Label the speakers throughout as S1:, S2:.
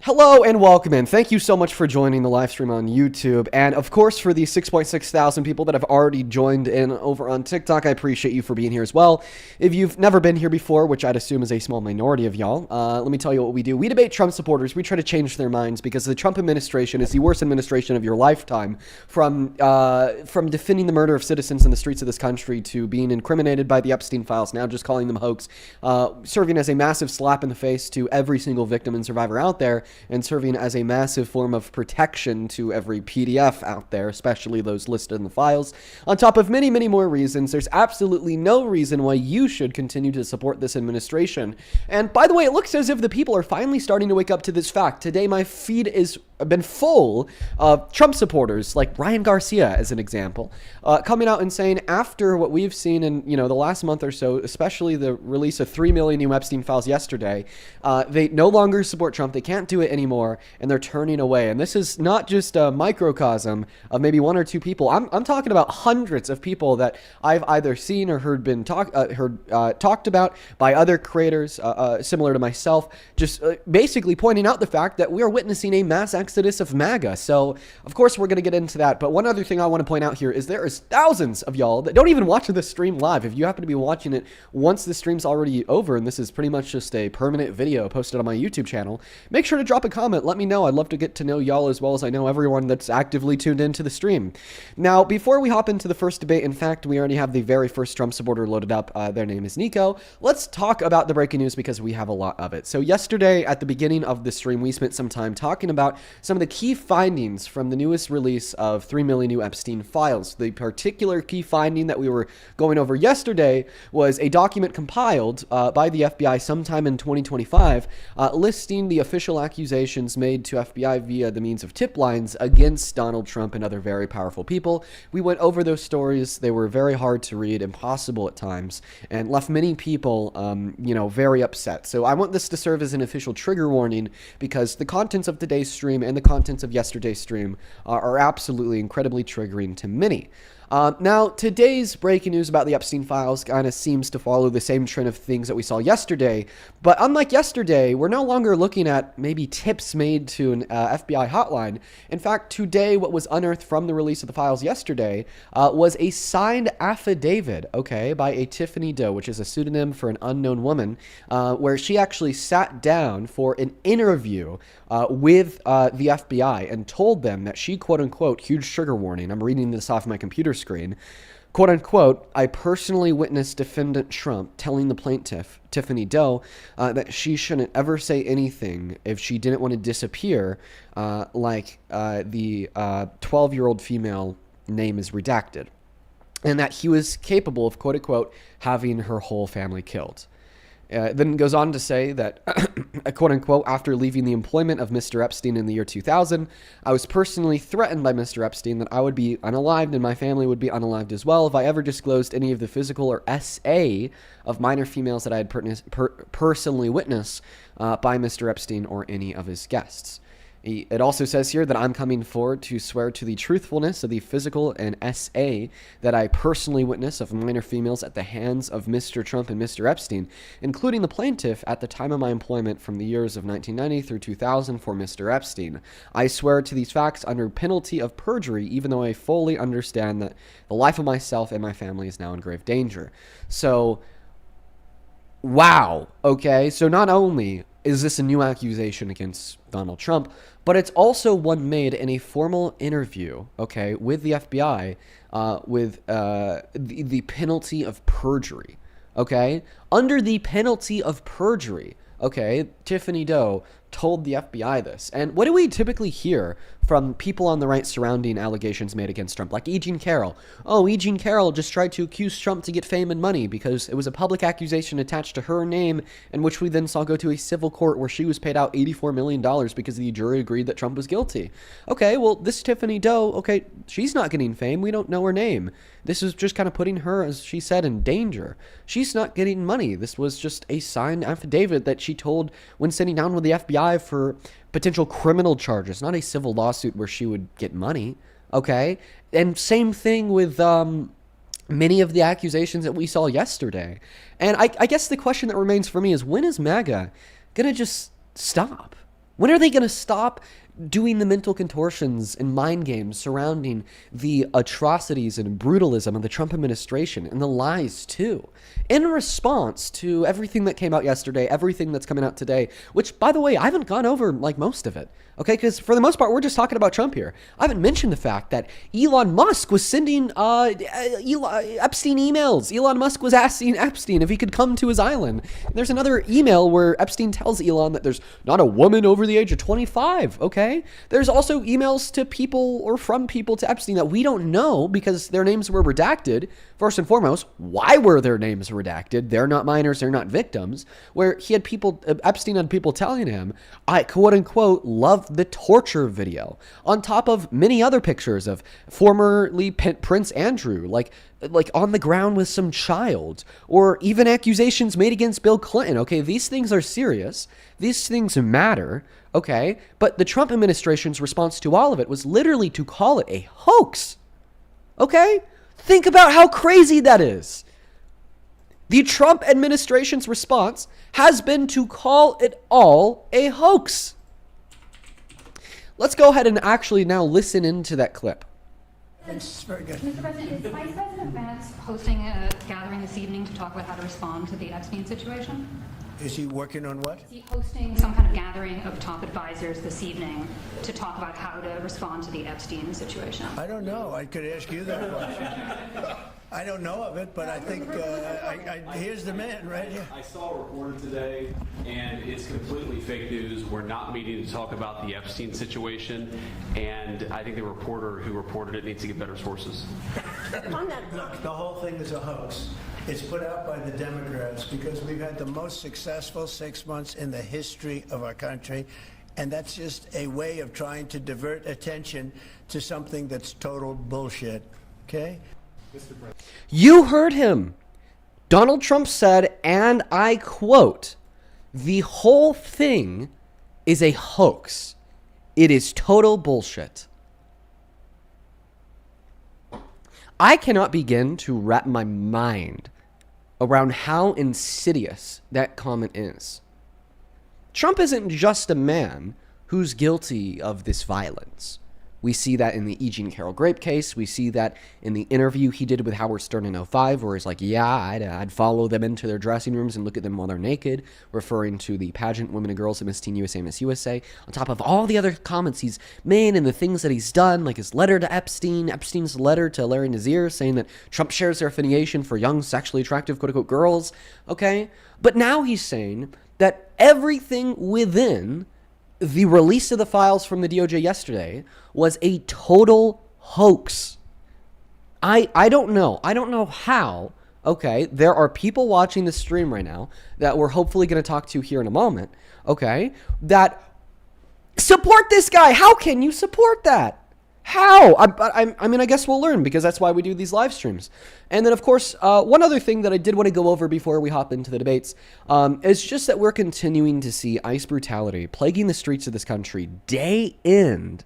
S1: Hello and welcome in. Thank you so much for joining the live stream on YouTube. And of course, for the 6.6 thousand people that have already joined in over on TikTok, I appreciate you for being here as well. If you've never been here before, which I'd assume is a small minority of y'all, let me tell you what we do. We debate Trump supporters. We try to change their minds because the Trump administration is the worst administration of your lifetime. From defending the murder of citizens in the streets of this country to being incriminated by the Epstein files, now just calling them hoax, serving as a massive slap in the face to every single victim and survivor out there, and serving as a massive form of protection to every PDF out there, especially those listed in the files. On top of many, many more reasons, there's absolutely no reason why you should continue to support this administration. And by the way, it looks as if the people are finally starting to wake up to this fact. Today, my feed is been full of Trump supporters, like Ryan Garcia, as an example, coming out and saying after what we've seen in the last month or so, especially the release of 3 million new Epstein files yesterday, they no longer support Trump. They can't do it anymore, and they're turning away. And this is not just a microcosm of maybe one or two people. I'm talking about hundreds of people that I've either seen or heard talked about by other creators similar to myself, just basically pointing out the fact that we are witnessing a mass exodus of MAGA. So, of course, we're going to get into that. But one other thing I want to point out here is there is thousands of y'all that don't even watch this stream live. If you happen to be watching it once the stream's already over, and this is pretty much just a permanent video posted on my YouTube channel, make sure to drop a comment. Let me know. I'd love to get to know y'all as well as I know everyone that's actively tuned into the stream. Now, before we hop into the first debate, in fact, we already have the very first Trump supporter loaded up. Their name is Nico. Let's talk about the breaking news because we have a lot of it. So yesterday at the beginning of the stream, we spent some time talking about some of the key findings from the newest release of 3 million new Epstein files. The particular key finding that we were going over yesterday was a document compiled by the FBI sometime in 2025 listing the official accusations made to FBI via the means of tip lines against Donald Trump and other very powerful people. We went over those stories. They were very hard to read, impossible at times, and left many people, very upset. So I want this to serve as an official trigger warning because the contents of today's stream and the contents of yesterday's stream are absolutely incredibly triggering to many. Now, today's breaking news about the Epstein files kind of seems to follow the same trend of things that we saw yesterday, but unlike yesterday, we're no longer looking at maybe tips made to an FBI hotline. In fact, today, what was unearthed from the release of the files yesterday was a signed affidavit, by a Tiffany Doe, which is a pseudonym for an unknown woman, where she actually sat down for an interview with the FBI and told them that she, quote unquote, huge trigger warning, I'm reading this off my computer screen, quote unquote, I personally witnessed defendant Trump telling the plaintiff, Tiffany Doe, that she shouldn't ever say anything if she didn't want to disappear, like the 12-year-old female name is redacted, and that he was capable of, quote unquote, having her whole family killed. Then it goes on to say that, quote unquote, after leaving the employment of Mr. Epstein in the year 2000, I was personally threatened by Mr. Epstein that I would be unalived and my family would be unalived as well if I ever disclosed any of the physical or SA of minor females that I had personally witnessed by Mr. Epstein or any of his guests. It also says here that I'm coming forward to swear to the truthfulness of the physical and SA that I personally witnessed of minor females at the hands of Mr. Trump and Mr. Epstein, including the plaintiff at the time of my employment from the years of 1990 through 2000 for Mr. Epstein. I swear to these facts under penalty of perjury, even though I fully understand that the life of myself and my family is now in grave danger. So, wow. Okay, so not only is this a new accusation against Donald Trump, but it's also one made in a formal interview, with the FBI, with the penalty of perjury, Under the penalty of perjury, Tiffany Doe told the FBI this. And what do we typically hear from people on the right surrounding allegations made against Trump, like E. Jean Carroll? Oh, E. Jean Carroll just tried to accuse Trump to get fame and money because it was a public accusation attached to her name, and which we then saw go to a civil court where she was paid out $84 million because the jury agreed that Trump was guilty. Okay, well, this Tiffany Doe, she's not getting fame. We don't know her name. This is just kind of putting her, as she said, in danger. She's not getting money. This was just a signed affidavit that she told when sitting down with the FBI for potential criminal charges, not a civil lawsuit where she would get money, And same thing with many of the accusations that we saw yesterday. And I guess the question that remains for me is, when is MAGA going to just stop? When are they going to stop doing the mental contortions and mind games surrounding the atrocities and brutalism of the Trump administration and the lies, too? In response to everything that came out yesterday, everything that's coming out today, which, by the way, I haven't gone over, like, most of it. Okay, because for the most part, we're just talking about Trump here. I haven't mentioned the fact that Elon Musk was sending Epstein emails. Elon Musk was asking Epstein if he could come to his island. And there's another email where Epstein tells Elon that there's not a woman over the age of 25, okay? There's also emails to people or from people to Epstein that we don't know because their names were redacted. First and foremost, why were their names redacted? They're not minors, they're not victims. Where he had people, Epstein had people telling him, I quote unquote love the torture video, on top of many other pictures of formerly Prince Andrew, like on the ground with some child, or even accusations made against Bill Clinton. Okay, these things are serious. These things matter. Okay, but the Trump administration's response to all of it was literally to call it a hoax. Okay, think about how crazy that is. The Trump administration's response has been to call it all a hoax. Let's go ahead and actually now listen into that clip.
S2: It's very good.
S3: Mr. President, is Vice President Vance hosting a gathering this evening to talk about how to respond to the Epstein situation?
S2: Is he working on what?
S3: Is he hosting some kind of gathering of top advisors this evening to talk about how to respond to the Epstein situation?
S2: I don't know. I could ask you that question. I don't know of it, but I think here's the man right here.
S4: I saw a reporter today, and it's completely fake news. We're not meeting to talk about the Epstein situation, and I think the reporter who reported it needs to get better sources.
S2: Look, the whole thing is a hoax. It's put out by the Democrats because we've had the most successful 6 months in the history of our country, and that's just a way of trying to divert attention to something that's total bullshit, okay?
S1: You heard him. Donald Trump said, and I quote, the whole thing is a hoax. It is total bullshit. I cannot begin to wrap my mind around how insidious that comment is. Trump isn't just a man who's guilty of this violence. We see that in the E. Jean Carroll Grape case. We see that in the interview he did with Howard Stern in '05, where he's like, yeah, I'd follow them into their dressing rooms and look at them while they're naked, referring to the pageant women and girls at Miss Teen USA, Miss USA, on top of all the other comments he's made and the things that he's done, like his letter to Epstein, Epstein's letter to Larry Nassar, saying that Trump shares their affiliation for young, sexually attractive, quote-unquote, girls, okay? But now he's saying that everything within the release of the files from the DOJ yesterday was a total hoax. I don't know. I don't know how. Okay, there are people watching this stream right now that we're hopefully going to talk to here in a moment, okay, that support this guy. How can you support that? How? I mean, I guess we'll learn, because that's why we do these live streams. And then, of course, one other thing that I did want to go over before we hop into the debates is just that we're continuing to see ICE brutality plaguing the streets of this country day in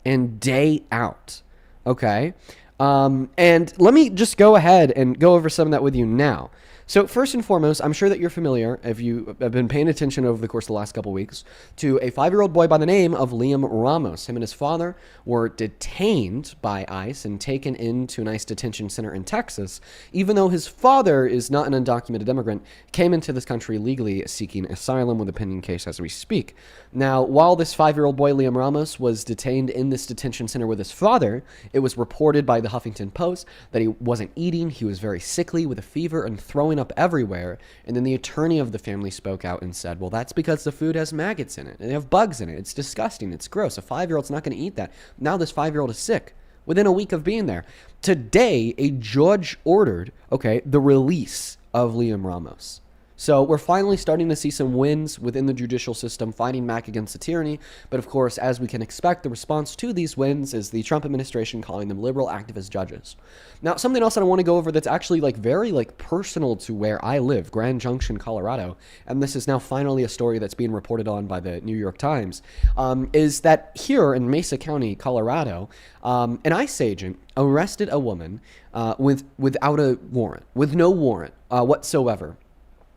S1: and day out, okay? And let me just go ahead and go over some of that with you now. So first and foremost, I'm sure that you're familiar, if you have been paying attention over the course of the last couple weeks, to a 5-year-old boy by the name of Liam Ramos. Him and his father were detained by ICE and taken into an ICE detention center in Texas, even though his father is not an undocumented immigrant, came into this country legally seeking asylum with a pending case as we speak. Now, while this 5-year-old boy, Liam Ramos, was detained in this detention center with his father, it was reported by the Huffington Post that he wasn't eating, he was very sickly with a fever and throwing up everywhere. And then the attorney of the family spoke out and said, well, that's because the food has maggots in it and they have bugs in it. It's disgusting. It's gross. A 5-year-old's not going to eat that. Now this 5-year-old is sick within a week of being there. Today, a judge ordered, the release of Liam Ramos. So we're finally starting to see some wins within the judicial system fighting back against the tyranny. But of course, as we can expect, the response to these wins is the Trump administration calling them liberal activist judges. Now, something else that I want to go over that's actually very personal to where I live, Grand Junction, Colorado, and this is now finally a story that's being reported on by the New York Times, is that here in Mesa County, Colorado, an ICE agent arrested a woman without a warrant, with no warrant whatsoever.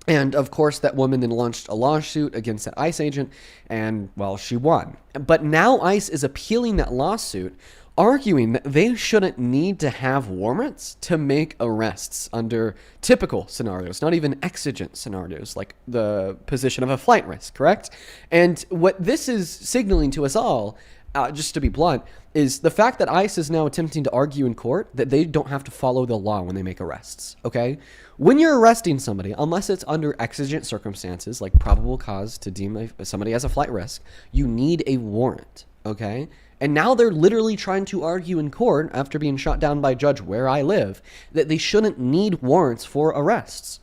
S1: And of course, that woman then launched a lawsuit against that ICE agent, and well, she won. But now ICE is appealing that lawsuit, arguing that they shouldn't need to have warrants to make arrests under typical scenarios, not even exigent scenarios, like the position of a flight risk, correct? And what this is signaling to us all, just to be blunt, is the fact that ICE is now attempting to argue in court that they don't have to follow the law when they make arrests, okay? When you're arresting somebody, unless it's under exigent circumstances, like probable cause to deem somebody as a flight risk, you need a warrant, okay? And now they're literally trying to argue in court, after being shot down by a judge where I live, that they shouldn't need warrants for arrests.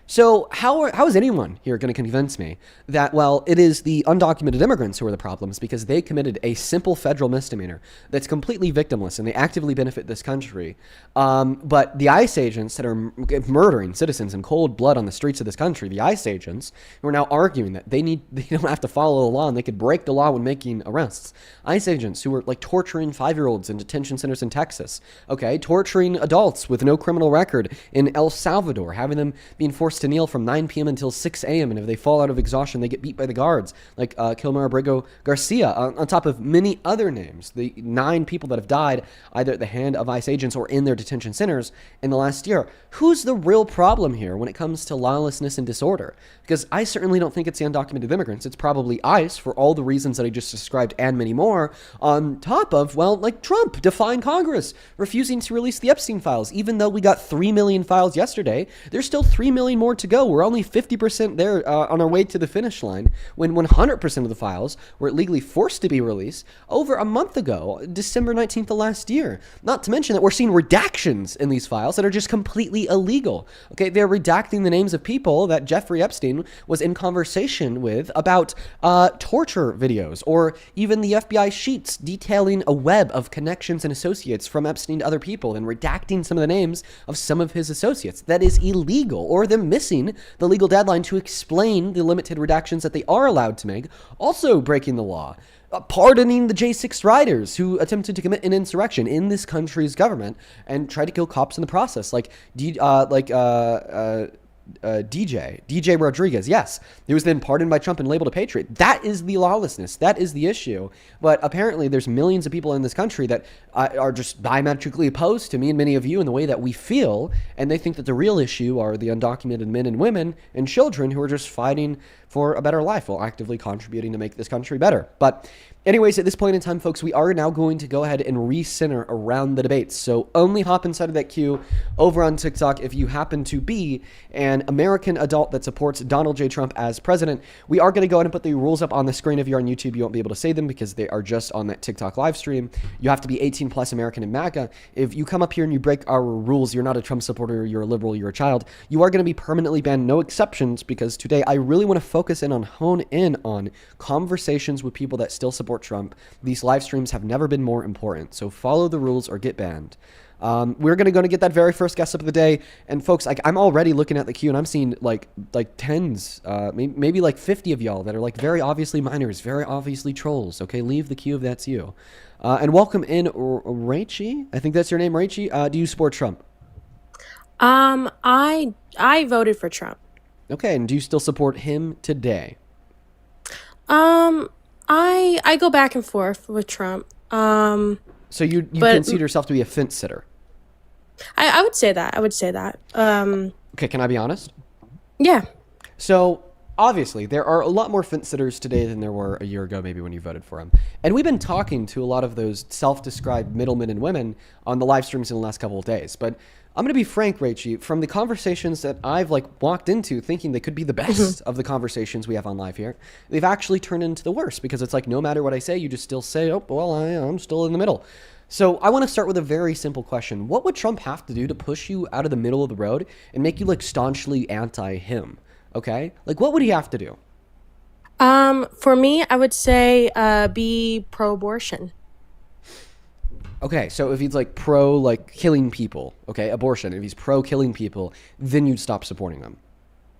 S1: So how is anyone here going to convince me that, well, it is the undocumented immigrants who are the problems because they committed a simple federal misdemeanor that's completely victimless and they actively benefit this country. But the ICE agents that are murdering citizens in cold blood on the streets of this country, the ICE agents who are now arguing that they don't have to follow the law and they could break the law when making arrests. ICE agents who are like torturing 5-year-olds in detention centers in Texas, okay, torturing adults with no criminal record in El Salvador, having them being forced to kneel from 9 p.m. until 6 a.m. And if they fall out of exhaustion, they get beat by the guards, like Kilmar Abrego Garcia, on top of many other names. The 9 people that have died either at the hand of ICE agents or in their detention centers in the last year. Who's the real problem here when it comes to lawlessness and disorder? Because I certainly don't think it's the undocumented immigrants. It's probably ICE for all the reasons that I just described and many more, on top of, well, like Trump defying Congress, refusing to release the Epstein files. Even though we got 3 million files yesterday, there's still 3 million more to go. We're only 50% there on our way to the finish line when 100% of the files were legally forced to be released over a month ago, December 19th of last year. Not to mention that we're seeing redactions in these files that are just completely illegal. Okay, they're redacting the names of people that Jeffrey Epstein was in conversation with about torture videos, or even the FBI sheets detailing a web of connections and associates from Epstein to other people, and redacting some of the names of some of his associates. That is illegal, or them missing the legal deadline to explain the limited redactions that they are allowed to make, also breaking the law. Pardoning the J6 riders who attempted to commit an insurrection in this country's government and tried to kill cops in the process, like DJ Rodriguez. Yes, he was then pardoned by Trump and labeled a patriot. That is the lawlessness. That is the issue. But apparently there's millions of people in this country that are just diametrically opposed to me and many of you in the way that we feel, and they think that the real issue are the undocumented men and women and children who are just fighting for a better life while actively contributing to make this country better. But anyways, at this point in time, folks, we are now going to go ahead and recenter around the debates. So only hop inside of that queue over on TikTok if you happen to be an American adult that supports Donald J. Trump as president. We are going to go ahead and put the rules up on the screen. If you're on YouTube, you won't be able to say them because they are just on that TikTok live stream. You have to be 18 plus American and MAGA. If you come up here and you break our rules, you're not a Trump supporter, you're a liberal, you're a child, you are going to be permanently banned. No exceptions, because today I really want to focus in on, hone in on conversations with people that still support Trump. These live streams have never been more important. So follow the rules or get banned. We're going to get that very first guest up of the day. And folks, like, I'm already looking at the queue and I'm seeing like tens, maybe like 50 of y'all that are like very obviously minors, very obviously trolls. Okay, leave the queue if that's you. And welcome in Rachie. I think that's your name, Rachie. Do you support Trump?
S5: I voted for Trump.
S1: Okay, and do you still support him today?
S5: I go back and forth with Trump.
S1: So you consider yourself to be a fence sitter?
S5: I would say that.
S1: Okay, can I be honest?
S5: Yeah.
S1: So obviously, there are a lot more fence sitters today than there were a year ago, maybe when you voted for him. And we've been talking to a lot of those self-described middlemen and women on the live streams in the last couple of days. But I'm going to be frank, Rachie, from the conversations that I've walked into thinking they could be the best of the conversations we have on live here, they've actually turned into the worst, because it's like no matter what I say, you just still say, oh, well, I'm still in the middle. So I want to start with a very simple question. What would Trump have to do to push you out of the middle of the road and make you staunchly anti-him? Okay? What would he have to do?
S5: For me, I would say be pro-abortion.
S1: Okay, so if he's pro killing people, okay, abortion, if he's pro killing people, then you'd stop supporting them.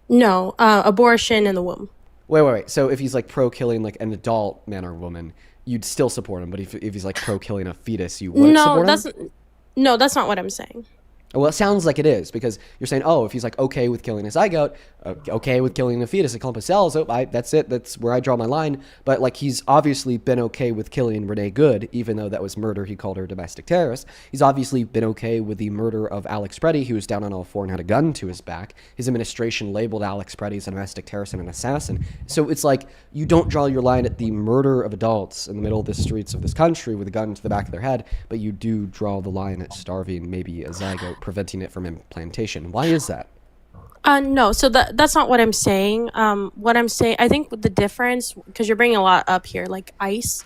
S5: No, abortion in the womb.
S1: Wait. So if he's pro killing an adult man or woman, you'd still support him. But if he's pro killing a fetus, you wouldn't support him?
S5: No, that's not what I'm saying.
S1: Well, it sounds like it is, because you're saying, oh, if he's like okay with killing a zygote, okay with killing a fetus, a clump of cells, that's it. That's where I draw my line. But like, he's obviously been okay with killing Renee Good, even though that was murder. He called her a domestic terrorist. He's obviously been okay with the murder of Alex Preddy, who was down on all four and had a gun to his back. His administration labeled Alex Preddy as a domestic terrorist and an assassin. So it's like, you don't draw your line at the murder of adults in the middle of the streets of this country with a gun to the back of their head, but you do draw the line at starving maybe a zygote, preventing it from implantation. Why is that?
S5: No, so that's not what I'm saying. What I'm saying, I think the difference, because you're bringing a lot up here, like ICE.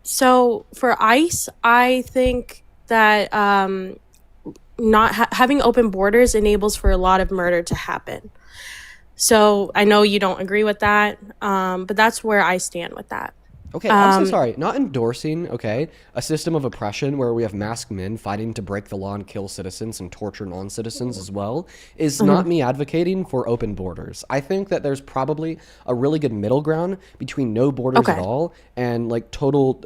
S5: So for ICE, I think that not having open borders enables for a lot of murder to happen. So I know you don't agree with that, but that's where I stand with that.
S1: Okay, I'm so sorry. Not endorsing, okay, a system of oppression where we have masked men fighting to break the law and kill citizens and torture non-citizens as well is not me advocating for open borders. I think that there's probably a really good middle ground between no borders at all and like total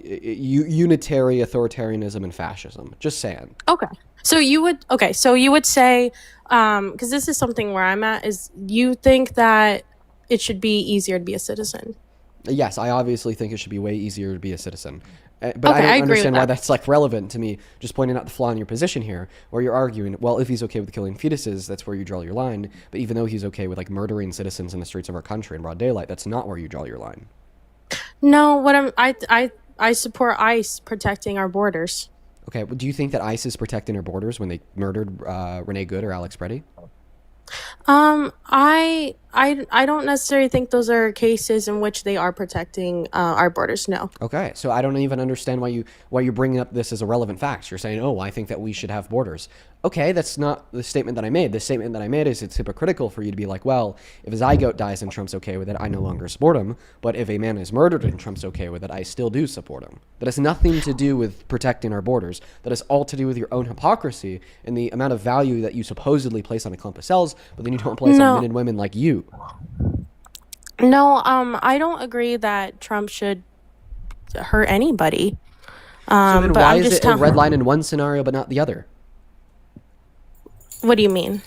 S1: unitary authoritarianism and fascism. Just saying.
S5: Okay. So you would say, because this is something where I'm at, is you think that it should be easier to be a citizen?
S1: Yes, I obviously think it should be way easier to be a citizen. But
S5: Okay,
S1: I don't
S5: I agree with
S1: understand why
S5: that.
S1: that's like relevant to me. Just pointing out the flaw in your position here, where you're arguing, well, if he's okay with killing fetuses, that's where you draw your line. But even though he's okay with like murdering citizens in the streets of our country in broad daylight, that's not where you draw your line.
S5: No, I support ICE protecting our borders.
S1: Okay, well, do you think that ICE is protecting our borders when they murdered Renee Good or Alex Preddy?
S5: I don't necessarily think those are cases in which they are protecting our borders. No.
S1: Okay, so I don't even understand why you're bringing up this as a relevant fact. You're saying, oh, I think that we should have borders. Okay, that's not the statement that I made. The statement that I made is it's hypocritical for you to be like, well, if a zygote dies and Trump's okay with it, I no longer support him. But if a man is murdered and Trump's okay with it, I still do support him. That has nothing to do with protecting our borders. That has all to do with your own hypocrisy and the amount of value that you supposedly place on a clump of cells, but then you don't place on men and women like you.
S5: No, I don't agree that Trump should hurt anybody.
S1: So then
S5: but
S1: why
S5: I'm
S1: is
S5: just
S1: it a red line in one scenario but not the other?
S5: What do you mean?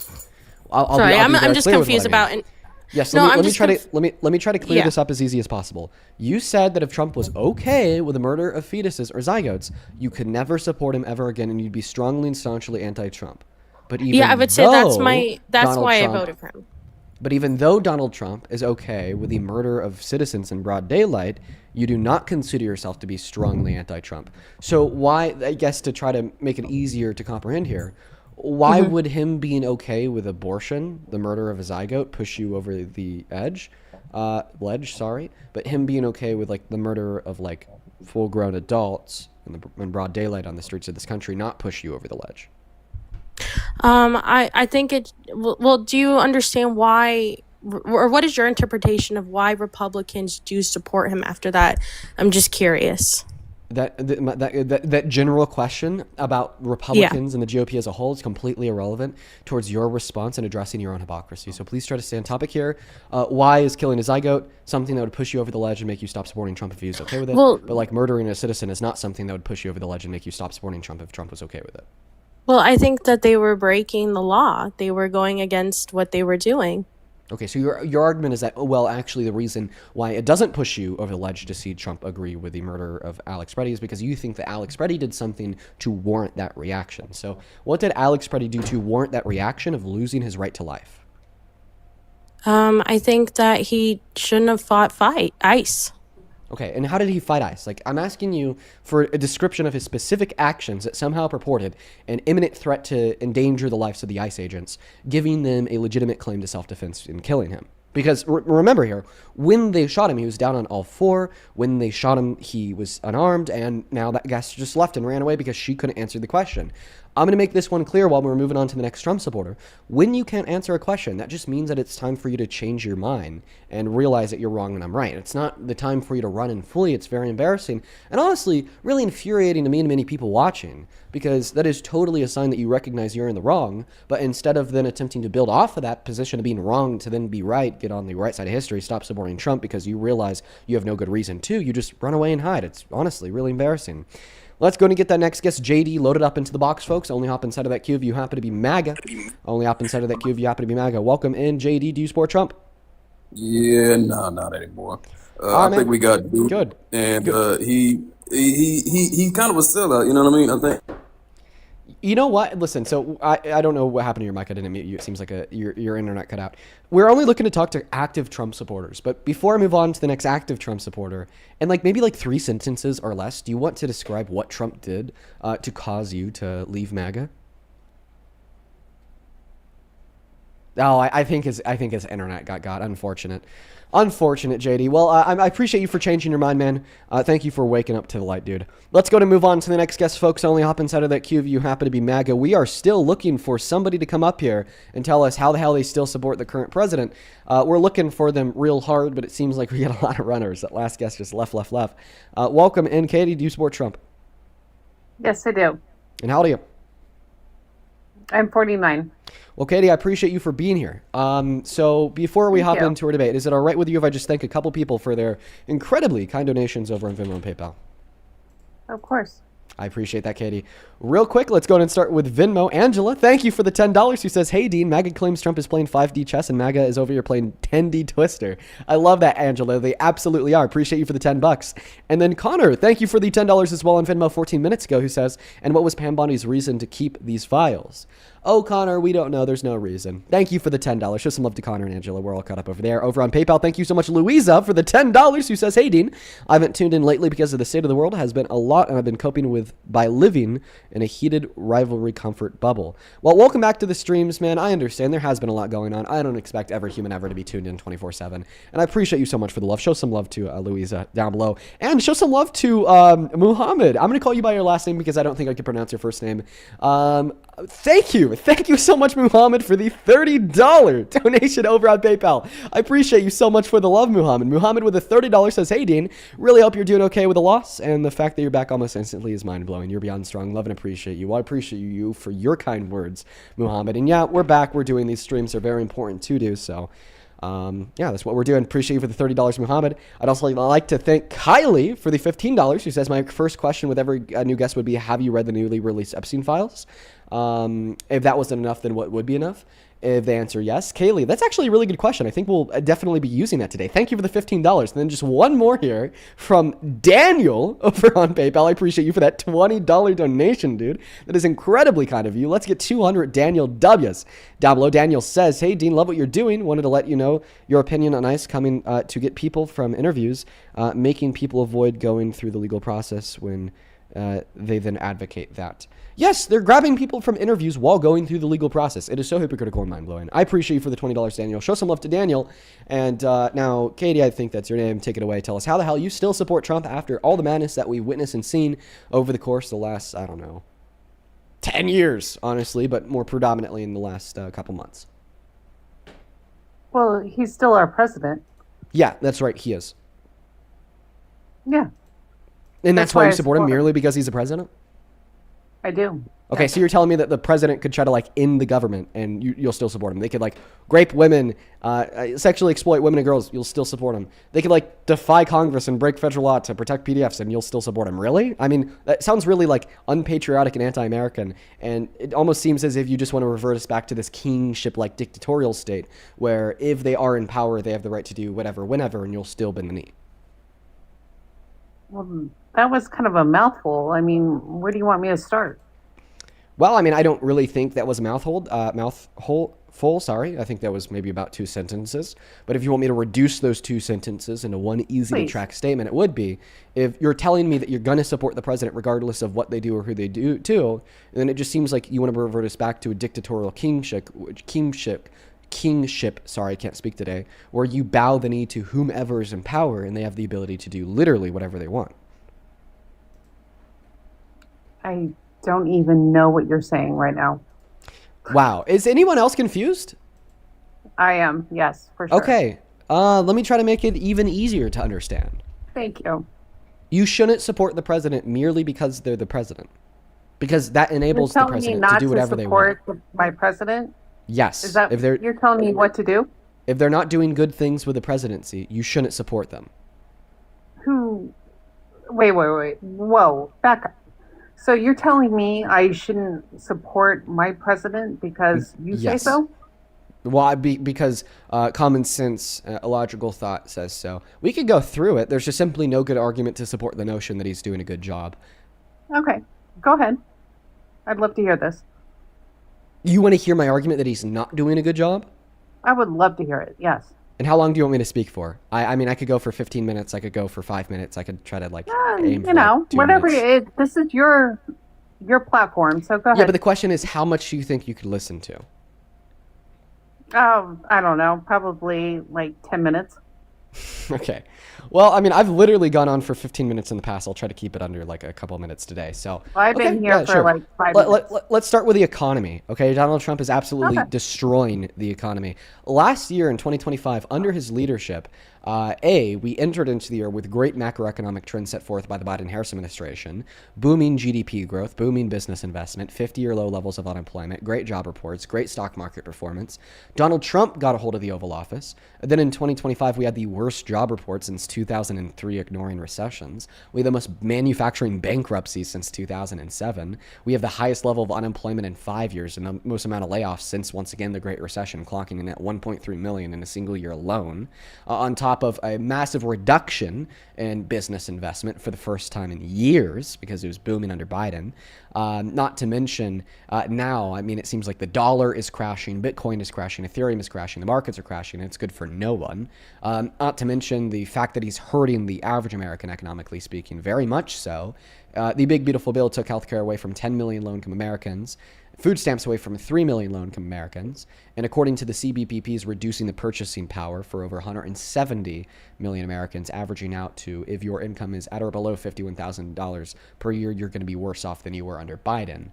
S1: I'll
S5: Sorry,
S1: be
S5: I'm
S1: very
S5: just
S1: clear with
S5: confused
S1: what I mean.
S5: about.
S1: Yes,
S5: No,
S1: let
S5: I'm
S1: me
S5: just
S1: try to let me clear
S5: Yeah.
S1: this up as easy as possible. You said that if Trump was okay with the murder of fetuses or zygotes, you could never support him ever again, and you'd be strongly and staunchly anti-Trump. But even
S5: Yeah, I would say that's
S1: though Donald
S5: why
S1: Trump-
S5: I voted for him.
S1: But even though Donald Trump is okay with the murder of citizens in broad daylight, you do not consider yourself to be strongly anti-Trump. So why, I guess to try to make it easier to comprehend here, why would him being okay with abortion, the murder of a zygote, push you over the ledge, but him being okay with like the murder of like full-grown adults in broad daylight on the streets of this country not push you over the ledge?
S5: I think it. Well, do you understand why, or what is your interpretation of why Republicans do support him after that? I'm just curious.
S1: That general question about Republicans and the GOP as a whole is completely irrelevant towards your response and addressing your own hypocrisy. So please try to stay on topic here. Why is killing a zygote something that would push you over the ledge and make you stop supporting Trump if he was okay with it?
S5: Well-
S1: but like murdering a citizen is not something that would push you over the ledge and make you stop supporting Trump if Trump was okay with it.
S5: Well, I think that they were breaking the law. They were going against what they were doing.
S1: Okay, so your argument is that, well, actually the reason why it doesn't push you over the ledge to see Trump agree with the murder of Alex Preddy is because you think that Alex Preddy did something to warrant that reaction. So what did Alex Preddy do to warrant that reaction of losing his right to life?
S5: I think that he shouldn't have fought ICE.
S1: Okay, and how did he fight ICE? Like, I'm asking you for a description of his specific actions that somehow purported an imminent threat to endanger the lives of the ICE agents, giving them a legitimate claim to self-defense in killing him. Because remember here, when they shot him, he was down on all four. When they shot him, he was unarmed, and now that guy just left and ran away because she couldn't answer the question. I'm going to make this one clear while we're moving on to the next Trump supporter. When you can't answer a question, that just means that it's time for you to change your mind and realize that you're wrong and I'm right. It's not the time for you to run and flee. It's very embarrassing and honestly really infuriating to me and many people watching, because that is totally a sign that you recognize you're in the wrong, but instead of then attempting to build off of that position of being wrong to then be right, get on the right side of history, stop supporting Trump because you realize you have no good reason to, you just run away and hide. It's honestly really embarrassing. Let's go and get that next guest, JD, loaded up into the box, folks. Only hop inside of that queue if you happen to be MAGA. Only hop inside of that queue if you happen to be MAGA. Welcome in, JD. Do you support Trump?
S6: Yeah, no, not anymore.
S1: All right,
S6: I think
S1: man.
S6: we got Duke,
S1: Good.
S6: and he kind of a sellout. You know what I mean? I think.
S1: You know what? Listen, so I don't know what happened to your mic. I didn't mute you. It seems like your internet cut out. We're only looking to talk to active Trump supporters. But before I move on to the next active Trump supporter, and maybe 3 sentences or less, do you want to describe what Trump did to cause you to leave MAGA? Oh, I think his internet got unfortunate. Unfortunate, JD. Well, I appreciate you for changing your mind, man. Thank you for waking up to the light, dude. Let's go to move on to the next guest, folks. Only hop inside of that queue if you happen to be MAGA. We are still looking for somebody to come up here and tell us how the hell they still support the current president. We're looking for them real hard, but it seems like we get a lot of runners. That last guest just left. Welcome in, Katie. Do you support Trump?
S7: Yes, I do.
S1: And how old are you?
S7: I'm 49.
S1: Well, Katie, I appreciate you for being here. So before we hop
S7: you.
S1: into our debate, is it all right with you if I just thank a couple people for their incredibly kind donations over on Venmo and PayPal?
S7: Of course.
S1: I appreciate that, Katie. Real quick, let's go ahead and start with Venmo. Angela, thank you for the $10. Who says, "Hey, Dean, MAGA claims Trump is playing 5D chess and MAGA is over here playing 10D Twister." I love that, Angela. They absolutely are. Appreciate you for the $10. And then Connor, thank you for the $10 as well on Venmo 14 minutes ago, who says, "And what was Pam Bondi's reason to keep these files?" Oh, Connor, we don't know. There's no reason. Thank you for the $10. Show some love to Connor and Angela. We're all caught up over there. Over on PayPal, thank you so much, Louisa, for the $10, who says, "Hey, Dean, I haven't tuned in lately because of the state of the world has been a lot, and I've been coping with by living in a heated rivalry comfort bubble." Well, welcome back to the streams, man. I understand there has been a lot going on. I don't expect every human ever to be tuned in 24/7, and I appreciate you so much for the love. Show some love to Louisa down below, and show some love to Muhammad. I'm going to call you by your last name because I don't think I can pronounce your first name. Thank you so much, Muhammad, for the $30 donation over on PayPal. I appreciate you so much for the love, Muhammad. Muhammad with a $30 says, "Hey, Dean, really hope you're doing okay with the loss, and the fact that you're back almost instantly is mind-blowing. You're beyond strong. Love and appreciate you." Well, I appreciate you for your kind words, Muhammad. And yeah, we're back. We're doing these streams. They're very important to do, so yeah, that's what we're doing. Appreciate you for the $30, Muhammad. I'd also like to thank Kylie for the $15, who says, "My first question with every new guest would be, have you read the newly released Epstein files? If that wasn't enough, then what would be enough?" If they answer yes. Kaylee, that's actually a really good question. I think we'll definitely be using that today. Thank you for the $15. And then just one more here from Daniel over on PayPal. I appreciate you for that $20 donation, dude. That is incredibly kind of you. Let's get 200 Daniel W's. Down below, Daniel says, "Hey, Dean, love what you're doing. Wanted to let you know your opinion on ICE coming to get people from interviews, making people avoid going through the legal process when they then advocate that." Yes, they're grabbing people from interviews while going through the legal process. It is so hypocritical and mind-blowing. I appreciate you for the $20, Daniel. Show some love to Daniel. And now, Katie, I think that's your name. Take it away. Tell us how the hell you still support Trump after all the madness that we've witnessed and seen over the course of the last, 10 years, honestly, but more predominantly in the last couple months.
S7: Well, he's still our president.
S1: Yeah, that's right. He is.
S7: Yeah,
S1: And that's why
S7: why
S1: you
S7: I
S1: support him
S7: support him.
S1: merely because he's the president?
S7: I do.
S1: Okay, so you're telling me that the president could try to end the government and you'll still support him. They could rape women, sexually exploit women and girls. You'll still support him. They could defy Congress and break federal law to protect PDFs and you'll still support him. Really? I mean, that sounds really unpatriotic and anti-American. And it almost seems as if you just want to revert us back to this kingship dictatorial state where if they are in power, they have the right to do whatever, whenever, and you'll still bend the knee.
S7: Well, that was kind of a mouthful. I mean, where do you want me to start?
S1: Well, I mean, I don't really think that was a mouthful. Sorry. I think that was maybe about 2 sentences. But if you want me to reduce those 2 sentences into one easy-to-track statement, it would be, if you're telling me that you're going to support the president regardless of what they do or who they do to, then it just seems like you want to revert us back to a dictatorial kingship, sorry, I can't speak today, where you bow the knee to whomever is in power and they have the ability to do literally whatever they want.
S7: I don't even know what you're saying right now.
S1: Wow. Is anyone else confused?
S7: I am, yes, for sure.
S1: Okay. Let me try to make it even easier to understand.
S7: Thank you.
S1: You shouldn't support the president merely because they're the president. Because that enables the
S7: You're telling me
S1: president to
S7: not
S1: do whatever they want.
S7: support my president?
S1: Yes.
S7: Is that
S1: if they're
S7: you're telling me what to do?
S1: if they're not doing good things with the presidency, you shouldn't support them.
S7: Who? Wait. Whoa, back up. So you're telling me I shouldn't support my president because you say
S1: Yes.
S7: so?
S1: Why? Because common sense, logical thought says so. We could go through it. There's just simply no good argument to support the notion that he's doing a good job.
S7: Okay, go ahead. I'd love to hear this.
S1: You want to hear my argument that he's not doing a good job?
S7: I would love to hear it. Yes.
S1: And how long do you want me to speak for? I mean, I could go for 15 minutes. I could go for 5 minutes. I could try to aim for
S7: You know,
S1: 2
S7: whatever.
S1: minutes.
S7: This is your platform, so go
S1: Yeah,
S7: ahead.
S1: but the question is, how much do you think you could listen to?
S7: Oh, I don't know. Probably like 10 minutes.
S1: Okay. Well, I mean, I've literally gone on for 15 minutes in the past. I'll try to keep it under like a couple minutes today. So
S7: Well, I've been
S1: okay,
S7: here
S1: yeah,
S7: for
S1: sure.
S7: like 5 minutes.
S1: Let's start with the economy. Okay, Donald Trump is absolutely
S7: Okay.
S1: destroying the economy. Last year in 2025, under his leadership, we entered into the year with great macroeconomic trends set forth by the Biden-Harris administration, booming GDP growth, booming business investment, 50-year low levels of unemployment, great job reports, great stock market performance. Donald Trump got a hold of the Oval Office. Then in 2025, we had the worst job report since 2003, ignoring recessions. We had the most manufacturing bankruptcies since 2007. We have the highest level of unemployment in 5 years and the most amount of layoffs since, once again, the Great Recession, clocking in at 1.3 million in a single year alone. On top of a massive reduction in business investment for the first time in years because it was booming under Biden. Not to mention now, I mean, it seems like the dollar is crashing, Bitcoin is crashing, Ethereum is crashing, the markets are crashing, and it's good for no one. Not to mention the fact that he's hurting the average American, economically speaking, very much so. The big, beautiful bill took healthcare away from 10 million low-income Americans, food stamps away from 3 million low-income Americans, and according to the CBPP, is reducing the purchasing power for over 170 million Americans, averaging out to, if your income is at or below $51,000 per year, you're going to be worse off than you were under Biden.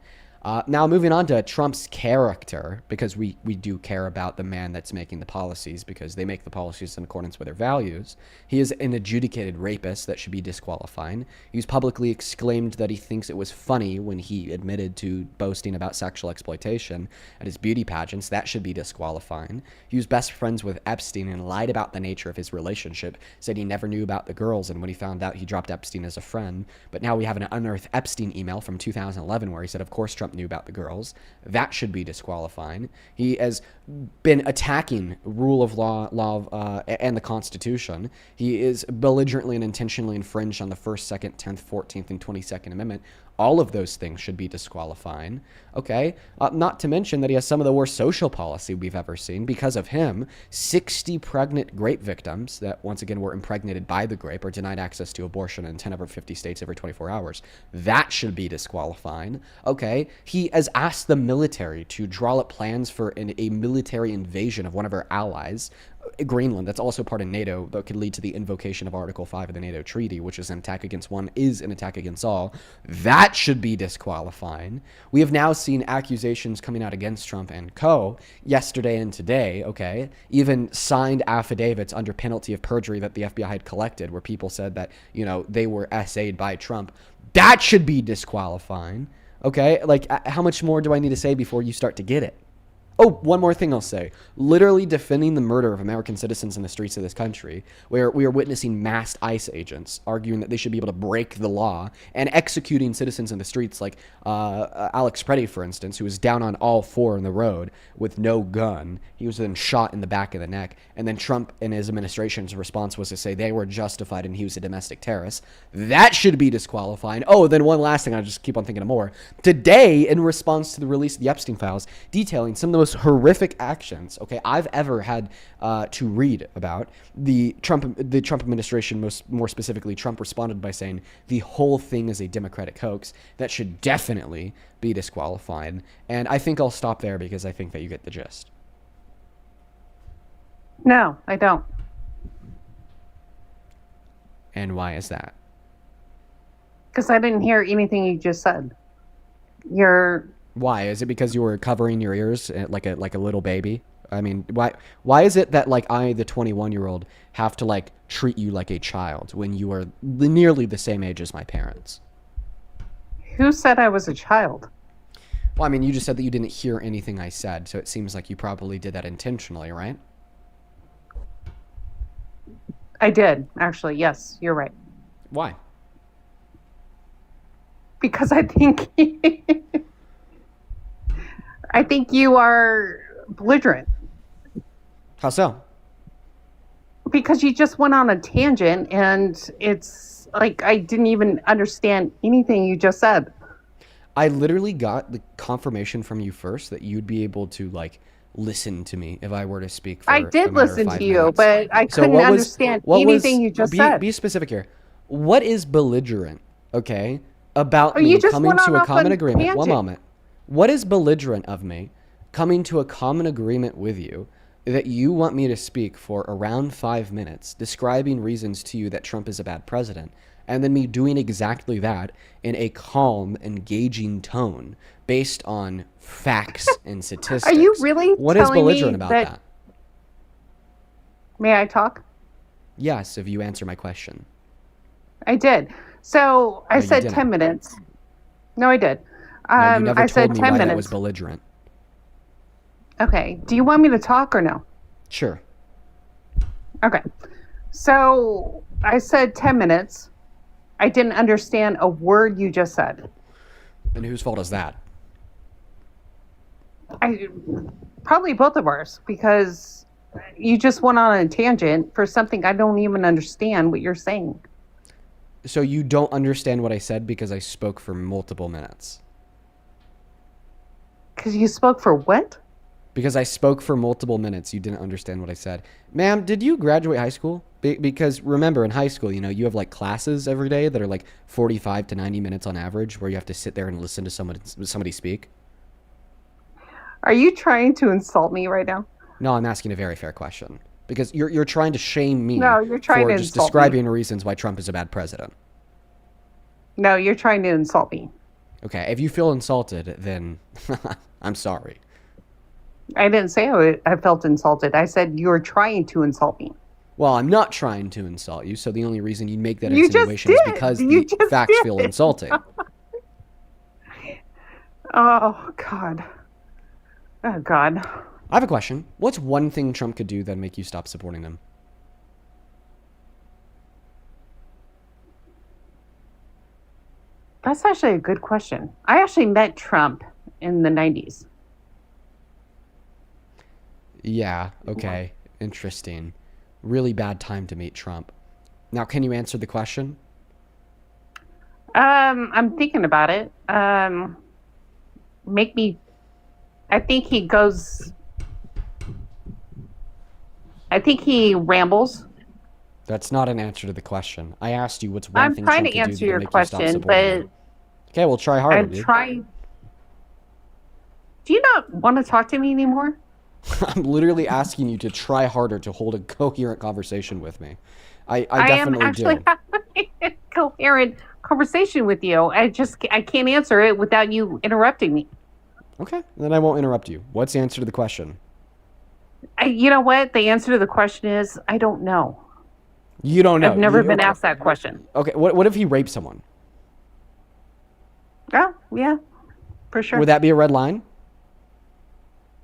S1: Now, moving on to Trump's character, because we do care about the man that's making the policies, because they make the policies in accordance with their values. He is an adjudicated rapist that should be disqualifying. He's publicly exclaimed that he thinks it was funny when he admitted to boasting about sexual exploitation at his beauty pageants. That should be disqualifying. He was best friends with Epstein and lied about the nature of his relationship, said he never knew about the girls, and when he found out, he dropped Epstein as a friend. But now we have an unearthed Epstein email from 2011 where he said, of course, Trump knew about the girls. That should be disqualifying. He has been attacking rule of law, and the Constitution. He is belligerently and intentionally infringed on the 1st, 2nd, 10th, 14th, and 22nd Amendment. All of those things should be disqualifying. Okay, not to mention that he has some of the worst social policy we've ever seen. Because of him, 60 pregnant grape victims that, once again, were impregnated by the grape are denied access to abortion in 10 over 50 states every 24 hours. That should be disqualifying. Okay, he has asked the military to draw up plans for a military invasion of one of our allies, Greenland, that's also part of NATO, that could lead to the invocation of Article 5 of the NATO Treaty, which is an attack against one is an attack against all. That should be disqualifying. We have now seen accusations coming out against Trump and co. yesterday and today, okay? Even signed affidavits under penalty of perjury that the FBI had collected where people said that, you know, they were SA'd by Trump. That should be disqualifying, okay? Like, how much more do I need to say before you start to get it? Oh, one more thing I'll say. Literally defending the murder of American citizens in the streets of this country, where we are witnessing masked ICE agents arguing that they should be able to break the law and executing citizens in the streets, like Alex Preddy, for instance, who was down on all four in the road with no gun. He was then shot in the back of the neck. And then Trump and his administration's response was to say they were justified and he was a domestic terrorist. That should be disqualifying. Oh, then one last thing, I just keep on thinking of more. Today, in response to the release of the Epstein files, detailing some of the most horrific actions, okay, I've ever had to read about, the Trump administration, more specifically, Trump responded by saying the whole thing is a Democratic hoax. That should definitely be disqualifying. And I think I'll stop there because I think that you get the gist.
S7: No, I don't.
S1: And why is that?
S7: Because I didn't hear anything you just said.
S1: Why? Is it because you were covering your ears like a little baby? I mean, why is it that, like, I, the 21-year-old, have to, like, treat you like a child when you are nearly the same age as my parents?
S7: Who said I was a child?
S1: Well, I mean, you just said that you didn't hear anything I said, so it seems like you probably did that intentionally, right?
S7: I did, actually. Yes, you're right.
S1: Why?
S7: because I think I think you are belligerent
S1: How so?
S7: because you just went on a tangent and it's like I didn't even understand anything you just said.
S1: I literally got the confirmation from you first that you'd be able to like listen to me if I were to speak for
S7: I
S1: a
S7: did
S1: matter of
S7: listen
S1: 5
S7: to you,
S1: minutes.
S7: but I
S1: So
S7: couldn't
S1: what was
S7: understand
S1: what
S7: anything
S1: was
S7: you just
S1: be
S7: said.
S1: be specific here. What is belligerent? Okay, about
S7: Oh, you
S1: me
S7: just
S1: coming
S7: went on
S1: to a
S7: off
S1: common
S7: on
S1: agreement. One
S7: tangent.
S1: moment. What is belligerent of me coming to a common agreement with you that you want me to speak for around 5 minutes, describing reasons to you that Trump is a bad president, and then me doing exactly that in a calm, engaging tone based on facts and statistics?
S7: Are you really
S1: What is
S7: telling me
S1: belligerent about
S7: that?
S1: that?
S7: May I talk?
S1: Yes, if you answer my question.
S7: I did. So I
S1: No, you
S7: said
S1: didn't.
S7: 10 minutes. No, I did.
S1: No, you never
S7: I
S1: told
S7: said
S1: me
S7: 10
S1: why that was
S7: minutes.
S1: belligerent.
S7: Okay. Do you want me to talk or no?
S1: Sure.
S7: Okay. So I said 10 minutes. I didn't understand a word you just said.
S1: And whose fault is that?
S7: Probably both of ours because you just went on a tangent for something I don't even understand what you're saying.
S1: So you don't understand what I said because I spoke for multiple minutes.
S7: Because you spoke for what?
S1: Because I spoke for multiple minutes, you didn't understand what I said. Ma'am, did you graduate high school? Because remember, in high school, you have like classes every day that are like 45 to 90 minutes on average, where you have to sit there and listen to somebody speak.
S7: Are you trying to insult me right now?
S1: No, I'm asking a very fair question. Because you're trying to shame me
S7: No, you're trying
S1: for
S7: to
S1: just
S7: insult me.
S1: describing reasons why Trump is a bad president.
S7: No, you're trying to insult me.
S1: Okay, if you feel insulted, then I'm sorry.
S7: I didn't say I felt insulted. I said you're trying to insult me.
S1: Well, I'm not trying to insult you, so the only reason you'd make that
S7: You just
S1: insinuation is
S7: did.
S1: because
S7: You
S1: the
S7: just
S1: facts
S7: did.
S1: feel insulting.
S7: Oh, God. Oh, God.
S1: I have a question. What's one thing Trump could do that'd make you stop supporting him?
S7: That's actually a good question. I actually met Trump in the 90s.
S1: Yeah, okay. Interesting. Really bad time to meet Trump. Now, can you answer the question?
S7: I'm thinking about it. Make me. I think he goes. I think he rambles.
S1: That's not an answer to the question. I asked you what's one
S7: I'm
S1: thing
S7: trying
S1: Trump
S7: to
S1: could do
S7: answer
S1: that'd
S7: your
S1: make you stop
S7: question,
S1: supporting
S7: but
S1: him. Okay, well, try harder,
S7: I'm
S1: dude.
S7: trying. Do you not want to talk to me anymore?
S1: I'm literally asking you to try harder to hold a coherent conversation with me. I
S7: am
S1: definitely
S7: actually
S1: do.
S7: having a coherent conversation with you. I can't answer it without you interrupting me.
S1: Okay, then I won't interrupt you. What's the answer to the question?
S7: You know what? The answer to the question is I don't know.
S1: You don't know.
S7: I've never
S1: You-
S7: been
S1: okay.
S7: asked that question.
S1: Okay, what if he raped someone?
S7: Oh, yeah, for sure.
S1: Would that be a red line?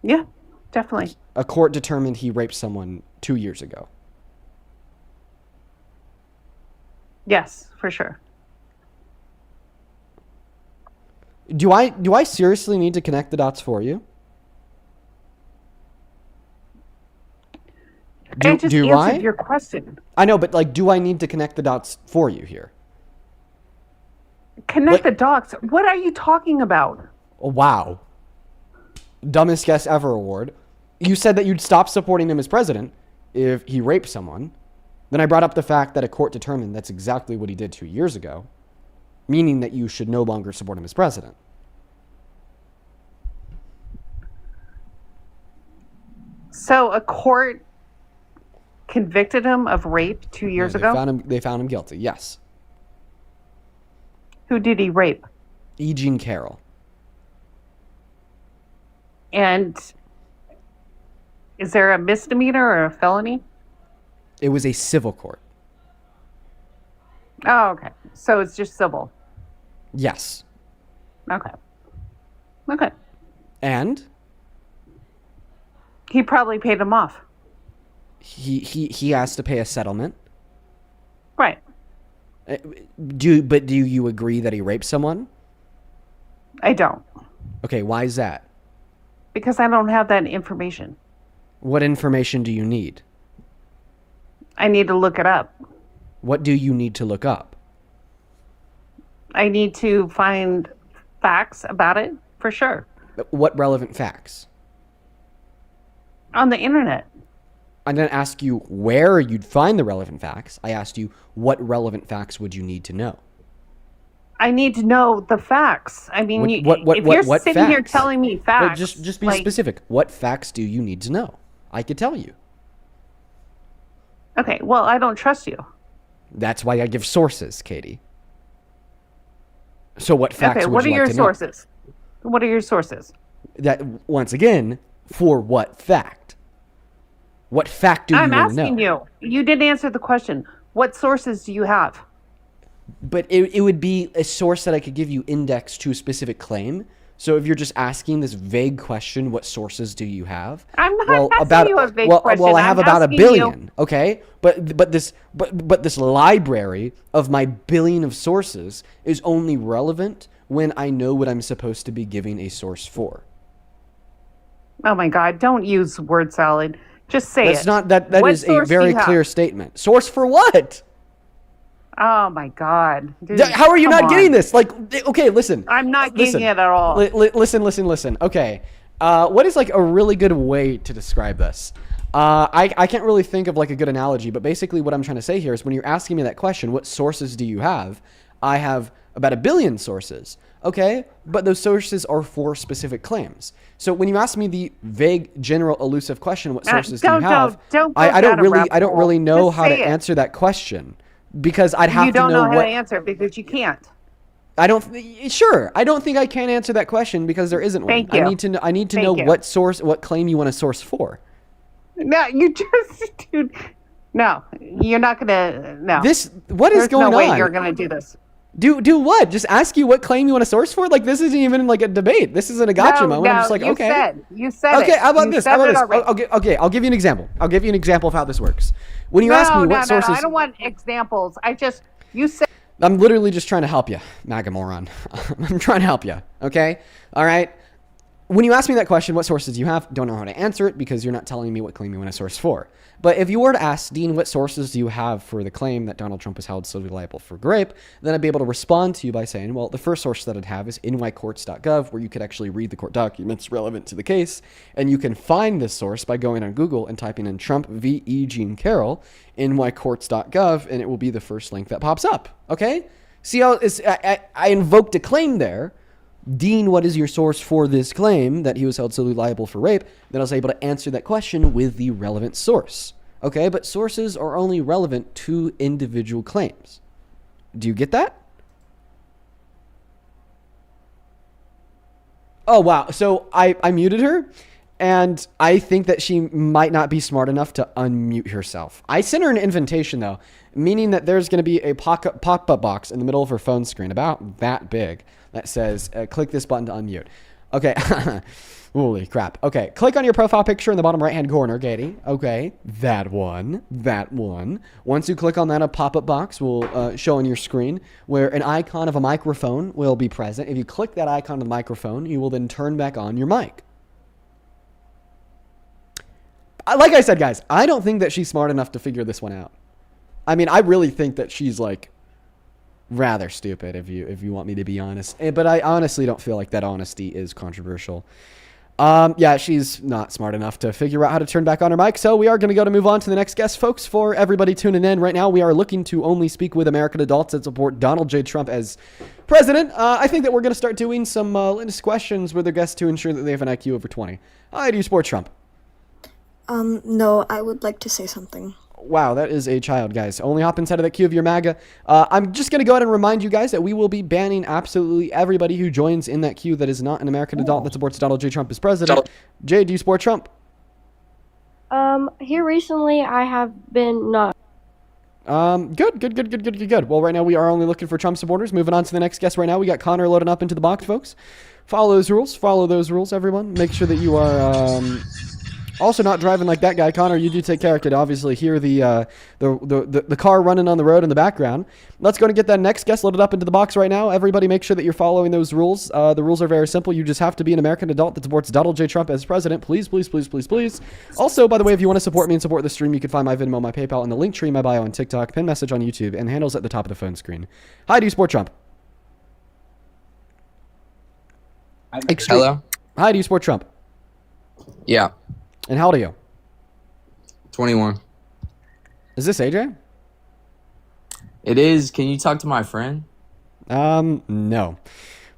S7: Yeah, definitely.
S1: A court determined he raped someone 2 years ago.
S7: Yes, for sure.
S1: Do I seriously need to connect the dots for you?
S7: I just
S1: do
S7: answered
S1: I?
S7: your question.
S1: I know, but like, do I need to connect the dots for you here?
S7: Connect
S1: What-
S7: the dots. What are you talking about?
S1: Oh, wow. Dumbest guess ever award. You said that you'd stop supporting him as president if he raped someone. Then I brought up the fact that a court determined that's exactly what he did 2 years ago, meaning that you should no longer support him as president.
S7: So a court convicted him of rape 2 years
S1: Yeah,
S7: ago?
S1: They found him guilty, yes.
S7: Who did he rape?
S1: E. Jean Carroll.
S7: And is there a misdemeanor or a felony?
S1: It was a civil court.
S7: Oh, okay. So it's just civil.
S1: Yes.
S7: Okay. Okay.
S1: And
S7: He probably paid him off.
S1: he has to pay a settlement.
S7: Right.
S1: Do you agree that he raped someone?
S7: I don't.
S1: Okay, why is that?
S7: Because I don't have that information.
S1: What information do you need?
S7: I need to look it up.
S1: What do you need to look up?
S7: I need to find facts about it, for sure.
S1: What relevant facts?
S7: On the internet.
S1: I didn't ask you where you'd find the relevant facts. I asked you what relevant facts would you need to know?
S7: I need to know the facts. I mean, if you're sitting here
S1: facts?
S7: telling me facts...
S1: Just be specific. What facts do you need to know? I could tell you.
S7: Okay, well, I don't trust you.
S1: That's why I give sources, Katie. So what facts
S7: Okay,
S1: would
S7: what are
S1: you
S7: your
S1: like to know?
S7: sources? What are your sources?
S1: That, once again, for what fact? What fact do you
S7: I'm
S1: want to know?
S7: asking you. You didn't answer the question. What sources do you have?
S1: But it would be a source that I could give you indexed to a specific claim. So if you're just asking this vague question, what sources do you have?
S7: I'm not asking you a vague question.
S1: Well, I have
S7: I'm
S1: about a
S7: asking
S1: billion.
S7: you-
S1: Okay, but this library of my billion of sources is only relevant when I know what I'm supposed to be giving a source for.
S7: Oh my God! Don't use word salad. Just say
S1: That's
S7: it.
S1: not that
S7: What
S1: is a
S7: source do
S1: very
S7: you have?
S1: clear statement. Source for what?
S7: Oh my God! Dude,
S1: How are you
S7: come
S1: not getting
S7: on.
S1: this? Like, okay, listen.
S7: I'm not
S1: Listen.
S7: getting it at all.
S1: Listen. Okay. What is like a really good way to describe this? I can't really think of like a good analogy, but basically what I'm trying to say here is when you're asking me that question, what sources do you have? I have about a billion sources. Okay, but those sources are for specific claims. So when you ask me the vague, general, elusive question, what sources do you have?
S7: don't go
S1: I don't
S7: down a
S1: really,
S7: rabbit
S1: I don't
S7: hole.
S1: really know
S7: Just
S1: how to
S7: say it.
S1: answer that question because I'd have
S7: You
S1: to
S7: don't know how
S1: what.
S7: to answer it because you can't.
S1: I don't. Sure, I don't think I can answer that question because there isn't one.
S7: Thank you.
S1: I need to
S7: Thank
S1: know
S7: you.
S1: what source, what claim you want to source for.
S7: No, you just, dude. No, you're not gonna. No.
S1: What is
S7: There's
S1: going
S7: no way
S1: on?
S7: you're gonna do this.
S1: Do what? Just ask you what claim you want to source for? Like this isn't even like a debate. This isn't a gotcha moment. I'm just like,
S7: you
S1: okay.
S7: You said
S1: Okay,
S7: it.
S1: how about
S7: You
S1: this?
S7: said
S1: How about
S7: it
S1: this?
S7: already.
S1: Okay, I'll give you an example. I'll give you an example of how this works. When you ask me what sources,
S7: I don't want examples. You said.
S1: I'm literally just trying to help you, MAGA moron. I'm trying to help you. Okay, all right. When you ask me that question, what sources do you have? Don't know how to answer it because you're not telling me what claim you want to source for. But if you were to ask, Dean, what sources do you have for the claim that Donald Trump is held civilly liable for rape? Then I'd be able to respond to you by saying, well, the first source that I'd have is nycourts.gov, where you could actually read the court documents relevant to the case. And you can find this source by going on Google and typing in Trump v. Jean Carroll, nycourts.gov, and it will be the first link that pops up. Okay? See how I invoked a claim there. Dean, what is your source for this claim that he was held civilly liable for rape? Then I was able to answer that question with the relevant source. Okay, but sources are only relevant to individual claims. Do you get that? Oh, wow. So I muted her, and I think that she might not be smart enough to unmute herself. I sent her an invitation, though, meaning that there's going to be a pop-up box in the middle of her phone screen, about that big, that says, click this button to unmute. Okay. Holy crap. Okay. Click on your profile picture in the bottom right-hand corner, Katie. Okay. That one. Once you click on that, a pop-up box will show on your screen where an icon of a microphone will be present. If you click that icon of the microphone, you will then turn back on your mic. Like I said, guys, I don't think that she's smart enough to figure this one out. I mean, I really think that she's like rather stupid, if you want me to be honest. But I honestly don't feel like that honesty is controversial. Yeah, she's not smart enough to figure out how to turn back on her mic. So we are going to move on to the next guest, folks. For everybody tuning in right now, we are looking to only speak with American adults that support Donald J. Trump as president. I think that we're going to start doing some latest questions with our guests to ensure that they have an IQ over 20. Do you support Trump?
S8: No, I would like to say something.
S1: Wow, that is a child, guys. Only hop inside of that queue of your MAGA. I'm just going to go ahead and remind you guys that we will be banning absolutely everybody who joins in that queue that is not an American adult that supports Donald J. Trump as president. Jay, do you support Trump?
S8: Here recently I have been not.
S1: Good. Well, right now we are only looking for Trump supporters. Moving on to the next guest right now. We got Connor loading up into the box, folks. Follow those rules, everyone. Make sure that you are Also, not driving like that guy, Connor. You do take care. I could obviously hear the car running on the road in the background. Let's go and get that next guest loaded up into the box right now. Everybody, make sure that you're following those rules. The rules are very simple. You just have to be an American adult that supports Donald J. Trump as president. Please, please, please, please, please. Also, by the way, if you want to support me and support the stream, you can find my Venmo, my PayPal, and the link tree in my bio on TikTok, pin message on YouTube, and handles at the top of the phone screen. Hi, do you support Trump?
S9: Hello?
S1: Hi, do you support Trump?
S9: Yeah.
S1: And how old are you?
S9: 21.
S1: Is this AJ?
S9: It is. Can you talk to my friend?
S1: No.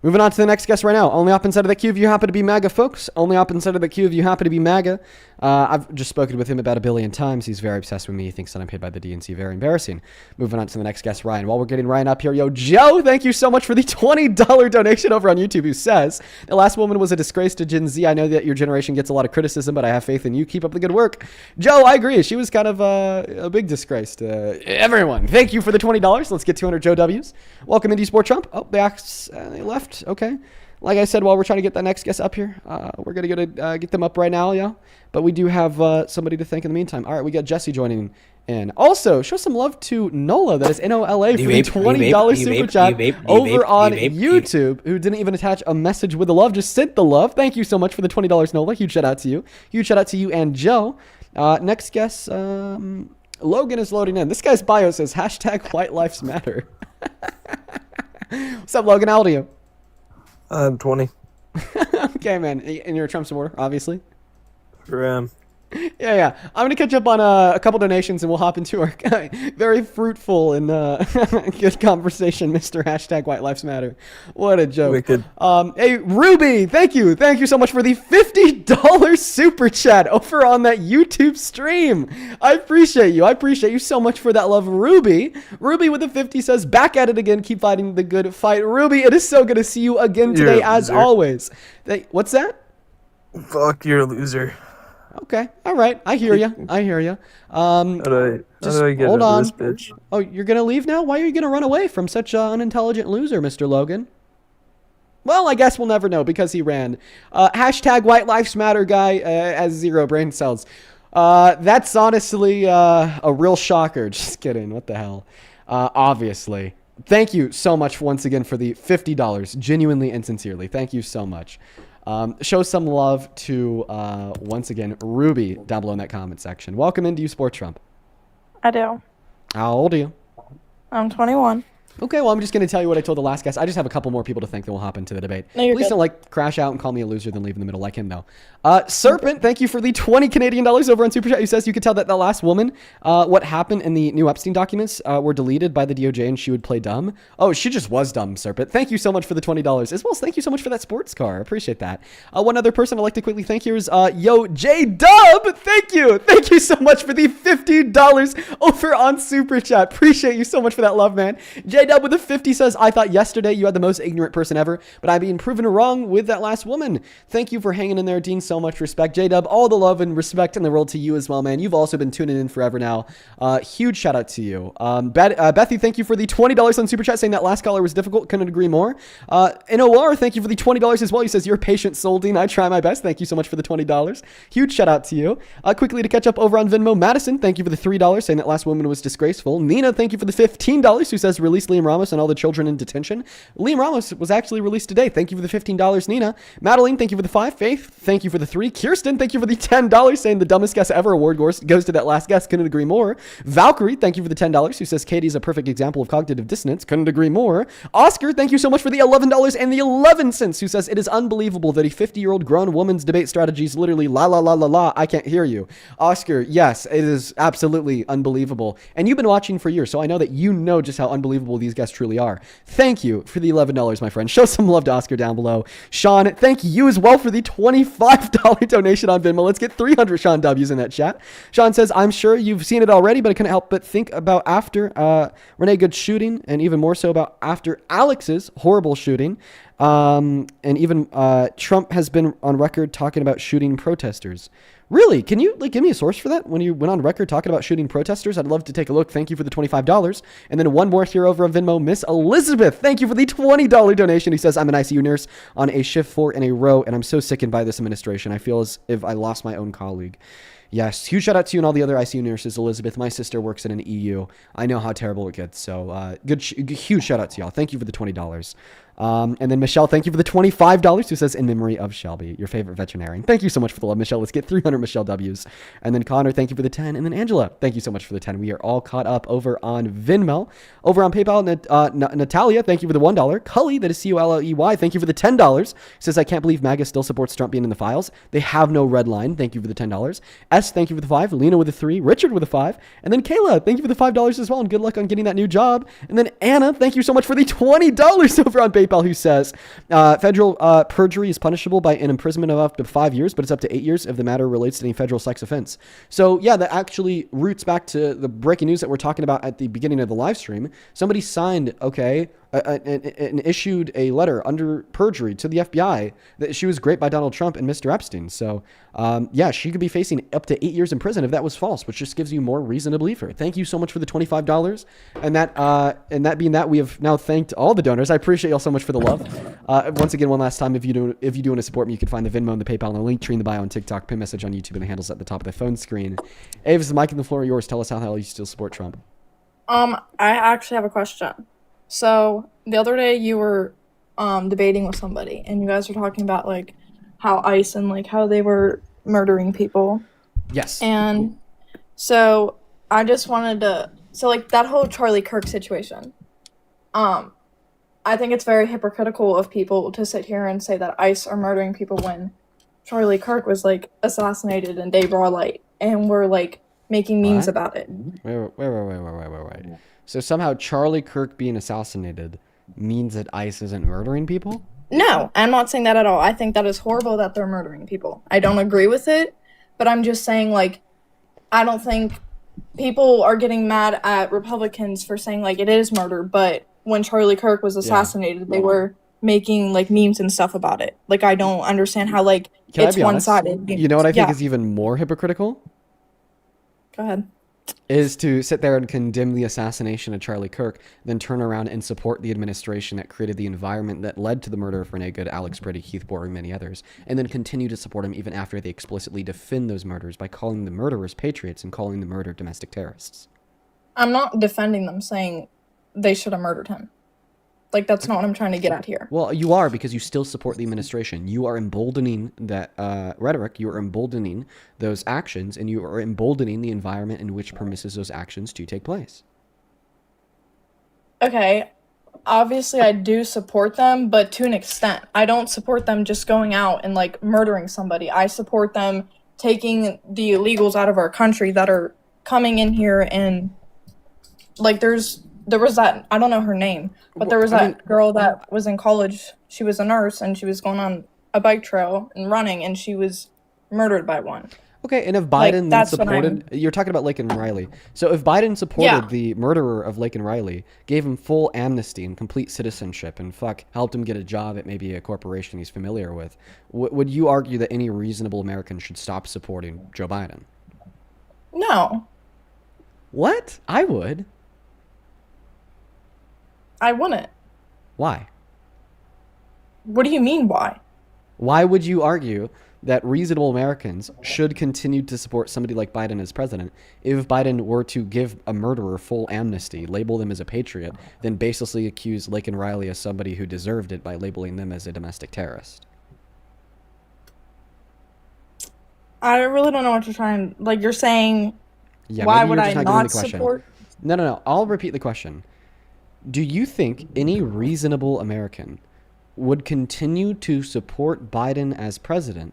S1: Moving on to the next guest right now. Only up inside of the queue if you happen to be MAGA, folks. Only up inside of the queue if you happen to be MAGA. I've just spoken with him about 1 billion times. He's very obsessed with me. He thinks that I'm paid by the DNC. Very embarrassing. Moving on to the next guest, Ryan. While we're getting Ryan up here, yo, Joe, thank you so much for the $20 donation over on YouTube, who says, the last woman was a disgrace to Gen Z. I know that your generation gets a lot of criticism, but I have faith in you. Keep up the good work. Joe, I agree. She was kind of a big disgrace to everyone. Thank you for the $20. Let's get 200 Joe W's. Welcome into Sport Trump. Oh, they left. Okay. Like I said, while we're trying to get that next guest up here, we're going to get them up right now, yeah. But we do have somebody to thank in the meantime. All right, we got Jesse joining in. Also, show some love to Nola, that is NOLA, for the $20 super chat over on YouTube, who didn't even attach a message with the love, just sent the love. Thank you so much for the $20, Nola. Huge shout out to you. Huge shout out to you and Joe. Next guest, Logan is loading in. This guy's bio says, #White Lives Matter. What's up, Logan? How old are you?
S10: I'm 20.
S1: Okay, man. And you're a Trump supporter, obviously.
S10: Sure.
S1: Yeah. I'm going to catch up on a couple donations and we'll hop into our very fruitful and good conversation, Mr. #White Lives Matter. What a joke.
S10: Wicked.
S1: Hey, Ruby, thank you. Thank you so much for the $50 super chat over on that YouTube stream. I appreciate you. I appreciate you so much for that love, Ruby. Ruby with the 50 says, back at it again. Keep fighting the good fight. Ruby, it is so good to see you again today, as always. What's that?
S10: Fuck, you're a loser.
S1: Okay. All right. I hear you. How do I get
S10: hold on.
S1: This bitch? Oh, you're going to leave now? Why are you going to run away from such an unintelligent loser, Mr. Logan? Well, I guess we'll never know because he ran. #White Lives Matter guy has 0 brain cells. That's honestly a real shocker. Just kidding. What the hell? Obviously. Thank you so much once again for the $50. Genuinely and sincerely. Thank you so much. Show some love to, once again, Ruby down below in that comment section. Welcome into Sport Trump.
S11: I do.
S1: How old are you?
S11: I'm 21.
S1: Okay, well, I'm just going to tell you what I told the last guest. I just have a couple more people to thank that will hop into the debate.
S11: No, you're
S1: Please
S11: good.
S1: don't crash out and call me a loser, then leave in the middle like him, though. Serpent, thank you for the 20 Canadian dollars over on Super Chat. Who says you could tell that the last woman, what happened in the new Epstein documents were deleted by the DOJ and she would play dumb. Oh, she just was dumb, Serpent. Thank you so much for the $20. As well as thank you so much for that sports car. I appreciate that. One other person I'd like to quickly thank here is Yo J-Dub. Thank you. Thank you so much for the $50 over on Super Chat. Appreciate you so much for that love, man. J-Dub with the 50 says, I thought yesterday you had the most ignorant person ever, but I'm being proven wrong with that last woman. Thank you for hanging in there, Dean. So much respect. J-Dub, all the love and respect in the world to you as well, man. You've also been tuning in forever now. Huge shout out to you. Bethy, thank you for the $20 on Super Chat, saying that last caller was difficult. Couldn't agree more. NOR, thank you for the $20 as well. He says, you're patient soul, Dean. I try my best. Thank you so much for the $20. Huge shout out to you. Quickly to catch up over on Venmo, Madison, thank you for the $3, saying that last woman was disgraceful. Nina, thank you for the $15, who says, release Liam Ramos and all the children in detention. Liam Ramos was actually released today. Thank you for the $15, Nina. Madeline, thank you for the 5. Faith, thank you for the 3. Kirsten, thank you for the $10, saying the dumbest guess ever award goes to that last guess. Couldn't agree more. Valkyrie, thank you for the $10, who says Katie's a perfect example of cognitive dissonance. Couldn't agree more. Oscar, thank you so much for the $11 and the 11 cents, who says it is unbelievable that a 50-year-old grown woman's debate strategy is literally la la la la la. I can't hear you. Oscar, yes, it is absolutely unbelievable. And you've been watching for years, so I know that you know just how unbelievable these guests truly are. Thank you for the $11, my friend. Show some love to Oscar down below. Sean, thank you as well for the $25 donation on Venmo. Let's get 300 Sean W's in that chat. Sean says, I'm sure you've seen it already, but I couldn't help but think about after Renee Good's shooting, and even more so about after Alex's horrible shooting. And even Trump has been on record talking about shooting protesters. Really? Can you give me a source for that? When you went on record talking about shooting protesters, I'd love to take a look. Thank you for the $25. And then one more here over on Venmo, Miss Elizabeth. Thank you for the $20 donation. He says, I'm an ICU nurse on a shift 4 in a row, and I'm so sickened by this administration. I feel as if I lost my own colleague. Yes, huge shout out to you and all the other ICU nurses. Elizabeth, my sister works in an EU. I know how terrible it gets. So huge shout out to y'all. Thank you for the $20. And then Michelle, thank you for the $25, who says, in memory of Shelby, your favorite veterinarian. Thank you so much for the love, Michelle. Let's get 300 Michelle W's. And then Connor, thank you for the 10. And then Angela, thank you so much for the 10. We are all caught up over on Venmo. Over on PayPal, Natalia, thank you for the $1. Cully, that is Culey, thank you for the $10. Says, I can't believe MAGA still supports Trump being in the files. They have no red line. Thank you for the $10. S, thank you for the 5. Lena with the 3. Richard with a 5. And then Kayla, thank you for the $5 as well. And good luck on getting that new job. And then Anna, thank you so much for the $20 over on PayPal, who says, federal perjury is punishable by an imprisonment of up to 5 years, but it's up to 8 years if the matter relates to any federal sex offense. So yeah, that actually roots back to the breaking news that we're talking about at the beginning of the live stream. Somebody signed, and issued a letter under perjury to the FBI that she was raped by Donald Trump and Mr. Epstein. So yeah, she could be facing up to 8 years in prison if that was false, which just gives you more reason to believe her. Thank you so much for the $25. And that being that, we have now thanked all the donors. I appreciate y'all so much for the love. Once again, one last time, if you do want to support me, you can find the Venmo and the PayPal and the link tree in the bio on TikTok, pin message on YouTube, and the handles at the top of the phone screen. Avis, the mic and the floor are yours. Tell us how the hell you still support Trump.
S11: I actually have a question. So the other day you were debating with somebody, and you guys were talking about like how ICE and like how they were murdering people.
S1: Yes.
S11: And so I just wanted to, so like that whole Charlie Kirk situation. I think it's very hypocritical of people to sit here and say that ICE are murdering people when Charlie Kirk was like assassinated in day broad light, and we're like making memes about it.
S1: Wait. So somehow Charlie Kirk being assassinated means that ICE isn't murdering people?
S11: No, I'm not saying that at all. I think that is horrible that they're murdering people. I don't agree with it, but I'm just saying, like, I don't think people are getting mad at Republicans for saying, like, it is murder, but when Charlie Kirk was assassinated, they were making, like, memes and stuff about it. Like, I don't understand how, like, it's one-sided.
S1: You know what I think is even more hypocritical?
S11: Go ahead.
S1: Is to sit there and condemn the assassination of Charlie Kirk, then turn around and support the administration that created the environment that led to the murder of Renee Good, Alex Brady, Keith Bohr, and many others, and then continue to support him even after they explicitly defend those murders by calling the murderers patriots and calling the murder domestic terrorists.
S11: I'm not defending them, saying they should have murdered him. Like, that's not what I'm trying to get at here.
S1: Well, you are, because you still support the administration. You are emboldening that rhetoric. You are emboldening those actions, and you are emboldening the environment in which permits those actions to take place.
S11: Okay, obviously I do support them, but to an extent. I don't support them just going out and, like, murdering somebody. I support them taking the illegals out of our country that are coming in here and, like, there was that, I don't know her name, but there was that girl that was in college. She was a nurse, and she was going on a bike trail and running, and she was murdered by one.
S1: Okay, and if Biden then supported, you're talking about Laken Riley. So if Biden supported the murderer of Laken Riley, gave him full amnesty and complete citizenship, and helped him get a job at maybe a corporation he's familiar with, would you argue that any reasonable American should stop supporting Joe Biden?
S11: No.
S1: What? I would.
S11: I wouldn't.
S1: Why?
S11: What do you mean, why?
S1: Why would you argue that reasonable Americans should continue to support somebody like Biden as president if Biden were to give a murderer full amnesty, label them as a patriot, then basically accuse Laken Riley as somebody who deserved it by labeling them as a domestic terrorist?
S11: I really don't know what you're trying, like, you're saying, why would I not support?
S1: No. I'll repeat the question. Do you think any reasonable American would continue to support Biden as president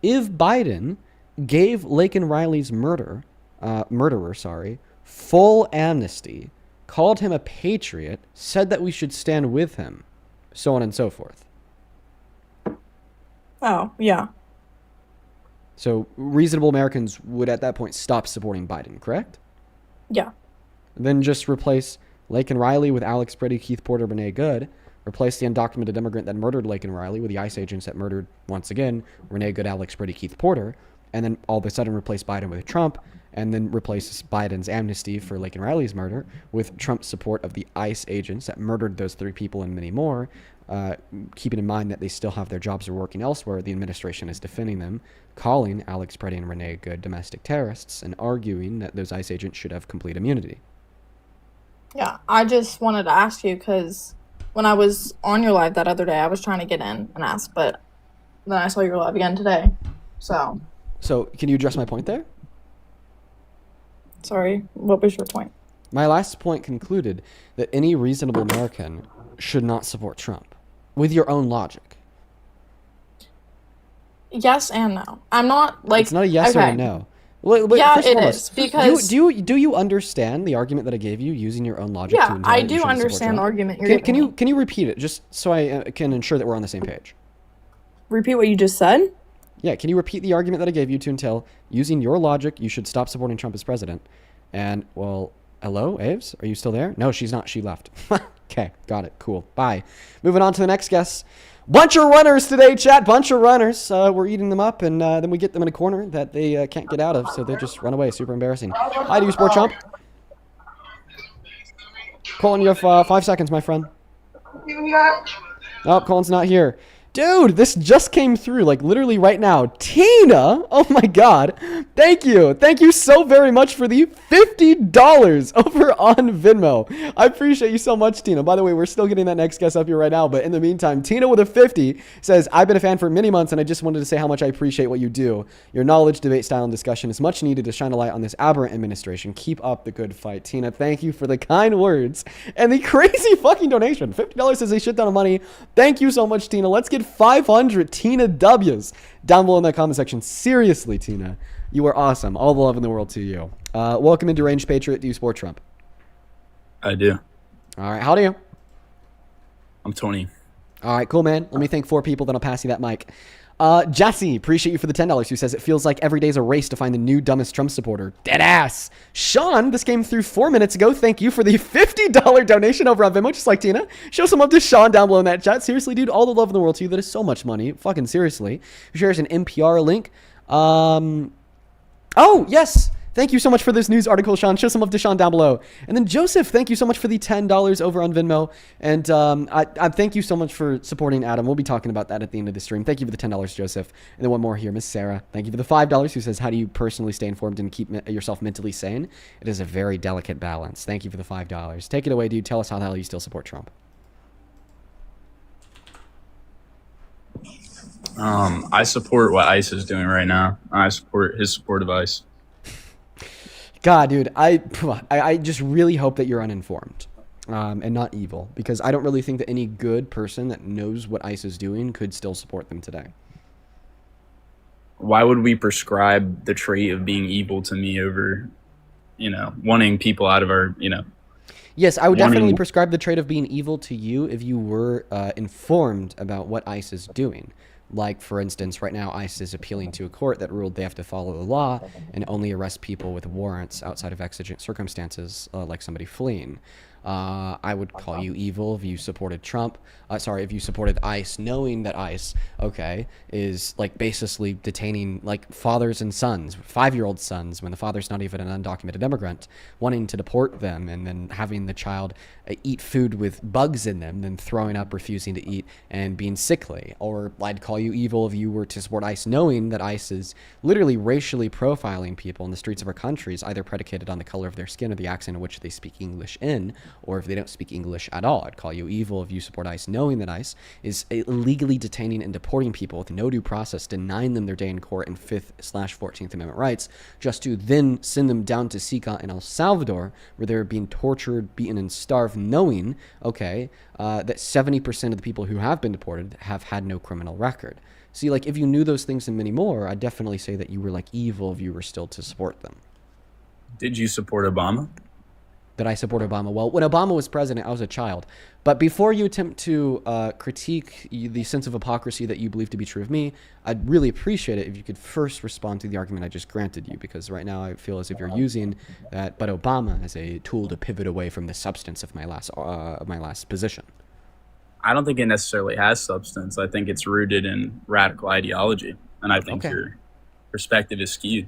S1: if Biden gave Laken Riley's murderer, full amnesty, called him a patriot, said that we should stand with him, so on and so forth?
S11: Oh, yeah.
S1: So reasonable Americans would at that point stop supporting Biden, correct?
S11: Yeah.
S1: Then just replace Laken Riley with Alex Brady, Keith Porter, Renee Good, Replace the undocumented immigrant that murdered Laken Riley with the ICE agents that murdered, once again, Renee Good, Alex Brady, Keith Porter, and then all of a sudden replace Biden with Trump, and then replace Biden's amnesty for Laken Riley's murder with Trump's support of the ICE agents that murdered those 3 people and many more, keeping in mind that they still have their jobs or working elsewhere. The administration is defending them, calling Alex Brady and Renee Good domestic terrorists, and arguing that those ICE agents should have complete immunity.
S11: Yeah, I just wanted to ask you because when I was on your live that other day, I was trying to get in and ask, but then I saw your live again today. So,
S1: can you address my point there?
S11: Sorry, what was your point?
S1: My last point concluded that any reasonable American should not support Trump, with your own logic.
S11: Yes and no. I'm not like...
S1: It's not a yes or a no.
S11: Yeah, it is, because...
S1: Do you understand the argument that I gave you using your own logic?
S11: Yeah, I do understand the argument you're giving me.
S1: Can you repeat it, just so I can ensure that we're on the same page?
S11: Repeat what you just said?
S1: Yeah, can you repeat the argument that I gave you to entail, using your logic, you should stop supporting Trump as president? And, well, hello, Aves? Are you still there? No, she's not. She left. Okay, got it. Cool. Bye. Moving on to the next guest. Bunch of runners today, chat. Bunch of runners. We're eating them up, and then we get them in a corner that they can't get out of, so they just run away. Super embarrassing. Hi, do you support Trump? Colin, you have 5 seconds, my friend. Oh, Colin's not here. Dude, this just came through, like, literally right now. Tina! Oh, my God. Thank you. Thank you so very much for the $50 over on Venmo. I appreciate you so much, Tina. By the way, we're still getting that next guest up here right now, but in the meantime, Tina with a 50 says, I've been a fan for many months, and I just wanted to say how much I appreciate what you do. Your knowledge, debate style, and discussion is much needed to shine a light on this aberrant administration. Keep up the good fight. Tina, thank you for the kind words and the crazy fucking donation. $50 is a shit ton of money. Thank you so much, Tina. Let's get 500 Tina W's down below in that comment section. Seriously, Tina, you are awesome. All the love in the world to you. Welcome into Deranged Patriot. Do you support Trump?
S6: I do.
S1: All right. How old are you?
S6: I'm 20.
S1: All right, cool, man. Let me thank 4 people, then I'll pass you that mic. Jesse, appreciate you for the $10, who says it feels like every day's a race to find the new dumbest Trump supporter. Dead ass. Sean, this came through 4 minutes ago. Thank you for the $50 donation over on Venmo, just like Tina. Show some love to Sean down below in that chat. Seriously, dude, all the love in the world to you. That is so much money. Fucking seriously. Who shares an NPR link? Oh, yes. Thank you so much for this news article, Sean. Show some love to Sean down below. And then Joseph, thank you so much for the $10 over on Venmo. And I thank you so much for supporting Adam. We'll be talking about that at the end of the stream. Thank you for the $10, Joseph. And then one more here, Miss Sarah. Thank you for the $5, who says, how do you personally stay informed and keep yourself mentally sane? It is a very delicate balance. Thank you for the $5. Take it away, dude. Tell us how the hell you still support Trump.
S6: I support what ICE is doing right now. I support his support of ICE.
S1: God, dude, I just really hope that you're uninformed and not evil, because I don't really think that any good person that knows what ICE is doing could still support them today.
S6: Why would we prescribe the trait of being evil to me over, wanting people out of our,
S1: Yes, I would definitely prescribe the trait of being evil to you if you were informed about what ICE is doing. Like, for instance, right now, ICE is appealing to a court that ruled they have to follow the law and only arrest people with warrants outside of exigent circumstances, like somebody fleeing. I would call you evil if you supported Trump. If you supported ICE, knowing that ICE, is like basically detaining like fathers and sons, 5-year-old sons, when the father's not even an undocumented immigrant, wanting to deport them, and then having the child eat food with bugs in them, then throwing up, refusing to eat, and being sickly. Or I'd call you evil if you were to support ICE, knowing that ICE is literally racially profiling people in the streets of our countries, either predicated on the color of their skin or the accent in which they speak English in, or if they don't speak English at all. I'd call you evil if you support ICE, knowing that ICE is illegally detaining and deporting people with no due process, denying them their day in court and 5th/14th Amendment rights, just to then send them down to Sica in El Salvador, where they're being tortured, beaten, and starved, knowing, that 70% of the people who have been deported have had no criminal record. See, like, if you knew those things and many more, I'd definitely say that you were, like, evil if you were still to support them.
S6: Did you support Obama?
S1: That I support Obama? Well, when Obama was president, I was a child. But before you attempt to critique the sense of hypocrisy that you believe to be true of me, I'd really appreciate it if you could first respond to the argument I just granted you, because right now I feel as if you're using that, but Obama, as a tool to pivot away from the substance of my last position.
S6: I don't think it necessarily has substance. I think it's rooted in radical ideology, and I think
S1: Okay.
S6: your perspective is skewed.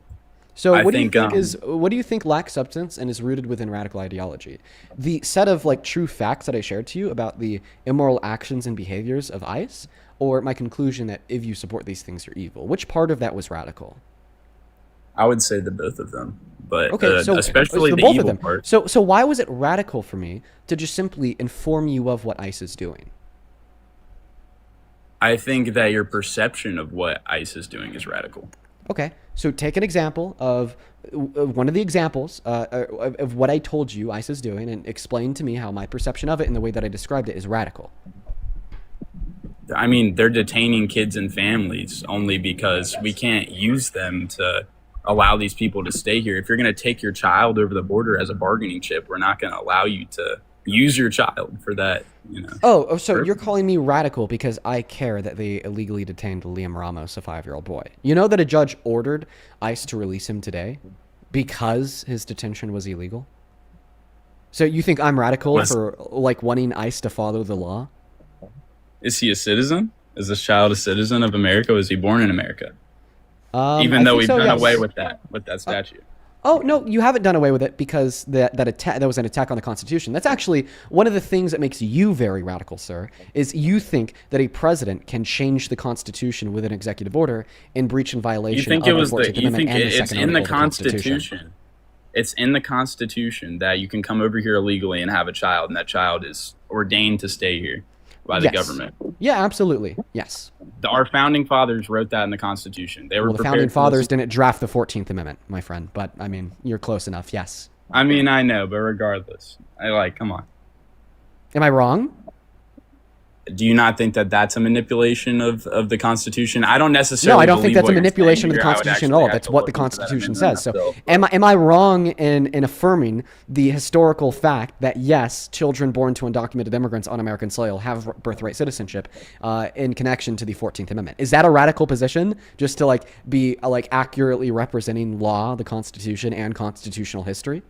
S1: So
S6: I
S1: what do you
S6: think,
S1: think what do you think lacks substance and is rooted within radical ideology? The set of like true facts that I shared to you about the immoral actions and behaviors of ICE, or my conclusion that if you support these things, you're evil? Which part of that was radical?
S6: I would say the both of them, but
S1: Okay, so
S6: especially
S1: so
S6: the
S1: both of
S6: evil
S1: them.
S6: part.
S1: So why was it radical for me to just simply inform you of what ICE is doing?
S6: I think that your perception of what ICE is doing is radical.
S1: Okay, so take an example of one of the examples of what I told you ICE is doing, and explain to me how my perception of it and the way that I described it is radical.
S6: I mean, they're detaining kids and families only because we can't use them to allow these people to stay here. If you're going to take your child over the border as a bargaining chip, we're not going to allow you to use your child for that, you know.
S1: Oh, so you're calling me radical because I care that they illegally detained Liam Ramos, a 5-year-old boy. You know that a judge ordered ICE to release him today because his detention was illegal? So you think I'm radical for like wanting ICE to follow the law?
S6: Is he a citizen? Is this child a citizen of America? Was he born in America? Even
S1: I
S6: though
S1: think
S6: we've
S1: so,
S6: done
S1: yes.
S6: away with that statute.
S1: Oh, no, you haven't done away with it because that was an attack on the Constitution. That's actually one of the things that makes you very radical, sir, is you think that a president can change the Constitution with an executive order in breach and violation
S6: You think
S1: of
S6: it was
S1: the 14th
S6: the? You
S1: Amendment
S6: think
S1: and the
S6: it's
S1: Second
S6: in the
S1: Article of Constitution.
S6: Constitution? It's in the Constitution that you can come over here illegally and have a child, and that child is ordained to stay here by the
S1: Yes.
S6: government.
S1: Yeah, absolutely. Yes.
S6: Our founding fathers wrote that in the Constitution. They were
S1: Well, the
S6: prepared
S1: founding
S6: for
S1: fathers
S6: this.
S1: didn't draft the 14th Amendment, my friend, but I mean, you're close enough. Yes.
S6: I mean, I know, but regardless, come on.
S1: Am I wrong?
S6: Do you not think that that's a manipulation of the Constitution? I don't
S1: No,
S6: necessarily.
S1: I don't think
S6: believe
S1: that's
S6: what
S1: a
S6: you're
S1: manipulation of
S6: saying
S1: the
S6: here. I would
S1: Constitution at
S6: actually
S1: all.
S6: have
S1: That's
S6: to
S1: what the
S6: look into that
S1: Constitution
S6: amendment
S1: says. So,
S6: myself.
S1: am I wrong in affirming the historical fact that yes, children born to undocumented immigrants on American soil have birthright citizenship in connection to the 14th Amendment? Is that a radical position? Just to be accurately representing law, the Constitution, and constitutional history?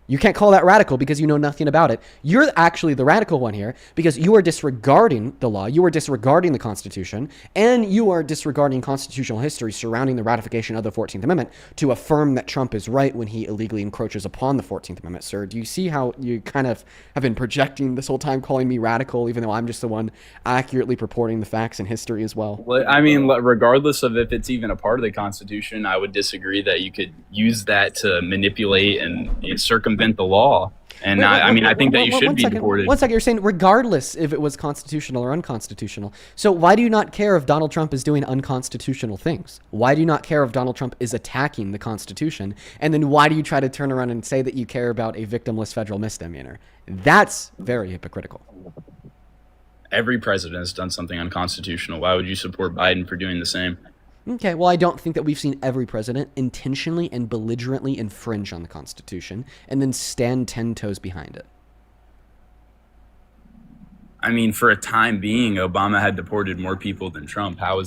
S1: You can't call that radical because you know nothing about it. You're actually the radical one here because you are disregarding the law, you are disregarding the Constitution, and you are disregarding constitutional history surrounding the ratification of the 14th Amendment to affirm that Trump is right when he illegally encroaches upon the 14th Amendment, sir. Do you see how you kind of have been projecting this whole time, calling me radical, even though I'm just the one accurately purporting the facts and history as well?
S6: Well, I mean, regardless of if it's even a part of the Constitution, I would disagree that you could use that to manipulate and circumvent the law. And I think that you should be deported.
S1: One second, you're saying regardless if it was constitutional or unconstitutional. So why do you not care if Donald Trump is doing unconstitutional things? Why do you not care if Donald Trump is attacking the Constitution? And then why do you try to turn around and say that you care about a victimless federal misdemeanor? That's very hypocritical.
S6: Every president has done something unconstitutional. Why would you support Biden for doing the same?
S1: Okay, well, I don't think that we've seen every president intentionally and belligerently infringe on the Constitution and then stand 10 toes behind it.
S6: I mean, for a time being, Obama had deported more people than Trump. How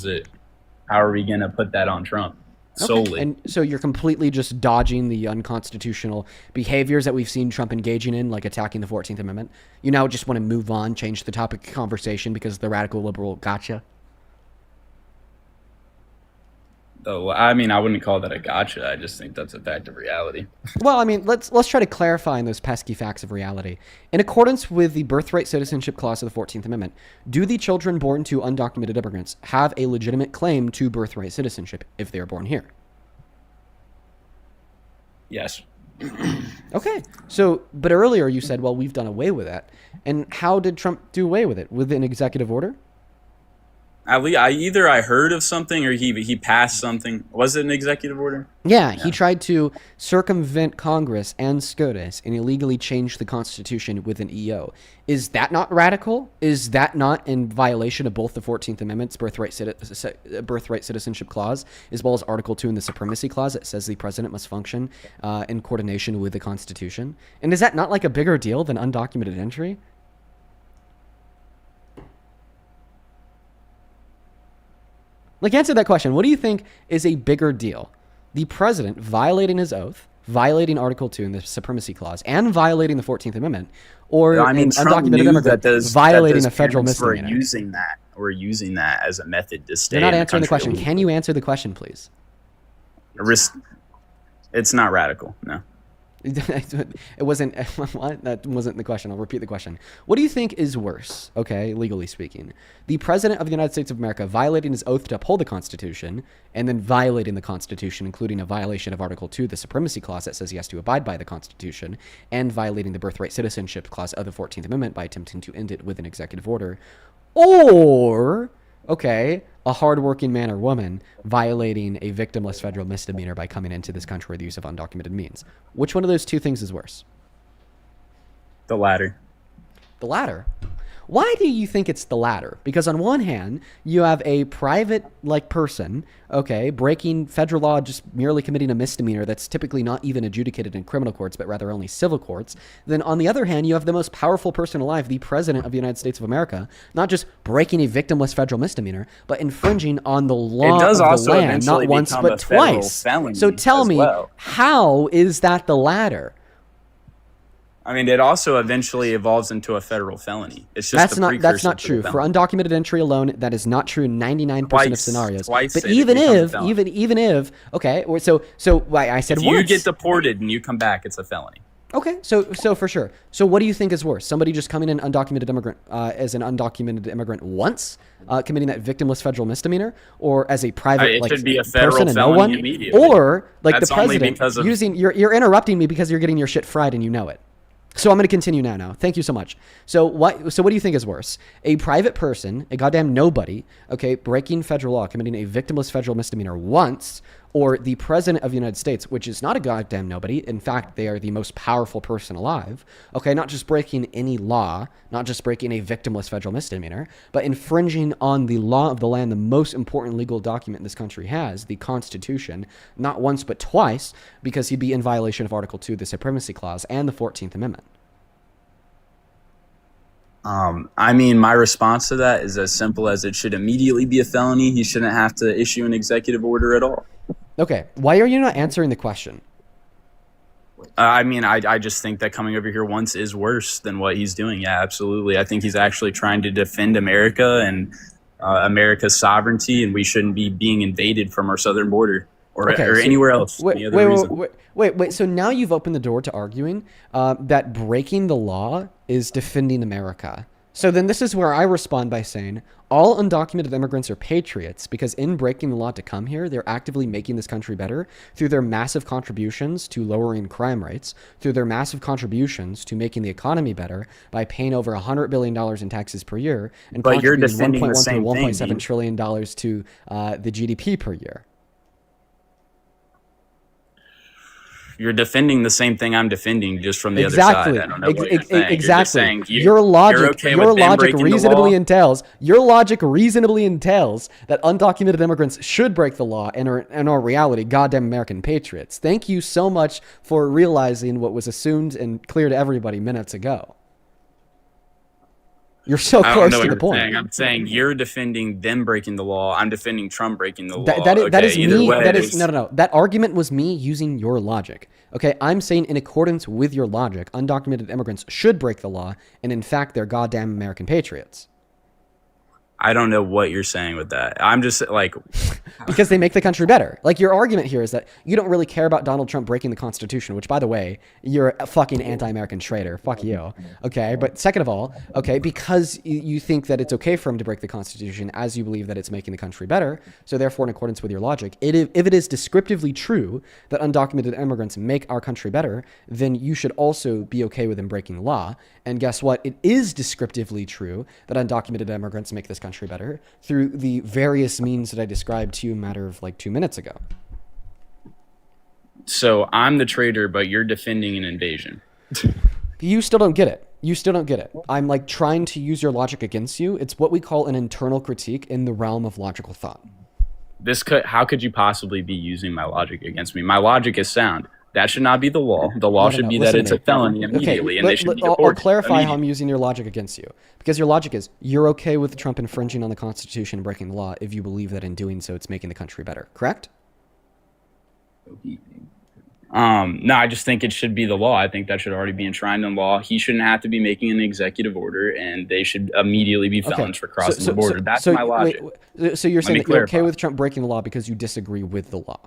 S6: are we going to put that on Trump solely?
S1: And so you're completely just dodging the unconstitutional behaviors that we've seen Trump engaging in, like attacking the 14th Amendment. You now just want to move on, change the topic of conversation because the radical liberal gotcha.
S6: Oh, I mean, I wouldn't call that a gotcha. I just think that's a fact of reality.
S1: Well, I mean, let's try to clarify in those pesky facts of reality. In accordance with the birthright citizenship clause of the 14th Amendment, do the children born to undocumented immigrants have a legitimate claim to birthright citizenship if they are born here?
S6: Yes.
S1: Okay. So, but earlier you said, well, we've done away with that. And how did Trump do away with it? With an executive order?
S6: At least I heard of something or he passed something. Was it an executive order?
S1: Yeah, he tried to circumvent Congress and SCOTUS and illegally change the Constitution with an EO. Is that not radical? Is that not in violation of both the 14th Amendment's birthright citizenship clause, as well as Article 2 in the Supremacy Clause that says the president must function in coordination with the Constitution? And is that not like a bigger deal than undocumented entry? Answer that question. What do you think is a bigger deal? The president violating his oath violating Article 2 in the Supremacy Clause and violating the 14th Amendment, or
S6: I mean,
S1: an
S6: Trump
S1: undocumented
S6: knew
S1: immigrant violating a federal
S6: parents were
S1: misdemeanor?
S6: using that as a method to stay.
S1: You're not
S6: in
S1: answering the
S6: country
S1: question. Can you answer the question, please?
S6: It's not radical, no.
S1: It wasn't. What? That wasn't the question. I'll repeat the question. What do you think is worse, okay, legally speaking? The President of the United States of America violating his oath to uphold the Constitution and then violating the Constitution, including a violation of Article 2, the Supremacy Clause that says he has to abide by the Constitution, and violating the Birthright Citizenship Clause of the 14th Amendment by attempting to end it with an executive order, or, okay, a hardworking man or woman violating a victimless federal misdemeanor by coming into this country with the use of undocumented means. Which one of those two things is worse?
S6: The latter.
S1: The latter? Why do you think it's the latter? Because on one hand, you have a private person, okay, breaking federal law, just merely committing a misdemeanor that's typically not even adjudicated in criminal courts, but rather only civil courts. Then on the other hand, you have the most powerful person alive, the President of the United States of America, not just breaking a victimless federal misdemeanor, but infringing on the law of the land, not once but twice. So tell me, how is that the latter?
S6: I mean, it also eventually evolves into a federal felony. It's just
S1: that's not true. For undocumented entry alone, that is not true in 99% of scenarios. But even if, okay, so I said
S6: if you get deported and you come back, it's a felony.
S1: Okay, so for sure. So what do you think is worse? Somebody just coming in undocumented immigrant as an undocumented immigrant once, committing that victimless federal misdemeanor, or as a private
S6: it should be a federal
S1: person and no one,
S6: immediately.
S1: or
S6: That's
S1: the president using you're interrupting me because you're getting your shit fried and you know it. So I'm going to continue now. Thank you so much. So what do you think is worse? A private person, a goddamn nobody, okay, breaking federal law, committing a victimless federal misdemeanor once, or the President of the United States, which is not a goddamn nobody. In fact, they are the most powerful person alive. Okay, not just breaking any law, not just breaking a victimless federal misdemeanor, but infringing on the law of the land, the most important legal document this country has, the Constitution, not once but twice, because he'd be in violation of Article 2, the Supremacy Clause, and the 14th Amendment.
S6: I mean, my response to that is as simple as it should immediately be a felony. He shouldn't have to issue an executive order at all.
S1: Okay, why are you not answering the question?
S6: I mean, I just think that coming over here once is worse than what he's doing. Yeah, absolutely. I think he's actually trying to defend America and America's sovereignty, and we shouldn't be being invaded from our southern border or anywhere else.
S1: Wait. So now you've opened the door to arguing that breaking the law is defending America. So then this is where I respond by saying all undocumented immigrants are patriots because in breaking the law to come here, they're actively making this country better through their massive contributions to lowering crime rates, through their massive contributions to making the economy better by paying over $100 billion in taxes per year and contributing $1.1 to $1.7 trillion to the GDP per year.
S6: You're defending the same thing I'm defending, just from the other side. I don't know what you're saying.
S1: Exactly. Your logic reasonably entails that undocumented immigrants should break the law and are in our reality goddamn American patriots. Thank you so much for realizing what was assumed and clear to everybody minutes ago. You're so close to the point.
S6: I'm saying you're defending them breaking the law. I'm defending Trump breaking the law.
S1: That is me. No. That argument was me using your logic. Okay, I'm saying in accordance with your logic, undocumented immigrants should break the law, and in fact, they're goddamn American patriots.
S6: I don't know what you're saying with that. I'm just like...
S1: Because they make the country better. Like, your argument here is that you don't really care about Donald Trump breaking the Constitution, which, by the way, you're a fucking anti-American traitor. Fuck you. Okay, but second of all, okay, because you think that it's okay for him to break the Constitution as you believe that it's making the country better, so therefore, in accordance with your logic, if it is descriptively true that undocumented immigrants make our country better, then you should also be okay with him breaking the law. And guess what? It is descriptively true that undocumented immigrants make this country better through the various means that I described to you a matter of like 2 minutes ago.
S6: So I'm the traitor, but you're defending an invasion.
S1: You still don't get it. I'm like trying to use your logic against you. It's what we call an internal critique in the realm of logical thought.
S6: How could you possibly be using my logic against me? My logic is sound. That should not be the law. The law should be that it's a felony immediately, and they should be deported.
S1: I'll clarify how I'm using your logic against you. Because your logic is, you're okay with Trump infringing on the Constitution and breaking the law if you believe that in doing so it's making the country better, correct?
S6: No, I just think it should be the law. I think that should already be enshrined in law. He shouldn't have to be making an executive order, and they should immediately be felons for crossing the border. That's my logic.
S1: So you're saying that you're okay with Trump breaking the law because you disagree with the law?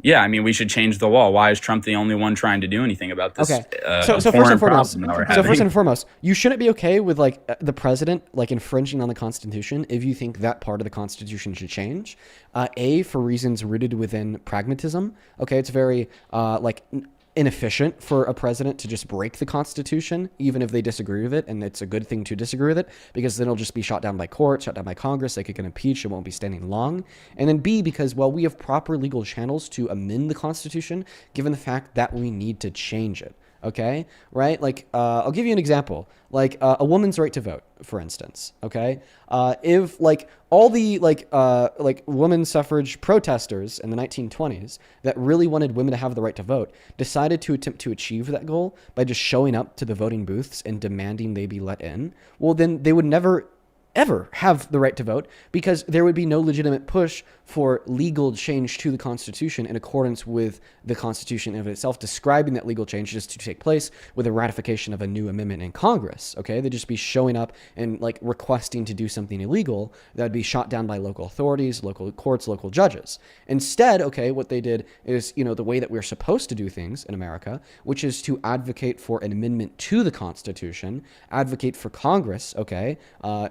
S6: Yeah, I mean, we should change the law. Why is Trump the only one trying to do anything about this?
S1: Okay. So first and foremost, you shouldn't be okay with like the president like infringing on the Constitution if you think that part of the Constitution should change. For reasons rooted within pragmatism. Okay, it's very inefficient for a president to just break the Constitution, even if they disagree with it, and it's a good thing to disagree with it, because then it'll just be shot down by court, shot down by Congress, they could get impeached, it won't be standing long. And then B, because, well, we have proper legal channels to amend the Constitution, given the fact that we need to change it. Okay, right? Like, I'll give you an example. Like a woman's right to vote, for instance. Okay, if like all the like women suffrage protesters in the 1920s that really wanted women to have the right to vote decided to attempt to achieve that goal by just showing up to the voting booths and demanding they be let in, well, then they would never ever have the right to vote because there would be no legitimate push for legal change to the Constitution in accordance with the Constitution of itself, describing that legal change just to take place with a ratification of a new amendment in Congress. Okay, they'd just be showing up and like requesting to do something illegal that would be shot down by local authorities, local courts, local judges. Instead, okay, what they did is, the way that we're supposed to do things in America, which is to advocate for an amendment to the Constitution, advocate for Congress, okay,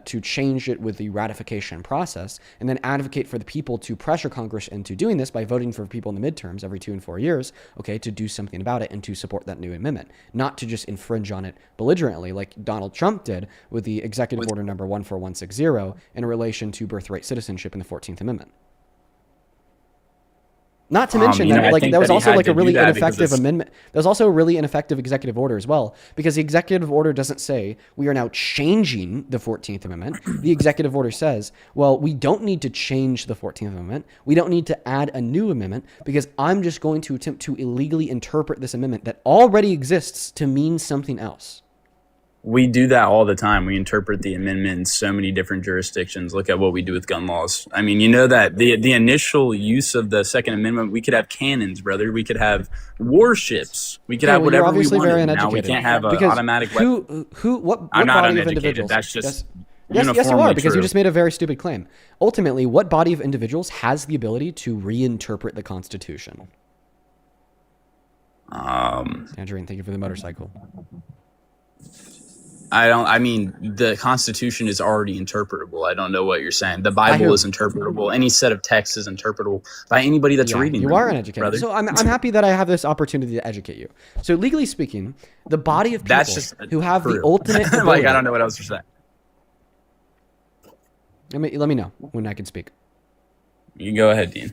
S1: to change it with the ratification process, and then advocate for the people to pressure Congress into doing this by voting for people in the midterms every 2 and 4 years, okay, to do something about it and to support that new amendment, not to just infringe on it belligerently like Donald Trump did with the Executive Order number 14160 in relation to birthright citizenship in the 14th Amendment. Not to mention that was also like a really ineffective amendment. That was also a really ineffective executive order as well, because the executive order doesn't say we are now changing the 14th Amendment. The executive order says, well, we don't need to change the 14th Amendment. We don't need to add a new amendment because I'm just going to attempt to illegally interpret this amendment that already exists to mean something else.
S6: We do that all the time. We interpret the amendment in so many different jurisdictions. Look at what we do with gun laws. I mean, you know that the initial use of the Second Amendment, we could have cannons, brother. We could have warships. We could have whatever we wanted.
S1: Very
S6: now we can't have an automatic weapon.
S1: What
S6: I'm not
S1: body of
S6: uneducated.
S1: individuals?
S6: That's just
S1: yes, you are, because
S6: true.
S1: you just made a very stupid claim. Ultimately, what body of individuals has the ability to reinterpret the Constitution? Tangerine, thank you for the motorcycle.
S6: I mean, the Constitution is already interpretable. I don't know what you're saying. The Bible is interpretable. Any set of text is interpretable by anybody that's reading them.
S1: You are uneducated.
S6: Brother.
S1: So I'm happy that I have this opportunity to educate you. So legally speaking, the body of people who have the ultimate
S6: like, I don't know what else to say.
S1: Let me know when I can speak.
S6: You can go ahead, Dean.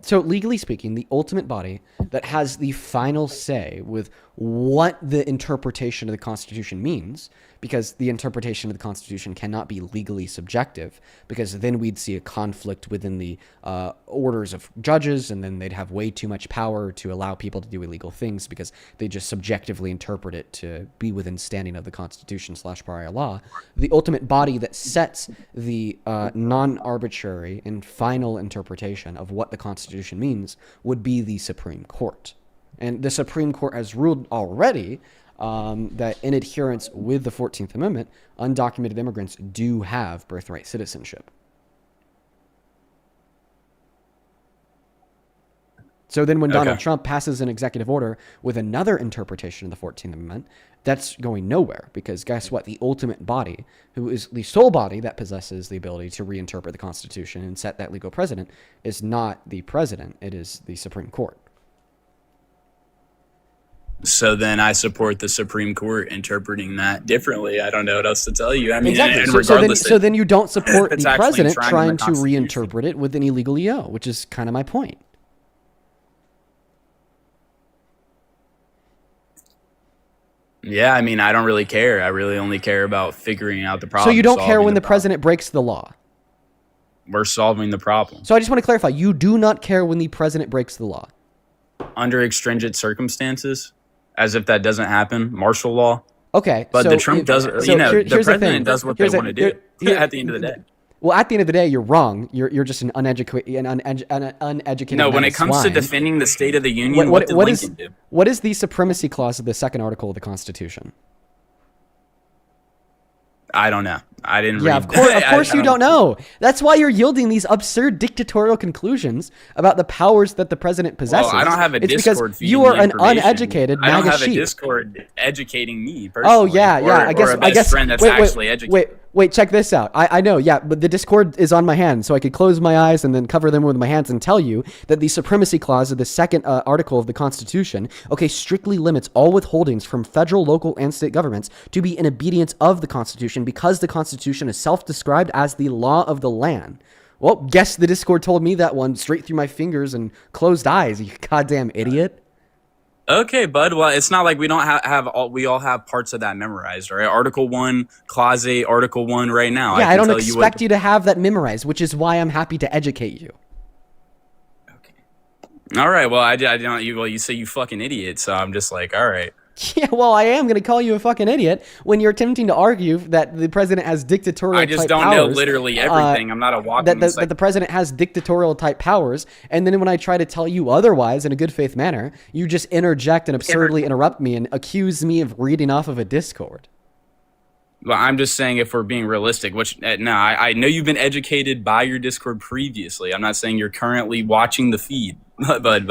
S1: So legally speaking, the ultimate body that has the final say with what the interpretation of the Constitution means, because the interpretation of the Constitution cannot be legally subjective, because then we'd see a conflict within the orders of judges, and then they'd have way too much power to allow people to do illegal things because they just subjectively interpret it to be within standing of the Constitution / prior law. The ultimate body that sets the non-arbitrary and final interpretation of what the Constitution means would be the Supreme Court. And the Supreme Court has ruled already that in adherence with the 14th Amendment, undocumented immigrants do have birthright citizenship. So then when Donald Trump passes an executive order with another interpretation of the 14th Amendment, that's going nowhere, because guess what? The ultimate body, who is the sole body that possesses the ability to reinterpret the Constitution and set that legal precedent, is not the president. It is the Supreme Court.
S6: So then I support the Supreme Court interpreting that differently. I don't know what else to tell you. I mean,
S1: exactly.
S6: And
S1: regardless, so then you don't support the president trying to reinterpret it with an illegal EO, which is kind of my point.
S6: Yeah, I mean, I don't really care. I really only care about figuring out the problem.
S1: So you don't care when the president breaks the law?
S6: We're solving the problem.
S1: So I just want to clarify, you do not care when the president breaks the law?
S6: Under extrinsic circumstances, as if that doesn't happen, martial law.
S1: Okay.
S6: But the Trump doesn't, the president does what they want to do at the end of the day.
S1: Well, at the end of the day, you're wrong. You're just an uneducated
S6: No, when it comes to
S1: swine.
S6: defending the State of the Union, what did Lincoln do?
S1: What is the supremacy clause of the second article of the Constitution?
S6: I don't know. I didn't read.
S1: Yeah, of course you don't know. That's why you're yielding these absurd dictatorial conclusions about the powers that the president possesses.
S6: Well, I don't have a
S1: it's
S6: Discord
S1: because you are an uneducated
S6: I don't
S1: MAGA
S6: have
S1: sheep.
S6: a Discord educating me personally.
S1: Oh yeah,
S6: I guess friend that's actually educated.
S1: Wait, check this out. I know, yeah, but the Discord is on my hand, so I could close my eyes and then cover them with my hands and tell you that the supremacy clause of the second article of the Constitution, okay, strictly limits all withholdings from federal, local, and state governments to be in obedience of the Constitution because the Constitution is self-described as the law of the land. Well, guess the Discord told me that one straight through my fingers and closed eyes, you goddamn idiot.
S6: Okay, bud. Well, it's not like we don't we all have parts of that memorized, right? Article 1, Clause 8, Article 1 right now.
S1: Yeah, I don't expect you to have that memorized, which is why I'm happy to educate you.
S6: Okay. All right. Well, I don't. Well, you say you fucking idiot, so I'm just like, all right.
S1: Yeah, well, I am going to call you a fucking idiot when you're attempting to argue that the president has dictatorial type powers.
S6: I just don't know literally everything. I'm not a walking
S1: that the president has dictatorial type powers, and then when I try to tell you otherwise in a good faith manner, you just interject and absurdly interrupt me and accuse me of reading off of a Discord.
S6: Well, I'm just saying if we're being realistic, which, no, I know you've been educated by your Discord previously. I'm not saying you're currently watching the feed, but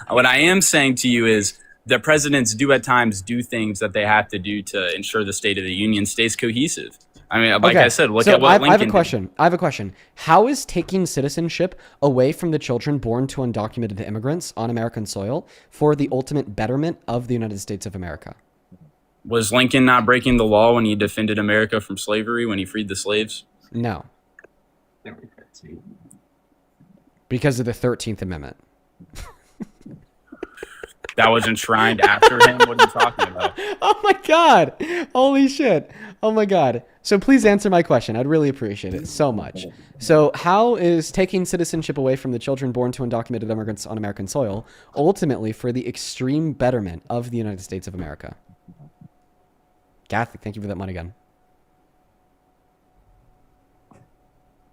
S6: what I am saying to you is the presidents do at times do things that they have to do to ensure the State of the Union stays cohesive. I mean, like I said, look at what Lincoln did.
S1: I have a question. How is taking citizenship away from the children born to undocumented immigrants on American soil for the ultimate betterment of the United States of America?
S6: Was Lincoln not breaking the law when he defended America from slavery, when he freed the slaves?
S1: No. Because of the 13th Amendment.
S6: That was enshrined after him? What are you talking about?
S1: Oh my God. Holy shit. Oh my God. So please answer my question. I'd really appreciate it so much. So how is taking citizenship away from the children born to undocumented immigrants on American soil ultimately for the extreme betterment of the United States of America? Catholic, thank you for that money gun.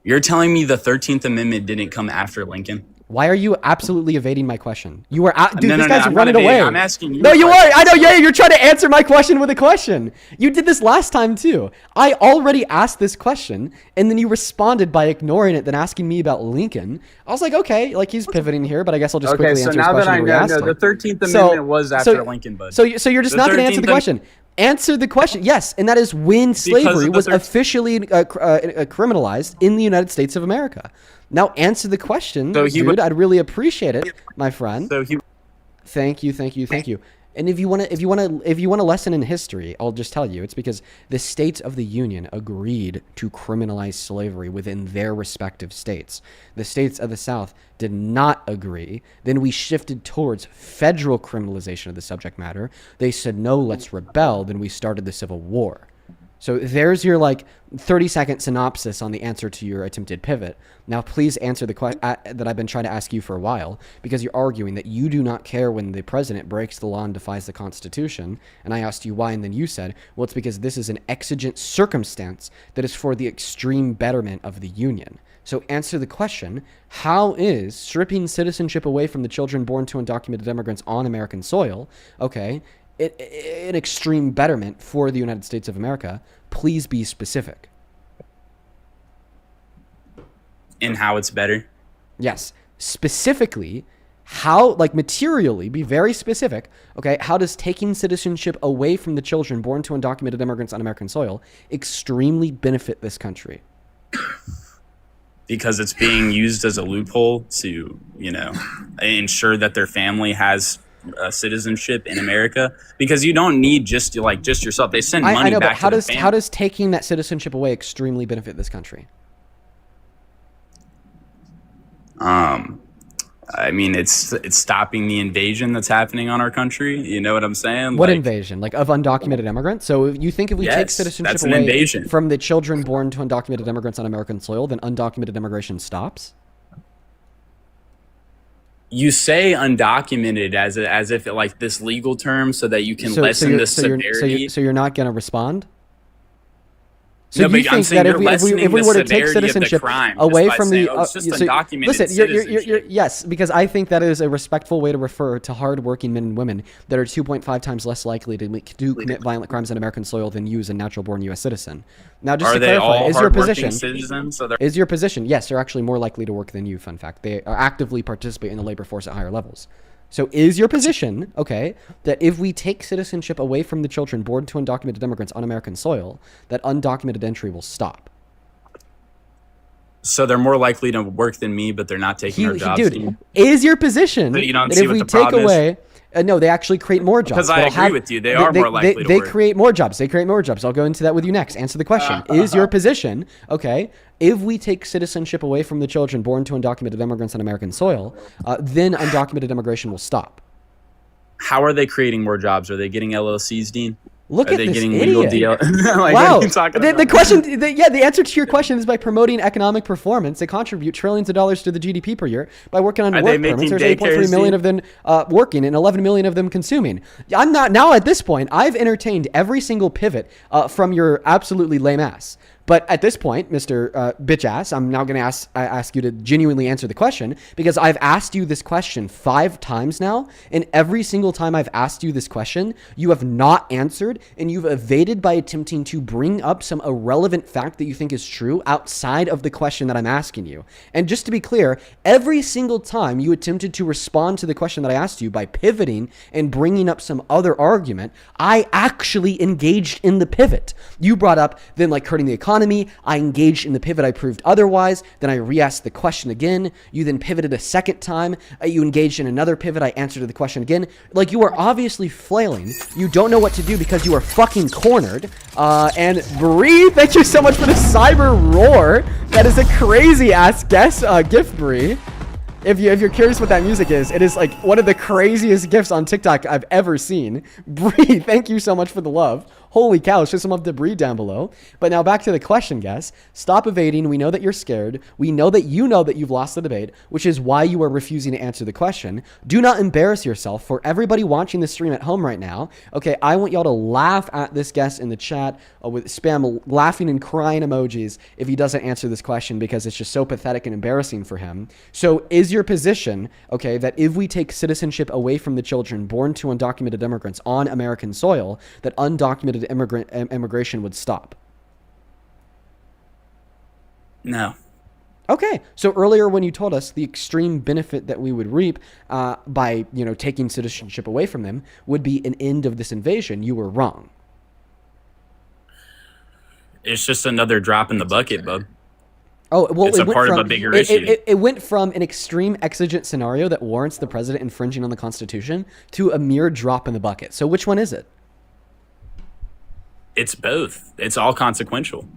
S6: You're telling me the 13th Amendment didn't come after Lincoln?
S1: Why are you absolutely evading my question? You are dude.
S6: No,
S1: this guy's
S6: I'm
S1: running away.
S6: I'm asking you.
S1: No, you are. I know. Yeah, you're trying to answer my question with a question. You did this last time too. I already asked this question, and then you responded by ignoring it, then asking me about Lincoln. I was like, okay, like he's pivoting here, but I guess I'll just quickly answer his question.
S6: Okay, so now that I know, the 13th Amendment was after Lincoln, bud.
S1: So you're just not going to answer the question. Answer the question. Yes, and that is when slavery was officially criminalized in the United States of America. Now answer the question, dude. I'd really appreciate it, my friend. Thank you. And if you want to lesson in history, I'll just tell you it's because the states of the Union agreed to criminalize slavery within their respective states. The states of the South did not agree. Then we shifted towards federal criminalization of the subject matter. They said, no, let's rebel. Then we started the Civil War. So there's your 30-second synopsis on the answer to your attempted pivot. Now please answer the question that I've been trying to ask you for a while, because you're arguing that you do not care when the president breaks the law and defies the Constitution. And I asked you why, and then you said, well, it's because this is an exigent circumstance that is for the extreme betterment of the Union. So answer the question, how is stripping citizenship away from the children born to undocumented immigrants on American soil, okay, an extreme betterment for the United States of America? Please be specific.
S6: In how it's better?
S1: Yes. Specifically, how, materially, be very specific, okay? How does taking citizenship away from the children born to undocumented immigrants on American soil extremely benefit this country?
S6: Because it's being used as a loophole to, ensure that their family has citizenship in America, because you don't need just yourself. They send money back to their family.
S1: How does taking that citizenship away extremely benefit this country?
S6: I mean, it's stopping the invasion that's happening on our country. You know what I'm saying?
S1: What invasion? Of undocumented immigrants? So you think if we take citizenship away from the children born to undocumented immigrants on American soil, then undocumented immigration stops?
S6: You say undocumented as if this legal term so that you can lessen the severity.
S1: So you're not going to respond? So
S6: No,
S1: you
S6: but I'm
S1: think
S6: saying
S1: that
S6: you're lessening
S1: if we
S6: the
S1: were to take
S6: severity of the
S1: citizenship
S6: crime
S1: away
S6: just by
S1: from
S6: saying,
S1: the,
S6: "Oh, it's just
S1: so
S6: undocumented
S1: listen,
S6: citizenship."
S1: yes, because I think that is a respectful way to refer to hardworking men and women that are 2.5 times less likely to commit violent crimes on American soil than you as a natural-born U.S. citizen. Now, just
S6: Are
S1: to
S6: they
S1: clarify,
S6: all
S1: is your
S6: hardworking
S1: position
S6: citizens? So they're
S1: is your position? Yes, they're actually more likely to work than you. Fun fact: they are actively participate in the labor force at higher levels. So is your position, okay, that if we take citizenship away from the children born to undocumented immigrants on American soil, that undocumented entry will stop?
S6: so they're more likely to work than me, but they're not taking our jobs.
S1: Dude, is your position
S6: So you don't
S1: that
S6: see
S1: if
S6: what
S1: we
S6: the
S1: take
S6: problem is?
S1: away, no, they actually create more jobs.
S6: Because I
S1: They'll
S6: agree with you. They are more likely to
S1: They
S6: work.
S1: create more jobs. They create more jobs. I'll go into that with you next. Answer the question. Is your position, okay, if we take citizenship away from the children born to undocumented immigrants on American soil, then undocumented immigration will stop?
S6: How are they creating more jobs? Are they getting LLCs, Dean?
S1: Look
S6: Are
S1: at
S6: they
S1: this
S6: getting
S1: idiot.
S6: legal deal? Like,
S1: Wow.
S6: what are you talking
S1: The
S6: about?
S1: question, the answer to your question is by promoting economic performance. They contribute trillions of dollars to the GDP per year by working on
S6: Are
S1: work
S6: they
S1: permits.
S6: making
S1: There's 8.3
S6: daycares,
S1: million
S6: Dean?
S1: of them working and 11 million of them consuming. I'm not, now at this point, I've entertained every single pivot from your absolutely lame ass. But at this point, Mr. Bitch Ass, I'm now going to ask you to genuinely answer the question, because I've asked you this question 5 times now, and every single time I've asked you this question, you have not answered, and you've evaded by attempting to bring up some irrelevant fact that you think is true outside of the question that I'm asking you. And just to be clear, every single time you attempted to respond to the question that I asked you by pivoting and bringing up some other argument, I actually engaged in the pivot. You brought up then like hurting the economy. I engaged in the pivot. I proved otherwise. Then I re-asked the question again. You then pivoted a second time. You engaged in another pivot. I answered the question again. Like, you are obviously flailing. You don't know what to do because you are fucking cornered. And Bree, thank you so much for the cyber roar. That is a crazy ass gift, Bree. If you're curious what that music is, it is like one of the craziest gifts on TikTok I've ever seen. Bree, thank you so much for the love. Holy cow, show some love to Bree down below. But now back to the question, guys. Stop evading. We know that you're scared. We know that you know that you've lost the debate, which is why you are refusing to answer the question. Do not embarrass yourself. For everybody watching the stream at home right now, okay, I want y'all to laugh at this guest in the chat with spam laughing and crying emojis if he doesn't answer this question, because it's just so pathetic and embarrassing for him. So is your position, okay, that if we take citizenship away from the children born to undocumented immigrants on American soil, that undocumented immigration would stop?
S6: No.
S1: Okay, so earlier when you told us the extreme benefit that we would reap by, taking citizenship away from them would be an end of this invasion, you were wrong.
S6: It's just another drop in the bucket, bub.
S1: Oh, well,
S6: It's a part of a bigger issue.
S1: It went from an extreme exigent scenario that warrants the president infringing on the Constitution to a mere drop in the bucket. So which one is it?
S6: It's both. It's all consequential.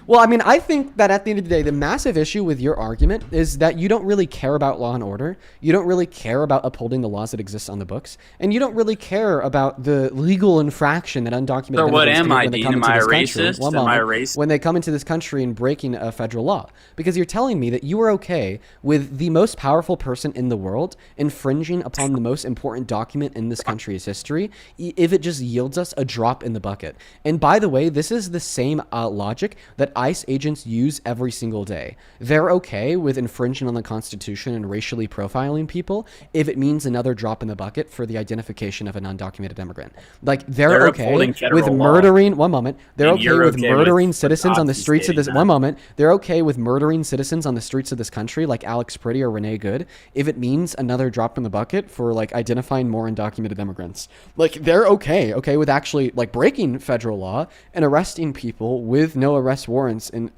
S1: Well, I mean, I think that at the end of the day, the massive issue with your argument is that you don't really care about law and order. You don't really care about upholding the laws that exist on the books. And you don't really care about the legal infraction that undocumented
S6: So what
S1: immigrants
S6: am
S1: commit
S6: I,
S1: when they
S6: Dean?
S1: come
S6: Am
S1: into
S6: I a
S1: this country.
S6: racist?
S1: One
S6: Am I a
S1: moment.
S6: racist?
S1: When they come into this country and breaking a federal law. Because you're telling me that you are okay with the most powerful person in the world infringing upon the most important document in this country's history if it just yields us a drop in the bucket. And by the way, this is the same logic that ICE agents use every single day. They're okay with infringing on the Constitution and racially profiling people if it means another drop in the bucket for the identification of an undocumented immigrant. Like, they're okay with murdering, one moment, they're okay with murdering citizens on the streets of this, one moment, they're okay with murdering citizens on the streets of this country like Alex Pretty or Renee Good if it means another drop in the bucket for like identifying more undocumented immigrants. Like, they're okay with actually like breaking federal law and arresting people with no arrest warrants in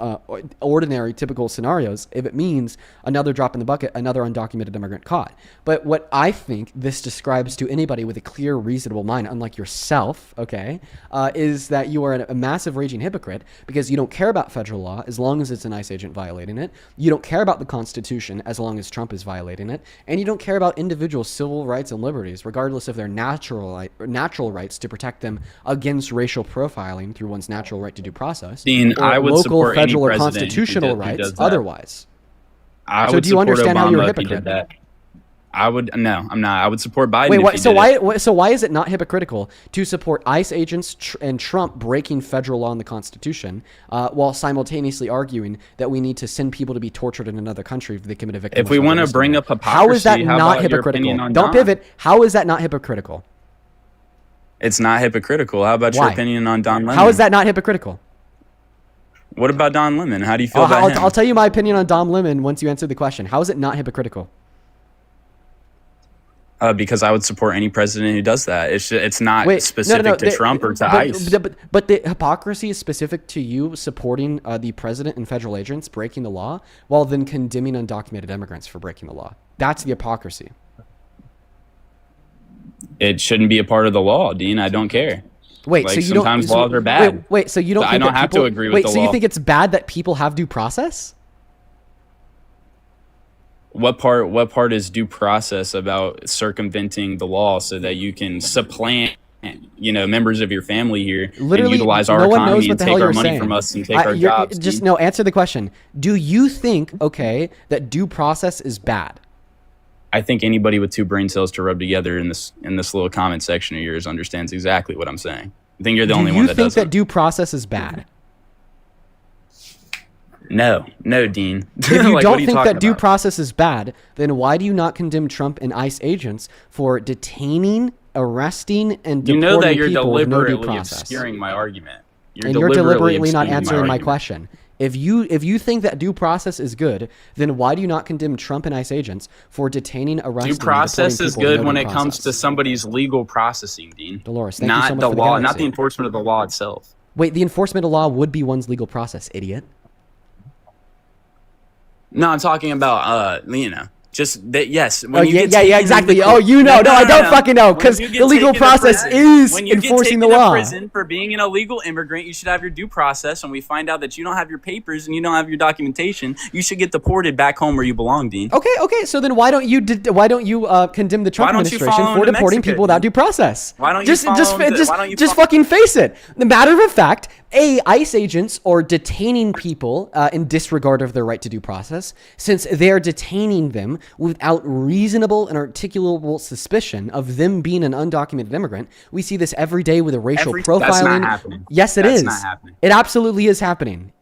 S1: ordinary typical scenarios if it means another drop in the bucket, another undocumented immigrant caught. But what I think this describes to anybody with a clear, reasonable mind, unlike yourself, okay, is that you are a massive raging hypocrite because you don't care about federal law as long as it's an ICE agent violating it. You don't care about the Constitution as long as Trump is violating it. And you don't care about individual civil rights and liberties, regardless of their natural rights to protect them against racial profiling through one's natural right to due process.
S6: Dean, I would
S1: local,
S6: support any
S1: federal, or
S6: president
S1: constitutional
S6: who does
S1: rights
S6: that.
S1: otherwise.
S6: I
S1: So
S6: would
S1: do you
S6: support
S1: understand
S6: Obama
S1: how you're a
S6: if he
S1: hypocrite?
S6: did that. No, I'm not. I would support Biden.
S1: Wait,
S6: if
S1: what?
S6: he
S1: So
S6: did
S1: why?
S6: it.
S1: So why is it not hypocritical to support ICE agents and Trump breaking federal law and the Constitution, while simultaneously arguing that we need to send people to be tortured in another country if they commit a victim?
S6: If we want to bring up hypocrisy,
S1: how is that
S6: how
S1: not
S6: about your
S1: hypocritical?
S6: opinion on
S1: Don't
S6: Don?
S1: pivot. How is that not hypocritical?
S6: It's not hypocritical. How about
S1: Why?
S6: your opinion on Don Lemon?
S1: How is that not hypocritical?
S6: What about Don Lemon? How do you feel about him?
S1: I'll tell you my opinion on Don Lemon once you answer the question. How is it not hypocritical?
S6: Because I would support any president who does that. It's not specific to Trump or to ICE.
S1: But the hypocrisy is specific to you supporting the president and federal agents breaking the law while then condemning undocumented immigrants for breaking the law. That's the hypocrisy.
S6: It shouldn't be a part of the law, Dean. I don't care.
S1: Wait,
S6: like,
S1: so you
S6: sometimes
S1: don't,
S6: laws are bad.
S1: Wait, so you don't?
S6: So
S1: Think
S6: I don't
S1: that
S6: have
S1: people,
S6: to agree with
S1: wait,
S6: the
S1: so
S6: law.
S1: you think it's bad that people have due process?
S6: What part is due process about circumventing the law so that you can supplant, members of your family here
S1: Literally,
S6: and utilize our
S1: no one knows
S6: economy
S1: what
S6: and
S1: the
S6: take
S1: hell
S6: our
S1: you're
S6: money
S1: saying.
S6: from us and take our jobs?
S1: Just
S6: Dean?
S1: no. Answer the question. Do you think that due process is bad?
S6: I think anybody with two brain cells to rub together in this little comment section of yours understands exactly what I'm saying. I think you're the only one that
S1: Do you
S6: doesn't.
S1: think that due process is bad?
S6: No, Dean.
S1: If you
S6: Like, what
S1: don't
S6: are you
S1: think
S6: talking
S1: that due
S6: about?
S1: process is bad, then why do you not condemn Trump and ICE agents for detaining, arresting, and
S6: You
S1: deporting
S6: know that you're
S1: people with no due
S6: deliberately
S1: process?
S6: obscuring my argument.
S1: And you're deliberately not
S6: obscuring
S1: answering my
S6: argument.
S1: question. If you think that due process is good, then why do you not condemn Trump and ICE agents for detaining, arresting,
S6: Due process
S1: and
S6: is
S1: deporting people with
S6: good
S1: no
S6: when
S1: due
S6: it comes to
S1: process?
S6: somebody's legal processing, Dean.
S1: Dolores, thank you
S6: not
S1: so much
S6: the
S1: for the
S6: law, not
S1: galaxy.
S6: the enforcement of the law itself.
S1: Wait, the enforcement of law would be one's legal process, idiot.
S6: No, I'm talking about just that. Yes.
S1: Oh, yeah, exactly. Oh, no, I don't fucking know, because the legal process is enforcing the law.
S6: When you get taken to prison for being an illegal immigrant, you should have your due process. And we find out that you don't have your papers and you don't have your documentation, you should get deported back home where you belong, Dean.
S1: Okay. So then why don't you condemn the Trump administration for deporting people without due process?
S6: Why don't you
S1: just fucking face it? The matter of fact, ICE agents are detaining people in disregard of their right to due process, since they're detaining them without reasonable and articulable suspicion of them being an undocumented immigrant. We see this every day with a racial profiling.
S6: That's not happening.
S1: Yes, it is.
S6: That's not happening.
S1: It absolutely is happening.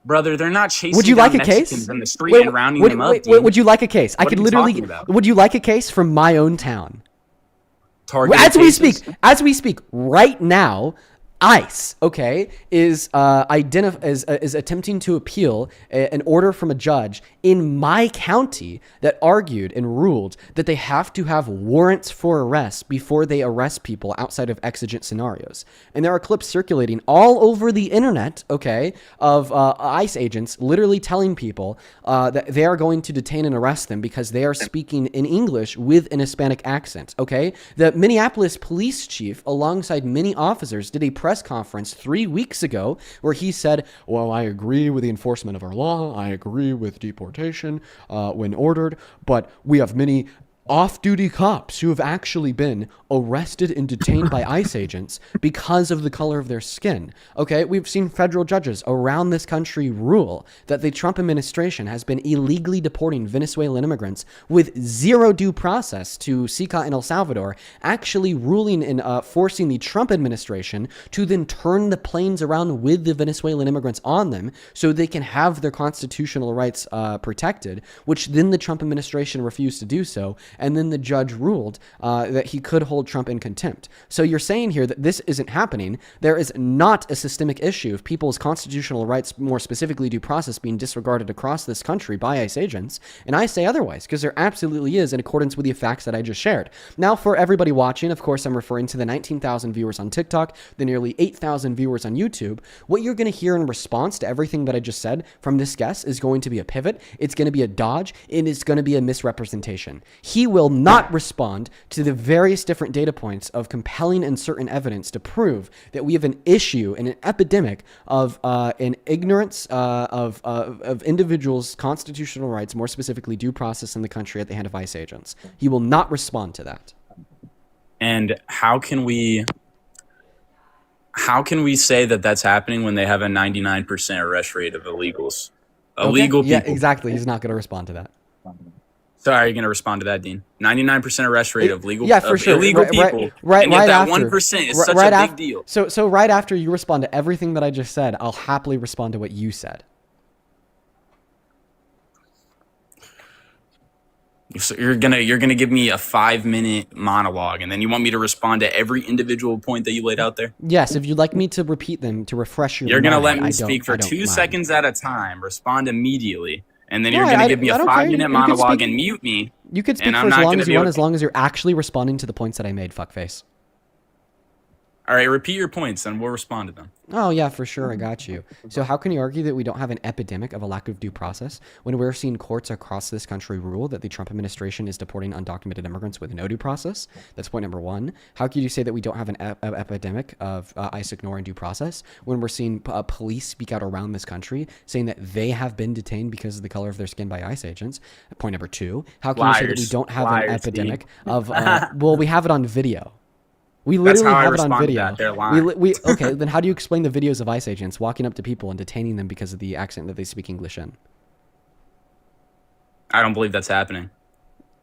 S6: Brother, they're not chasing
S1: Would you
S6: down
S1: like a
S6: Mexicans
S1: case?
S6: in the street and rounding them up.
S1: Would you like a case? I
S6: What
S1: could
S6: are you
S1: literally.
S6: talking about?
S1: Would you like a case from my own town?
S6: Targeted cases?
S1: As we speak right now, ICE, is attempting to appeal an order from a judge in my county that argued and ruled that they have to have warrants for arrest before they arrest people outside of exigent scenarios. And there are clips circulating all over the internet, of ICE agents literally telling people that they are going to detain and arrest them because they are speaking in English with an Hispanic accent, The Minneapolis police chief, alongside many officers, did a press conference 3 weeks ago where he said, well, I agree with the enforcement of our law. I agree with deportation when ordered, but we have many off-duty cops who have actually been arrested and detained by ICE agents because of the color of their skin. We've seen federal judges around this country rule that the Trump administration has been illegally deporting Venezuelan immigrants with zero due process to SICA and El Salvador, actually ruling and forcing the Trump administration to then turn the planes around with the Venezuelan immigrants on them so they can have their constitutional rights protected, which then the Trump administration refused to do so. And then the judge ruled that he could hold Trump in contempt. So you're saying here that this isn't happening. There is not a systemic issue of people's constitutional rights, more specifically due process, being disregarded across this country by ICE agents. And I say otherwise, because there absolutely is, in accordance with the facts that I just shared. Now, for everybody watching, of course, I'm referring to the 19,000 viewers on TikTok, the nearly 8,000 viewers on YouTube. What you're going to hear in response to everything that I just said from this guest is going to be a pivot. It's going to be a dodge. And it's going to be a misrepresentation. He will not respond to the various different data points of compelling and certain evidence to prove that we have an issue and an epidemic of an ignorance of individuals' constitutional rights, more specifically due process in the country at the hand of ICE agents. He will not respond to that.
S6: And how can we say that that's happening when they have a 99% arrest rate of illegals? Illegal people.
S1: Yeah, exactly. He's not going to respond to that.
S6: So are you going to respond to that, Dean? 99% arrest rate of legal,
S1: Yeah, for sure.
S6: illegal people. And yet that 1% is such a big deal.
S1: So right after you respond to everything that I just said, I'll happily respond to what you said.
S6: So you're gonna give me a 5-minute monologue, and then you want me to respond to every individual point that you laid out there?
S1: Yes, if you'd like me to repeat them to refresh your
S6: You're gonna let
S1: mind,
S6: me speak for 2
S1: mind.
S6: seconds at a time, respond immediately, and then
S1: No,
S6: you're gonna
S1: I
S6: give me a
S1: don't care.
S6: 5-minute
S1: You can
S6: monologue
S1: speak-
S6: and mute me.
S1: You could speak
S6: and
S1: for
S6: I'm
S1: as
S6: not
S1: long
S6: gonna
S1: as you
S6: be
S1: want,
S6: okay.
S1: as long as you're actually responding to the points that I made, fuckface.
S6: All right, repeat your points, and we'll respond to them.
S1: Oh, yeah, for sure. I got you. So how can you argue that we don't have an epidemic of a lack of due process when we're seeing courts across this country rule that the Trump administration is deporting undocumented immigrants with no due process? That's point number one. How can you say that we don't have an epidemic of ICE ignoring due process when we're seeing police speak out around this country saying that they have been detained because of the color of their skin by ICE agents? Point number two. How can you say that we don't have an epidemic of... well, we have it on video. We literally have it on video.
S6: They're lying.
S1: Okay, then how do you explain the videos of ICE agents walking up to people and detaining them because of the accent that they speak English in?
S6: I don't believe that's happening.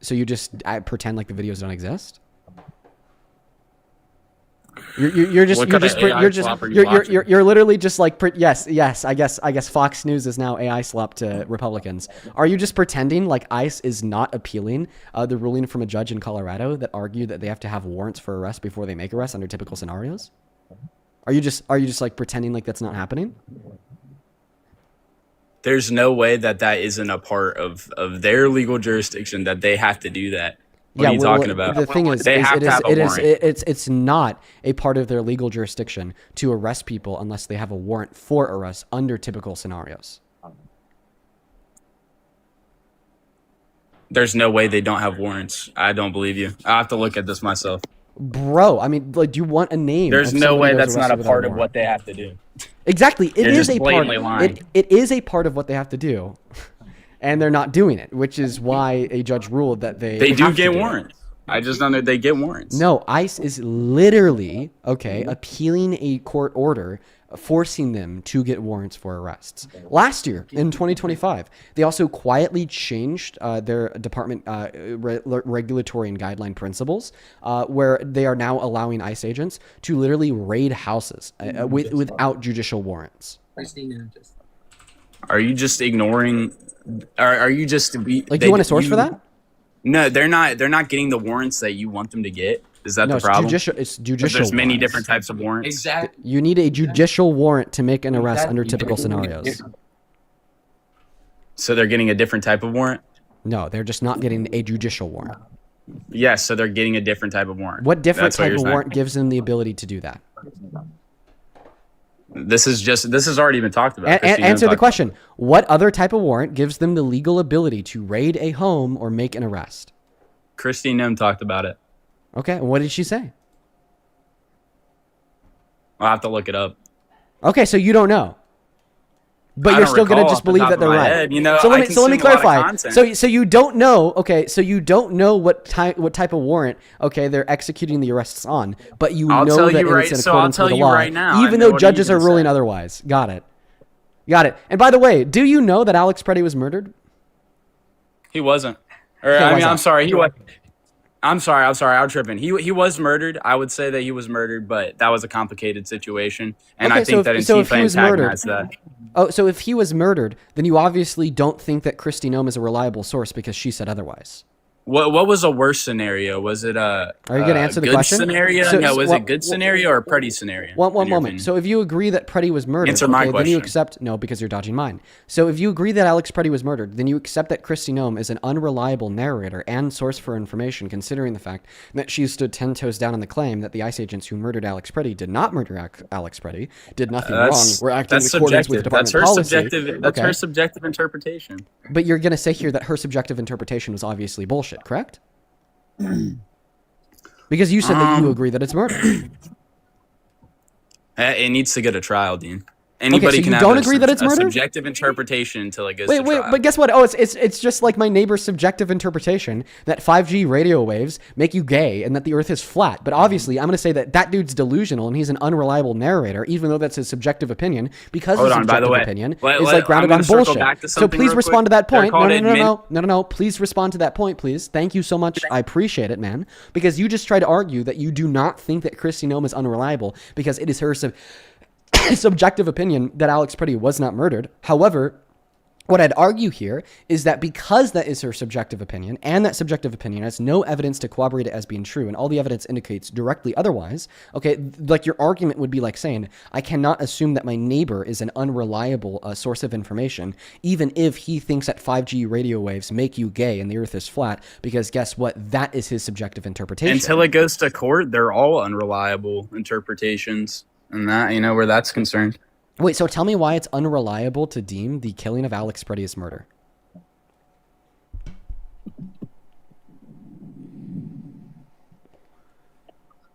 S1: So you just pretend like the videos don't exist? You're literally just like yes. I guess Fox News is now AI slop to Republicans. Are you just pretending like ICE is not appealing the ruling from a judge in Colorado that argued that they have to have warrants for arrest before they make arrests under typical scenarios? Are you just like pretending like that's not happening?
S6: There's no way that isn't a part of their legal jurisdiction that they have to do that. What are you talking about?
S1: The thing is, it's not a part of their legal jurisdiction to arrest people unless they have a warrant for arrest under typical scenarios.
S6: There's no way they don't have warrants. I don't believe you. I have to look at this myself.
S1: Bro, I mean, like, do you want a name?
S6: There's no way that's not a part of what they have to do.
S1: Exactly. It is a part.
S6: Lying.
S1: It is a part of what they have to do. And they're not doing it, which is why a judge ruled that they
S6: do get warrants. I just know that they get warrants.
S1: No, ICE is literally, appealing a court order, forcing them to get warrants for arrests. Last year, in 2025, they also quietly changed their department regulatory and guideline principles, where they are now allowing ICE agents to literally raid houses without judicial warrants.
S6: Are you just ignoring... Are you just
S1: do you want a source for that?
S6: No, they're not getting the warrants that you want them to get. Is that the problem?
S1: It's judicial.
S6: There's many different types of warrants.
S9: Exactly.
S1: You need a judicial warrant to make an arrest under typical scenarios.
S6: So they're getting a different type of warrant?
S1: No, they're just not getting a judicial warrant.
S6: Yes, so they're getting a different type of warrant.
S1: What different type of warrant gives them the ability to do that?
S6: This has already been talked about.
S1: Answer the question. What other type of warrant gives them the legal ability to raid a home or make an arrest?
S6: Christine Nim talked about it.
S1: Okay, what did she say?
S6: I'll have to look it up.
S1: Okay, so you don't know. But you're still gonna just believe that they're right. So let me clarify. So you don't know. Okay, so you don't know what type of warrant. Okay, they're executing the arrests on, but you know that it's in accordance with the law, even though judges are ruling otherwise. Got it. And by the way, do you know that Alex Preddy was murdered?
S6: He wasn't. I'm sorry. He was. I'm sorry. I'm tripping. He was murdered. I would say that he was murdered, but that was a complicated situation, and I think that Antifa antagonized that.
S1: Oh, so if he was murdered, then you obviously don't think that Kristi Noem is a reliable source because she said otherwise.
S6: What was a worse scenario? Was it a
S1: Are you going to answer the
S6: good
S1: question?
S6: Scenario? No, was it good scenario or Preddy scenario?
S1: One moment. So if you agree that Preddy was murdered,
S6: answer my question.
S1: Then you accept no, because you're dodging mine. So if you agree that Alex Preddy was murdered, then you accept that Kristi Noem is an unreliable narrator and source for information, considering the fact that she stood 10 toes down on the claim that the ICE agents who murdered Alex Preddy did not murder Alex Preddy, did nothing wrong, were acting in accordance with department policy.
S6: That's her subjective interpretation.
S1: But you're going to say here that her subjective interpretation was obviously bullshit, correct? Because you said that you agree that it's murder.
S6: It needs to get a trial, Dean. Anybody
S1: so
S6: can
S1: you
S6: have
S1: don't agree that it's
S6: a
S1: murder?
S6: subjective interpretation until it goes
S1: Wait,
S6: to trial.
S1: but guess what? Oh, it's just like my neighbor's subjective interpretation that 5G radio waves make you gay and that the Earth is flat. But obviously, I'm going to say that that dude's delusional and he's an unreliable narrator, even though that's his subjective opinion, because
S6: Hold
S1: his
S6: on, by the
S1: subjective
S6: way,
S1: opinion
S6: let-
S1: is
S6: let-
S1: like grounded
S6: I'm
S1: on
S6: gonna circle
S1: bullshit.
S6: back to
S1: So
S6: something
S1: please
S6: real
S1: respond to
S6: quick.
S1: that point.
S6: They're called
S1: No. Please respond to that point, please. Thank you so much. I appreciate it, man. Because you just tried to argue that you do not think that Kristi Noem is unreliable because it is her subjective opinion that Alex Pretty was not murdered. However, what I'd argue here is that because that is her subjective opinion, and that subjective opinion has no evidence to corroborate it as being true, and all the evidence indicates directly otherwise, okay, like your argument would be like saying, I cannot assume that my neighbor is an unreliable source of information, even if he thinks that 5G radio waves make you gay and the Earth is flat, because guess what? That is his subjective interpretation.
S6: Until it goes to court, they're all unreliable interpretations, and that where that's concerned.
S1: Wait, so tell me why it's unreliable to deem the killing of Alex Pretty as murder.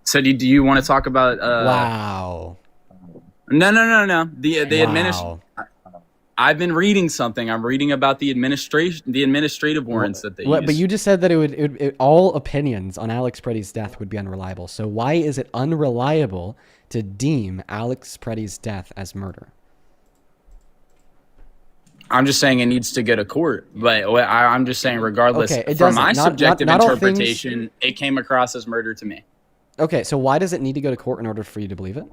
S6: So do you want to talk about?
S1: Wow.
S6: No. The
S1: Wow.
S6: administration. I've been reading something. I'm reading about the administrative warrants that they use.
S1: But you just said that all opinions on Alex Pretty's death would be unreliable. So why is it unreliable to deem Alex Pretty's death as murder?
S6: I'm just saying it needs to go to court. But I'm just saying, regardless,
S1: Okay, it
S6: from
S1: doesn't.
S6: my
S1: Not
S6: subjective
S1: all things-
S6: interpretation, it came across as murder to me.
S1: Okay, so why does it need to go to court in order for you to believe it?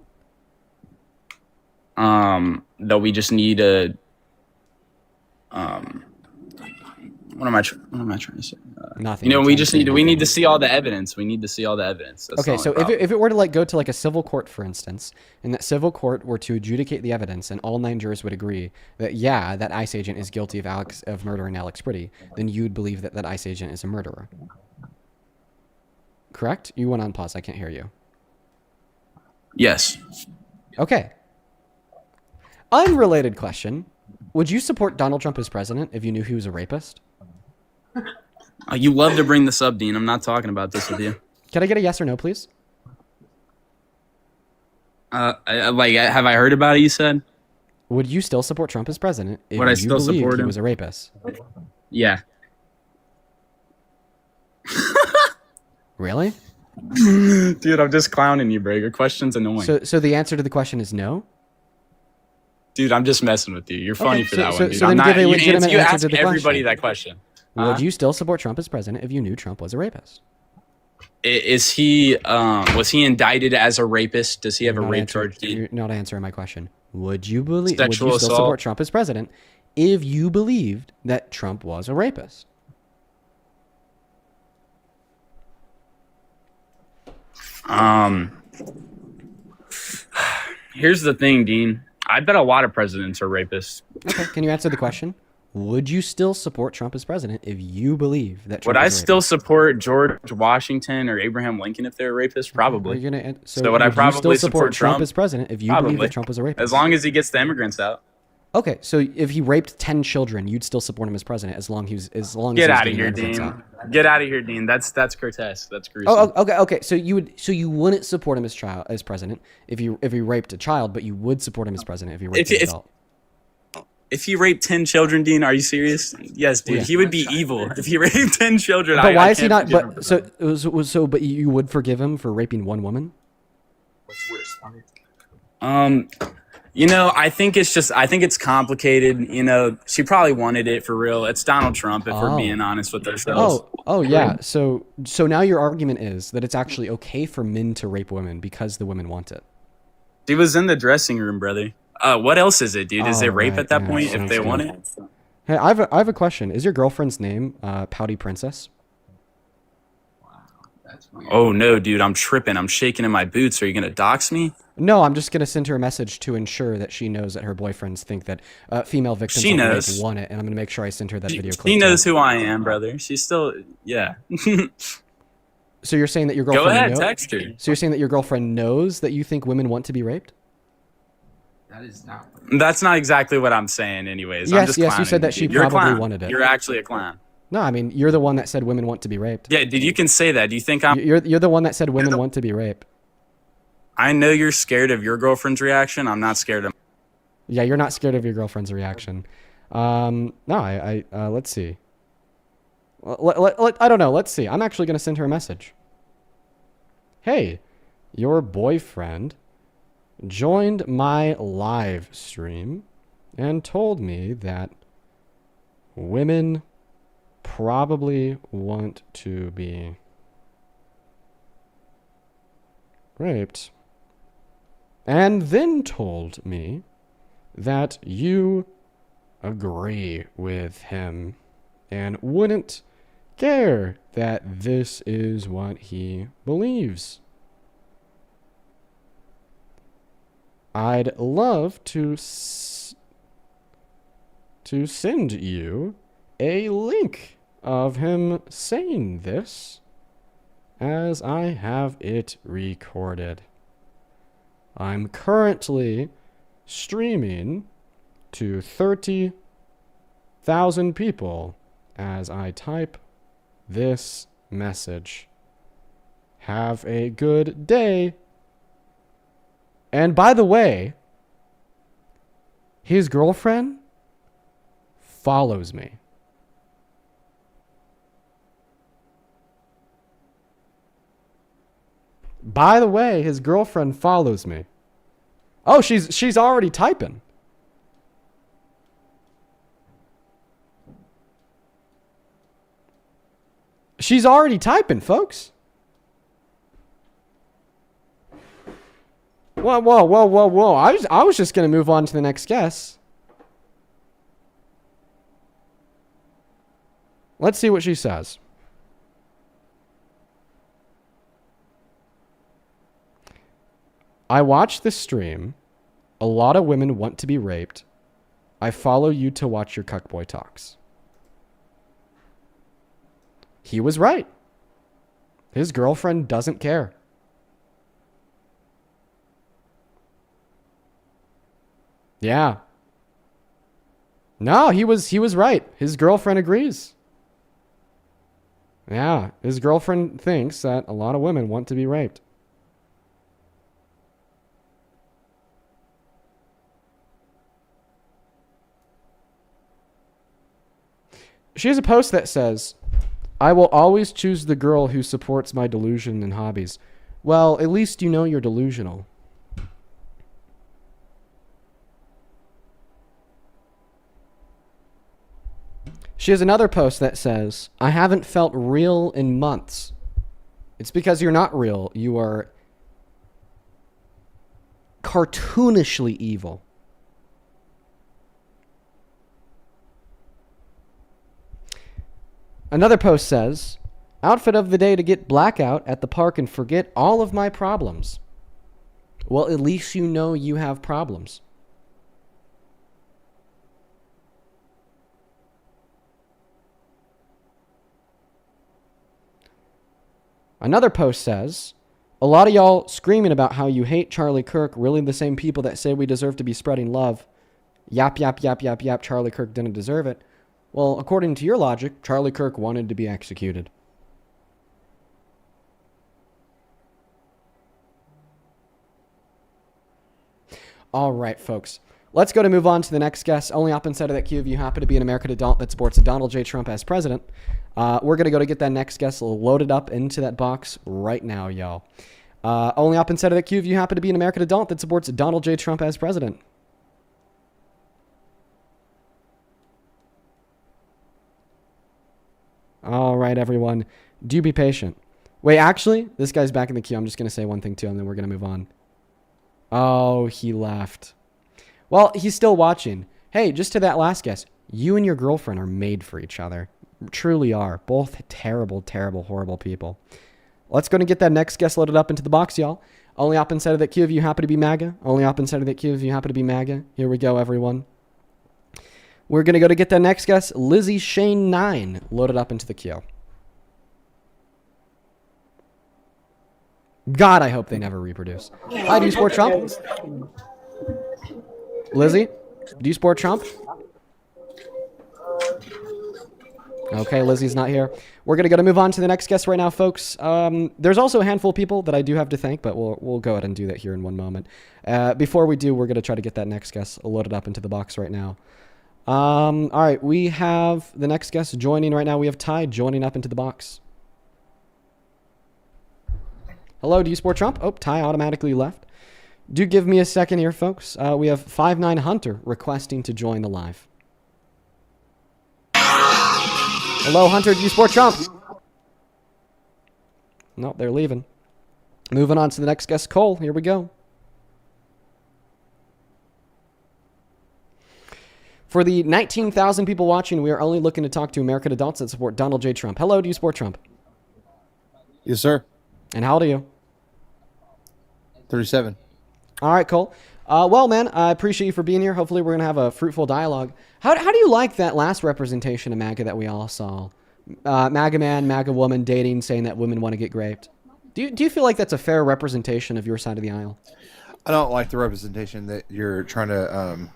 S6: That we just need a. What am I trying to say?
S1: Nothing.
S6: We just need to see all the evidence. We need to see all the evidence. That's
S1: Okay,
S6: the
S1: so
S6: only problem.
S1: if it were to go to a civil court, for instance, and that civil court were to adjudicate the evidence, and all 9 jurors would agree that that ICE agent is guilty of murdering Alex Pretty, then you'd believe that ICE agent is a murderer. Correct? You went on pause. I can't hear you.
S6: Yes.
S1: Okay. Unrelated question. Would you support Donald Trump as president if you knew he was a rapist?
S6: You love to bring this up, Dean. I'm not talking about this with you.
S1: Can I get a yes or no, please?
S6: Have I heard about it? You said.
S1: Would you still support Trump as president if
S6: Would I
S1: you
S6: still
S1: believed
S6: support
S1: he
S6: him?
S1: was a rapist?
S6: Yeah.
S1: Really?
S6: Dude, I'm just clowning you, bro. Your question's annoying.
S1: So the answer to the question is no?
S6: Dude, I'm just messing with you. You're funny for that one, dude.
S1: So
S6: I'm
S1: then
S6: not,
S1: give a legitimate
S6: you
S1: answer
S6: ask
S1: to the
S6: everybody
S1: question.
S6: that question.
S1: Would you still support Trump as president if you knew Trump was a rapist?
S6: Is he was he indicted as a rapist? Does he have a rape charge?
S1: You're not answering my question. Would you believe?
S6: Sexual
S1: would you still
S6: assault?
S1: support Trump as president if you believed that Trump was a rapist?
S6: Here's the thing, Dean. I bet a lot of presidents are rapists.
S1: Okay, can you answer the question? Would you still support Trump as president if you believe that Trump
S6: Would I
S1: was a
S6: still
S1: rapist?
S6: support George Washington or Abraham Lincoln if they're rapists?
S1: Are
S6: Probably.
S1: you gonna,
S6: So would I
S1: you still
S6: probably
S1: support
S6: support
S1: Trump
S6: Trump?
S1: as president if you believe
S6: Probably.
S1: that Trump was a rapist?
S6: As long as he gets the immigrants out.
S1: Okay, so if he raped 10 children, you'd still support him as president as long as
S6: Get
S1: he was
S6: out of
S1: getting
S6: here,
S1: immigrants
S6: Dean.
S1: out.
S6: Get out of here, Dean. That's grotesque. That's gruesome.
S1: Okay. So you wouldn't support him as president if he raped a child, but you would support him as president if he raped an adult.
S6: If he raped 10 children, Dean, are you serious? Yes, dude.
S1: Yeah.
S6: He would be evil if he raped 10 children.
S1: But why is he
S6: can't
S1: not?
S6: forgive him
S1: But but you would forgive him for raping one woman?
S6: I think it's complicated. She probably wanted it for real. It's Donald Trump, if we're being honest with ourselves.
S1: Oh yeah. So now your argument is that it's actually okay for men to rape women because the women want it.
S6: She was in the dressing room, brother. What else is it, dude? Is it rape
S1: right,
S6: at that
S1: yeah,
S6: point if
S1: sounds
S6: they
S1: good.
S6: want it?
S1: Hey, I have a question. Is your girlfriend's name Pouty Princess?
S6: Oh no, dude, I'm tripping. I'm shaking in my boots. Are you gonna dox me?
S1: No, I'm just gonna send her a message to ensure that she knows that her boyfriends think that female victims
S6: She
S1: of rape
S6: knows.
S1: want it, and I'm gonna make sure I send her that video clip.
S6: She
S1: too.
S6: knows who I am, brother. She's still, yeah.
S1: So you're saying that your
S6: Go
S1: girlfriend
S6: ahead,
S1: knows?
S6: text her.
S1: So you're saying that your girlfriend knows that you think women want to be raped?
S6: That's not exactly what I'm saying, anyways. I'm
S1: Yes,
S6: just
S1: yes, you
S6: clowning
S1: said that
S6: dude.
S1: she
S6: You're a
S1: probably
S6: clown.
S1: wanted it.
S6: You're actually a clown.
S1: No, I mean you're the one that said women want to be raped.
S6: Yeah, dude, you can say that. Do you think I'm?
S1: You're the one that said women want to be raped.
S6: I know you're scared of your girlfriend's reaction. I'm not scared of.
S1: Yeah, you're not scared of your girlfriend's reaction. No, let's see. I don't know. Let's see. I'm actually going to send her a message. Hey, your boyfriend joined my live stream and told me that women probably want to be raped. And then told me that you agree with him and wouldn't care that this is what he believes. I'd love to send you a link of him saying this, as I have it recorded. I'm currently streaming to 30,000 people as I type this message. Have a good day. And by the way, his girlfriend follows me. By the way, his girlfriend follows me. Oh, she's already typing. She's already typing, folks. Whoa. I was just going to move on to the next guess. Let's see what she says. I watch the stream. A lot of women want to be raped. I follow you to watch your cuckboy talks. He was right. His girlfriend doesn't care. Yeah. No, he was right. His girlfriend agrees. Yeah, his girlfriend thinks that a lot of women want to be raped. She has a post that says, I will always choose the girl who supports my delusion and hobbies. Well, at least you know you're delusional. She has another post that says, I haven't felt real in months. It's because you're not real. You are cartoonishly evil. Another post says, outfit of the day to get blackout at the park and forget all of my problems. Well, at least you know you have problems. Another post says, a lot of y'all screaming about how you hate Charlie Kirk, really the same people that say we deserve to be spreading love. Yap, yap, yap, yap, yap, Charlie Kirk didn't deserve it. Well, according to your logic, Charlie Kirk wanted to be executed. All right, folks. Let's go to move on to the next guest. Only up inside of that queue if you happen to be an American adult that supports Donald J. Trump as president. We're going to go to get that next guest loaded up into that box right now, y'all. Only up inside of that queue if you happen to be an American adult that supports Donald J. Trump as president. All right, everyone. Do be patient. Wait, actually, this guy's back in the queue. I'm just going to say one thing too, and then we're going to move on. Oh, he left. Well, he's still watching. Hey, just to that last guess, you and your girlfriend are made for each other. Truly are. Both terrible, terrible, horrible people. Let's go and get that next guest loaded up into the box, y'all. Only up inside of that queue if you happen to be MAGA. Only up inside of that queue if you happen to be MAGA. Here we go, everyone. We're going to go to get that next guest, Lizzie Shane 9, loaded up into the queue. God, I hope they never reproduce. Hi, do you support Trump? Lizzie, do you support Trump? Okay, Lizzie's not here. We're going to move on to the next guest right now, folks. There's also a handful of people that I do have to thank, but we'll go ahead and do that here in one moment. Before we do, we're going to try to get that next guest loaded up into the box right now. All right, we have the next guest joining right now. We have Ty joining up into the box. Hello, do you support Trump? Oh, Ty automatically left. Do give me a second here, folks. We have 59 Hunter requesting to join the live. Hello, Hunter, do you support Trump? No, they're leaving. Moving on to the next guest, Cole. Here we go. For the 19,000 people watching, we are only looking to talk to American adults that support Donald J. Trump. Hello, do you support Trump?
S12: Yes, sir.
S1: And how old are you?
S12: 37.
S1: All right, Cole. Well, man, I appreciate you for being here. Hopefully we're going to have a fruitful dialogue. How do you like that last representation of MAGA that we all saw? MAGA man, MAGA woman dating, saying that women want to get raped. Do you feel like that's a fair representation of your side of the aisle?
S12: I don't like the representation that you're trying to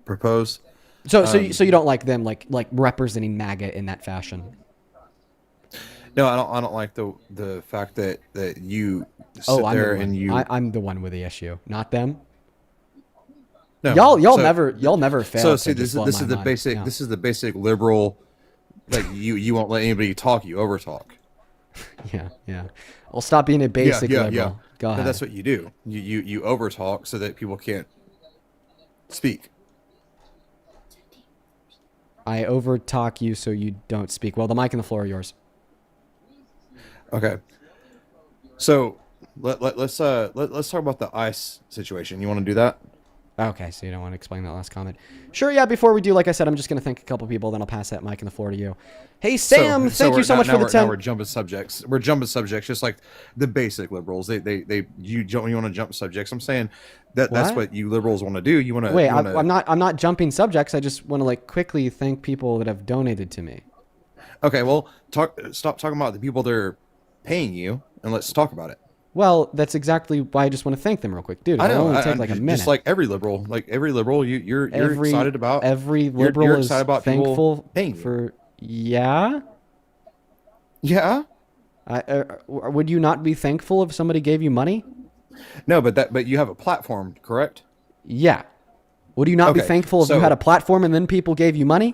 S12: propose.
S1: So you don't like them like representing MAGA in that fashion?
S12: No, I don't like the fact that you sit there and you.
S1: I'm the one with the issue, not them.
S12: No,
S1: y'all never fail.
S12: So see, this is the basic. Yeah. This is the basic liberal. Like you won't let anybody talk. You overtalk.
S1: Yeah. I'll stop being a basic liberal.
S12: Yeah.
S1: Go ahead.
S12: But that's what you do. You overtalk so that people can't speak.
S1: I overtalk you so you don't speak. Well, the mic and the floor are yours.
S12: Okay. So let's talk about the ICE situation. You want to do that?
S1: Okay, so you don't want to explain that last comment. Sure, yeah, before we do, like I said, I'm just going to thank a couple people, then I'll pass that mic and the floor to you. Hey, Sam, thank you so much for the 10.
S12: Now we're jumping subjects. We're jumping subjects just like the basic liberals. You want to jump subjects. I'm saying that's what you liberals want to do. You want to
S1: Wait, I'm not jumping subjects. I just want to quickly thank people that have donated to me.
S12: Okay, well, stop talking about the people that are paying you and let's talk about it.
S1: Well, that's exactly why I just want to thank them real quick, dude. It'll only take a minute.
S12: Just like every liberal, you're excited about.
S1: Every liberal
S12: you're
S1: is
S12: excited about
S1: thankful
S12: paying
S1: for. Yeah.
S12: Yeah.
S1: Would you not be thankful if somebody gave you money?
S12: No, but you have a platform, correct?
S1: Yeah. Would you not be thankful if you had a platform and then people gave you money?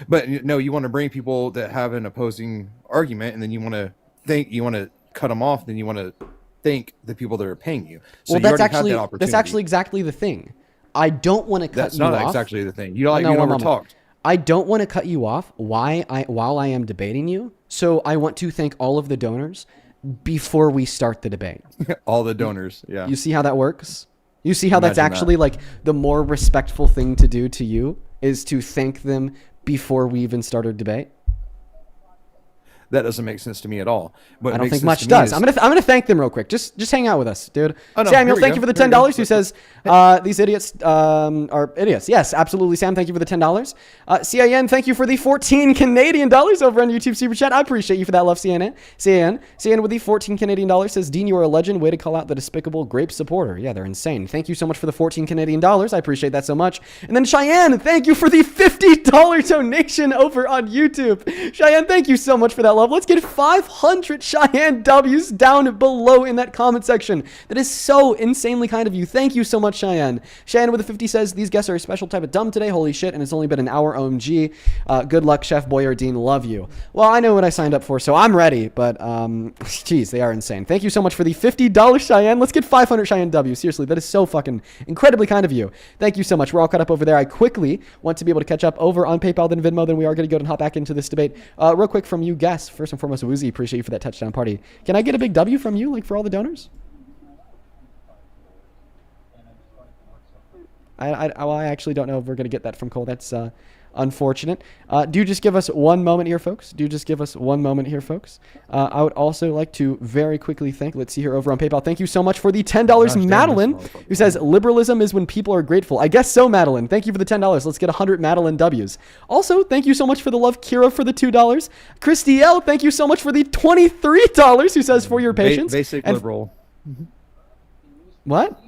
S12: But no, you want to bring people that have an opposing argument, and then you want to cut them off. Then you want to thank the people that are paying you. So
S1: well,
S12: you already have that opportunity.
S1: That's actually exactly the thing. I don't want to cut you off.
S12: That's not exactly the thing. You overtalked.
S1: I don't want to cut you off while I am debating you. So I want to thank all of the donors before we start the debate.
S12: All the donors, yeah.
S1: You see how that works? You see how that's actually the more respectful thing to do to you is to thank them before we even started debate?
S12: That doesn't make sense to me at all. But
S1: I don't think much does. I'm gonna thank them real quick. Just hang out with us, dude.
S12: Oh, no,
S1: Samuel, thank you for the $10. Who says these idiots are idiots? Yes, absolutely, Sam. Thank you for the $10. CIN, thank you for the 14 Canadian dollars over on YouTube Super Chat. I appreciate you for that love, CIN. CIN with the 14 Canadian dollars says, Dean, you are a legend. Way to call out the despicable grape supporter. Yeah, they're insane. Thank you so much for the 14 Canadian dollars. I appreciate that so much. And then Cheyenne, thank you for the $50 donation over on YouTube. Cheyenne, thank you so much for that love. Let's get 500 Cheyenne W's down below in that comment section. That is so insanely kind of you. Thank you so much, Cheyenne. Cheyenne with the 50 says, these guests are a special type of dumb today. Holy shit. And it's only been an hour. OMG. Good luck, Chef Boyardeen. Love you. Well, I know what I signed up for, so I'm ready. But, geez, they are insane. Thank you so much for the $50 Cheyenne. Let's get 500 Cheyenne W. Seriously, that is so fucking incredibly kind of you. Thank you so much. We're all caught up over there. I quickly want to be able to catch up over on PayPal, then Venmo. Then we are going to go and hop back into this debate. Real quick from you guests. First and foremost, Woozy, appreciate you for that touchdown party. Can I get a big W from you, like for all the donors? I actually don't know if we're going to get that from Cole. That's unfortunate. Do just give us one moment here, folks. I would also like to very quickly thank, let's see here over on PayPal. Thank you so much for the $10, Madeline, who says, liberalism is when people are grateful. I guess so, Madeline. Thank you for the $10. Let's get 100 Madeline W's. Also, thank you so much for the love, Kira, for the $2. Christy L, thank you so much for the $23, who says, for your patience.
S12: Basic liberal.
S1: What?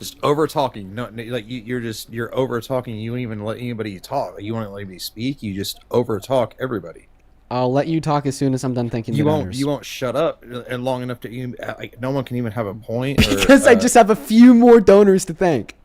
S12: just over talking. No, like you're over talking. You don't even let anybody talk. You won't let anybody speak. You just over talk everybody.
S1: I'll let you talk as soon as I'm done thanking
S12: You
S1: the
S12: won't.
S1: donors.
S12: You won't shut up and long enough to even. Like, no one can even have a point.
S1: Because I just have a few more donors to thank.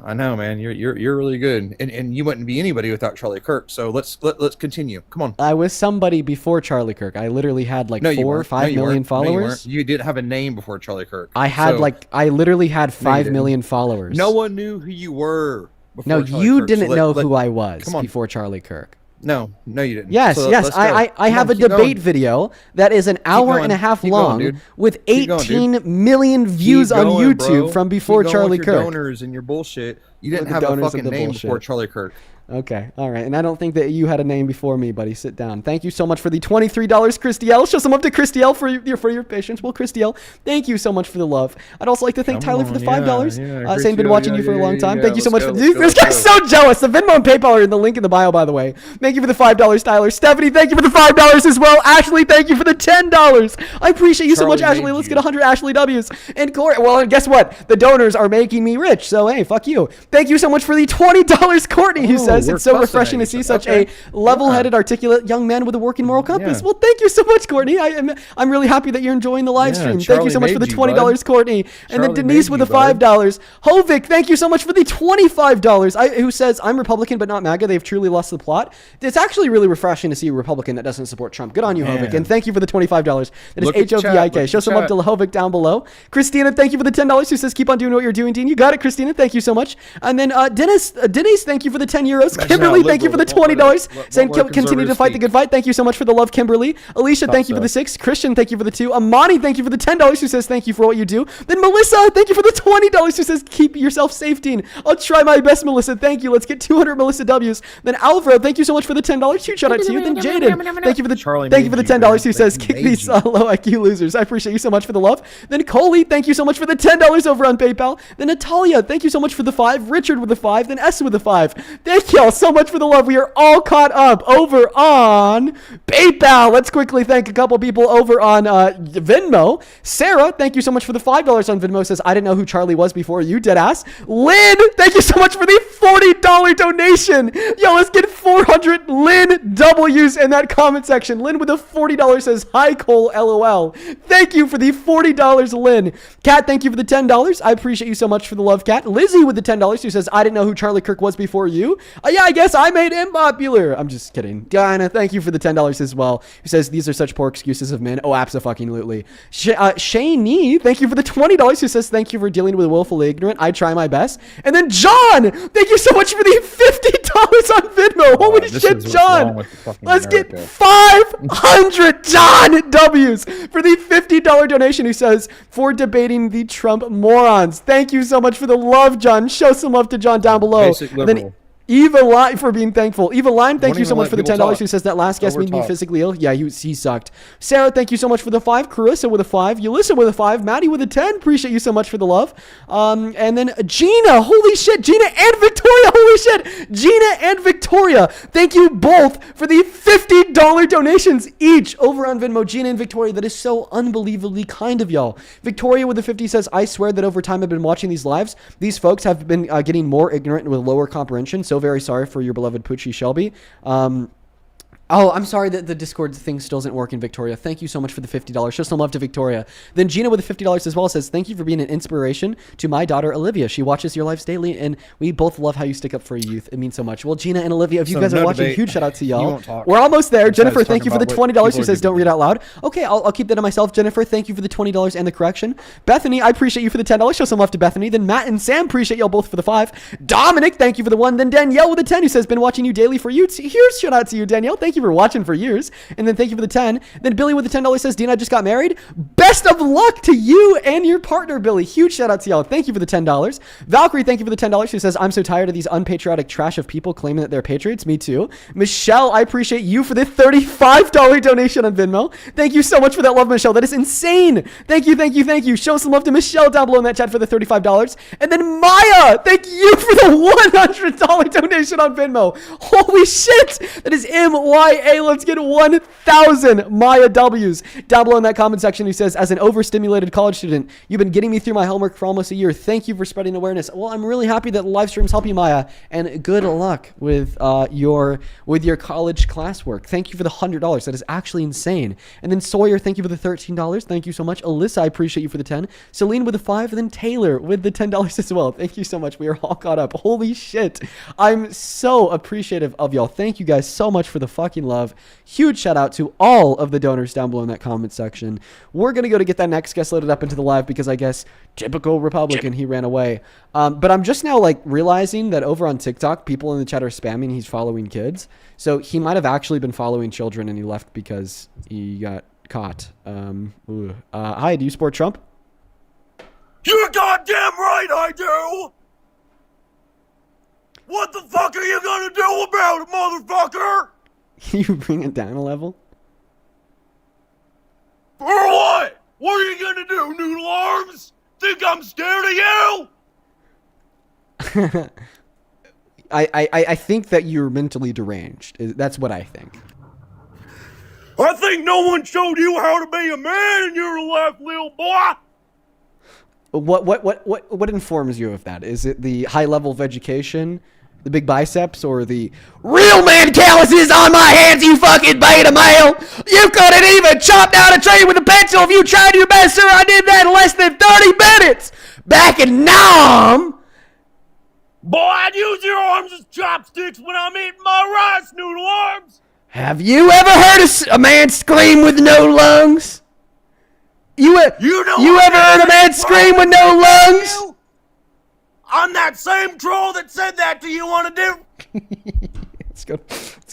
S12: I know, man. You're really good, and you wouldn't be anybody without Charlie Kirk. So let's continue. Come on.
S1: I was somebody before Charlie Kirk. I literally had like 4 or 5 million followers.
S12: You didn't have a name before Charlie Kirk.
S1: I had I literally had 5 million followers.
S12: No one knew who you were.
S1: No, you didn't know who I was before Charlie Kirk.
S12: No, you didn't.
S1: Yes,
S12: So
S1: yes.
S12: let's go.
S1: I have a debate video that is an hour
S12: going.
S1: and a half
S12: Keep going,
S1: long
S12: dude.
S1: with
S12: Keep going,
S1: 18 million views
S12: Keep
S1: on
S12: going,
S1: YouTube
S12: bro.
S1: from before
S12: Keep going
S1: Charlie
S12: with your
S1: Kirk.
S12: donors and your bullshit. You
S1: With
S12: didn't
S1: the
S12: have a
S1: donors
S12: fucking
S1: and the
S12: name
S1: bullshit.
S12: before Charlie Kirk.
S1: Okay, all right. And I don't think that you had a name before me, buddy. Sit down. Thank you so much for the $23, Christiel. Show some love to Christiel for your patience. Well, Christiel, thank you so much for the love. I'd also like to thank Tyler for the $5. Saying been watching you for a long time. Thank you so much for this guy's so jealous. The Venmo and PayPal are in the link in the bio, by the way. Thank you for the $5, Tyler. Stephanie, thank you for the $5 as well. Ashley, thank you for the $10. I appreciate you so much, Ashley. Let's get 100 Ashley W's. And Corey, well, and guess what? The donors are making me rich. So hey, fuck you. Thank you so much for the $20, Courtney, who says it's so refreshing to see such a level-headed, articulate young man with a working moral compass. Well, thank you so much, Courtney. I'm really happy that you're enjoying the live stream. Thank you so much for the $20, Courtney. And then Denise with the $5. Hovik, thank you so much for the $25. Who says I'm Republican but not MAGA. They've truly lost the plot. It's actually really refreshing to see a Republican that doesn't support Trump. Good on you, Hovik. And thank you for the $25. That is HOVIK. Show some love to Hovik down below. Christina, thank you for the $10. Who says keep on doing what you're doing, Dean. You got it, Christina. Thank you so much. And then Dennis, thank you for the €10. Kimberly, thank you for the $20. Saying continue to fight the good fight. Thank you so much for the love, Kimberly. Alicia, thank you for the 6. Christian, thank you for the 2. Amani, thank you for the $10. Who says thank you for what you do. Then Melissa, thank you for the $20. Who says keep yourself safe, Dean. I'll try my best, Melissa. Thank you. Let's get 200 Melissa W's. Then Alvaro, thank you so much for the $10. Huge shout out to you. Then Jaden, thank you for the $10. Who says kick these low IQ losers. I appreciate you so much for the love. Then Coley, thank you so much for the $10 over on PayPal. Then Natalia, thank you so much for the 5. Richard with the 5. Then S with the 5. Thank y'all so much for the love. We are all caught up over on PayPal. Let's quickly thank a couple people over on Venmo. Sarah, thank you so much for the $5 on Venmo. Says I didn't know who Charlie was before you, deadass. Lynn, thank you so much for the $40 donation. Yo, let's get 400 Lynn W's in that comment section. Lynn with the $40 says hi Cole LOL. Thank you for the $40, Lynn. Kat, thank you for the $10. I appreciate you so much for the love, Kat. Lizzie with the $10 who says I didn't know who Charlie Kirk was before you. Yeah, I guess I made him popular. I'm just kidding. Diana, thank you for the $10 as well. Who says these are such poor excuses of men. Oh, abso-fucking-lutely. Shane, thank you for the $20. Who says thank you for dealing with willfully ignorant. I try my best. And then John, thank you so much for the $50 on Venmo. Holy shit, John. Let's get 500 John W's for the $50 donation. Who says for debating the Trump morons. Thank you so much for the love, John. Show some love to John down below.
S12: Basic liberal.
S1: Eva Line for being thankful. Eva Line, thank you so much for the $10. Who says that last guest made me
S12: talk.
S1: physically ill? Yeah, he sucked. Sarah, thank you so much for the 5. Carissa with a 5. Yulissa with a 5. Maddie with a 10. Appreciate you so much for the love. And then Gina, holy shit. Gina and Victoria, holy shit. Gina and Victoria, thank you both for the $50 donations each over on Venmo. Gina and Victoria, that is so unbelievably kind of y'all. Victoria with the 50 says, I swear that over time I've been watching these lives. These folks have been getting more ignorant and with lower comprehension. So very sorry for your beloved Poochie Shelby. Oh, I'm sorry that the Discord thing still isn't working, Victoria. Thank you so much for the $50. Show some love to Victoria. Then Gina with the $50 as well says, thank you for being an inspiration to my daughter, Olivia. She watches your lives daily, and we both love how you stick up for your youth. It means so much. Well, Gina and Olivia, if you guys are watching, huge shout out to y'all. We're almost there. Jennifer, thank you for the $20. Who says, don't read out loud. Okay, I'll keep that to myself. Jennifer, thank you for the $20 and the correction. Bethany, I appreciate you for the $10. Show some love to Bethany. Then Matt and Sam, appreciate y'all both for the 5. Dominic, thank you for the 1. Then Danielle with the 10, who says, been watching you daily for you. Here's shout out to you, Danielle. Thank you for watching for years. And then thank you for the 10. Then Billy with the $10 says, Dean, I just got married. Best of luck to you and your partner, Billy. Huge shout out to y'all. Thank you for the $10. Valkyrie, thank you for the $10. Who says, I'm so tired of these unpatriotic trash of people claiming that they're patriots. Me too. Michelle, I appreciate you for the $35 donation on Venmo. Thank you so much for that love, Michelle. That is insane. Thank you, thank you, thank you. Show some love to Michelle down below in that chat for the $35. And then Maya, thank you for the $100 donation on Venmo. Holy shit. That is MYA. MIA. Let's get 1,000 Maya W's. Down below in that comment section, he says, as an overstimulated college student, you've been getting me through my homework for almost a year. Thank you for spreading awareness. Well, I'm really happy that the live streams help you, Maya, and good luck with your college classwork. Thank you for the $100. That is actually insane. And then Sawyer, thank you for the $13. Thank you so much. Alyssa, I appreciate you for the 10. Celine with the 5, and then Taylor with the $10 as well. Thank you so much. We are all caught up. Holy shit. I'm so appreciative of y'all. Thank you guys so much for the fucking love. Huge shout out to all of the donors down below in that comment section. We're going to go to get that next guest loaded up into the live because I guess typical Republican, he ran away. But I'm just now like realizing that over on TikTok, people in the chat are spamming he's following kids. So he might have actually been following children and he left because he got caught. Hi, do you support Trump?
S13: You're goddamn right I do! What the fuck are you gonna do about it, motherfucker?
S1: Can you bring it down a level?
S13: For what? What are you gonna do, noodle arms? Think I'm scared of you?
S1: I think that you're mentally deranged. That's what I think.
S13: I think no one showed you how to be a man and you're a left, little boy.
S1: What informs you of that? Is it the high level of education, the big biceps, or the real man calluses on my hands, you fucking beta male? You couldn't even chop down a tree with a pencil if you tried your best, sir. I did that in less than 30 minutes. Back in Nam.
S13: Boy, I'd use your arms as chopsticks when I'm eating my rice, noodle arms.
S1: Have you ever heard a man scream with no lungs? You ever heard a man scream with no lungs?
S13: I'm that same troll that said that to you on a different...
S1: Let's go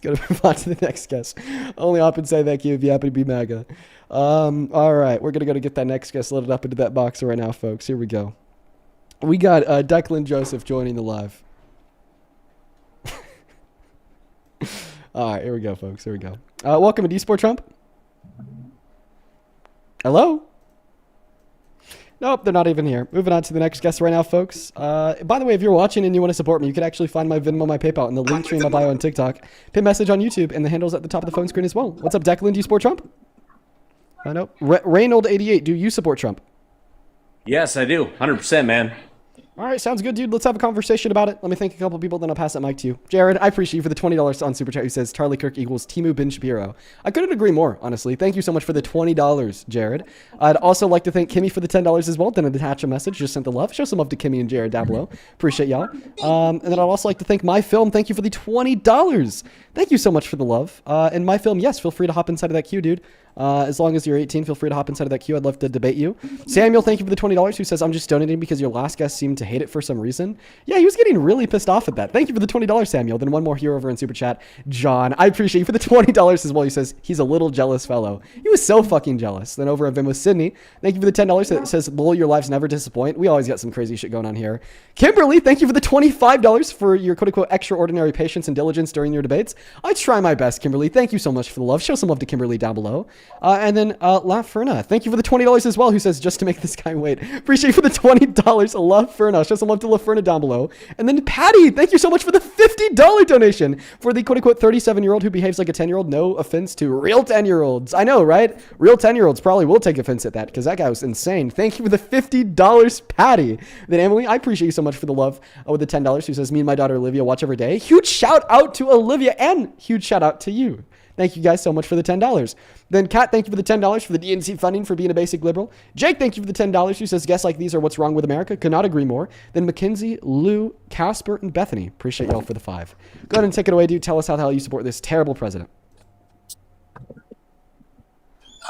S1: move on to the next guest. Only hop and say thank you if you happen to be MAGA. All right, we're gonna go to get that next guest loaded up into that box right now, folks. Here we go. We got Declan Joseph joining the live. All right, here we go, folks. Here we go. Welcome to D-Sport Trump. Hello? Nope, they're not even here. Moving on to the next guest right now, folks. By the way, if you're watching and you want to support me, you can actually find my Venmo, my PayPal, and the link tree in my bio on TikTok. Pin message on YouTube, and the handle's at the top of the phone screen as well. What's up, Declan? Do you support Trump? I know. Reynold88, do you support Trump?
S14: Yes, I do. 100%, man.
S1: All right, sounds good, dude. Let's have a conversation about it. Let me thank a couple people, then I'll pass that mic to you. Jared, I appreciate you for the $20 on Super Chat who says Charlie Kirk equals Timu Ben Shapiro. I couldn't agree more, honestly. Thank you so much for the $20, Jared. I'd also like to thank Kimmy for the $10 as well. Didn't attach a message, just sent the love. Show some love to Kimmy and Jared down below. Appreciate y'all. And then I'd also like to thank My Film. Thank you for the $20. Thank you so much for the love. And My Film, yes, feel free to hop inside of that queue, dude. As long as you're 18, feel free to hop inside of that queue. I'd love to debate you. Samuel, thank you for the $20, who says, I'm just donating because your last guest seemed to hate it for some reason. Yeah, he was getting really pissed off at that. Thank you for the $20, Samuel. Then one more here over in Super Chat. John, I appreciate you for the $20 as well. He says, he's a little jealous fellow. He was so fucking jealous. Then over at Venmo, Sydney, thank you for the $10 that says, lol, your lives never disappoint. We always got some crazy shit going on here. Kimberly, thank you for the $25 for your quote-unquote extraordinary patience and diligence during your debates. I try my best, Kimberly. Thank you so much for the love. Show some love to Kimberly down below. And then La Ferna, thank you for the $20 as well, who says, just to make this guy wait. Appreciate you for the $20. La Ferna. Show some love to La Ferna down below. And then Patty, thank you so much for the $50 donation for the quote-unquote 37-year-old who behaves like a 10-year-old. No offense to real 10-year-olds. I know, right? Real 10-year-olds probably will take offense at that because that guy was insane. Thank you for the $50, Patty. Then Emily, I appreciate you so much for the love with the $10, who says, me and my daughter Olivia watch every day. Huge shout out to Olivia and huge shout out to you. Thank you guys so much for the $10. Then Kat, thank you for the $10 for the DNC funding for being a basic liberal. Jake, thank you for the $10. Who says guests like these are what's wrong with America. Could not agree more. Then Mackenzie, Lou, Casper, and Bethany. Appreciate y'all for the 5. Go ahead and take it away, dude. Tell us how the hell you support this terrible president.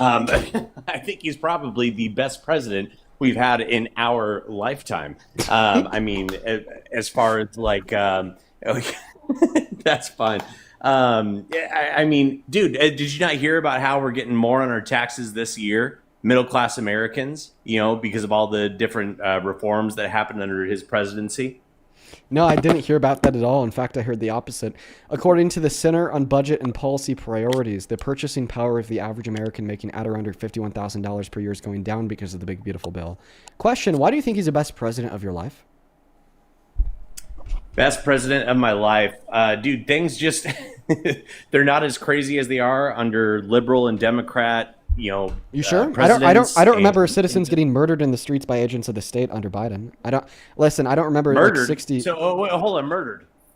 S14: I think he's probably the best president we've had in our lifetime. I mean, as far as like, that's fine. I mean, dude, did you not hear about how we're getting more on our taxes this year? Middle-class Americans, you know, because of all the different reforms that happened under his presidency.
S1: No, I didn't hear about that at all. In fact, I heard the opposite. According to the Center on Budget and Policy Priorities, the purchasing power of the average American making at or under $51,000 per year is going down because of the big, beautiful bill. Question, why do you think he's the best president of your life?
S14: Best president of my life. Dude, things just... they're not as crazy as they are under liberal and Democrat. You
S1: sure? I don't remember citizens getting murdered in the streets by agents of the state under Biden. I don't remember
S14: murdered.
S1: Like 60.
S14: So wait, hold on,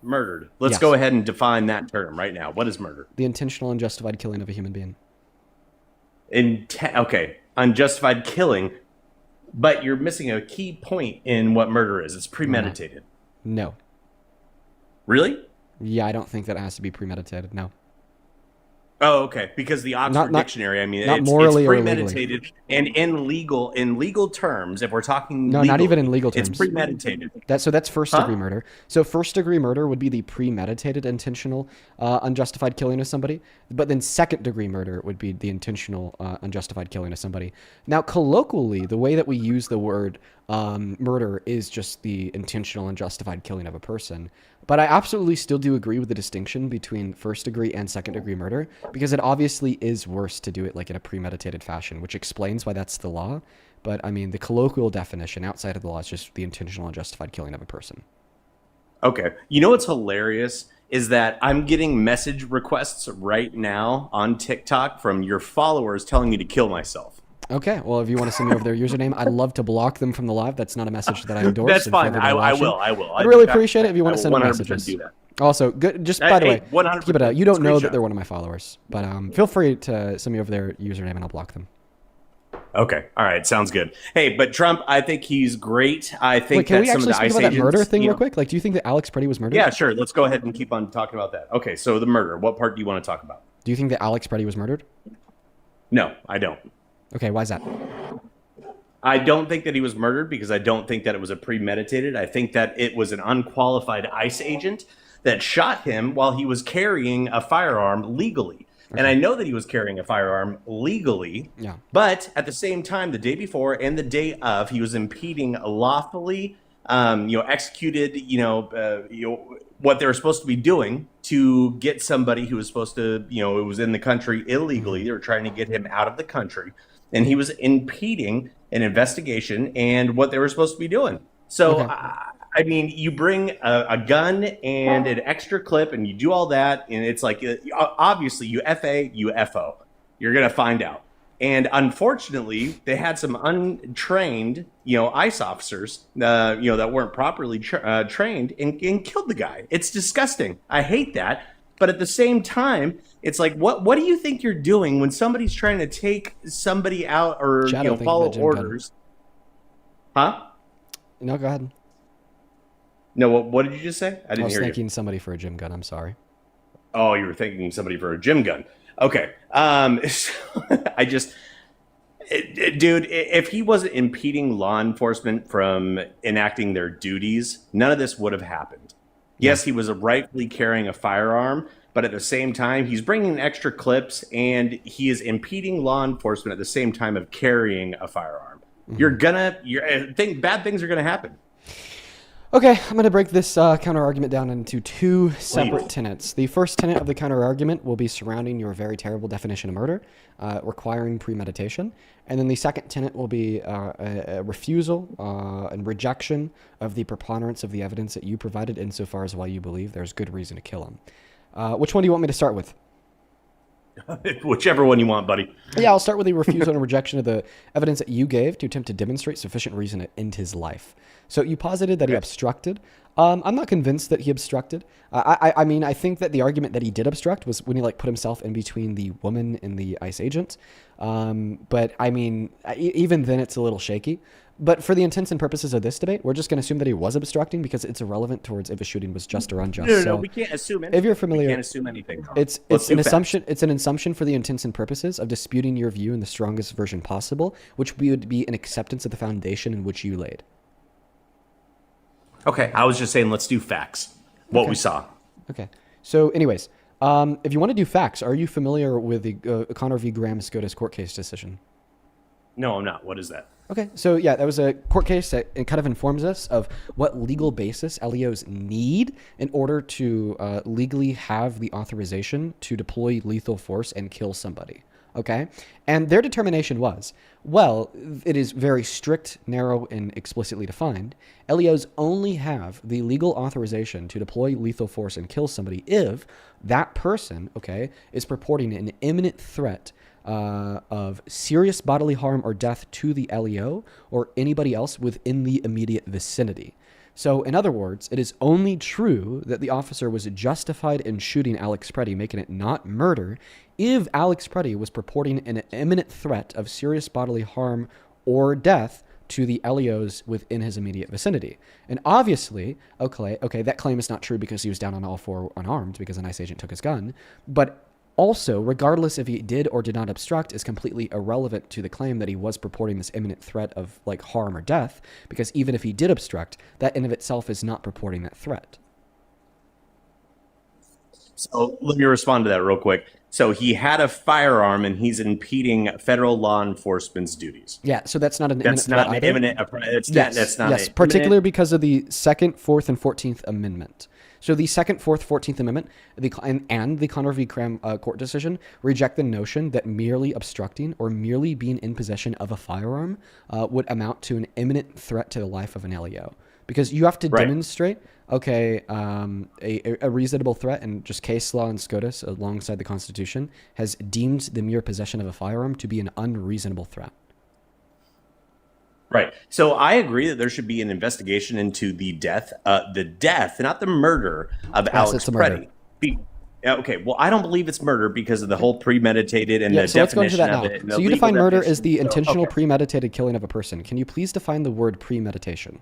S14: murdered. Let's go ahead and define that term right now. What is murder?
S1: The intentional and justified killing of a human being.
S14: Okay, unjustified killing, but you're missing a key point in what murder is. It's premeditated.
S1: No.
S14: Really?
S1: Yeah, I don't think that it has to be premeditated. No.
S14: Oh, okay. Because the Oxford Dictionary, I mean, it's premeditated and in legal terms. If we're talking,
S1: not even in legal terms.
S14: It's premeditated.
S1: That's first degree murder. So first degree murder would be the premeditated, intentional, unjustified killing of somebody. But then second degree murder would be the intentional, unjustified killing of somebody. Now, colloquially, the way that we use the word murder is just the intentional, unjustified killing of a person. But I absolutely still do agree with the distinction between first degree and second degree murder, because it obviously is worse to do it like in a premeditated fashion, which explains why that's the law. But I mean, the colloquial definition outside of the law is just the intentional, unjustified killing of a person.
S14: Okay. You know what's hilarious is that I'm getting message requests right now on TikTok from your followers telling me to kill myself.
S1: Okay, well, if you want to send me over their username, I'd love to block them from the live. That's not a message that I endorse.
S14: That's fine. I will.
S1: I'd really appreciate it if you want to send me messages.
S14: Do that.
S1: Also, good. Just by the way,
S14: 100%.
S1: keep it out. You don't know that they're one of my followers, but feel free to send me over their username and I'll block them.
S14: Okay. All right. Sounds good. Hey, but Trump, I think he's great. I think
S1: can
S14: that
S1: we
S14: some of
S1: actually
S14: the
S1: speak
S14: ICE
S1: about that
S14: agents,
S1: murder thing real quick? Like, do you think that Alex Preddy was murdered?
S14: Yeah, sure. Let's go ahead and keep on talking about that. Okay. So the murder. What part do you want to talk about?
S1: Do you think that Alex Preddy was murdered?
S14: No, I don't.
S1: Okay. Why is that?
S14: I don't think that he was murdered because I don't think that it was a premeditated. I think that it was an unqualified ICE agent that shot him while he was carrying a firearm legally. Okay. And I know that he was carrying a firearm legally, but at the same time, the day before and the day of, he was impeding lawfully, executed, what they were supposed to be doing to get somebody who was supposed to, it was in the country illegally. They were trying to get him out of the country, and he was impeding an investigation and what they were supposed to be doing. So, I mean, you bring a gun and an extra clip and you do all that, and it's like, obviously, you FA, you FO. You're going to find out. And unfortunately, they had some untrained, ICE officers, that weren't properly trained and killed the guy. It's disgusting. I hate that. But at the same time, it's like, what do you think you're doing when somebody's trying to take somebody out or follow orders? Huh?
S1: No, go ahead.
S14: No, what did you just say? I didn't hear you.
S1: I was thanking somebody for a gym gun. I'm sorry.
S14: Oh, you were thanking somebody for a gym gun. Okay. Dude, if he wasn't impeding law enforcement from enacting their duties, none of this would have happened. Yes, he was rightfully carrying a firearm, but at the same time, he's bringing extra clips and he is impeding law enforcement at the same time of carrying a firearm. Mm-hmm. Bad things are going to happen.
S1: Okay, I'm going to break this counter-argument down into two separate tenets. The first tenet of the counter-argument will be surrounding your very terrible definition of murder, requiring premeditation. And then the second tenet will be a refusal and rejection of the preponderance of the evidence that you provided insofar as why you believe there's good reason to kill him. Which one do you want me to start with?
S14: Whichever one you want, buddy.
S1: Yeah, I'll start with the refusal and rejection of the evidence that you gave to attempt to demonstrate sufficient reason to end his life. So you posited that he obstructed. I'm not convinced that he obstructed. I mean, I think that the argument that he did obstruct was when he put himself in between the woman and the ICE agent. But I mean, even then it's a little shaky. But for the intents and purposes of this debate, we're just going to assume that he was obstructing because it's irrelevant towards if a shooting was just or unjust.
S14: No, we can't assume anything.
S1: If you're familiar,
S14: we can't assume anything.
S1: It's an assumption. It's an assumption for the intents and purposes of disputing your view in the strongest version possible, which would be an acceptance of the foundation in which you laid.
S14: Okay, I was just saying, let's do facts. What we saw.
S1: Okay. So, anyways, if you want to do facts, are you familiar with the Connor v. Graham SCOTUS court case decision?
S14: No, I'm not. What is that?
S1: Okay, so yeah, that was a court case that it kind of informs us of what legal basis LEOs need in order to legally have the authorization to deploy lethal force and kill somebody. Okay. And their determination was, well, it is very strict, narrow, and explicitly defined. LEOs only have the legal authorization to deploy lethal force and kill somebody if that person, okay, is purporting an imminent threat of serious bodily harm or death to the LEO or anybody else within the immediate vicinity. So, in other words, it is only true that the officer was justified in shooting Alex Preddy, making it not murder, if Alex Preddy was purporting an imminent threat of serious bodily harm or death to the LEOs within his immediate vicinity. And obviously, okay, that claim is not true because he was down on all four unarmed because an ICE agent took his gun, but also, regardless if he did or did not obstruct, is completely irrelevant to the claim that he was purporting this imminent threat of like harm or death, because even if he did obstruct, that in of itself is not purporting that threat.
S14: So let me respond to that real quick. So he had a firearm and he's impeding federal law enforcement's duties.
S1: Yeah, so that's not an
S14: That's
S1: imminent
S14: not
S1: threat
S14: an
S1: either.
S14: imminent.
S1: Yes, yes, particularly because of the 2nd, 4th, and 14th Amendment. So the 2nd, 4th, 14th Amendment and the Conner v. Cram court decision reject the notion that merely obstructing or merely being in possession of a firearm would amount to an imminent threat to the life of an LEO. Because you have to demonstrate, okay, a reasonable threat, and just case law and SCOTUS alongside the Constitution has deemed the mere possession of a firearm to be an unreasonable threat.
S14: Right. So I agree that there should be an investigation into the death, not the murder of Alex Preddy. Okay, well, I don't believe it's murder because of the whole premeditated and the
S1: so let's go into
S14: definition
S1: that
S14: of
S1: now.
S14: it.
S1: So you define murder as the intentional premeditated killing of a person. Can you please define the word premeditation?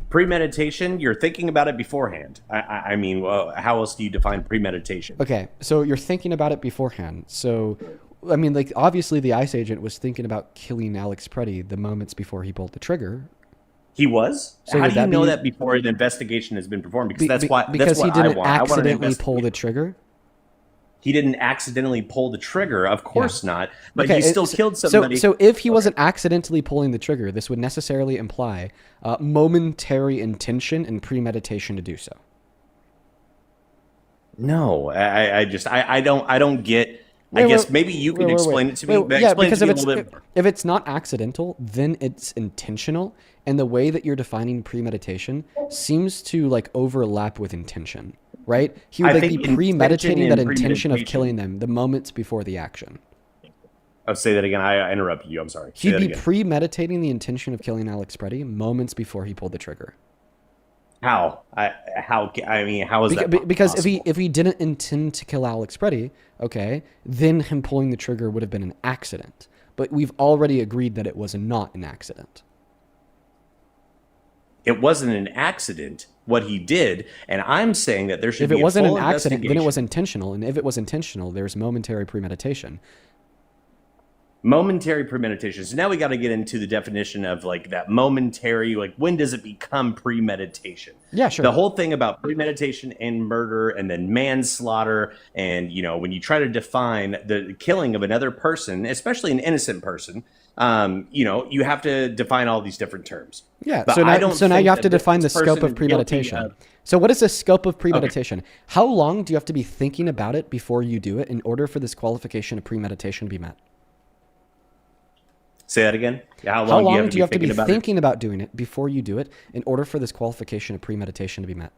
S14: Premeditation, you're thinking about it beforehand. I mean, well, how else do you define premeditation?
S1: Okay, so you're thinking about it beforehand. So, I mean, like, obviously the ICE agent was thinking about killing Alex Preddy the moments before he pulled the trigger.
S14: He was?
S1: So
S14: how do you know that before an investigation has been performed? Because that's why.
S1: Because he didn't accidentally
S14: pull
S1: pull the trigger.
S14: He didn't accidentally pull the trigger, of course not. But he still killed somebody.
S1: So if he wasn't accidentally pulling the trigger, this would necessarily imply momentary intention and premeditation to do so.
S14: No, I don't get. I guess maybe you can explain it to me.
S1: Yeah, because if it's not accidental, then it's intentional, and the way that you're defining premeditation seems to like overlap with intention, right? He would like be premeditating that intention of killing them the moments before the action.
S14: I'll say that again. I interrupted you. I'm sorry.
S1: He'd be premeditating the intention of killing Alex Preddy moments before he pulled the trigger.
S14: How? How is that?
S1: Because if he didn't intend to kill Alex Preddy, okay, then him pulling the trigger would have been an accident. But we've already agreed that it was not an accident.
S14: It wasn't an accident what he did, and I'm saying that there should be a full
S1: investigation. If it wasn't an accident, then it was
S14: investigation.
S1: intentional, and if it was intentional, there's momentary premeditation.
S14: Momentary premeditation. So now we got to get into the definition of like that momentary, like when does it become premeditation?
S1: Yeah, sure.
S14: The whole thing about premeditation and murder and then manslaughter, and when you try to define the killing of another person, especially an innocent person, you have to define all these different terms.
S1: Yeah.
S14: But
S1: So now you have to define the scope of premeditation. So what is the scope of premeditation? Okay. How long do you have to be thinking about it before you do it in order for this qualification of premeditation to be met?
S14: Say that again.
S1: How long do you have to be thinking about doing it before you do it in order for this qualification of premeditation to be met?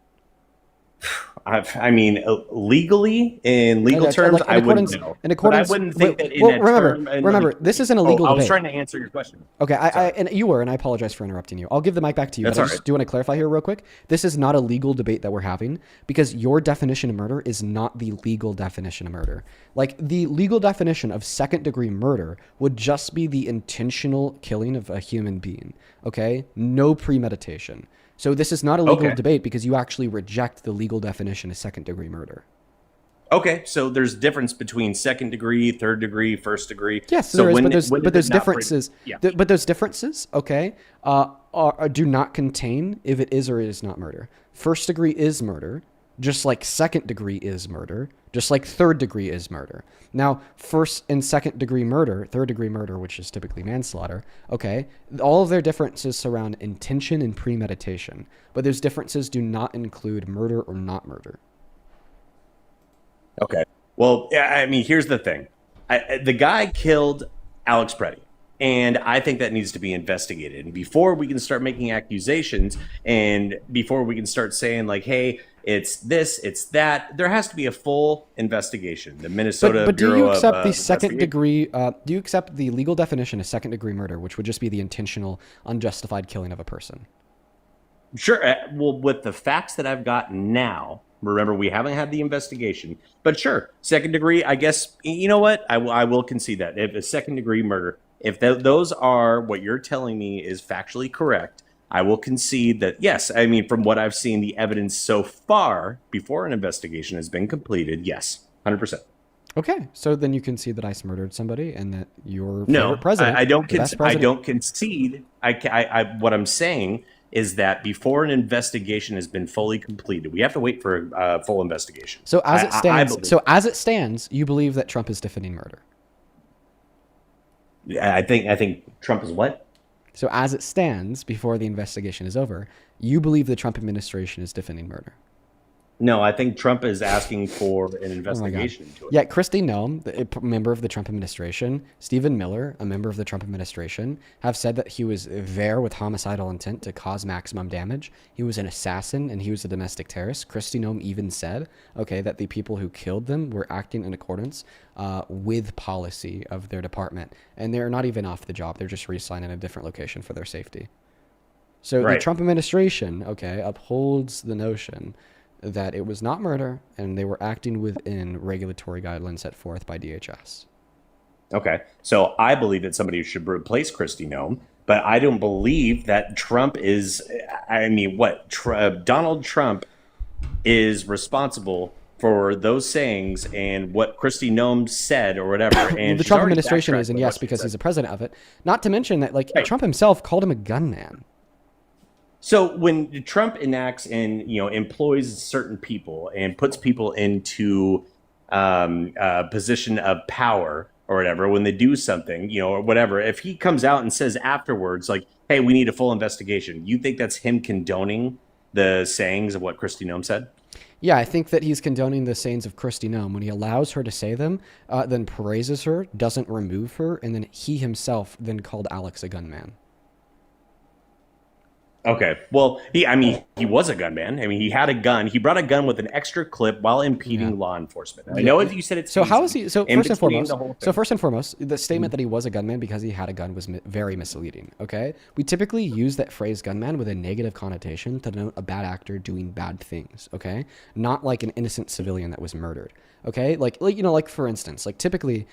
S14: I mean, legally, in legal terms, I wouldn't know.
S1: In accordance,
S14: but I wouldn't think that in
S1: remember, this isn't a legal debate.
S14: I was trying to answer your question.
S1: Okay, and you were, and I apologize for interrupting you. I'll give the mic back to you.
S14: That's
S1: but
S14: all
S1: I just
S14: right.
S1: do want to clarify here real quick. This is not a legal debate that we're having because your definition of murder is not the legal definition of murder. Like, the legal definition of second-degree murder would just be the intentional killing of a human being, okay? No premeditation. So this is not a legal debate because you actually reject the legal definition of second-degree murder.
S14: Okay, so there's difference between second degree, third degree, first degree.
S1: Yes,
S14: so
S1: there is, but there's differences. But those differences, okay, do not contain if it is or is not murder. First degree is murder, just like second degree is murder, just like third degree is murder. Now, first and second degree murder, third degree murder, which is typically manslaughter, okay, all of their differences surround intention and premeditation, but those differences do not include murder or not murder.
S14: Okay. Well, I mean, here's the thing. The guy killed Alex Preddy. And I think that needs to be investigated. And before we can start making accusations and before we can start saying like, hey, it's this, it's that, there has to be a full investigation. The Minnesota
S1: But do
S14: Bureau
S1: you accept
S14: of,
S1: the second
S14: Investigation-
S1: degree? Do you accept the legal definition of second degree murder, which would just be the intentional, unjustified killing of a person?
S14: Sure. Well, with the facts that I've got now, remember, we haven't had the investigation, but sure, second degree, I guess, you know what? I will concede that. If a second degree murder, if those are what you're telling me is factually correct, I will concede that, yes, I mean, from what I've seen, the evidence so far before an investigation has been completed, yes, 100%.
S1: Okay, so then you concede that ICE murdered somebody and that your
S14: No,
S1: favorite president,
S14: I don't.
S1: the best
S14: I
S1: president-
S14: don't concede. What I'm saying is that before an investigation has been fully completed, we have to wait for a full investigation.
S1: So as it stands,
S14: believe-
S1: as it stands, you believe that Trump is defending murder.
S14: I think Trump is what?
S1: So as it stands, before the investigation is over, you believe the Trump administration is defending murder.
S14: No, I think Trump is asking for an
S1: Oh my God.
S14: investigation into it.
S1: Yeah, Kristi Noem, a member of the Trump administration, Stephen Miller, a member of the Trump administration, have said that he was there with homicidal intent to cause maximum damage. He was an assassin and he was a domestic terrorist. Kristi Noem even said, okay, that the people who killed them were acting in accordance with policy of their department. And they're not even off the job. They're just reassigned in a different location for their safety. So
S14: Right.
S1: the Trump administration, okay, upholds the notion that it was not murder and they were acting within regulatory guidelines set forth by DHS.
S14: Okay, so I believe that somebody should replace Kristi Noem, but I don't believe that Trump is. I mean, Donald Trump is responsible for those sayings and what Kristi Noem said or whatever. And
S1: The
S14: she's
S1: Trump
S14: already
S1: administration
S14: backtracked
S1: is, and
S14: on
S1: yes,
S14: what she
S1: because
S14: said.
S1: he's the president of it. Not to mention that, like,
S14: Right.
S1: Trump himself called him a gunman.
S14: So when Trump enacts and employs certain people and puts people into a position of power or whatever, when they do something, or whatever, if he comes out and says afterwards, like, "Hey, we need a full investigation," you think that's him condoning the sayings of what Kristi Noem said?
S1: Yeah, I think that he's condoning the sayings of Kristi Noem when he allows her to say them, then praises her, doesn't remove her, and then he himself then called Alex a gunman.
S14: Okay. Well, he was a gunman. I mean, he had a gun. He brought a gun with an extra clip while impeding law enforcement. I know you said it's
S1: so. How is he? So
S14: in
S1: first and
S14: between
S1: foremost,
S14: the whole thing.
S1: the statement that he was a gunman because he had a gun was very misleading. Okay, we typically use that phrase "gunman" with a negative connotation to denote a bad actor doing bad things. Okay, not like an innocent civilian that was murdered. Okay, like for instance, like typically,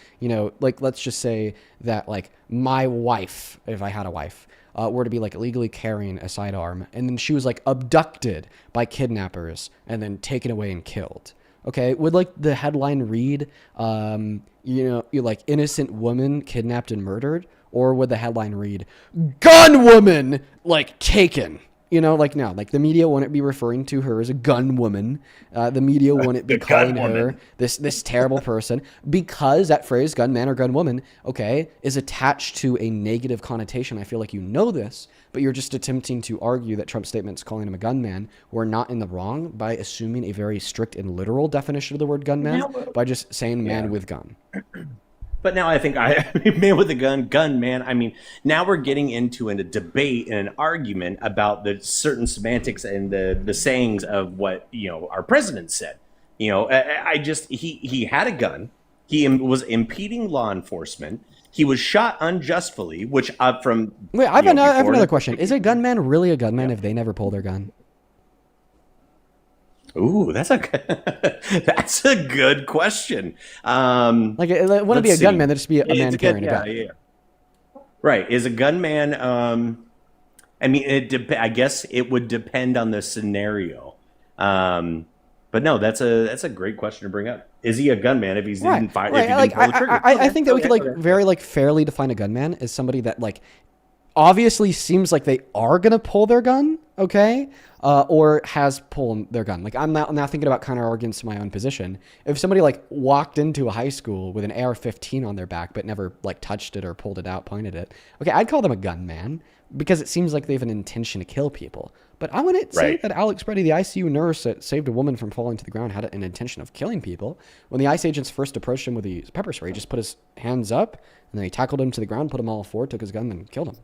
S1: like let's just say that like my wife, if I had a wife, were to be like illegally carrying a sidearm, and then she was like abducted by kidnappers and then taken away and killed. Okay, would like the headline read, you're like innocent woman kidnapped and murdered, or would the headline read, gun woman like taken? No, like the media wouldn't be referring to her as a gun woman. The media wouldn't be calling her this terrible person, because that phrase gunman or gun woman, okay, is attached to a negative connotation. I feel like you know this, but you're just attempting to argue that Trump's statements calling him a gunman were not in the wrong by assuming a very strict and literal definition of the word gunman by just saying man with gun.
S14: But now I think man with a gun man. I mean, now we're getting into a debate and an argument about the certain semantics and the sayings of what our president said. He had a gun. He was impeding law enforcement. He was shot unjustly, which from
S1: wait, I have another question. Is a gunman really a gunman if they never pull their gun?
S14: Ooh, that's a good question.
S1: Like, it wouldn't be a gunman; that'd just be a man carrying a gun.
S14: Yeah. Right? Is a gunman? I mean, I guess it would depend on the scenario. But no, that's a great question to bring up. Is he a gunman if he didn't fire?
S1: Right.
S14: If he didn't pull the trigger?
S1: I think that we could very fairly define a gunman as somebody that obviously seems like they are gonna pull their gun, okay, or has pulled their gun. Like I'm now thinking about counter arguments to my own position. If somebody walked into a high school with an AR-15 on their back but never touched it or pulled it out, pointed it, okay, I'd call them a gunman. because it seems like they have an intention to kill people. But I wouldn't say that Alex Preddy, the ICU nurse that saved a woman from falling to the ground, had an intention of killing people. When the ICE agents first approached him with the pepper spray, he just put his hands up, and then he tackled him to the ground, put him all four, took his gun, and killed him.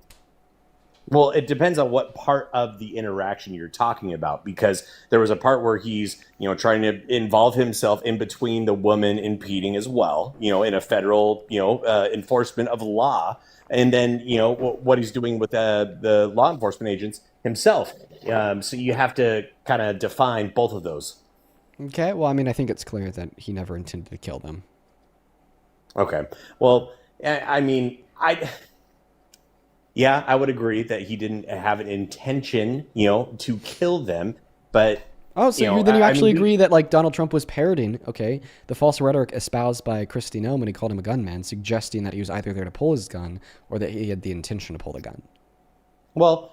S14: Well, it depends on what part of the interaction you're talking about, because there was a part where he's, trying to involve himself in between the woman impeding as well, in a federal, enforcement of law. And then, what he's doing with the law enforcement agents himself. So you have to kind of define both of those.
S1: Okay. Well, I mean, I think it's clear that he never intended to kill them.
S14: Okay. Well, I mean, yeah, I would agree that he didn't have an intention, to kill them, but...
S1: Oh, so then you actually agree that, like, Donald Trump was parroting, the false rhetoric espoused by Kristi Noem when he called him a gunman, suggesting that he was either there to pull his gun or that he had the intention to pull the gun.
S14: Well,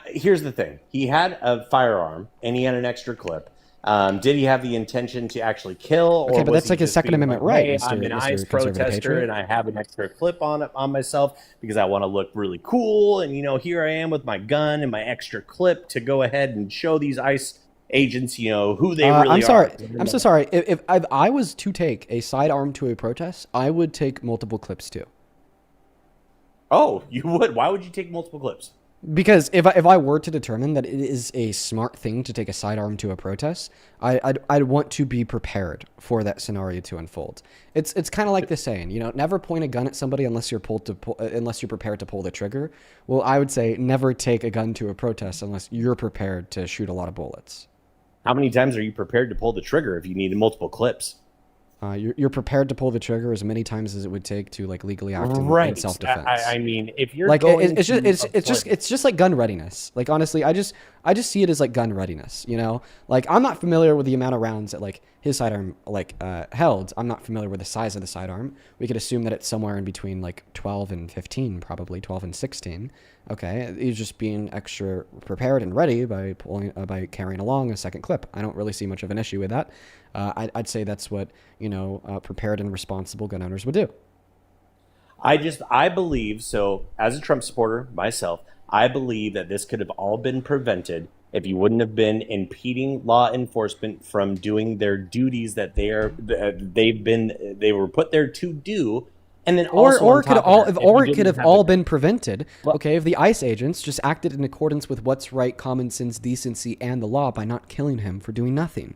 S14: here's the thing. He had a firearm, and he had an extra clip. Did he have the intention to actually kill?
S1: Okay, but that's like his Second Amendment right,
S14: Hey,
S1: Mr.
S14: I'm an
S1: Mr.
S14: ICE
S1: Conservative
S14: protester,
S1: Patriot.
S14: and I have an extra clip on myself because I want to look really cool. And, here I am with my gun and my extra clip to go ahead and show these ICE agents, who they really are.
S1: I'm so sorry. If I was to take a sidearm to a protest, I would take multiple clips too.
S14: Oh, you would? Why would you take multiple clips?
S1: Because if I were to determine that it is a smart thing to take a sidearm to a protest, I'd want to be prepared for that scenario to unfold. It's kind of like the saying, never point a gun at somebody unless you're prepared to pull the trigger. Well, I would say never take a gun to a protest unless you're prepared to shoot a lot of bullets.
S14: How many times are you prepared to pull the trigger if you need multiple clips?
S1: You're prepared to pull the trigger as many times as it would take to legally act in self-defense.
S14: I mean, if you're
S1: it's just like gun readiness. Like, honestly, I just see it as like gun readiness. Like, I'm not familiar with the amount of rounds that his sidearm held. I'm not familiar with the size of the sidearm. We could assume that it's somewhere in between 12 and 15, probably 12 and 16. Okay, he's just being extra prepared and ready by by carrying along a second clip. I don't really see much of an issue with that. I'd say that's what prepared and responsible gun owners would do.
S14: I believe so. As a Trump supporter myself, I believe that this could have all been prevented if you wouldn't have been impeding law enforcement from doing their duties that they were put there to do. And then
S1: it could have all been prevented. Okay, if the ICE agents just acted in accordance with what's right, common sense, decency, and the law by not killing him for doing nothing.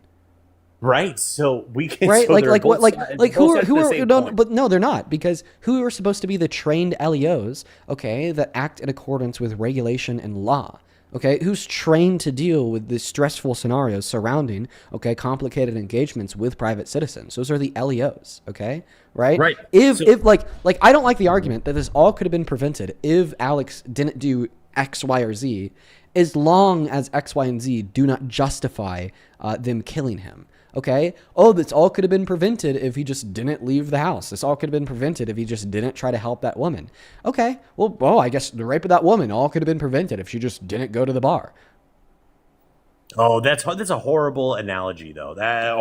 S14: Right. So we can.
S1: Right.
S14: So
S1: who are no, but no, they're not, because who are supposed to be the trained LEOs? Okay, that act in accordance with regulation and law. Okay, who's trained to deal with the stressful scenarios surrounding, complicated engagements with private citizens? Those are the LEOs, right?
S14: Right.
S1: If I don't like the argument that this all could have been prevented if Alex didn't do X, Y, or Z, as long as X, Y, and Z do not justify them killing him. Okay? Oh, this all could have been prevented if he just didn't leave the house. This all could have been prevented if he just didn't try to help that woman. Okay, well, I guess the rape of that woman all could have been prevented if she just didn't go to the bar.
S14: Oh, that's a horrible analogy, though.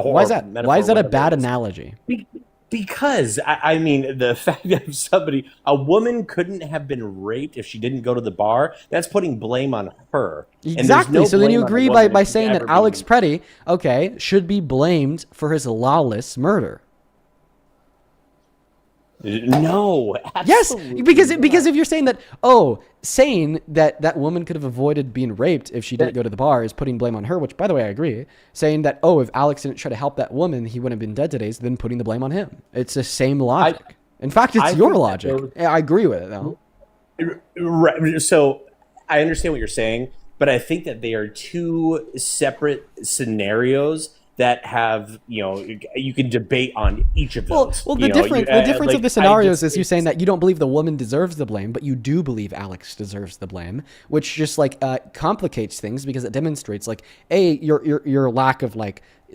S1: Why is that? Why is that a bad analogy?
S14: Because, I mean, the fact that a woman couldn't have been raped if she didn't go to the bar, that's putting blame on her.
S1: Exactly. So then you agree by saying that Alex Preddy, should be blamed for his lawless murder.
S14: No,
S1: yes, because if you're saying that, saying that woman could have avoided being raped if she didn't go to the bar is putting blame on her, which, by the way, I agree. Saying that, if Alex didn't try to help that woman, he wouldn't have been dead today, then putting the blame on him. It's the same logic. In fact, it's your logic. I agree with it, though.
S14: Right. So I understand what you're saying, but I think that they are two separate scenarios that have, you can debate on each of those.
S1: Well, the difference of the scenarios is you saying that you don't believe the woman deserves the blame, but you do believe Alex deserves the blame, which just complicates things because it demonstrates your lack of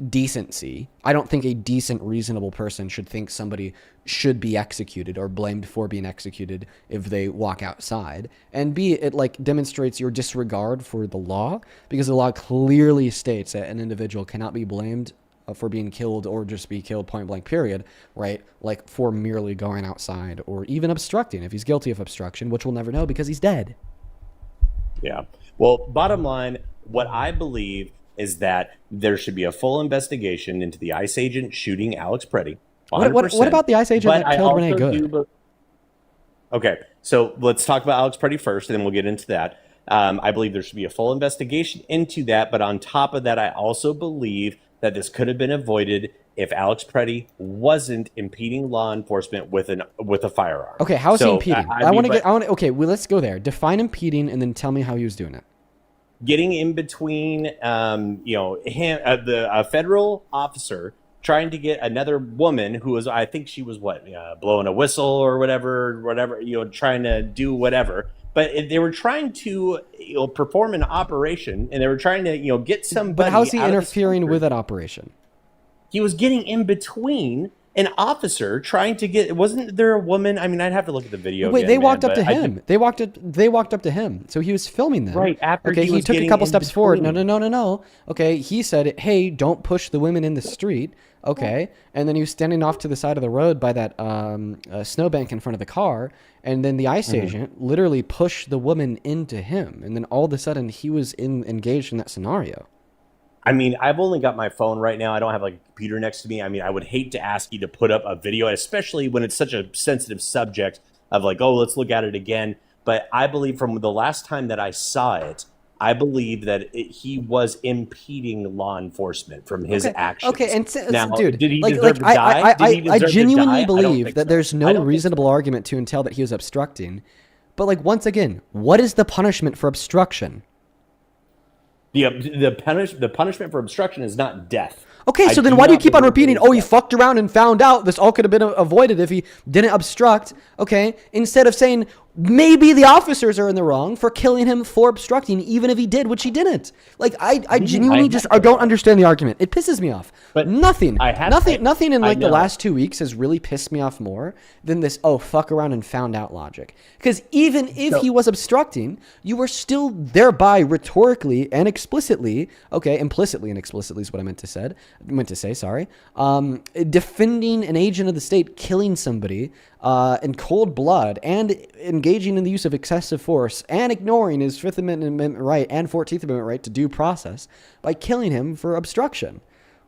S1: decency. I don't think a decent, reasonable person should think somebody should be executed or blamed for being executed if they walk outside. And B, it demonstrates your disregard for the law, because the law clearly states that an individual cannot be blamed for being killed or just be killed point blank period, right? For merely going outside or even obstructing if he's guilty of obstruction, which we'll never know because he's dead.
S14: Yeah. Well, bottom line, what I believe is that there should be a full investigation into the ICE agent shooting Alex Preddy.
S1: What about the ICE agent
S14: But
S1: that killed Renee
S14: also
S1: Good?
S14: Okay, so let's talk about Alex Preddy first, and then we'll get into that. I believe there should be a full investigation into that, but on top of that, I also believe that this could have been avoided if Alex Preddy wasn't impeding law enforcement with a firearm.
S1: Okay, how is he
S14: So,
S1: impeding? Okay, well, let's go there. Define impeding, and then tell me how he was doing it.
S14: getting in between, a federal officer trying to get another woman who was, I think she was blowing a whistle or whatever, trying to do whatever. But they were trying to perform an operation, and they were trying to get somebody.
S1: But how's he
S14: out of the
S1: interfering
S14: speaker.
S1: with that operation?
S14: He was getting in between an officer trying to get. Wasn't there a woman? I mean, I'd have to look at the video.
S1: Wait,
S14: again,
S1: they walked
S14: man,
S1: up to
S14: but
S1: him. They walked up to him. So he was filming them.
S14: Right, after
S1: okay,
S14: he
S1: he
S14: was
S1: took a
S14: getting
S1: couple
S14: in
S1: steps forward.
S14: between.
S1: No. Okay, he said, "Hey, don't push the women in the street." Okay, and then he was standing off to the side of the road by that snowbank in front of the car, and then the ICE agent literally pushed the woman into him, and then all of a sudden he was engaged in that scenario.
S14: I mean, I've only got my phone right now. I don't have like a computer next to me. I mean, I would hate to ask you to put up a video, especially when it's such a sensitive subject of like, oh, let's look at it again. But I believe from the last time that I saw it, I believe that he was impeding law enforcement from his actions.
S1: Okay, and
S14: now,
S1: dude,
S14: did he
S1: like,
S14: deserve to die? Did he
S1: I
S14: deserve to die?
S1: genuinely
S14: I don't
S1: believe
S14: think
S1: that
S14: so.
S1: there's
S14: I
S1: no
S14: don't think
S1: reasonable argument to entail that he was obstructing. But like once again, what is the punishment for obstruction?
S14: The punishment for obstruction is not death.
S1: Okay, so
S14: I
S1: then
S14: do
S1: why do you
S14: not
S1: keep on
S14: believe
S1: repeating,
S14: it is
S1: oh, he
S14: death.
S1: fucked around and found out this all could have been avoided if he didn't obstruct, okay? Instead of saying, maybe the officers are in the wrong for killing him for obstructing, even if he did, which he didn't. Like, I genuinely I don't understand the argument. It pisses me off. But nothing in like the last 2 weeks has really pissed me off more than this, oh, fuck around and found out logic. Because even if he was obstructing, you were still thereby rhetorically and explicitly, okay, implicitly and explicitly is what I meant to say, sorry, defending an agent of the state killing somebody in cold blood and engaging in the use of excessive force and ignoring his Fifth Amendment right and 14th Amendment right to due process by killing him for obstruction.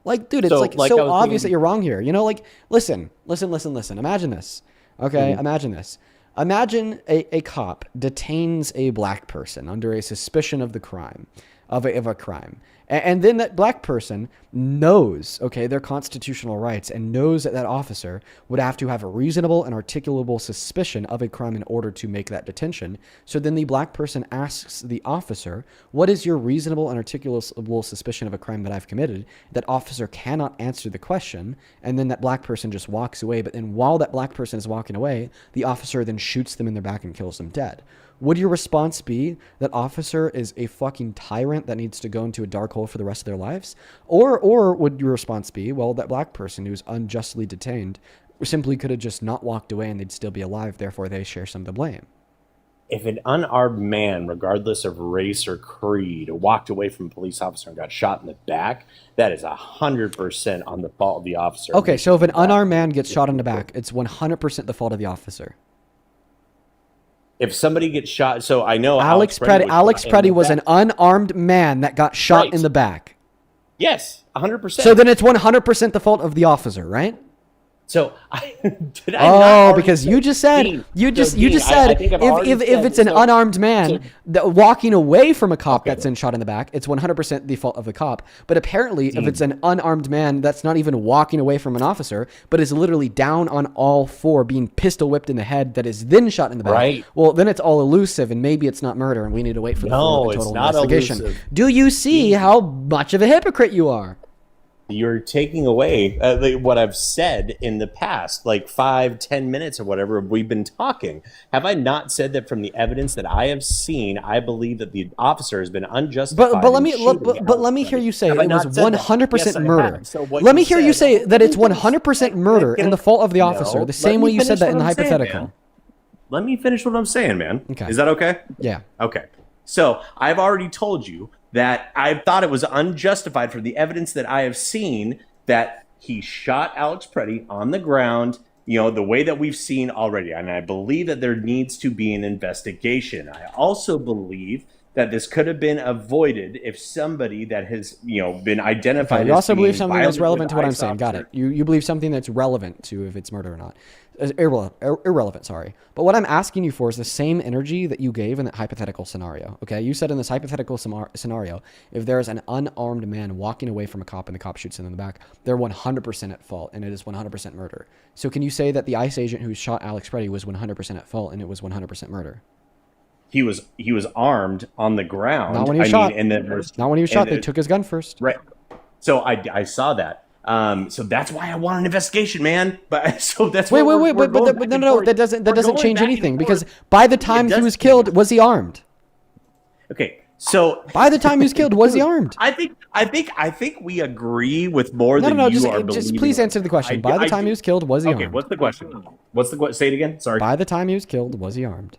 S1: Like, dude, it's so obvious that you're wrong here. You know, like, listen. Imagine this. Okay, imagine this. Imagine a cop detains a black person under a suspicion of the crime, of a crime. And then that black person knows, okay, their constitutional rights and knows that that officer would have to have a reasonable and articulable suspicion of a crime in order to make that detention. So then the black person asks the officer, what is your reasonable and articulable suspicion of a crime that I've committed? That officer cannot answer the question. And then that black person just walks away. But then while that black person is walking away, the officer then shoots them in their back and kills them dead. Would your response be that officer is a fucking tyrant that needs to go into a dark hole for the rest of their lives? Or would your response be, well, that black person who's unjustly detained simply could have just not walked away and they'd still be alive, therefore they share some of the blame?
S14: If an unarmed man, regardless of race or creed, walked away from a police officer and got shot in the back, that is 100% on the fault of the officer.
S1: Okay, so if an unarmed man gets shot in the back, it's 100% the fault of the officer.
S14: If somebody gets shot, so I know
S1: Alex Preddy was an unarmed man that got shot in the back.
S14: Yes, 100%.
S1: So then it's 100% the fault of the officer, right?
S14: So
S1: because you just said if it's an unarmed man that walking away from a cop that's been shot in the back, it's 100% the fault of the cop. But apparently, if it's an unarmed man that's not even walking away from an officer, but is literally down on all four, being pistol whipped in the head, that is then shot in the back.
S14: Right.
S1: Well, then it's all elusive, and maybe it's not murder, and we need to wait for the full and total investigation.
S14: Elusive.
S1: Do you see how much of a hypocrite you are?
S14: You're taking away what I've said in the past, like 5-10 minutes or whatever we've been talking. Have I not said that from the evidence that I have seen, I believe that the officer has been unjustified?
S1: But let me hear you say it was 100% murder. Let me hear you say that it's 100% murder and the fault of the officer, the same way you said that in the hypothetical.
S14: Let me finish what I'm saying, man.
S1: Okay.
S14: Is that okay?
S1: Yeah.
S14: Okay. So I've already told you that I thought it was unjustified for the evidence that I have seen that he shot Alex Preddy on the ground, the way that we've seen already. And I believe that there needs to be an investigation. I also believe that this could have been avoided if somebody that has, been identified.
S1: Okay, you
S14: as
S1: also believe
S14: being
S1: something that's
S14: violent
S1: relevant
S14: with
S1: to what I'm
S14: ICE
S1: saying. Got
S14: officer-
S1: it. You believe something that's relevant to if it's murder or not. Irrelevant, sorry. But what I'm asking you for is the same energy that you gave in that hypothetical scenario. Okay, you said in this hypothetical scenario, if there's an unarmed man walking away from a cop and the cop shoots him in the back, they're 100% at fault and it is 100% murder. So can you say that the ICE agent who shot Alex Preddy was 100% at fault and it was 100% murder?
S14: He was armed on the ground.
S1: Not when he was shot.
S14: And then
S1: Not when he was shot. They took his gun first.
S14: Right. So I saw that. So that's why I want an investigation, man. But so that's
S1: wait,
S14: what we're going
S1: but
S14: back
S1: no,
S14: and
S1: no,
S14: forth.
S1: that doesn't
S14: We're
S1: change
S14: going back
S1: anything
S14: and
S1: because
S14: forth.
S1: by the time he
S14: does
S1: was killed, was he armed?
S14: Okay, so
S1: by the time he was killed, was he armed?
S14: I think we agree with more
S1: No,
S14: than
S1: no,
S14: you
S1: just
S14: are
S1: just
S14: believing.
S1: please answer the question. By the time he was killed, was he
S14: Okay,
S1: armed?
S14: what's the question? Say it again. Sorry.
S1: By the time he was killed, was he armed?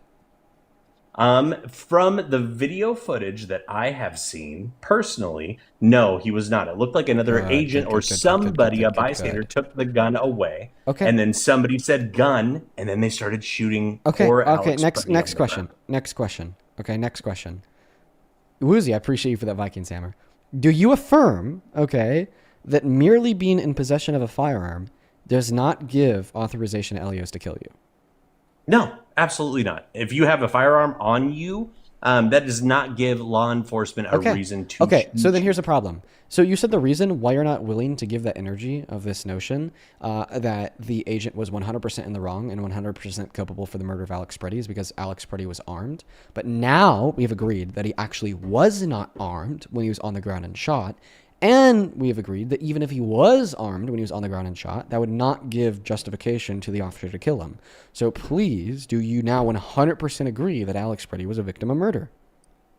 S14: From the video footage that I have seen personally, no, he was not. It looked like another agent or somebody, a bystander, took the gun away.
S1: Okay.
S14: And then somebody said gun, and then they started shooting.
S1: Okay.
S14: poor
S1: Okay.
S14: Alex
S1: Next
S14: Preddy on the
S1: question.
S14: ground.
S1: Next question. Okay. Next question. Woozy, I appreciate you for that Vikings hammer. Do you affirm, okay, that merely being in possession of a firearm does not give authorization to Elios to kill you?
S14: No, absolutely not. If you have a firearm on you, that does not give law enforcement a reason to.
S1: Okay, so then here's a problem. So you said the reason why you're not willing to give that energy of this notion that the agent was 100% in the wrong and 100% culpable for the murder of Alex Preddy is because Alex Preddy was armed. But now we've agreed that he actually was not armed when he was on the ground and shot. And we have agreed that even if he was armed when he was on the ground and shot, that would not give justification to the officer to kill him. So please, do you now 100% agree that Alex Preddy was a victim of murder?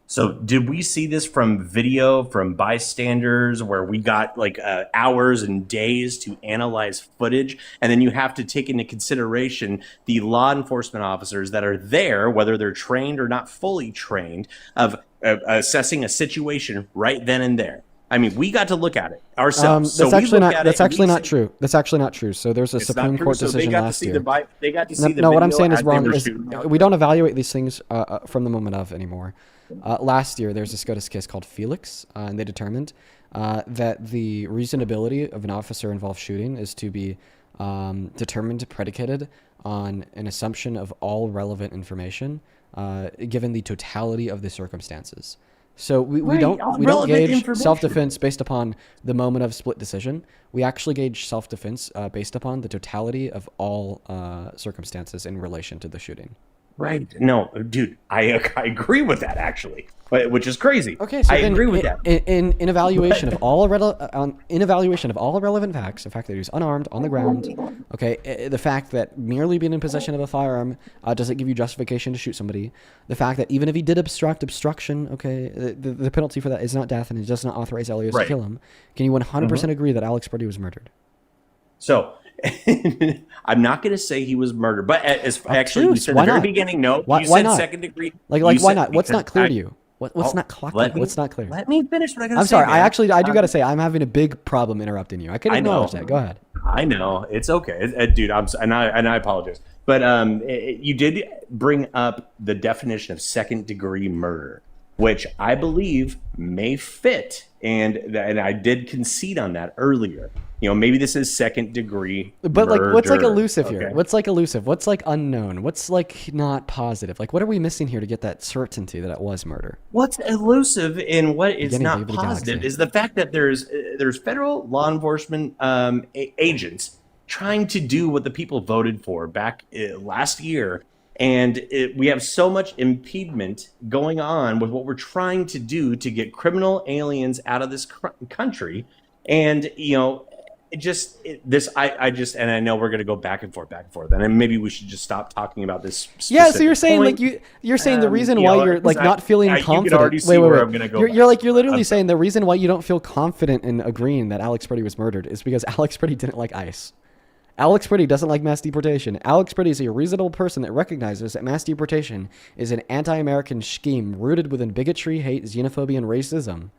S14: So did we see this from video, from bystanders, where we got like hours and days to analyze footage? And then you have to take into consideration the law enforcement officers that are there, whether they're trained or not fully trained, of assessing a situation right then and there. I mean, we got to look at it ourselves.
S1: That's actually not true. That's actually not true. So there's a Supreme Court decision last year.
S14: They got to see the
S1: no, what I'm
S14: video
S1: saying is
S14: as they
S1: wrong.
S14: were
S1: Is
S14: shooting.
S1: we don't evaluate these things from the moment of anymore. Last year, there's a SCOTUS case called Felix, and they determined that the reasonability of an officer-involved shooting is to be determined, predicated on an assumption of all relevant information, given the totality of the circumstances. So we don't gauge self-defense based upon the moment of split decision. We actually gauge self-defense based upon the totality of all circumstances in relation to the shooting.
S14: Right. No, dude, I agree with that actually, which is crazy.
S1: Okay, so
S14: I
S1: then
S14: agree with that.
S1: In evaluation of all relevant facts, the fact that he was unarmed on the ground, okay, the fact that merely being in possession of a firearm doesn't give you justification to shoot somebody, the fact that even if he did obstruction, okay, the penalty for that is not death and it does not authorize Elios to kill him. Can you 100% agree that Alex Preddy was murdered?
S14: So I'm not going to say he was murdered, but actually, you said
S1: Why
S14: at the very
S1: not?
S14: beginning, no,
S1: Why
S14: you said
S1: not?
S14: second degree.
S1: Like
S14: You
S1: why
S14: said
S1: not? What's
S14: because
S1: not clear
S14: I-
S1: to you? What's not clear? What's not clear?
S14: Let me finish what I got to say.
S1: I'm sorry.
S14: man.
S1: I do got to say I'm having a big problem interrupting you. I can acknowledge that. Go ahead.
S14: I know it's okay, dude. I apologize, but you did bring up the definition of second degree murder, which I believe may fit, and I did concede on that earlier. You know, maybe this is second degree.
S1: But like, what's like
S14: murder,
S1: elusive here?
S14: okay?
S1: What's like elusive? What's like unknown? What's like not positive? Like, what are we missing here to get that certainty that it was murder?
S14: What's elusive and what is
S1: Beginning
S14: not
S1: of the
S14: positive
S1: galaxy.
S14: is the fact that there's federal law enforcement agents trying to do what the people voted for back last year, and we have so much impediment going on with what we're trying to do to get criminal aliens out of this country, and you know. I know we're going to go back and forth, and then maybe we should just stop talking about this.
S1: Yeah, so you're saying
S14: point.
S1: like you're saying the reason
S14: you
S1: why
S14: know,
S1: you're like
S14: because
S1: not feeling
S14: you
S1: confident.
S14: can already see where I'm gonna go
S1: You're
S14: back.
S1: literally saying the reason why you don't feel confident in agreeing that Alex Preddy was murdered is because Alex Preddy didn't like ICE. Alex Preddy doesn't like mass deportation. Alex Preddy is a reasonable person that recognizes that mass deportation is an anti-American scheme rooted within bigotry, hate, xenophobia, and racism.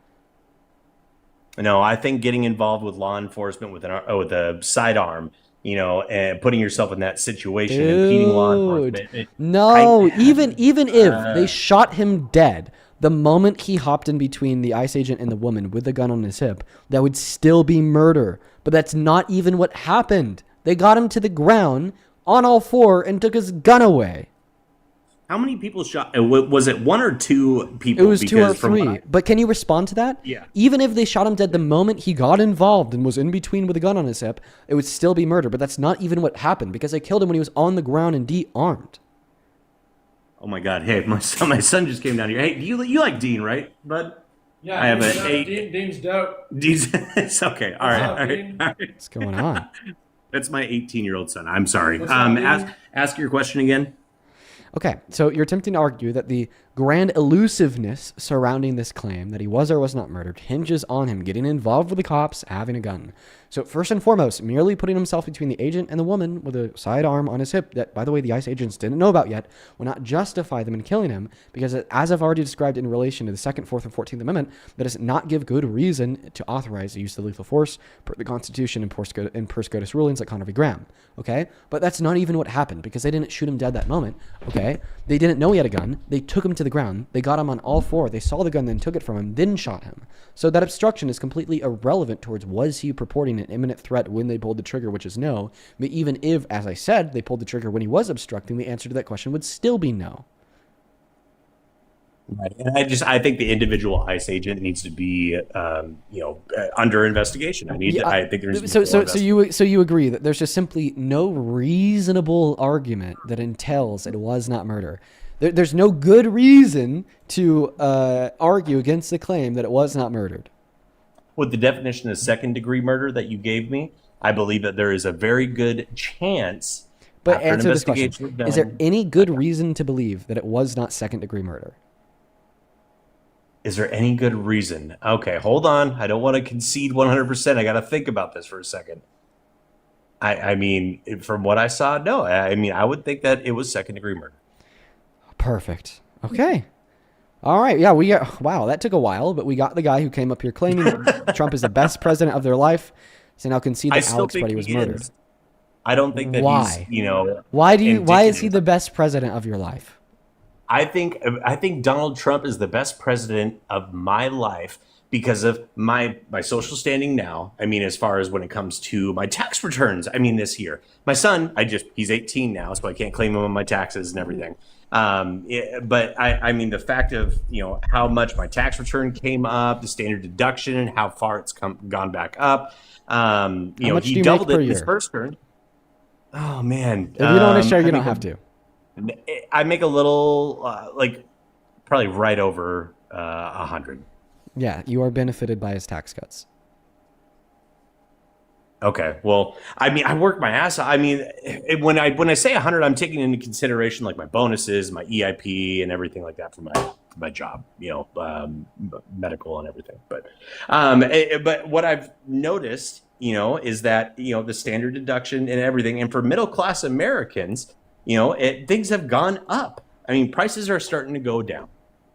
S14: No, I think getting involved with law enforcement with a sidearm, you know, and putting yourself in that situation, impeding law enforcement.
S1: No, even if they shot him dead, the moment he hopped in between the ICE agent and the woman with the gun on his hip, that would still be murder. But that's not even what happened. They got him to the ground on all four and took his gun away.
S14: How many people shot? Was it 1 or 2 people?
S1: It was 2 or
S14: Because from what
S1: 3. But can you respond to that?
S14: Yeah.
S1: Even if they shot him dead the moment he got involved and was in between with a gun on his hip, it would still be murder. But that's not even what happened, because they killed him when he was on the ground and de-armed.
S14: Oh my God! Hey, my son just came down here. Hey, you like Dean, right, bud?
S15: Yeah,
S14: I have
S15: Dean's
S14: an
S15: dope.
S14: 8.
S15: Dean's dope.
S14: Dean's it's okay. All right,
S15: What's up,
S14: all right,
S15: Dean?
S14: all right.
S1: What's going on?
S14: That's my 18-year-old son. I'm sorry.
S15: What's up, Dean?
S14: Ask your question again.
S1: Okay, so you're attempting to argue that the grand elusiveness surrounding this claim that he was or was not murdered hinges on him getting involved with the cops having a gun. So first and foremost, merely putting himself between the agent and the woman with a sidearm on his hip that, by the way, the ICE agents didn't know about yet, will not justify them in killing him, because as I've already described in relation to the 2nd, 4th, and 14th Amendment, that does not give good reason to authorize the use of lethal force per the Constitution and per SCOTUS rulings like Conner v. Graham. Okay? But that's not even what happened, because they didn't shoot him dead that moment. Okay? They didn't know he had a gun. They took him to the ground. They got him on all four. They saw the gun, then took it from him, then shot him. So that obstruction is completely irrelevant towards was he purporting an imminent threat when they pulled the trigger, which is no. But even if, as I said, they pulled the trigger when he was obstructing, the answer to that question would still be no.
S14: Right. And I think the individual ICE agent needs to be, under investigation. I think there's
S1: so you agree that there's just simply no reasonable argument that entails it was not murder. There's no good reason to argue against the claim that it was not murdered.
S14: With the definition of second-degree murder that you gave me, I believe that there is a very good chance.
S1: But answer this question: is there any good reason to believe that it was not second-degree murder?
S14: Is there any good reason? Okay, hold on. I don't want to concede 100%. I got to think about this for a second. I mean, from what I saw, no. I mean, I would think that it was second-degree murder.
S1: Perfect. Okay. All right. Yeah, wow, that took a while, but we got the guy who came up here claiming that Trump is the best president of their life. So now concede that Alex Buddy was murdered.
S14: I don't think that
S1: Why?
S14: he's,
S1: why is he the best president of your life?
S14: I think Donald Trump is the best president of my life because of my social standing now. I mean, as far as when it comes to my tax returns, I mean, this year, my son, he's 18 now, so I can't claim him on my taxes and everything. But I mean, the fact of, how much my tax return came up, the standard deduction, and how far it's gone back up. He doubled it in his first term. Oh man.
S1: If you don't want to share, you don't have to.
S14: I make a little, probably right over 100.
S1: Yeah, you are benefited by his tax cuts.
S14: Okay, well, I mean, I work my ass off. I mean, when I say 100, I'm taking into consideration like my bonuses, my EIP, and everything like that for my job, medical and everything. But what I've noticed, is that the standard deduction and everything, and for middle class Americans, things have gone up. I mean, prices are starting to go down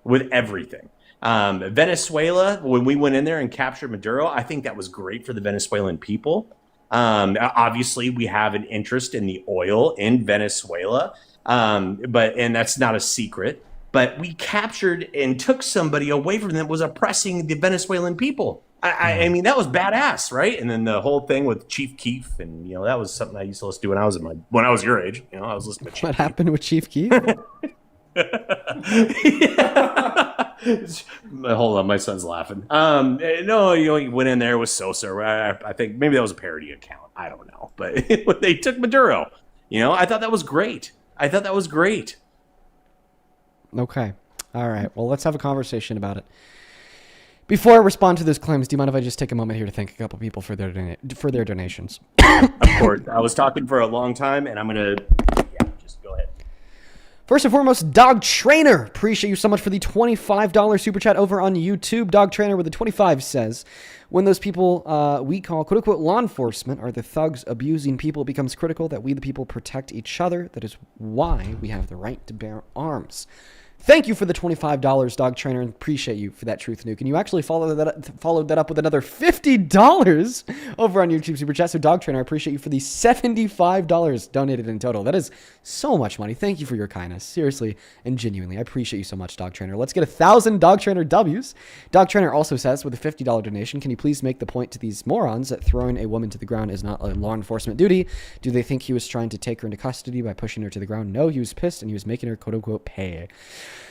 S14: with everything. Venezuela, when we went in there and captured Maduro, I think that was great for the Venezuelan people. Obviously, we have an interest in the oil in Venezuela, and that's not a secret. But we captured and took somebody away from them that was oppressing the Venezuelan people. I mean, that was badass, right? And then the whole thing with Chief Keef, and that was something I used to listen to when I was your age. I was listening to Chief
S1: What happened with Chief Keef?
S14: Hold on, my son's laughing. No, he went in there with Sosa. I think maybe that was a parody account. I don't know, but when they took Maduro, I thought that was great.
S1: Okay. All right. Well, let's have a conversation about it. Before I respond to those claims, do you mind if I just take a moment here to thank a couple people for their donations?
S14: Of course. I was talking for a long time, and I'm gonna just go ahead.
S1: First and foremost, Dog Trainer. Appreciate you so much for the $25 super chat over on YouTube. Dog Trainer with the 25 says, when those people we call quote-unquote law enforcement are the thugs abusing people, it becomes critical that we the people protect each other. That is why we have the right to bear arms. Thank you for the $25, Dog Trainer, and appreciate you for that truth nuke. And you actually followed that up with another $50 over on YouTube Super Chat. So, Dog Trainer, I appreciate you for the $75 donated in total. That is so much money. Thank you for your kindness. Seriously and genuinely. I appreciate you so much, Dog Trainer. Let's get 1,000 Dog Trainer W's. Dog Trainer also says, with a $50 donation, can you please make the point to these morons that throwing a woman to the ground is not a law enforcement duty? Do they think he was trying to take her into custody by pushing her to the ground? No, he was pissed and he was making her quote-unquote pay.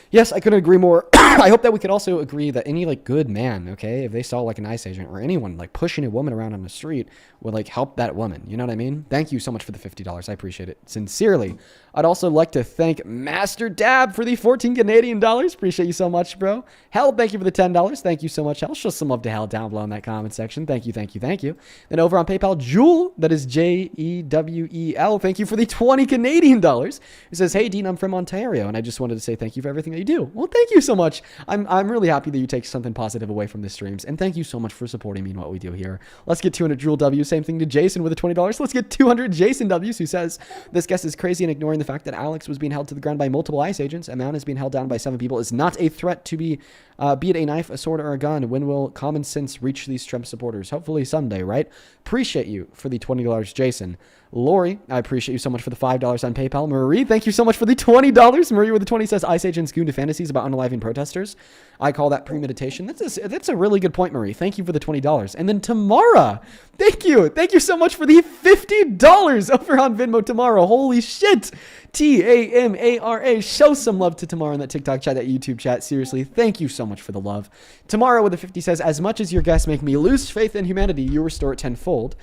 S1: Yes, I couldn't agree more. I hope that we could also agree that any like good man, okay, if they saw like an ICE agent or anyone like pushing a woman around on the street would like help that woman. You know what I mean? Thank you so much for the $50. I appreciate it sincerely. I'd also like to thank Master Dab for the 14 Canadian dollars. Appreciate you so much, bro. Hell, thank you for the $10. Thank you so much. Hell, show some love to Hell down below in that comment section. Thank you, thank you, thank you. Then over on PayPal, Jewel, that is Jewel. Thank you for the 20 Canadian dollars. It says, hey Dean, I'm from Ontario, and I just wanted to say thank you for everything that you do. Well, thank you so much. I'm really happy that you take something positive away from the streams, and thank you so much for supporting me in what we do here. Let's get 200 Jewel W. Same thing to Jason with the $20. Let's get 200 Jason W's, who says, this guest is crazy and ignoring the fact that Alex was being held to the ground by multiple ICE agents. A man is being held down by 7 people is not a threat to be it a knife, a sword, or a gun. When will common sense reach these Trump supporters? Hopefully someday, right? Appreciate you for the $20, Jason. Lori, I appreciate you so much for the $5 on PayPal. Marie, thank you so much for the $20. Marie with the 20 says, ICE agents goon to fantasies about unaliving protesters. I call that premeditation. That's a really good point, Marie. Thank you for the $20. And then Tamara, thank you. Thank you so much for the $50 over on Venmo, Tamara. Holy shit. Tamara. Show some love to Tamara in that TikTok chat, that YouTube chat. Seriously, thank you so much for the love. Tamara with the 50 says, as much as your guests make me lose faith in humanity, you restore it tenfold.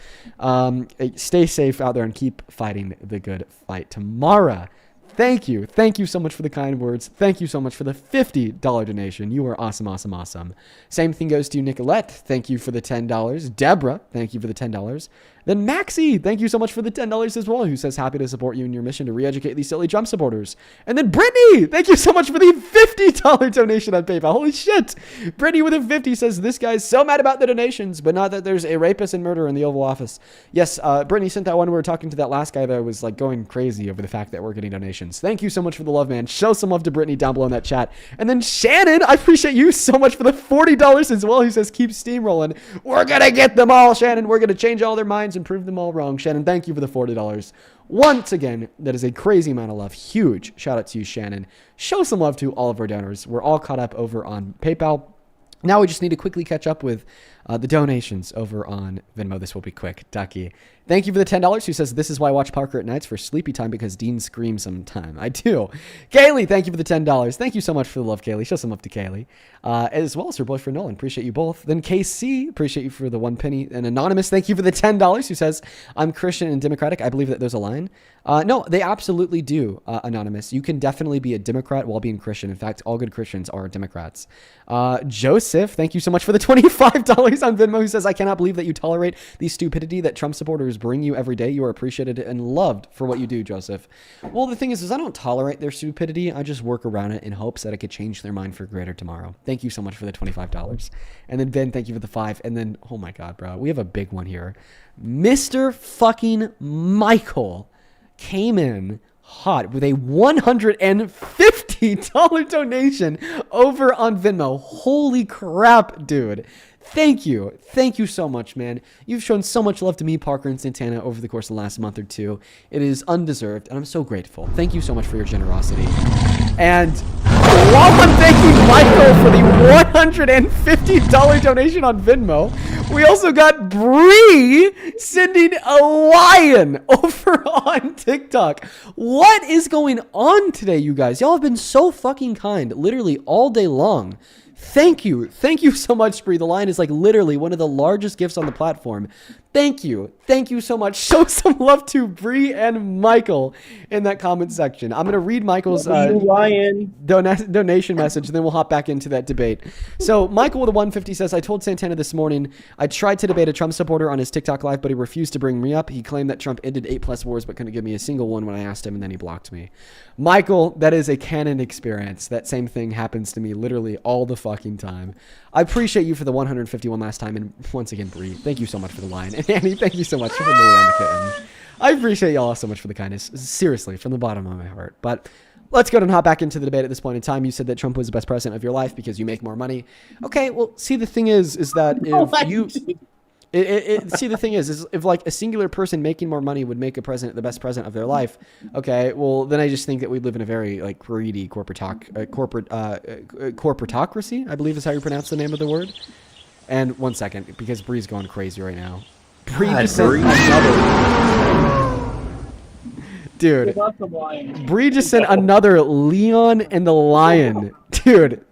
S1: Stay safe out there and keep fighting the good fight. Tamara, thank you. Thank you so much for the kind words. Thank you so much for the $50 donation. You are awesome, awesome, awesome. Same thing goes to Nicolette. Thank you for the $10. Deborah, thank you for the $10. Then Maxie, thank you so much for the $10 as well, who says happy to support you in your mission to re-educate these silly Trump supporters. And then Brittany, thank you so much for the $50 donation on PayPal. Holy shit. Brittany with a 50 says, this guy's so mad about the donations, but not that there's a rapist and murderer in the Oval Office. Yes, Brittany sent that one. We were talking to that last guy that was like going crazy over the fact that we're getting donations. Thank you so much for the love, man. Show some love to Brittany down below in that chat. And then Shannon, I appreciate you so much for the $40 as well, who says keep steamrolling. We're going to get them all, Shannon. We're going to change all their minds and prove them all wrong. Shannon, thank you for the $40. Once again, that is a crazy amount of love. Huge shout out to you, Shannon. Show some love to all of our donors. We're all caught up over on PayPal. Now we just need to quickly catch up with the donations over on Venmo. This will be quick. Ducky, thank you for the $10, who says, this is why I watch Parker at nights for sleepy time, because Dean screams sometime. I do. Kaylee, thank you for the $10. Thank you so much for the love, Kaylee. Show some love to Kaylee. As well as her boyfriend, Nolan. Appreciate you both. Then KC, appreciate you for the 1 penny. And Anonymous, thank you for the $10, who says, I'm Christian and Democratic. I believe that there's a line. No, they absolutely do, Anonymous. You can definitely be a Democrat while being Christian. In fact, all good Christians are Democrats. Joseph, thank you so much for the $25 on Venmo, who says, I cannot believe that you tolerate the stupidity that Trump supporters bring you every day. You are appreciated and loved for what you do, Joseph. Well, the thing is I don't tolerate their stupidity. I just work around it in hopes that I could change their mind for greater tomorrow. Thank you so much for the $25. And then Ben, thank you for the 5. And then, oh my God, bro, we have a big one here. Mr. fucking Michael came in hot with a $150 donation over on Venmo. Holy crap, dude. Thank you. Thank you so much, man. You've shown so much love to me, Parker, and Santana over the course of the last month or two. It is undeserved, and I'm so grateful. Thank you so much for your generosity. And while I'm thanking Michael for the $150 donation on Venmo, we also got Bree sending a lion over on TikTok. What is going on today, you guys? Y'all have been so fucking kind, literally all day long. Thank you. Thank you so much, Bree. The line is like literally one of the largest gifts on the platform. Thank you. Thank you so much. Show some love to Bree and Michael in that comment section. I'm going to read Michael's donation message, and then we'll hop back into that debate. So Michael with a 150 says, I told Santana this morning I tried to debate a Trump supporter on his TikTok live, but he refused to bring me up. He claimed that Trump ended 8+ wars, but couldn't give me a single one when I asked him, and then he blocked me. Michael, that is a canon experience. That same thing happens to me literally all the fucking time. I appreciate you for the 151 last time, and once again, Bree, thank you so much for the line. And Annie, thank you so much for the Lily on the kitten. I appreciate y'all so much for the kindness. Seriously, from the bottom of my heart. But let's go ahead and hop back into the debate at this point in time. You said that Trump was the best president of your life because you make more money. Okay, well, see, the thing is that if you... see, the thing is if like a singular person making more money would make a president the best president of their life, okay, well, then I just think that we live in a very like greedy corporatocracy, I believe is how you pronounce the name of the word. And one second, because Bree's going crazy right now. Bree just sent another... Dude, Bree just sent another Leon and the Lion. Dude.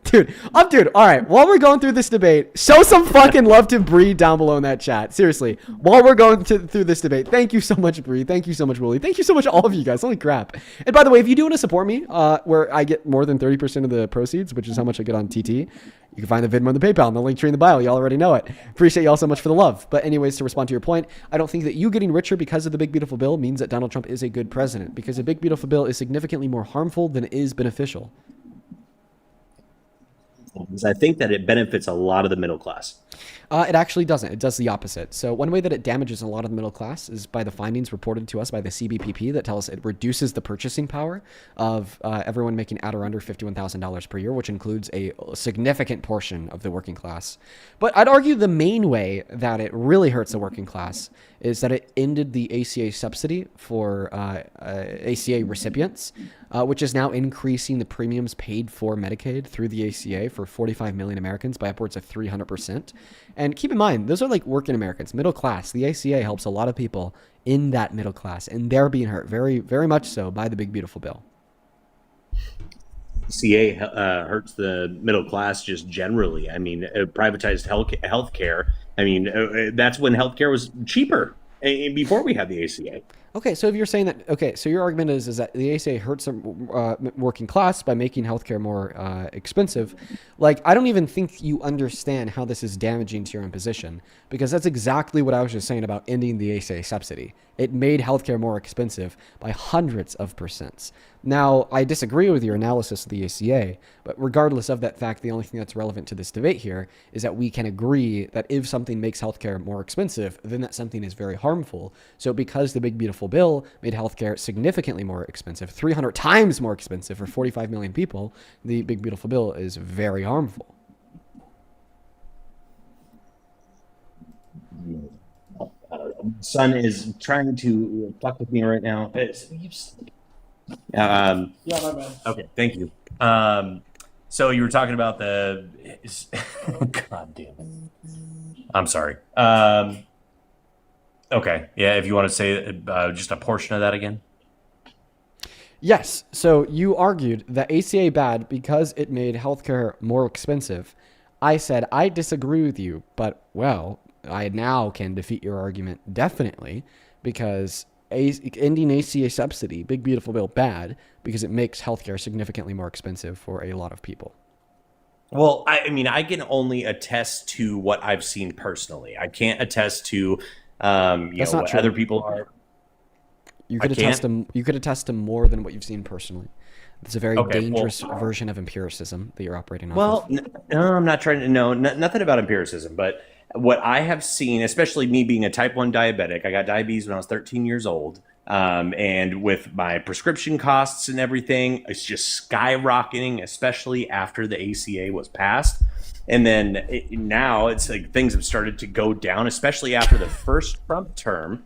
S1: All right, while we're going through this debate, show some fucking love to Bree down below in that chat. Seriously, while we're going through this debate, thank you so much, Bree. Thank you so much, Willie. Thank you so much, all of you guys. Holy crap. And by the way, if you do want to support me, where I get more than 30% of the proceeds, which is how much I get on TT, you can find the Venmo and the PayPal in the link tree in the bio. Y'all already know it. Appreciate y'all so much for the love. But anyways, to respond to your point, I don't think that you getting richer because of the Big Beautiful Bill means that Donald Trump is a good president, because the Big Beautiful Bill is significantly more harmful than it is beneficial.
S14: Because I think that it benefits a lot of the middle class.
S1: It actually doesn't. It does the opposite. So one way that it damages a lot of the middle class is by the findings reported to us by the CBPP that tell us it reduces the purchasing power of everyone making at or under $51,000 per year, which includes a significant portion of the working class. But I'd argue the main way that it really hurts the working class is that it ended the ACA subsidy for ACA recipients, which is now increasing the premiums paid for Medicaid through the ACA for 45 million Americans by upwards of 300%. And keep in mind, those are like working Americans, middle class. The ACA helps a lot of people in that middle class, and they're being hurt very, very much so by the Big Beautiful Bill.
S14: CA hurts the middle class just generally. I mean, privatized health care. I mean, that's when healthcare was cheaper before we had the ACA.
S1: Okay, so if you're saying that, okay, so your argument is that the ACA hurts the working class by making healthcare more expensive. Like, I don't even think you understand how this is damaging to your own position, because that's exactly what I was just saying about ending the ACA subsidy. It made healthcare more expensive by hundreds of percents. Now, I disagree with your analysis of the ACA, but regardless of that fact, the only thing that's relevant to this debate here is that we can agree that if something makes healthcare more expensive, then that something is very harmful. So because the Big Beautiful Bill made healthcare significantly more expensive, 300 times more expensive for 45 million people, the Big Beautiful Bill is very harmful.
S14: Son is trying to fuck with me right now.
S11: Yeah, my bad.
S14: Okay, thank you. So you were talking about the... God damn it. I'm sorry. Okay, yeah, if you want to say just a portion of that again.
S1: Yes, so you argued that ACA bad because it made healthcare more expensive. I said, I disagree with you, but, well, I now can defeat your argument definitely, because ending ACA subsidy, Big Beautiful Bill, bad because it makes healthcare significantly more expensive for a lot of people.
S14: Well, I mean, I can only attest to what I've seen personally. I can't attest to
S1: That's not
S14: what
S1: true.
S14: other people are.
S1: You could attest to more than what you've seen personally. It's a very dangerous version of empiricism that you're operating off of.
S14: No, I'm not trying to know nothing about empiricism, but what I have seen, especially me being a type 1 diabetic, I got diabetes when I was 13 years old. And with my prescription costs and everything, it's just skyrocketing, especially after the ACA was passed. And then now it's like things have started to go down, especially after the first Trump term.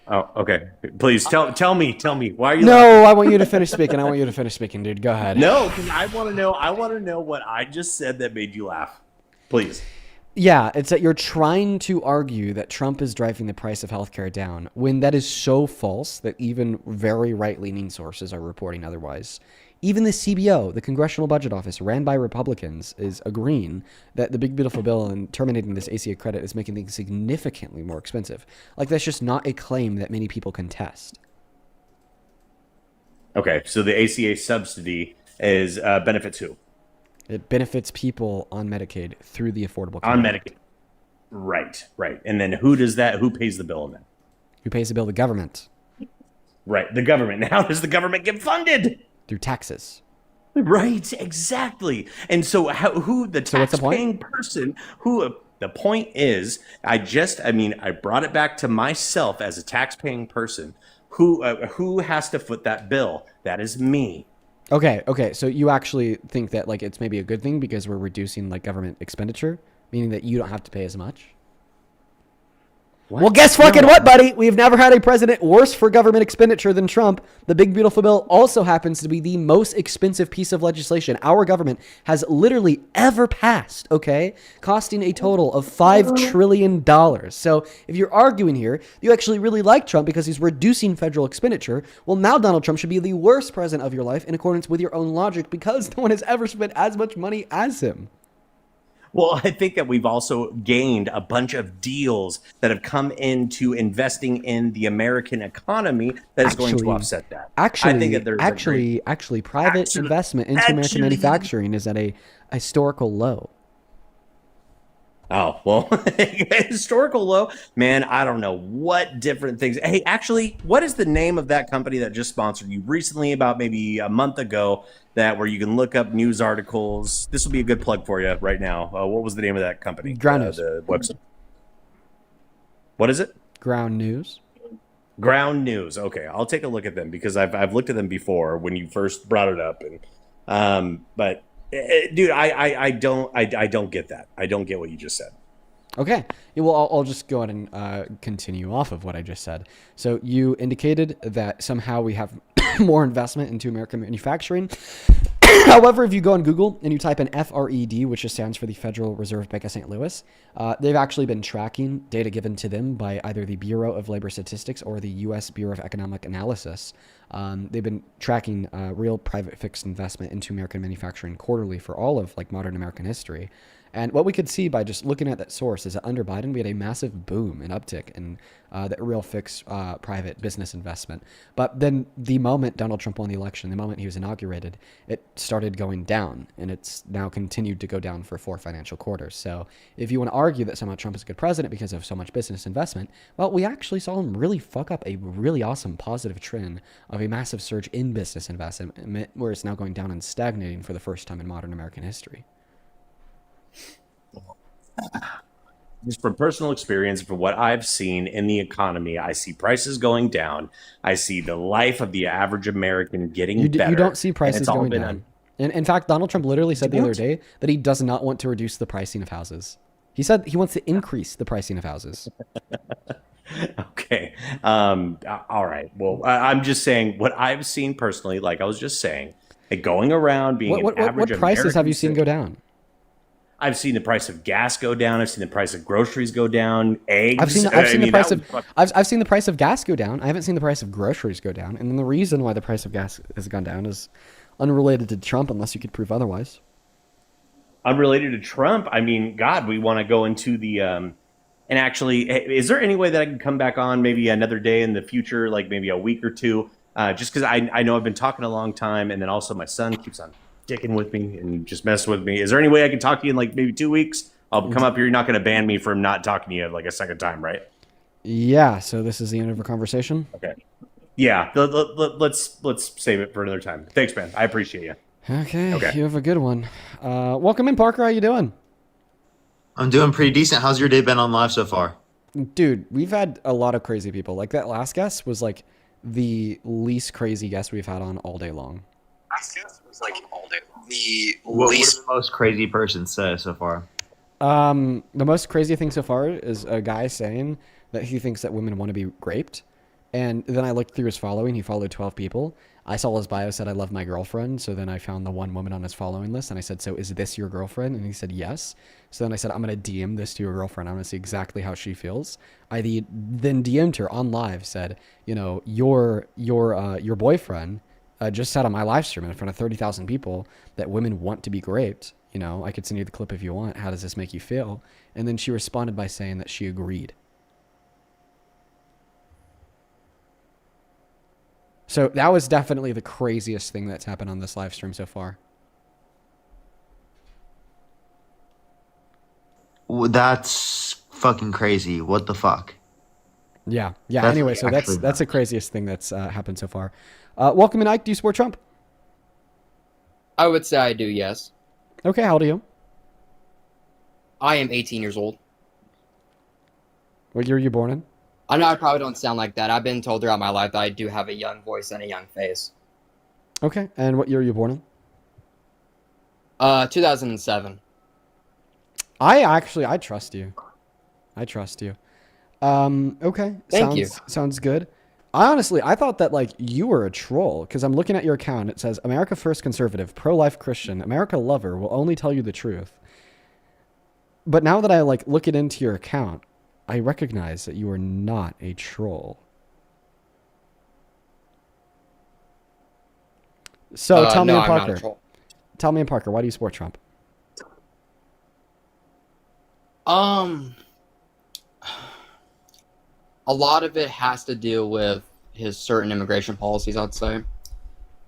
S14: Oh, okay. Please tell me why are you?
S1: No,
S14: laughing?
S1: I want you to finish speaking. Dude. Go ahead.
S14: No, because I want to know what I just said that made you laugh. Please.
S1: Yeah, it's that you're trying to argue that Trump is driving the price of healthcare down when that is so false that even very right-leaning sources are reporting otherwise. Even the CBO, the Congressional Budget Office, ran by Republicans, is agreeing that the Big Beautiful Bill and terminating this ACA credit is making things significantly more expensive. Like, that's just not a claim that many people contest.
S14: Okay, so the ACA subsidy is benefits who?
S1: It benefits people on Medicaid through the Affordable Care
S14: On
S1: Act.
S14: Medicaid. Right. And then who pays the bill on that?
S1: Who pays the bill? The government.
S14: Right, the government. How does the government get funded?
S1: Through taxes.
S14: Right, exactly. And so the tax-paying person, the point is, I brought it back to myself as a tax-paying person. Who has to foot that bill? That is me.
S1: Okay. So you actually think that like it's maybe a good thing because we're reducing like government expenditure, meaning that you don't have to pay as much?
S14: What?
S1: Well, guess fucking what, buddy? We've never had a president worse for government expenditure than Trump. The Big Beautiful Bill also happens to be the most expensive piece of legislation our government has literally ever passed, okay? Costing a total of $5 trillion. So if you're arguing here, you actually really like Trump because he's reducing federal expenditure. Well, now Donald Trump should be the worst president of your life in accordance with your own logic because no one has ever spent as much money as him.
S14: Well, I think that we've also gained a bunch of deals that have come into investing in the American economy that is going to offset that. I think that there's
S1: Actually, private investment into American manufacturing is at a historical low.
S14: Oh, well, historical low, man. I don't know what different things. Hey, actually, what is the name of that company that just sponsored you recently, about maybe a month ago, that where you can look up news articles? This will be a good plug for you right now. What was the name of that company?
S1: Ground News.
S14: The website. What is it?
S1: Ground News.
S14: Ground News. Okay, I'll take a look at them because I've looked at them before when you first brought it up, and but. Dude, I don't get that. I don't get what you just said.
S1: Okay. Yeah, well, I'll just go ahead and continue off of what I just said. So you indicated that somehow we have more investment into American manufacturing. However, if you go on Google and you type in FRED, which just stands for the Federal Reserve Bank of St. Louis, they've actually been tracking data given to them by either the Bureau of Labor Statistics or the U.S. Bureau of Economic Analysis. They've been tracking real private fixed investment into American manufacturing quarterly for all of like modern American history. And what we could see by just looking at that source is that under Biden, we had a massive boom and uptick in that real fixed private business investment. But then the moment Donald Trump won the election, the moment he was inaugurated, it started going down, and it's now continued to go down for 4 financial quarters. So if you want to argue that somehow Trump is a good president because of so much business investment, well, we actually saw him really fuck up a really awesome positive trend of a massive surge in business investment, where it's now going down and stagnating for the first time in modern American history.
S14: Just from personal experience, from what I've seen in the economy, I see prices going down. I see the life of the average American getting better.
S1: You don't see prices going down. In fact, Donald Trump literally said the other day that he does not want to reduce the pricing of houses. He said he wants to increase the pricing of houses.
S14: Okay. All right. Well, I'm just saying what I've seen personally, like I was just saying, going around being
S1: what prices
S14: American
S1: have you seen go down?
S14: I've seen the price of gas go down. I've seen the price of groceries go down. Eggs.
S1: I've seen the price of gas go down. I haven't seen the price of groceries go down. And then the reason why the price of gas has gone down is unrelated to Trump, unless you could prove otherwise.
S14: Unrelated to Trump? I mean, God, we want to go into the and actually, is there any way that I can come back on maybe another day in the future, like maybe a week or two? Just because I know I've been talking a long time, and then also my son keeps on dicking with me and just messing with me. Is there any way I can talk to you in like maybe 2 weeks? I'll come up here. You're not going to ban me from not talking to you like a second time, right?
S1: Yeah. So this is the end of our conversation.
S14: Okay. Yeah. Let's save it for another time. Thanks, man. I appreciate you.
S1: Okay. You have a good one. Welcome in, Parker. How you doing?
S15: I'm doing pretty decent. How's your day been on live so far?
S1: Dude, we've had a lot of crazy people. Like that last guest was like the least crazy guest we've had on all day long.
S15: What would the most crazy person say so far?
S1: The most crazy thing so far is a guy saying that he thinks that women want to be raped. And then I looked through his following. He followed 12 people. I saw his bio said, "I love my girlfriend." So then I found the one woman on his following list. And I said, "So is this your girlfriend?" And he said, "Yes." So then I said, "I'm going to DM this to your girlfriend. I'm going to see exactly how she feels." I then DM'd her on live, said, "You know, your boyfriend just said on my live stream in front of 30,000 people that women want to be raped. You know, I could send you the clip if you want. How does this make you feel?" And then she responded by saying that she agreed. So that was definitely the craziest thing that's happened on this live stream so far.
S15: That's fucking crazy. What the fuck?
S1: Yeah. Anyway, so that's the craziest thing that's happened so far. Welcome in, Ike. Do you support Trump?
S16: I would say I do, yes.
S1: Okay, how old are you?
S16: I am 18 years old.
S1: What year were you born in?
S16: I know I probably don't sound like that. I've been told throughout my life that I do have a young voice and a young face.
S1: Okay, and what year were you born in?
S16: 2007.
S1: I trust you. I trust you. Okay.
S16: Thank you.
S1: Sounds good. I thought that like you were a troll because I'm looking at your account. It says America First Conservative, pro-life Christian, America lover, will only tell you the truth. But now that I like look it into your account, I recognize that you are not a troll. So tell me
S16: no,
S1: and
S16: I'm not a
S1: Parker.
S16: troll.
S1: Tell me and Parker, why do you support Trump?
S16: A lot of it has to deal with his certain immigration policies, I'd say.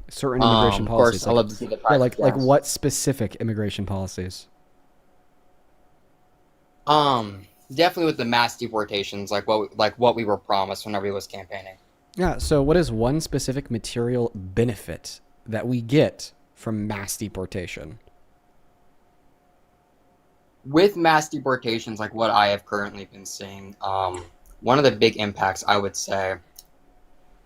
S1: Certain immigration
S16: Of
S1: policies.
S16: course, I love to see the
S1: Yeah,
S16: price.
S1: like what specific immigration policies?
S16: Definitely with the mass deportations, like what we were promised whenever he was campaigning.
S1: Yeah, so what is one specific material benefit that we get from mass deportation?
S16: With mass deportations, like what I have currently been seeing, one of the big impacts I would say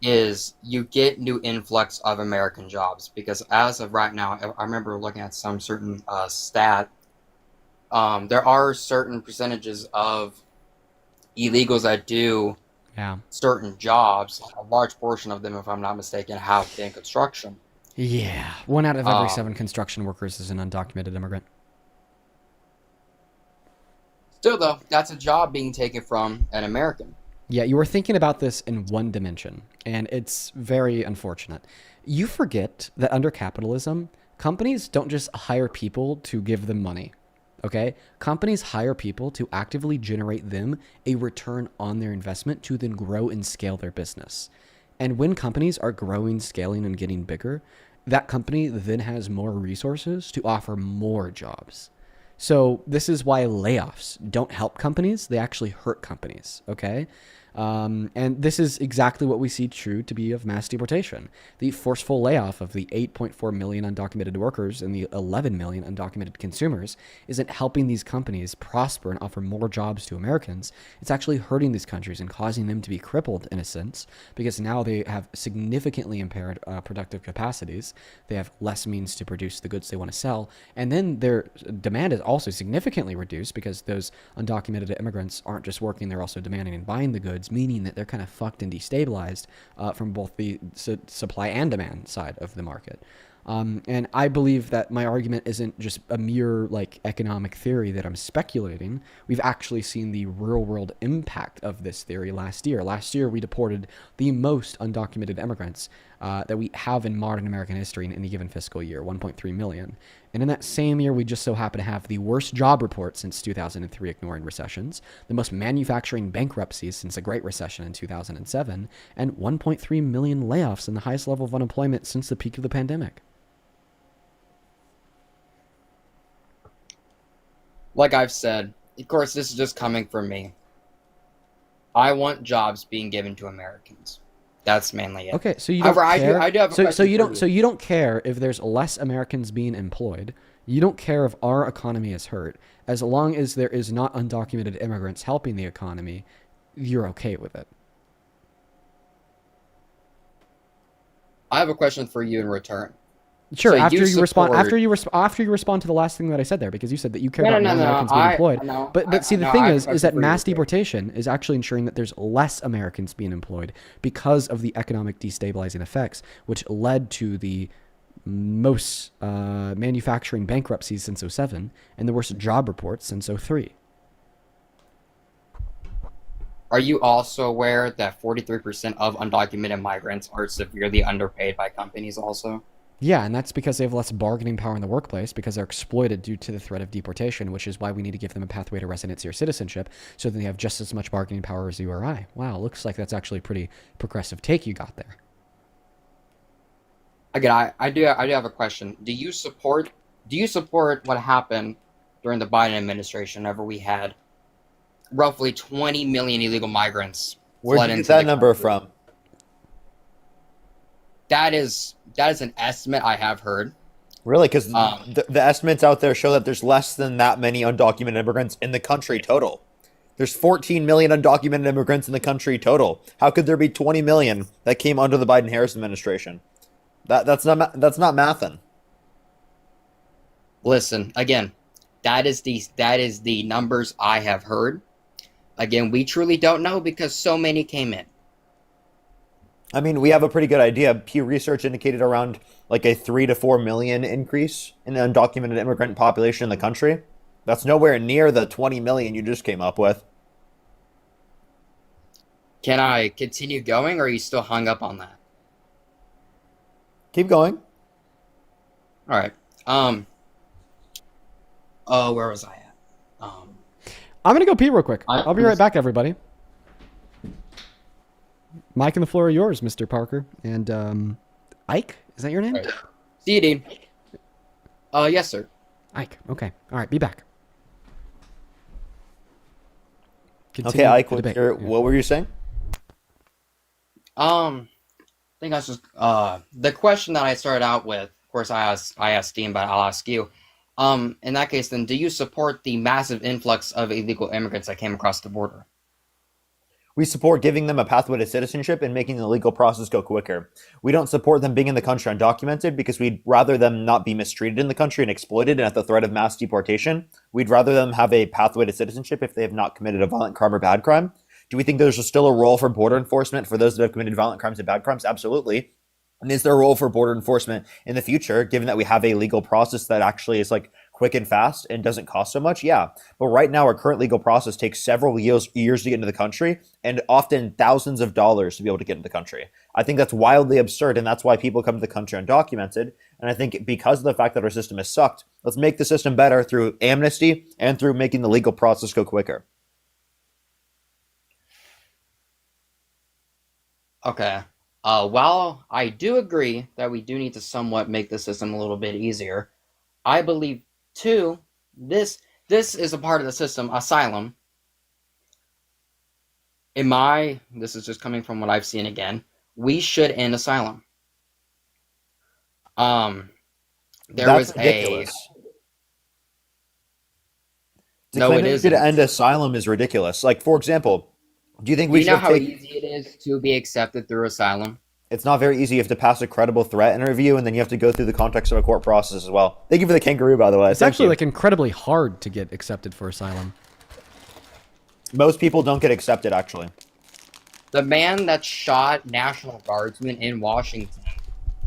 S16: is you get new influx of American jobs because as of right now, I remember looking at some certain stat. There are certain percentages of illegals that do certain jobs. A large portion of them, if I'm not mistaken, have been construction.
S1: Yeah, 1 out of every 7 construction workers is an undocumented immigrant.
S16: Still, though, that's a job being taken from an American.
S1: Yeah, you were thinking about this in one dimension, and it's very unfortunate. You forget that under capitalism, companies don't just hire people to give them money, okay? Companies hire people to actively generate them a return on their investment to then grow and scale their business. And when companies are growing, scaling, and getting bigger, that company then has more resources to offer more jobs. So this is why layoffs don't help companies. They actually hurt companies, okay? And this is exactly what we see true to be of mass deportation. The forceful layoff of the 8.4 million undocumented workers and the 11 million undocumented consumers isn't helping these companies prosper and offer more jobs to Americans. It's actually hurting these countries and causing them to be crippled in a sense because now they have significantly impaired productive capacities. They have less means to produce the goods they want to sell. And then their demand is also significantly reduced because those undocumented immigrants aren't just working, they're also demanding and buying the goods, meaning that they're kind of fucked and destabilized from both the supply and demand side of the market. And I believe that my argument isn't just a mere like economic theory that I'm speculating. We've actually seen the real world impact of this theory last year. Last year, we deported the most undocumented immigrants that we have in modern American history in any given fiscal year, 1.3 million. And in that same year, we just so happen to have the worst job report since 2003, ignoring recessions, the most manufacturing bankruptcies since the Great Recession in 2007, and 1.3 million layoffs and the highest level of unemployment since the peak of the pandemic.
S16: Like I've said, of course, this is just coming from me. I want jobs being given to Americans. That's mainly it.
S1: Okay, so you don't
S16: However,
S1: care.
S16: I do have a question
S1: So you don't care if there's less Americans being employed. You don't care if our economy is hurt. As long as there is not undocumented immigrants helping the economy, you're okay with it.
S16: I have a question for you in return.
S1: Sure.
S16: So
S1: after you respond,
S16: support-
S1: after you respond to the last thing that I said there, because you said that you care
S16: No,
S1: about
S16: no, no,
S1: non-Americans
S16: no,
S1: being
S16: I
S1: employed.
S16: know.
S1: But see, the
S16: I
S1: thing
S16: have a
S1: is
S16: question
S1: that
S16: for you
S1: mass
S16: real quick.
S1: deportation is actually ensuring that there's less Americans being employed because of the economic destabilizing effects, which led to the most manufacturing bankruptcies since 2007 and the worst job reports since 2003.
S16: Are you also aware that 43% of undocumented migrants are severely underpaid by companies also?
S1: Yeah, and that's because they have less bargaining power in the workplace because they're exploited due to the threat of deportation, which is why we need to give them a pathway to residency or citizenship so that they have just as much bargaining power as you or I. Wow, looks like that's actually a pretty progressive take you got there.
S16: Again, I do have a question. Do you support what happened during the Biden administration whenever we had roughly 20 million illegal migrants
S15: Where'd
S16: flood
S15: you get
S16: into
S15: that
S16: the
S15: number
S16: country?
S15: from?
S16: That is an estimate I have heard.
S15: Really? Because the estimates out there show that there's less than that many undocumented immigrants in the country total. There's 14 million undocumented immigrants in the country total. How could there be 20 million that came under the Biden-Harris administration? That's not mathin'.
S16: Listen, again, that is the numbers I have heard. Again, we truly don't know because so many came in.
S15: I mean, we have a pretty good idea. Pew Research indicated around like a 3 to 4 million increase in the undocumented immigrant population in the country. That's nowhere near the 20 million you just came up with.
S16: Can I continue going, or are you still hung up on that?
S15: Keep going.
S16: All right. Oh, where was I at?
S1: I'm gonna go pee real quick. I'll be right back, everybody. Mike and the floor are yours, Mr. Parker. And Ike, is that your name?
S16: Right. See you, Dean. Yes, sir.
S1: Ike. Okay. All right. Be back.
S15: Okay, Ike. What were you saying?
S16: I think I was just the question that I started out with. Of course, I asked Dean, but I'll ask you. In that case, then, do you support the massive influx of illegal immigrants that came across the border?
S15: We support giving them a pathway to citizenship and making the legal process go quicker. We don't support them being in the country undocumented because we'd rather them not be mistreated in the country and exploited and at the threat of mass deportation. We'd rather them have a pathway to citizenship if they have not committed a violent crime or bad crime. Do we think there's still a role for border enforcement for those that have committed violent crimes and bad crimes? Absolutely. And is there a role for border enforcement in the future, given that we have a legal process that actually is like quick and fast and doesn't cost so much? Yeah. But right now, our current legal process takes several years to get into the country and often thousands of dollars to be able to get into the country. I think that's wildly absurd, and that's why people come to the country undocumented. And I think because of the fact that our system has sucked, let's make the system better through amnesty and through making the legal process go quicker.
S16: Okay. While I do agree that we do need to somewhat make the system a little bit easier, I believe too this is a part of the system, asylum. This is just coming from what I've seen again. We should end asylum. That's
S15: ridiculous.
S16: No, it isn't.
S15: To end asylum is ridiculous. Like, for example, do you think we
S16: you know
S15: should
S16: how easy it is to be accepted through asylum?
S15: It's not very easy. You have to pass a credible threat interview, and then you have to go through the context of a court process as well. Thank you for the kangaroo, by the way.
S1: It's actually like incredibly hard to get accepted for asylum.
S15: Most people don't get accepted, actually.
S16: The man that shot National Guardsmen in Washington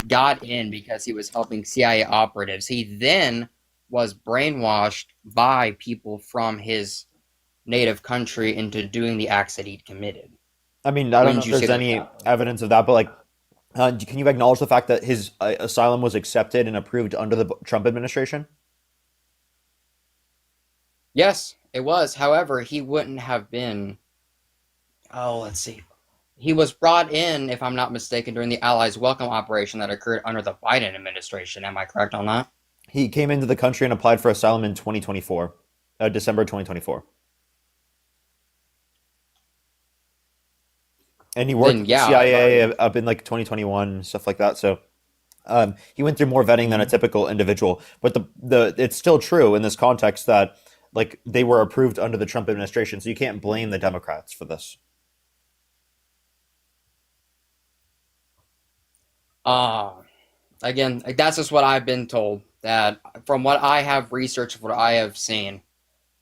S16: got in because he was helping CIA operatives. He then was brainwashed by people from his native country into doing the acts that he'd committed.
S15: I mean, I don't know if there's any evidence of that, but like, can you acknowledge the fact that his asylum was accepted and approved under the Trump administration?
S16: Yes, it was. However, he wouldn't have been. Oh, let's see. He was brought in, if I'm not mistaken, during the Allies' welcome operation that occurred under the Biden administration. Am I correct on that?
S15: He came into the country and applied for asylum in 2024, December 2024. And he worked with the CIA up in like 2021, stuff like that. So he went through more vetting than a typical individual. But it's still true in this context that like they were approved under the Trump administration. So you can't blame the Democrats for this.
S16: Again, that's just what I've been told. That from what I have researched, what I have seen,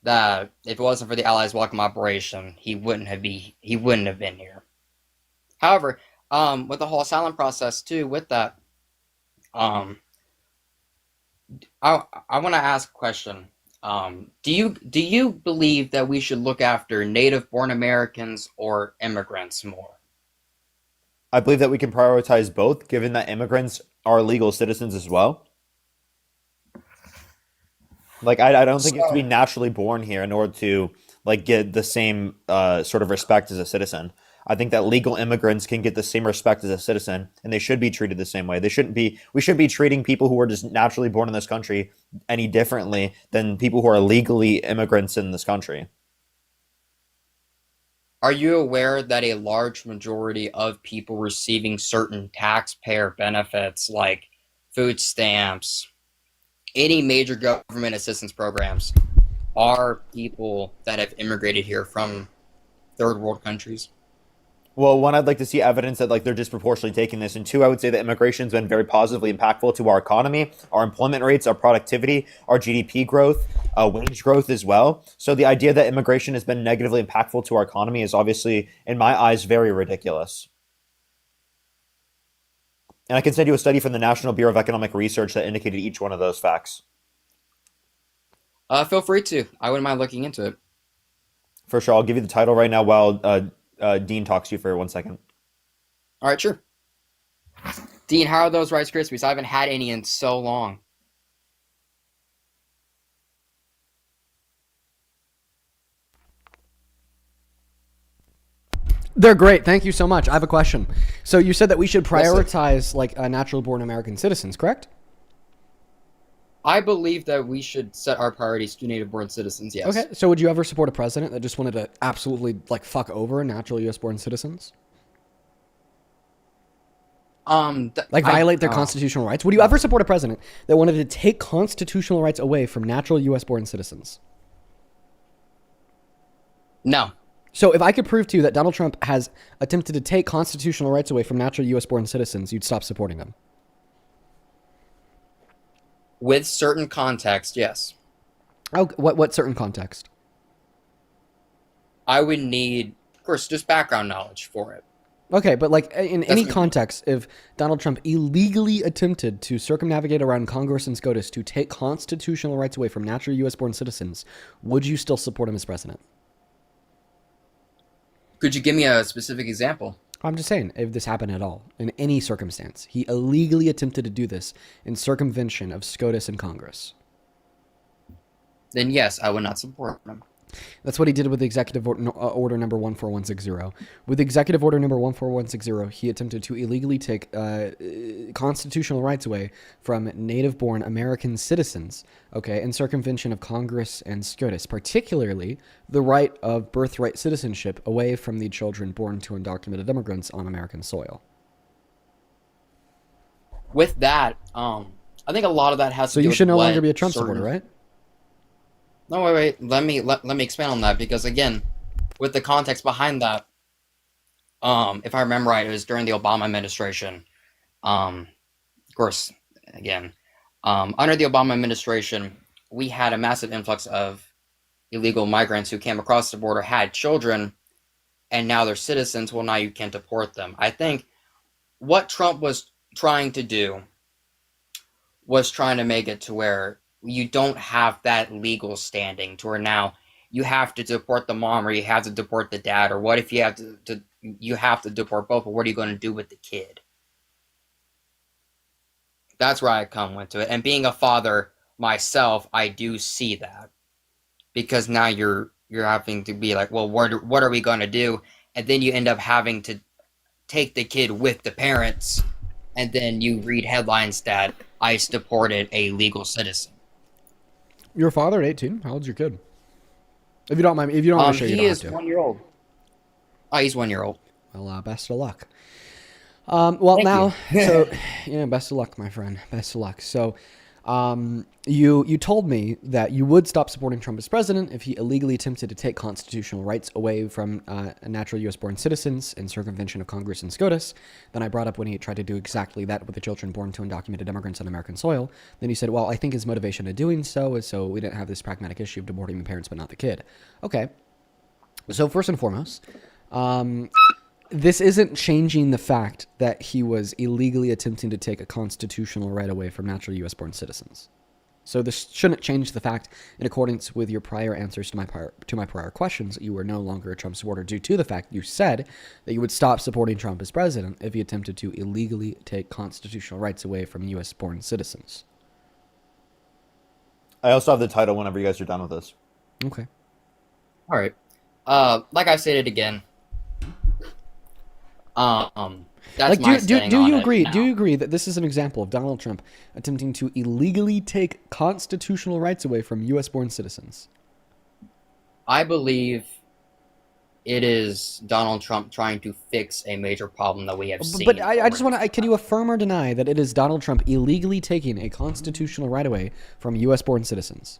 S16: that if it wasn't for the Allies' welcome operation, he wouldn't have been here. However, with the whole asylum process too, with that, I want to ask a question. Do you believe that we should look after native-born Americans or immigrants more?
S15: I believe that we can prioritize both, given that immigrants are legal citizens as well. Like, I don't think you have to be naturally born here in order to like get the same sort of respect as a citizen. I think that legal immigrants can get the same respect as a citizen, and they should be treated the same way. We shouldn't be treating people who are just naturally born in this country any differently than people who are legally immigrants in this country.
S16: Are you aware that a large majority of people receiving certain taxpayer benefits like food stamps, any major government assistance programs, are people that have immigrated here from third world countries?
S15: Well, one, I'd like to see evidence that like they're disproportionately taking this, and two, I would say that immigration's been very positively impactful to our economy, our employment rates, our productivity, our GDP growth, wage growth as well. So the idea that immigration has been negatively impactful to our economy is obviously, in my eyes, very ridiculous. And I can send you a study from the National Bureau of Economic Research that indicated each one of those facts.
S16: Feel free to. I wouldn't mind looking into it.
S15: For sure, I'll give you the title right now while Dean talks to you for 1 second.
S16: All right, sure. Dean, how are those Rice Krispies? I haven't had any in so long.
S1: They're great. Thank you so much. I have a question. So you said that we should prioritize like natural born American citizens, correct?
S16: I believe that we should set our priorities to native-born citizens, yes.
S1: Okay. So would you ever support a president that just wanted to absolutely like fuck over natural U.S. born citizens? Like violate their constitutional rights? Would you ever support a president that wanted to take constitutional rights away from natural U.S. born citizens?
S16: No.
S1: So if I could prove to you that Donald Trump has attempted to take constitutional rights away from natural U.S. born citizens, you'd stop supporting them?
S16: With certain context, yes.
S1: Oh, what certain context?
S16: I would need, of course, just background knowledge for it.
S1: Okay, but like in any context, if Donald Trump illegally attempted to circumnavigate around Congress and SCOTUS to take constitutional rights away from natural U.S. born citizens, would you still support him as president?
S16: Could you give me a specific example?
S1: I'm just saying, if this happened at all, in any circumstance, he illegally attempted to do this in circumvention of SCOTUS and Congress.
S16: Then yes, I would not support him.
S1: That's what he did with Executive Order number 14160. With Executive Order number 14160, he attempted to illegally take constitutional rights away from native-born American citizens, okay, in circumvention of Congress and SCOTUS, particularly the right of birthright citizenship away from the children born to undocumented immigrants on American soil.
S16: With that, I think a lot of that has to do with
S1: So you should no
S16: what
S1: longer be a Trump
S16: certain-
S1: supporter, right?
S16: No, wait. Let me expand on that, because again, with the context behind that, if I remember right, it was during the Obama administration. Of course, again, under the Obama administration, we had a massive influx of illegal migrants who came across the border, had children, and now they're citizens. Well, now you can't deport them. I think what Trump was trying to do was trying to make it to where you don't have that legal standing to where now you have to deport the mom or you have to deport the dad, or what if you have to you have to deport both, but what are you going to do with the kid? That's where I come into it. And being a father myself, I do see that, because now you're having to be like, well, what are we going to do? And then you end up having to take the kid with the parents, and then you read headlines that ICE deported a legal citizen.
S1: You're a father at 18. How old's your kid? If you don't mind, if you don't want to share, you don't have to.
S16: He is 1 year old. Oh, he's 1 year old.
S1: Well, best of luck. Well,
S16: Thank
S1: now,
S16: you.
S1: so yeah, best of luck, my friend. Best of luck. So, you told me that you would stop supporting Trump as president if he illegally attempted to take constitutional rights away from natural U.S. born citizens in circumvention of Congress and SCOTUS. Then I brought up when he tried to do exactly that with the children born to undocumented immigrants on American soil. Then you said, well, I think his motivation in doing so is so we didn't have this pragmatic issue of deporting the parents but not the kid. Okay. So first and foremost, this isn't changing the fact that he was illegally attempting to take a constitutional right away from natural U.S. born citizens. So this shouldn't change the fact, in accordance with your prior answers to my prior questions, that you were no longer a Trump supporter due to the fact you said that you would stop supporting Trump as president if he attempted to illegally take constitutional rights away from U.S. born citizens.
S15: I also have the title whenever you guys are done with this.
S1: Okay.
S16: All right. Like I stated again, that's my staying
S1: do
S16: on
S1: you
S16: it
S1: agree?
S16: now.
S1: Do you agree that this is an example of Donald Trump attempting to illegally take constitutional rights away from U.S. born citizens?
S16: I believe it is Donald Trump trying to fix a major problem that we have seen.
S1: But I just want to, can you affirm or deny that it is Donald Trump illegally taking a constitutional right away from U.S. born citizens?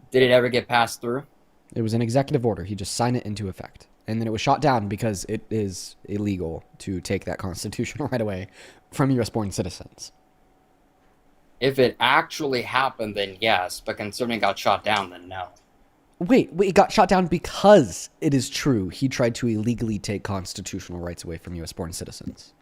S16: Did it ever get passed through?
S1: It was an executive order. He just signed it into effect. and then it was shot down because it is illegal to take that constitutional right away from U.S.-born citizens.
S16: If it actually happened, then yes, but considering it got shot down, then no.
S1: Wait, it got shot down because it is true he tried to illegally take constitutional rights away from U.S.-born citizens.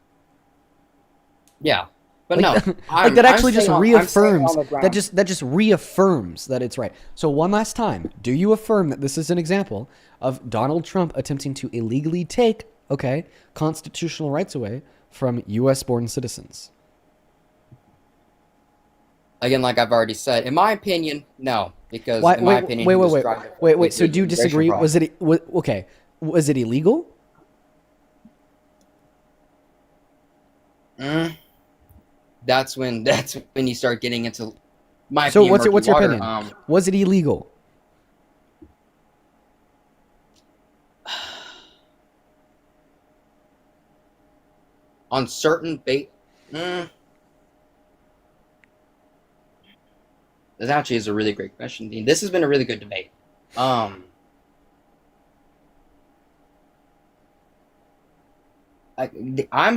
S16: Yeah, but
S1: like,
S16: no.
S1: Like that actually just reaffirms
S16: that
S1: that just reaffirms that it's right. So one last time, do you affirm that this is an example of Donald Trump attempting to illegally take, constitutional rights away from U.S.-born citizens?
S16: Again, like I've already said, in my opinion, no, because in my opinion,
S1: wait. So do you disagree? Was it illegal?
S16: That's when you start getting into my.
S1: So
S16: opinion,
S1: what's your
S16: water.
S1: opinion? Was it illegal?
S16: On certain This actually is a really great question, Dean. This has been a really good debate. I'm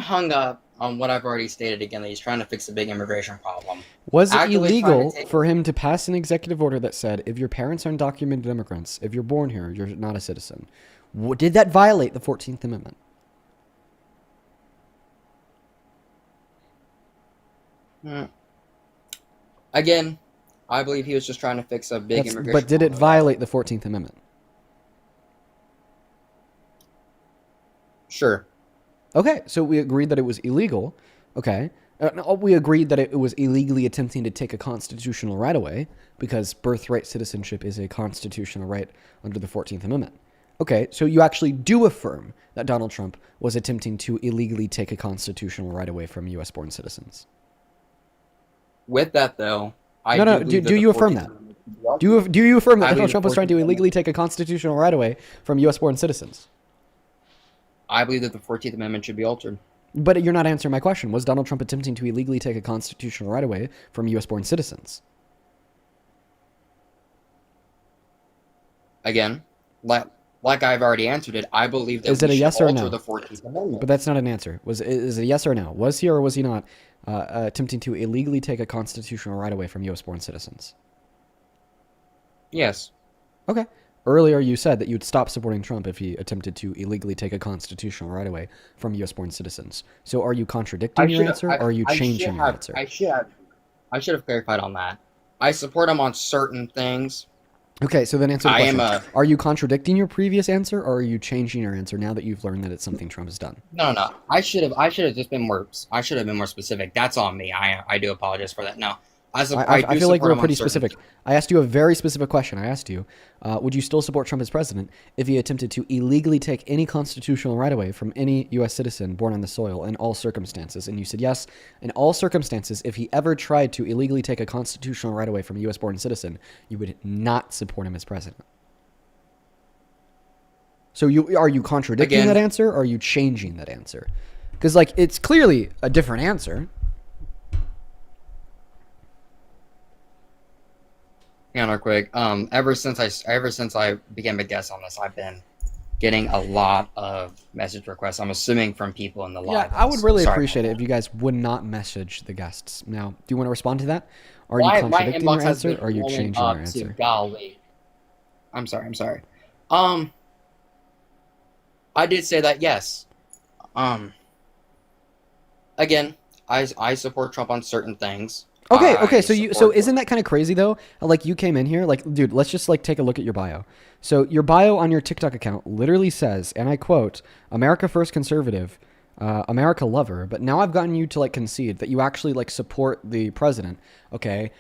S16: hung up on what I've already stated again, that he's trying to fix the big immigration problem.
S1: Was it illegal for him to pass an executive order that said, if your parents are undocumented immigrants, if you're born here, you're not a citizen? Did that violate the 14th Amendment?
S16: Again, I believe he was just trying to fix a big immigration
S1: But did it violate the 14th Amendment?
S16: Sure.
S1: Okay, so we agreed that it was illegal. Okay. We agreed that it was illegally attempting to take a constitutional right away because birthright citizenship is a constitutional right under the 14th Amendment. Okay, so you actually do affirm that Donald Trump was attempting to illegally take a constitutional right away from U.S.-born citizens.
S16: With that, though,
S1: do you affirm that? Do you affirm that Donald Trump was trying to illegally take a constitutional right away from U.S.-born citizens?
S16: I believe that the 14th Amendment should be altered.
S1: But you're not answering my question. Was Donald Trump attempting to illegally take a constitutional right away from U.S.-born citizens?
S16: Again, like I've already answered it, I believe that
S1: is it a yes or no?
S16: The 14th Amendment.
S1: But that's not an answer. Is it a yes or no? Was he or was he not attempting to illegally take a constitutional right away from U.S.-born citizens?
S16: Yes.
S1: Okay. Earlier, you said that you'd stop supporting Trump if he attempted to illegally take a constitutional right away from U.S.-born citizens. So are you contradicting your answer, or are you changing your answer?
S16: I should have clarified on that. I support him on certain things.
S1: Okay, so then answer the question. Are you contradicting your previous answer, or are you changing your answer now that you've learned that it's something Trump has done?
S16: No. I should have just been more. I should have been more specific. That's on me. I do apologize for that. No. I
S1: feel like we're pretty specific. I asked you a very specific question. I asked you, would you still support Trump as president if he attempted to illegally take any constitutional right away from any U.S. citizen born on the soil in all circumstances? And you said yes. In all circumstances, if he ever tried to illegally take a constitutional right away from a U.S. born citizen, you would not support him as president. So are you contradicting that answer, or are you changing that answer? Because it's clearly a different answer.
S16: Hang on real quick. Ever since I became a guest on this, I've been getting a lot of message requests. I'm assuming from people in the live.
S1: Yeah, I would really appreciate it if you guys would not message the guests. Now, do you want to respond to that? Are you contradicting your answer, or are you changing your answer?
S16: Golly. I'm sorry. I did say that, yes. Again, I support Trump on certain things.
S1: Okay. So isn't that kind of crazy though? Like you came in here, dude, let's just take a look at your bio. So your bio on your TikTok account literally says, and I quote, "America First Conservative, America Lover." But now I've gotten you to concede that you actually support the president. Okay,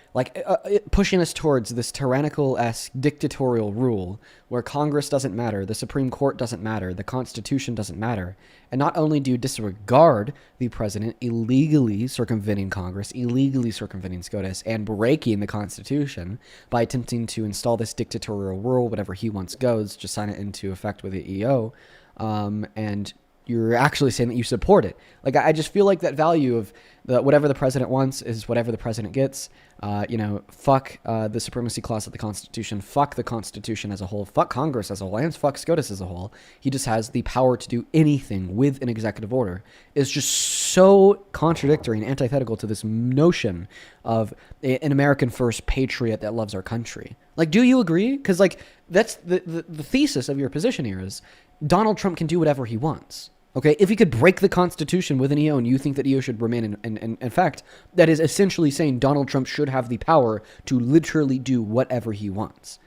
S1: pushing us towards this tyrannical-esque dictatorial rule where Congress doesn't matter, the Supreme Court doesn't matter, the Constitution doesn't matter. And not only do you disregard the president illegally circumventing Congress, illegally circumventing SCOTUS, and breaking the Constitution by attempting to install this dictatorial rule, whatever he wants goes, just sign it into effect with the EO, and you're actually saying that you support it. I just feel like that value of whatever the president wants is whatever the president gets. fuck the supremacy clause of the Constitution, fuck the Constitution as a whole, fuck Congress as a whole, and fuck SCOTUS as a whole. He just has the power to do anything with an executive order. Is just so contradictory and antithetical to this notion of an American first patriot that loves our country. Like, do you agree? Because, like, that's the thesis of your position here is Donald Trump can do whatever he wants. Okay, if he could break the Constitution with an EO and you think that EO should remain in effect, that is essentially saying Donald Trump should have the power to literally do whatever he wants.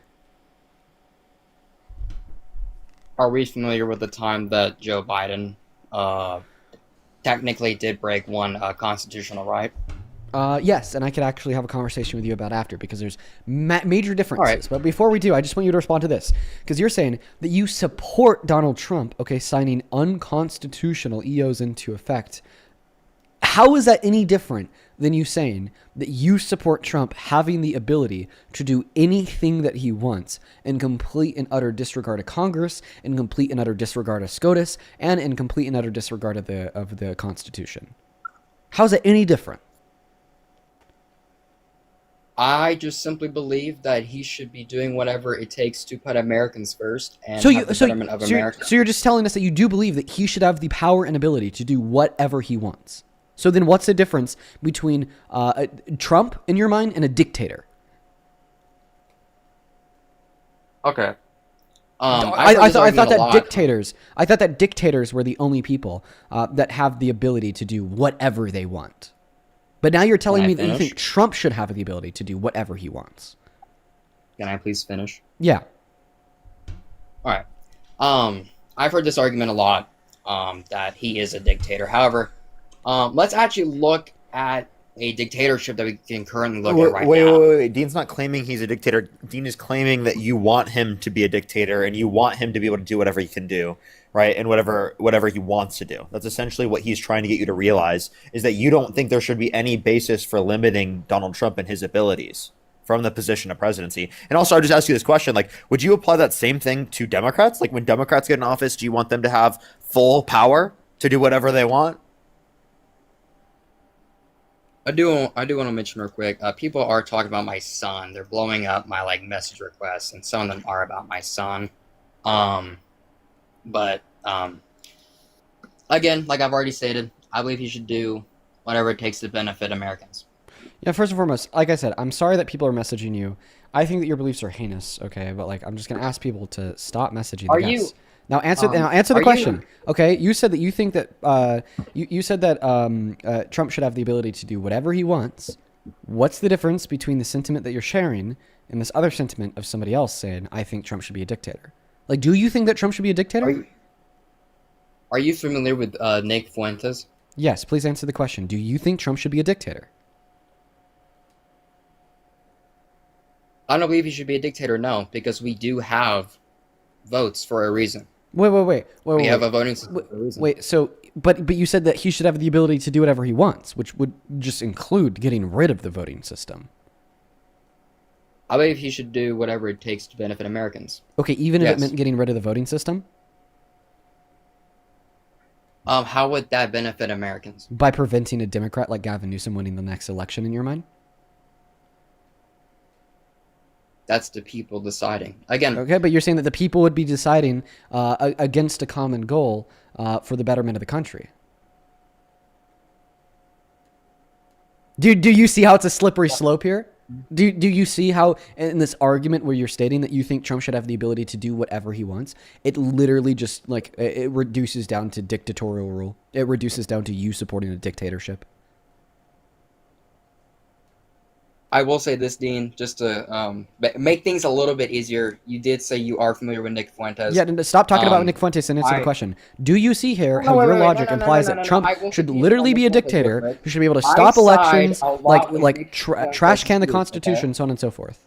S16: Are we familiar with the time that Joe Biden technically did break one constitutional right?
S1: Yes, and I could actually have a conversation with you about after because there's major differences. Right. But before we do, I just want you to respond to this because you're saying that you support Donald Trump, okay, signing unconstitutional EOs into effect. How is that any different than you saying that you support Trump having the ability to do anything that he wants in complete and utter disregard of Congress, in complete and utter disregard of SCOTUS, and in complete and utter disregard of the Constitution? How's it any different?
S16: I just simply believe that he should be doing whatever it takes to put Americans first and
S1: the
S16: betterment of America.
S1: So you're just telling us that you do believe that he should have the power and ability to do whatever he wants. So then what's the difference between Trump, in your mind, and a dictator?
S16: Okay.
S1: I thought that dictators were the only people that have the ability to do whatever they want. But now you're telling me that you think Trump should have the ability to do whatever he wants.
S16: Can I please finish?
S1: Yeah.
S16: All right. I've heard this argument a lot, that he is a dictator. However, let's actually look at a dictatorship that we can currently look at right now.
S15: Wait. Dean's not claiming he's a dictator. Dean is claiming that you want him to be a dictator and you want him to be able to do whatever he can do, right? And whatever he wants to do. That's essentially what he's trying to get you to realize, is that you don't think there should be any basis for limiting Donald Trump and his abilities from the position of presidency. And also, I'll just ask you this question, like, would you apply that same thing to Democrats? Like, when Democrats get in office, do you want them to have full power to do whatever they want?
S16: I do want to mention real quick, people are talking about my son. They're blowing up my message requests, and some of them are about my son. But again, like I've already stated, I believe he should do whatever it takes to benefit Americans.
S1: Yeah, first and foremost, like I said, I'm sorry that people are messaging you. I think that your beliefs are heinous, okay? But I'm just gonna ask people to stop messaging the guests. Now answer the question. Okay, you said that you think that you said that Trump should have the ability to do whatever he wants. What's the difference between the sentiment that you're sharing and this other sentiment of somebody else saying, I think Trump should be a dictator? Like, do you think that Trump should be a dictator?
S16: Are you familiar with Nick Fuentes?
S1: Yes, please answer the question. Do you think Trump should be a dictator?
S16: I don't believe he should be a dictator, no, because we do have votes for a reason.
S1: Wait.
S16: We have a voting system for a reason.
S1: Wait, so, but you said that he should have the ability to do whatever he wants, which would just include getting rid of the voting system.
S16: I believe he should do whatever it takes to benefit Americans.
S1: Okay, even if it meant getting rid of the voting system?
S16: How would that benefit Americans?
S1: By preventing a Democrat like Gavin Newsom winning the next election, in your mind?
S16: That's the people deciding. Again.
S1: Okay, but you're saying that the people would be deciding against a common goal for the betterment of the country. Do you see how it's a slippery slope here? Do you see how in this argument where you're stating that you think Trump should have the ability to do whatever he wants, it literally just it reduces down to dictatorial rule. It reduces down to you supporting a dictatorship.
S16: I will say this, Dean, just to make things a little bit easier. You did say you are familiar with Nick Fuentes.
S1: Yeah, stop talking about Nick Fuentes and answer the question. Do you see here how your logic implies that Trump should literally be a dictator who should be able to stop elections, trash can the Constitution, so on and so forth?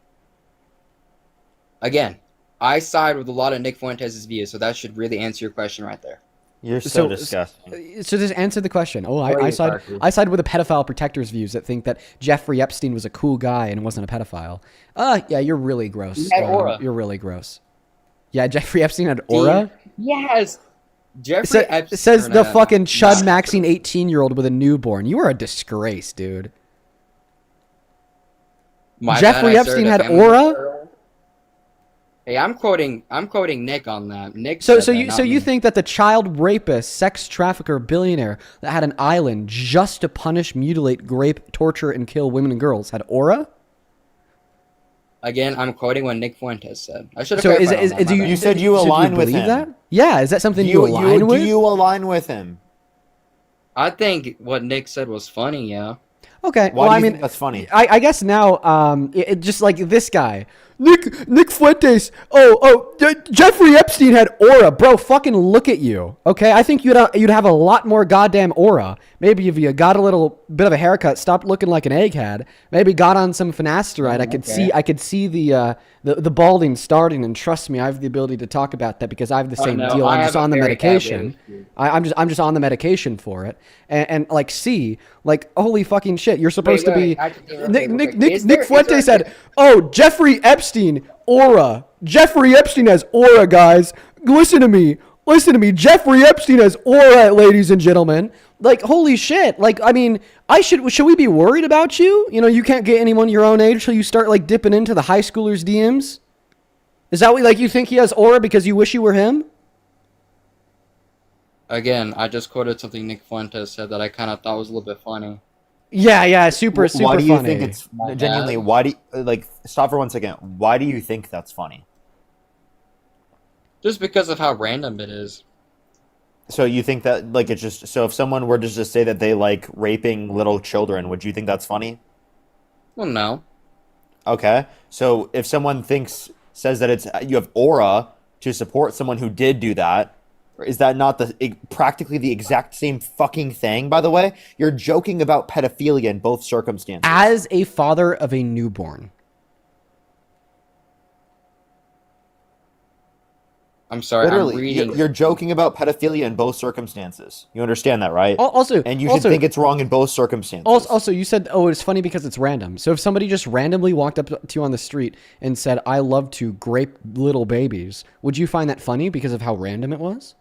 S16: Again, I side with a lot of Nick Fuentes' views, so that should really answer your question right there.
S15: You're so disgusting.
S1: So just answer the question. I side with the pedophile protectors' views that think that Jeffrey Epstein was a cool guy and wasn't a pedophile. Yeah, you're really gross.
S16: He had aura.
S1: You're really gross. Yeah, Jeffrey Epstein had aura?
S16: Yes. Jeffrey Epstein.
S1: It says the fucking Chud Maxine 18-year-old with a newborn. You are a disgrace, dude.
S16: My
S1: Jeffrey
S16: bad, I
S1: Epstein
S16: started
S1: had
S16: a family
S1: aura?
S16: member. Hey, I'm quoting Nick on that. Nick
S1: So
S16: said
S1: so
S16: that,
S1: you
S16: not
S1: so you
S16: me.
S1: think that the child rapist, sex trafficker, billionaire that had an island just to punish, mutilate, rape, torture, and kill women and girls had aura?
S16: Again, I'm quoting what Nick Fuentes said. I should have
S1: So is
S16: clarified
S1: is,
S16: on that,
S1: is
S16: my
S1: you
S16: bad.
S15: You said you
S1: should
S15: align with
S1: believe
S15: him.
S1: that? Yeah, is that something
S15: Do
S1: you align with?
S15: Do you align with him?
S16: I think what Nick said was funny, yeah.
S1: Okay,
S15: Why
S1: well,
S15: do
S1: I
S15: you
S1: mean,
S15: think that's funny?
S1: I guess now, it just like this guy, Nick Fuentes. Jeffrey Epstein had aura, bro. Fucking look at you, okay? I think you'd have a lot more goddamn aura. Maybe if you got a little bit of a haircut, stopped looking like an egghead, maybe got on some finasteride. I could see the balding starting. And trust me, I have the ability to talk about that because I have the same
S16: no,
S1: deal.
S16: I
S1: I'm
S16: have
S1: just
S16: a
S1: on the
S16: very bad
S1: medication.
S16: issue.
S1: I'm just on the medication for it, and like see, like holy fucking shit, you're supposed to be. Nick Fuentes said, "Oh, Jeffrey Epstein aura. Jeffrey Epstein has aura, guys. Listen to me. Jeffrey Epstein has aura, ladies and gentlemen. Like holy shit. Like I mean, should we be worried about you? You know, you can't get anyone your own age till you start like dipping into the high schoolers' DMs. Is that what like you think he has aura because you wish you were him?"
S16: Again, I just quoted something Nick Fuentes said that I kind of thought was a little bit funny.
S1: Yeah, super funny.
S15: Why do you think it's
S16: My
S15: genuinely?
S16: bad.
S15: Why do you, like stop for 1 second? Why do you think that's funny?
S16: Just because of how random it is.
S15: So you think that like it's just so if someone were to just say that they like raping little children, would you think that's funny?
S16: Well, no.
S15: Okay. So if someone says that you have aura to support someone who did do that, is that not practically the exact same fucking thing? By the way, you're joking about pedophilia in both circumstances.
S1: As a father of a newborn.
S16: I'm sorry,
S15: Literally,
S16: I'm reading.
S15: you're joking about pedophilia in both circumstances. You understand that, right?
S1: Also,
S15: and you should think it's wrong in both circumstances.
S1: Also, you said, "Oh, it's funny because it's random." So if somebody just randomly walked up to you on the street and said, "I love to grape little babies," would you find that funny because of how random it was?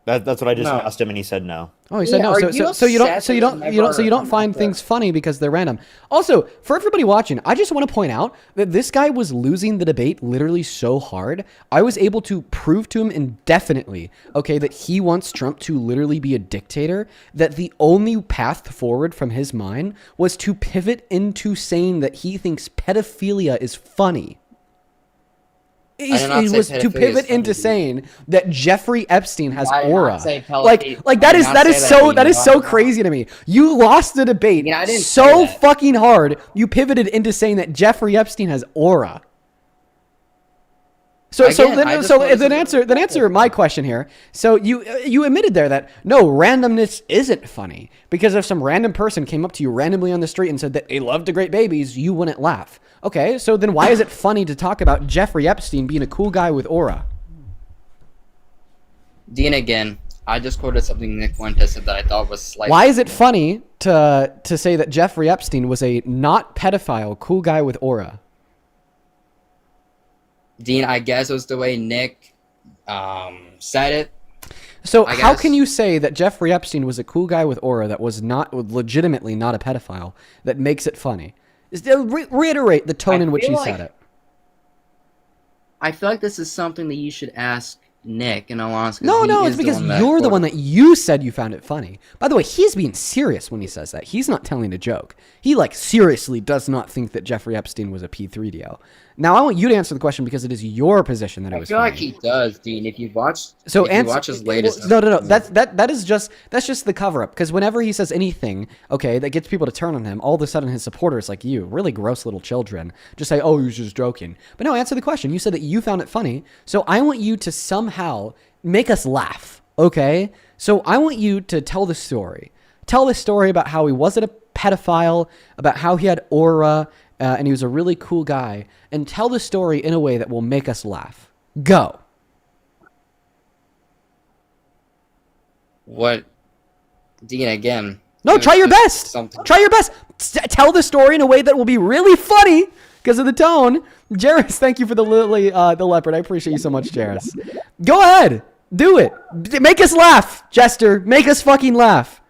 S15: That's what I just
S16: No.
S15: asked him, and he said no.
S1: Oh, he said no. So you don't find things funny because they're random. Also, for everybody watching, I just want to point out that this guy was losing the debate literally so hard. I was able to prove to him indefinitely, okay, that he wants Trump to literally be a dictator, that the only path forward from his mind was to pivot into saying that he thinks pedophilia is funny. It was to pivot into saying that Jeffrey Epstein has aura. Like that is so crazy to me. You lost the debate so fucking hard. You pivoted into saying that Jeffrey Epstein has aura. So answer my question here. So you admitted there that no, randomness isn't funny because if some random person came up to you randomly on the street and said that they love to great babies, you wouldn't laugh. Okay, so then why is it funny to talk about Jeffrey Epstein being a cool guy with aura?
S16: Dean, again, I just quoted something Nick Fuentes said that I thought was slightly.
S1: Why is it funny to say that Jeffrey Epstein was a not pedophile cool guy with aura?
S16: Dean, I guess it was the way Nick said it.
S1: So how can you say that Jeffrey Epstein was a cool guy with aura that was legitimately not a pedophile that makes it funny? Reiterate the tone in which you said it.
S16: I feel like this is something that you should ask Nick, in all honesty.
S1: No, it's because you're the one that you said you found it funny. By the way, he's being serious when he says that. He's not telling a joke. He seriously does not think that Jeffrey Epstein was a P3DO. Now, I want you to answer the question because it is your position that it was funny.
S16: I feel like he does, Dean. If you watch his latest...
S1: No. That's just the cover-up. Because whenever he says anything, okay, that gets people to turn on him, all of a sudden his supporters like you, really gross little children, just say, oh, he was just joking. But no, answer the question. You said that you found it funny. So I want you to somehow make us laugh, okay? So I want you to tell the story. Tell the story about how he wasn't a pedophile, about how he had aura, and he was a really cool guy, and tell the story in a way that will make us laugh. Go.
S16: What? Dean, again.
S1: No, try your best. Try your best. Tell the story in a way that will be really funny because of the tone. Jairus, thank you for the leopard. I appreciate you so much, Jairus. Go ahead. Do it. Make us laugh, Jester. Make us fucking laugh.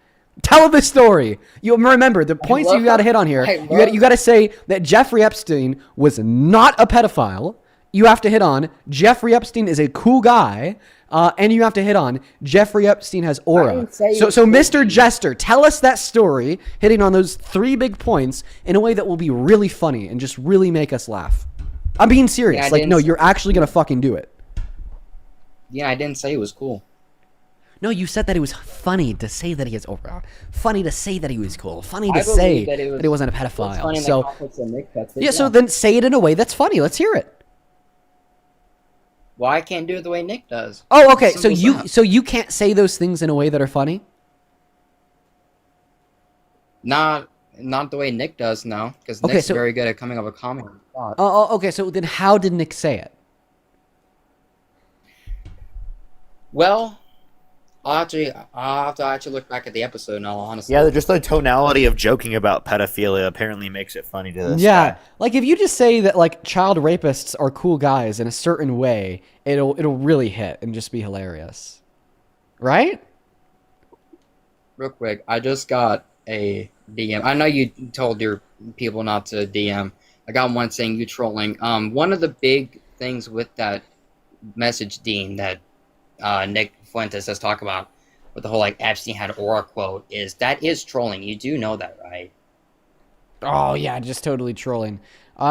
S1: Tell the story. You remember the points you got to hit on here. You got to say that Jeffrey Epstein was not a pedophile. You have to hit on Jeffrey Epstein is a cool guy, and you have to hit on Jeffrey Epstein has aura. So Mr. Jester, tell us that story, hitting on those 3 big points in a way that will be really funny and just really make us laugh. I'm being serious. No, you're actually gonna fucking do it.
S17: Yeah, I didn't say it was cool.
S1: No, you said that it was funny to say that he has aura. Funny to say that he was cool. Funny to say that he wasn't a pedophile. So then say it in a way that's funny. Let's hear it.
S17: Well, I can't do it the way Nick does.
S1: Oh, okay. So you can't say those things in a way that are funny?
S17: Not the way Nick does, no. Because Nick's very good at coming up with comedy.
S1: Okay. So then how did Nick say it?
S17: Well, I'll have to actually look back at the episode in all honesty.
S15: Yeah, just the tonality of joking about pedophilia apparently makes it funny to this
S1: Yeah,
S15: guy.
S1: like if you just say that like child rapists are cool guys in a certain way, it'll really hit and just be hilarious, right?
S17: Real quick, I just got a DM. I know you told your people not to DM. I got one saying you trolling. One of the big things with that message, Dean, that Nick Fuentes has talked about with the whole like Epstein had aura quote is trolling. You do know that, right?
S1: Oh yeah, just totally trolling.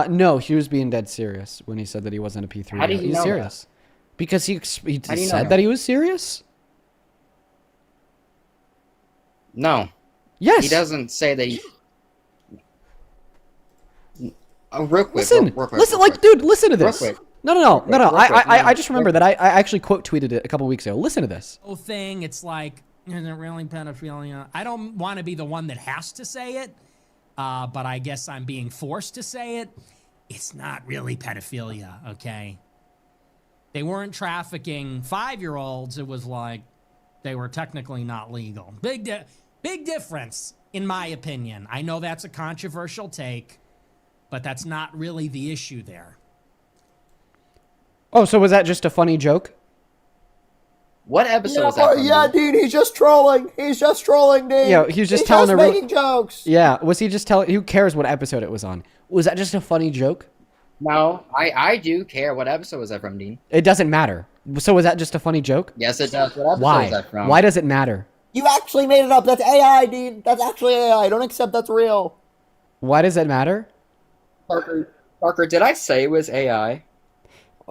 S1: No, he was being dead serious when he said that he wasn't a P3.
S17: How do you
S1: He's
S17: know
S1: serious. Because he said
S17: know
S1: that he was serious?
S17: No.
S1: Yes.
S17: He doesn't say that he... real quick.
S1: Listen, dude, listen to this. No. I just remember that I actually quote tweeted it a couple weeks ago. Listen to this.
S18: Whole thing, it's like, is it really pedophilia? I don't want to be the one that has to say it, but I guess I'm being forced to say it. It's not really pedophilia, okay? They weren't trafficking 5-year-olds. It was like they were technically not legal. Big difference, in my opinion. I know that's a controversial take, but that's not really the issue there.
S1: Oh, so was that just a funny joke?
S17: What episode was that from?
S15: Yeah, Dean, he's just trolling. He's just trolling, Dean.
S1: Yeah, he was just telling
S15: just making jokes.
S1: Yeah, was he just telling? Who cares what episode it was on? Was that just a funny joke?
S17: No, I do care. What episode was that from, Dean?
S1: It doesn't matter. So was that just a funny joke?
S17: Yes, it does. What episode
S1: Why?
S17: was that from?
S1: Why does it matter?
S15: You actually made it up. That's AI, Dean. That's actually AI. Don't accept that's real.
S1: Why does it matter?
S17: Parker, did I say it was AI?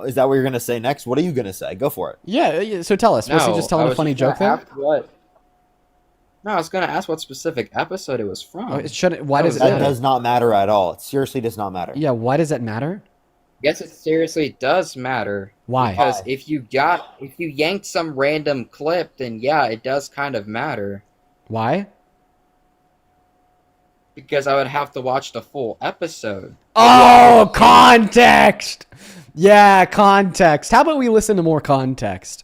S15: Is that what you're going to say next? What are you going to say? Go for it.
S1: Yeah, so tell us. Was he just telling a funny joke there?
S17: No, I was going to ask what specific episode it was from.
S1: Oh, it shouldn't. Why does it matter?
S15: That does not matter at all. It seriously does not matter.
S1: Yeah, why does that matter?
S17: Yes, it seriously does matter.
S1: Why?
S17: Because if you yanked some random clip, then yeah, it does kind of matter.
S1: Why?
S17: Because I would have to watch the full episode.
S1: Oh, context! Yeah, context. How about we listen to more context?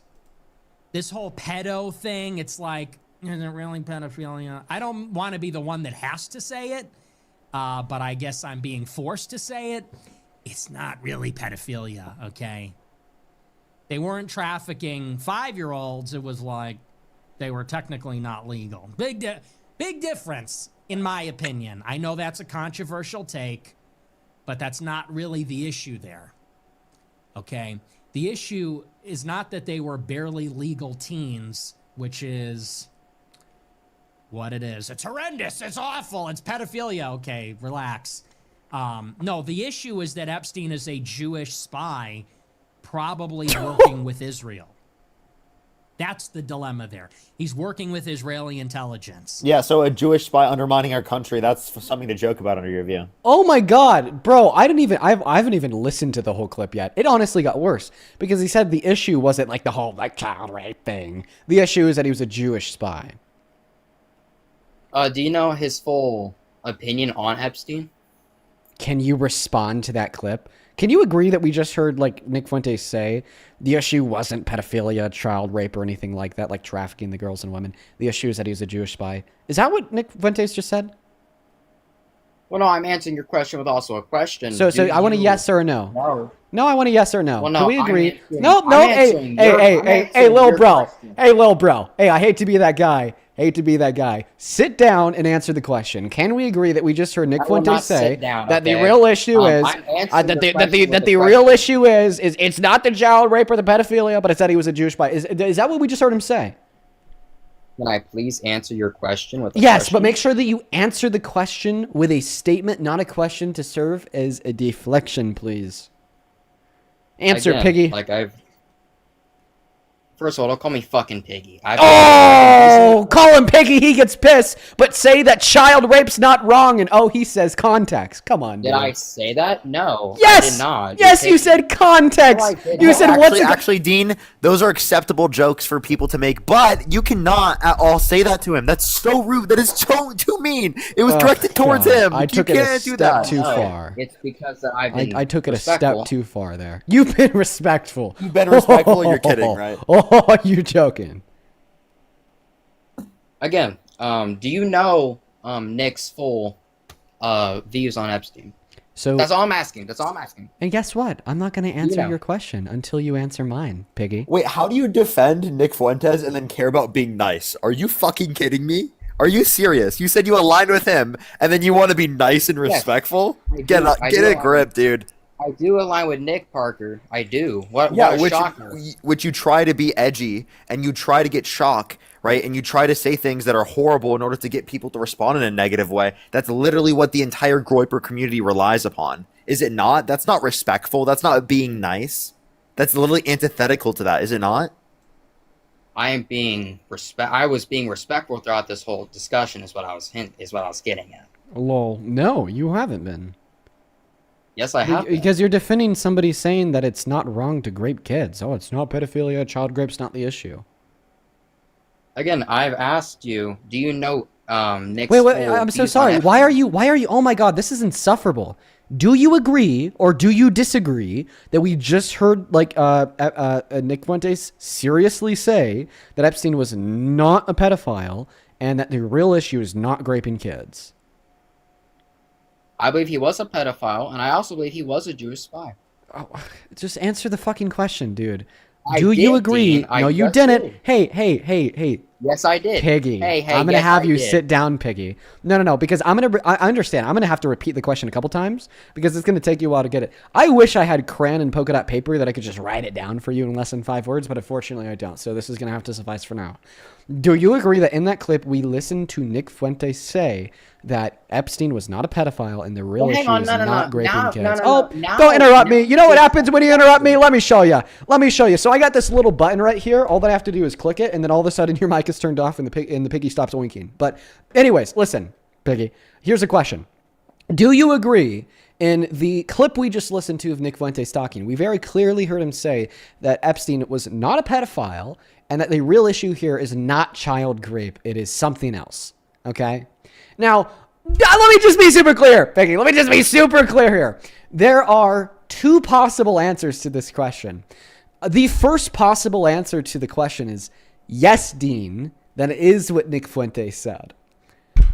S18: This whole pedo thing, it's like, is it really pedophilia? I don't want to be the one that has to say it, but I guess I'm being forced to say it. It's not really pedophilia, okay? They weren't trafficking 5-year-olds. It was like they were technically not legal. Big difference, in my opinion. I know that's a controversial take, but that's not really the issue there, okay? The issue is not that they were barely legal teens, which is what it is. It's horrendous. It's awful. It's pedophilia. Okay, relax. No, the issue is that Epstein is a Jewish spy, probably working with Israel. That's the dilemma there. He's working with Israeli intelligence.
S15: Yeah, so a Jewish spy undermining our country, that's something to joke about under your view.
S1: Oh my god, bro, I haven't even listened to the whole clip yet. It honestly got worse because he said the issue wasn't like the whole like child rape thing. The issue is that he was a Jewish spy.
S17: Do you know his full opinion on Epstein?
S1: Can you respond to that clip? Can you agree that we just heard like Nick Fuentes say the issue wasn't pedophilia, child rape, or anything like that, like trafficking the girls and women? The issue is that he was a Jewish spy. Is that what Nick Fuentes just said?
S17: Well, no, I'm answering your question with also a question.
S1: So I want a yes or a no. No, I want a yes or no.
S17: Well, no,
S1: can we agree?
S17: I'm
S1: No. Hey, little bro. Hey, little bro. Hey, I hate to be that guy. Hate to be that guy. Sit down and answer the question. Can we agree that we just heard Nick
S17: I will
S1: Fuentes
S17: not
S1: say
S17: sit down,
S1: that the
S17: okay?
S1: real issue is
S17: I'm answering
S1: that
S17: your
S1: the
S17: question with a
S1: real
S17: question.
S1: issue is it's not the child rape or the pedophilia, but it's that he was a Jewish boy. Is that what we just heard him say?
S17: Can I please answer your question with a
S1: Yes,
S17: question?
S1: but make sure that you answer the question with a statement, not a question to serve as a deflection, please. Answer,
S17: Again,
S1: Piggy.
S17: Like First of all, don't call me fucking Piggy.
S1: Oh, call him Piggy, he gets pissed, but say that child rape's not wrong, and he says context. Come on,
S17: Did
S1: dude.
S17: I say that? No,
S1: Yes!
S17: I did not.
S1: Yes, you said context.
S17: No, I didn't.
S1: You said what's
S15: Actually, Dean, those are acceptable jokes for people to make, but you cannot at all say that to him. That's so rude. That is too mean. It was directed towards him.
S1: I took it a step too far.
S17: It's because that I've been
S1: I took it a
S17: respectful.
S1: step too far there. You've been respectful.
S15: You've been respectful. You're kidding, right?
S1: Oh, you joking.
S17: Again, do you know Nick's full views on Epstein?
S1: So
S17: that's all I'm asking. That's all I'm asking.
S1: And guess what? I'm not going to answer
S17: know.
S1: your question until you answer mine, Piggy.
S15: Wait, how do you defend Nick Fuentes and then care about being nice? Are you fucking kidding me? Are you serious? You said you align with him, and then you want to be nice and respectful? Get a grip, dude.
S17: I do align with Nick Parker. I do. What
S15: Yeah,
S17: a shocker.
S15: which you try to be edgy, and you try to get shock, right? And you try to say things that are horrible in order to get people to respond in a negative way. That's literally what the entire Groyper community relies upon. Is it not? That's not respectful. That's not being nice. That's literally antithetical to that, is it not?
S17: I was being respectful throughout this whole discussion. Is what I was getting at.
S1: Lol. No, you haven't been.
S17: Yes, I have.
S1: Because you're defending somebody saying that it's not wrong to grape kids. Oh, it's not pedophilia. Child grape's not the issue.
S17: Again, I've asked you. Do you know Nick's?
S1: Wait. I'm so sorry. Why are you? Oh my God, this is insufferable. Do you agree or do you disagree that we just heard Nick Fuentes seriously say that Epstein was not a pedophile and that the real issue is not graping kids?
S17: I believe he was a pedophile, and I also believe he was a Jewish spy.
S1: Oh, just answer the fucking question, dude.
S17: I
S1: Do you
S17: did,
S1: agree?
S17: Dean. I
S1: No, you
S17: just
S1: didn't.
S17: did.
S1: Hey.
S17: Yes, I did.
S1: Piggy.
S17: Hey,
S1: I'm gonna
S17: yes,
S1: have
S17: I
S1: you
S17: did.
S1: sit down, Piggy. No, because I understand. I'm gonna have to repeat the question a couple times because it's gonna take you a while to get it. I wish I had crayon and polka dot paper that I could just write it down for you in less than 5 words, but unfortunately I don't. So this is gonna have to suffice for now. Do you agree that in that clip we listened to Nick Fuentes say that Epstein was not a pedophile and the real issue is not graping kids? Don't interrupt me. You know what happens when you interrupt me? Let me show you. So I got this little button right here. All that I have to do is click it, and then all of a sudden your mic is turned off and the piggy stops winking. But anyways, listen, Piggy. Here's a question. Do you agree? In the clip we just listened to of Nick Fuentes talking, we very clearly heard him say that Epstein was not a pedophile and that the real issue here is not child rape. It is something else. Okay? Now, let me just be super clear, Peggy. Let me just be super clear here. There are 2 possible answers to this question. The first possible answer to the question is, yes, Dean, that is what Nick Fuentes said.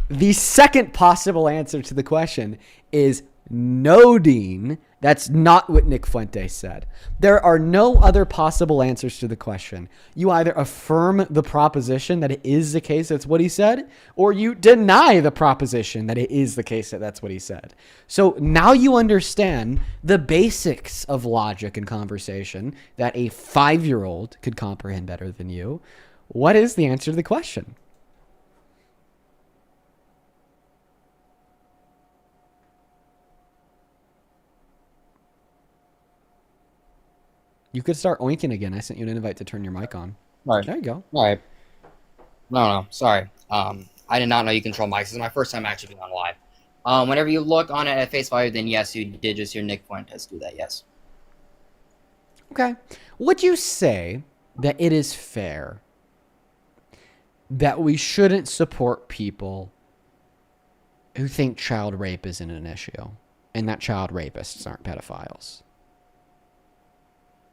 S1: The second possible answer to the question is, no, Dean, that's not what Nick Fuentes said. There are no other possible answers to the question. You either affirm the proposition that it is the case that's what he said, or you deny the proposition that it is the case that that's what he said. So now you understand the basics of logic and conversation that a 5-year-old could comprehend better than you. What is the answer to the question? You could start oinking again. I sent you an invite to turn your mic on.
S17: All right.
S1: There you go.
S17: All right. No, sorry. I did not know you control mics. This is my first time actually being on live. Whenever you look on it at face value, then yes, you did just hear Nick Fuentes do that, yes.
S1: Okay. Would you say that it is fair that we shouldn't support people who think child rape isn't an issue and that child rapists aren't pedophiles?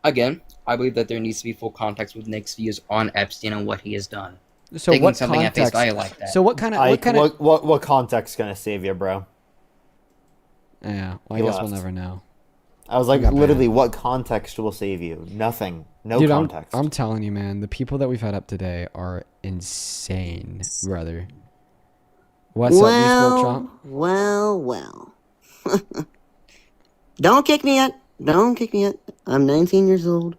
S17: Again, I believe that there needs to be full context with Nick's views on Epstein and what he has done.
S1: So
S17: Taking
S1: what
S17: something
S1: context?
S17: at face value like that.
S1: So what kind of
S15: what context gonna save you, bro?
S1: Yeah, well, I
S15: He
S1: guess
S15: left.
S1: we'll never know.
S15: I was like,
S1: got
S15: literally,
S1: banned.
S15: what context will save you? Nothing. No
S1: Dude,
S15: context.
S1: I'm telling you, man, the people that we've had up today are insane, brother. What's up, Beast Workshop?
S19: Well. Don't kick me yet. Don't kick me yet. I'm 19 years old.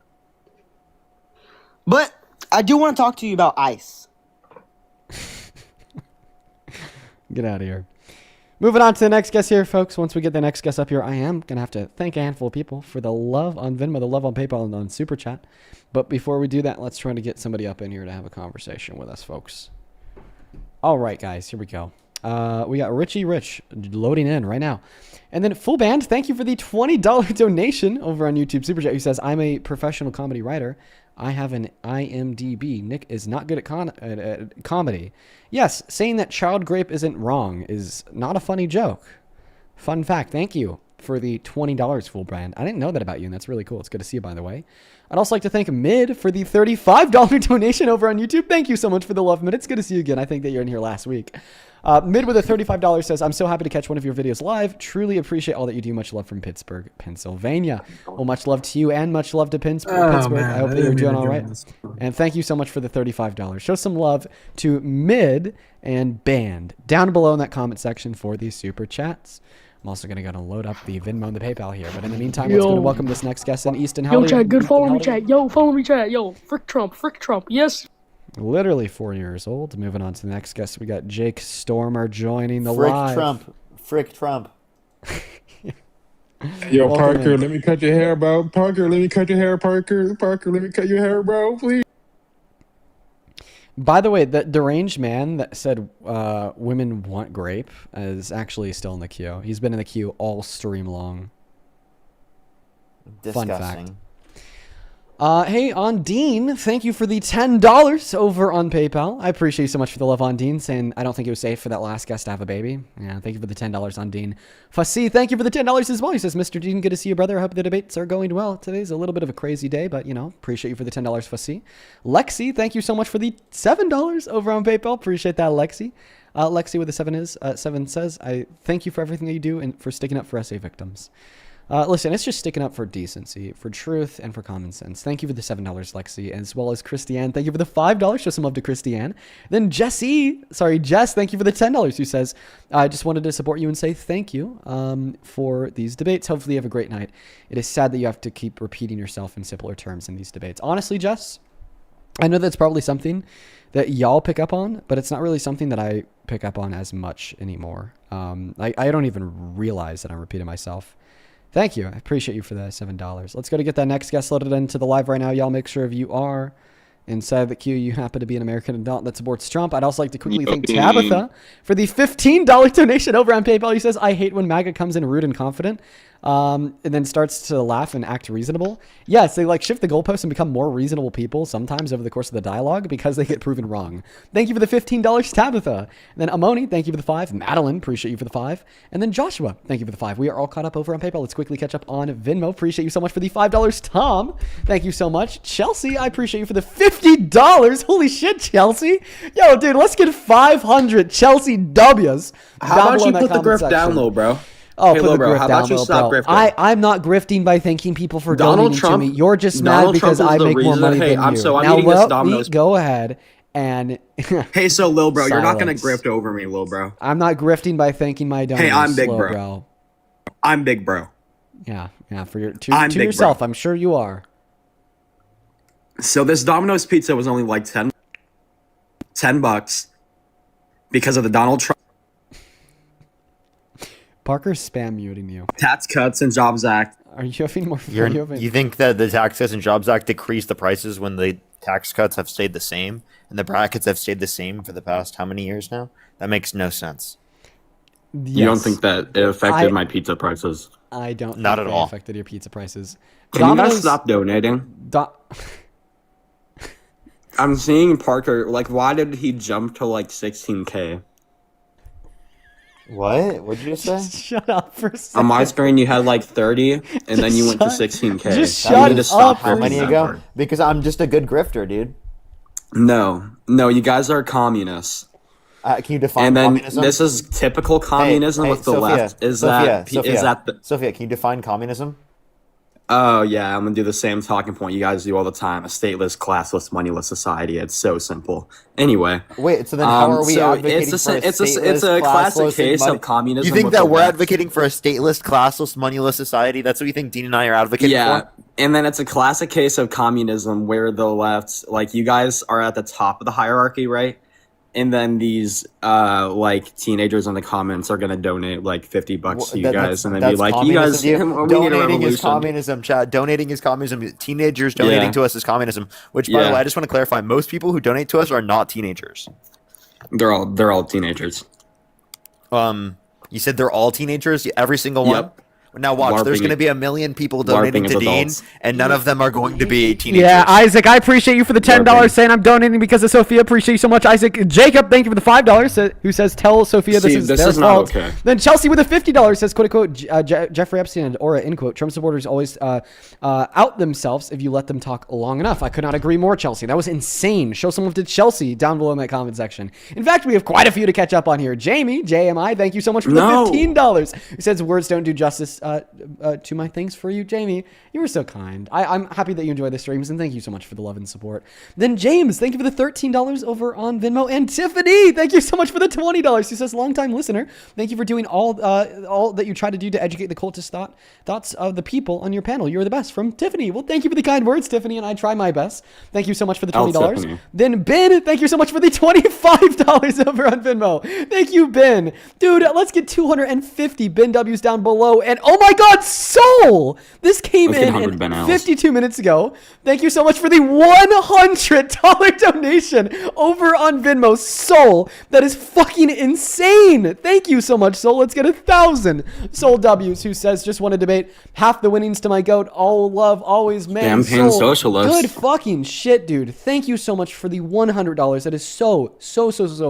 S19: But I do want to talk to you about ICE.
S1: Get out of here. Moving on to the next guest here, folks. Once we get the next guest up here, I am going to have to thank a handful of people for the love on Venmo, the love on PayPal, and on Super Chat. But before we do that, let's try to get somebody up in here to have a conversation with us, folks. All right, guys, here we go. We got Richie Rich loading in right now. And then Full Band, thank you for the $20 donation over on YouTube Super Chat. Who says, I'm a professional comedy writer. I have an IMDb. Nick is not good at comedy. Yes, saying that child grape isn't wrong is not a funny joke. Fun fact. Thank you for the $20, Full Brand. I didn't know that about you, and that's really cool. It's good to see you, by the way. I'd also like to thank Mid for the $35 donation over on YouTube. Thank you so much for the love, Mid. It's good to see you again. I think that you're in here last week. Mid with a $35 says, I'm so happy to catch one of your videos live. Truly appreciate all that you do. Much love from Pittsburgh, Pennsylvania. Well, much love to you and much love to Pittsburgh. I hope that you're doing all right. And thank you so much for the $35. Show some love to Mid and Band down below in that comment section for these super chats. I'm also going to go and load up the Venmo and the PayPal here. But in the meantime, let's go to welcome this next guest in Easton.
S20: Yo, chat, good. Follow me, chat. Yo, follow me, chat. Yo, frick Trump. Yes.
S1: Literally 4 years old. Moving on to the next guest, we got Jake Stormer joining the
S15: Frick
S1: live.
S15: Frick Trump.
S21: Yo,
S1: Welcome
S21: Parker,
S1: in.
S21: let me cut your hair, bro. Parker, let me cut your hair, Parker. Parker, let me cut your hair, bro, please.
S1: By the way, the deranged man that said women want grape is actually still in the queue. He's been in the queue all stream long.
S15: Disgusting.
S1: Fun fact. Hey, on Dean, thank you for the $10 over on PayPal. I appreciate you so much for the love on Dean, saying I don't think it was safe for that last guest to have a baby. Yeah, thank you for the $10 on Dean. Fussy, thank you for the $10 as well. He says, Mr. Dean, good to see you, brother. I hope the debates are going well. Today's a little bit of a crazy day, but, you know, appreciate you for the $10, Fussy. Lexi, thank you so much for the $7 over on PayPal. Appreciate that, Lexi. Lexi with the 7 says, I thank you for everything that you do and for sticking up for SA victims. Listen, it's just sticking up for decency, for truth, and for common sense. Thank you for the $7, Lexi, as well as Christiane. Thank you for the $5. Show some love to Christiane. Then Jess, thank you for the $10, who says, I just wanted to support you and say thank you for these debates. Hopefully you have a great night. It is sad that you have to keep repeating yourself in simpler terms in these debates. Honestly, Jess, I know that's probably something that y'all pick up on, but it's not really something that I pick up on as much anymore. I don't even realize that I'm repeating myself. Thank you. I appreciate you for the $7. Let's go to get that next guest loaded into the live right now. Y'all make sure if you are inside the queue, you happen to be an American adult that supports Trump. I'd also like to quickly thank Tabitha for the $15 donation over on PayPal. He says, I hate when MAGA comes in rude and confident and then starts to laugh and act reasonable. Yes, they like shift the goalposts and become more reasonable people sometimes over the course of the dialogue because they get proven wrong. Thank you for the $15, Tabitha. And then Amoni, thank you for the 5. Madeline, appreciate you for the 5. And then Joshua, thank you for the 5. We are all caught up over on PayPal. Let's quickly catch up on Venmo. Appreciate you so much for the $5. Tom, thank you so much. Chelsea, I appreciate you for the $50. Holy shit, Chelsea. Yo, dude, let's get 500 Chelsea W's.
S22: How about you put the grift down low, bro?
S1: Oh,
S22: hey,
S1: put the
S22: bro,
S1: grift
S22: how
S1: down
S22: about you
S1: low,
S22: stop
S1: bro.
S22: grifting?
S1: I'm not grifting by thanking people for
S22: Donald
S1: donating
S22: Trump,
S1: to me. You're just
S22: Donald
S1: mad because
S22: Trump is
S1: I
S22: the
S1: make more
S22: reason-
S1: money
S22: hey,
S1: than
S22: I'm
S1: you.
S22: so- I'm
S1: now
S22: eating this
S1: let me
S22: Domino's-
S1: go ahead and
S22: Hey, so Lil Bro, you're not gonna
S1: Silence.
S22: grift over me, Lil Bro.
S1: I'm not grifting by thanking my donors.
S22: Hey, I'm big
S1: slow,
S22: bro. I'm big bro.
S1: Yeah, for your
S22: I'm
S1: to
S22: big
S1: yourself.
S22: bro.
S1: I'm sure you are.
S22: So this Domino's pizza was only like $10 because of the Donald Trump
S1: Parker's spam muting you.
S22: Tax Cuts and Jobs Act.
S1: Are you having more?
S15: You think that the Tax Cuts and Jobs Act decreased the prices when the tax cuts have stayed the same and the brackets have stayed the same for the past how many years now? That makes no sense.
S21: You don't think that it affected my pizza prices?
S1: I don't.
S15: Not
S1: think
S15: at
S1: they
S15: all.
S1: Affected your pizza prices.
S21: Can you guys stop donating? I'm seeing Parker, like, why did he jump to like 16K?
S15: What? What did you just say?
S1: Shut up for a second.
S21: On my screen, you had like 30, and then you went to
S15: shut-
S21: 16K.
S1: just
S21: You
S1: shut
S21: need to stop
S15: How many
S21: grifting that
S15: ago?
S21: part.
S15: Because I'm just a good grifter, dude.
S21: No, you guys are communists.
S15: Can you define
S21: And then
S15: communism?
S21: this is typical communism with the
S15: Sophia,
S21: left. Is
S15: Sophia,
S21: that
S15: Sophia,
S21: is that the
S15: Sophia, can you define communism?
S22: Oh yeah, I'm gonna do the same talking point you guys do all the time. A stateless, classless, moneyless society. It's so simple. Anyway.
S15: Wait, so then how are we advocating for a stateless,
S22: it's a classic
S15: classless,
S22: case
S15: and
S22: of communism.
S15: You think
S22: with
S15: that
S22: the
S15: we're
S22: left.
S15: advocating for a stateless, classless, moneyless society? That's what you think Dean and I are advocating
S22: Yeah,
S15: for?
S22: and then it's a classic case of communism where the left, like you guys are at the top of the hierarchy, right? And then these like teenagers in the comments are gonna donate like $50 to you guys, and then be like, "You guys, we need a
S15: Donating is
S22: revolution."
S15: communism, Chad. Donating is communism. Teenagers donating to us is communism. Which, by the way, I just want to clarify: most people who donate to us are not teenagers.
S22: They're all teenagers.
S15: You said they're all teenagers. Every single one.
S22: Yep.
S15: Now watch. There's
S22: LARPing
S15: going to be a million people donating to Dean,
S22: adults.
S15: and none of them are going to be teenagers.
S1: Yeah, Isaac, I appreciate you for the $10 saying I'm donating because of Sophia. Appreciate you so much, Isaac. Jacob, thank you for the $5 who says tell Sophia this is their
S22: not
S1: fault.
S22: okay.
S1: Then Chelsea with a $50 says, quote unquote, Jeffrey Epstein and Aura, end quote, Trump supporters always out themselves if you let them talk long enough. I could not agree more, Chelsea. That was insane. Show some love to Chelsea down below in that comment section. In fact, we have quite a few to catch up on here. Jamie, JMI, thank you so much for the $15. Who says words don't do justice to my thanks for you, Jamie. You were so kind. I'm happy that you enjoy the streams, and thank you so much for the love and support. Then James, thank you for the $13 over on Venmo. And Tiffany, thank you so much for the $20. She says, longtime listener, thank you for doing all that you try to do to educate the cultist thoughts of the people on your panel. You're the best. From Tiffany. Well, thank you for the kind words, Tiffany, and I try my best. Thank you so much for the $20. Then Ben, thank you so much for the $25 over on Venmo. Thank you, Ben. Dude, let's get 250 Ben W's down below. And oh my God, Soul! This came in 52 minutes ago. Thank you so much for the $100 donation over on Venmo. Soul, that is fucking insane. Thank you so much, Soul. Let's get 1,000 Soul W's, who says, just want to debate half the winnings to my goat. All love, always man.
S22: Campaign
S1: Soul,
S22: socialist.
S1: good fucking shit, dude. Thank you so much for the $100. That is so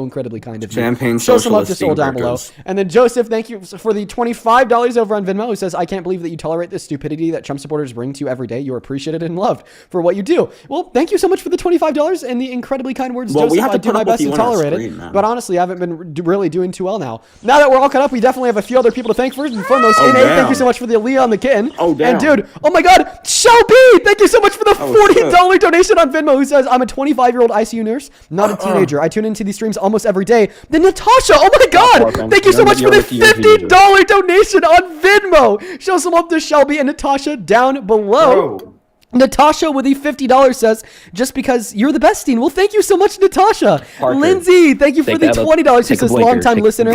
S1: incredibly kind of you.
S22: Campaign
S1: Show some love to
S22: socialist
S1: Soul down below.
S22: steamworkers.
S1: And then Joseph, thank you for the $25 over on Venmo, who says, I can't believe that you tolerate the stupidity that Trump supporters bring to you every day. You're appreciated and loved for what you do. Well, thank you so much for the $25 and the incredibly kind words,
S22: Well, we
S1: Joseph.
S22: have to
S1: I do
S22: put
S1: my
S22: up with
S1: best
S22: you
S1: to
S22: on our
S1: tolerate
S22: screen,
S1: it,
S22: man.
S1: but honestly, I haven't been really doing too well now. Now that we're all caught up, we definitely have a few other people to thank. First and foremost, NA, thank you so much for the Leon the Kitten.
S22: Oh, damn.
S1: And dude, oh my God, Shelby, thank you so much for the $40 donation on Venmo, who says, I'm a 25-year-old ICU nurse, not a teenager. I tune into these streams almost every day. Then Natasha, oh my God, thank you so much for the $50 donation on Venmo. Show some love to Shelby and Natasha down below. Natasha with the $50 says, just because you're the best, Dean. Well, thank you so much, Natasha.
S22: Parker,
S1: Lindsay, thank you for the $20. Who
S22: take a
S1: says,
S22: blinker,
S1: longtime
S22: take-
S1: listener.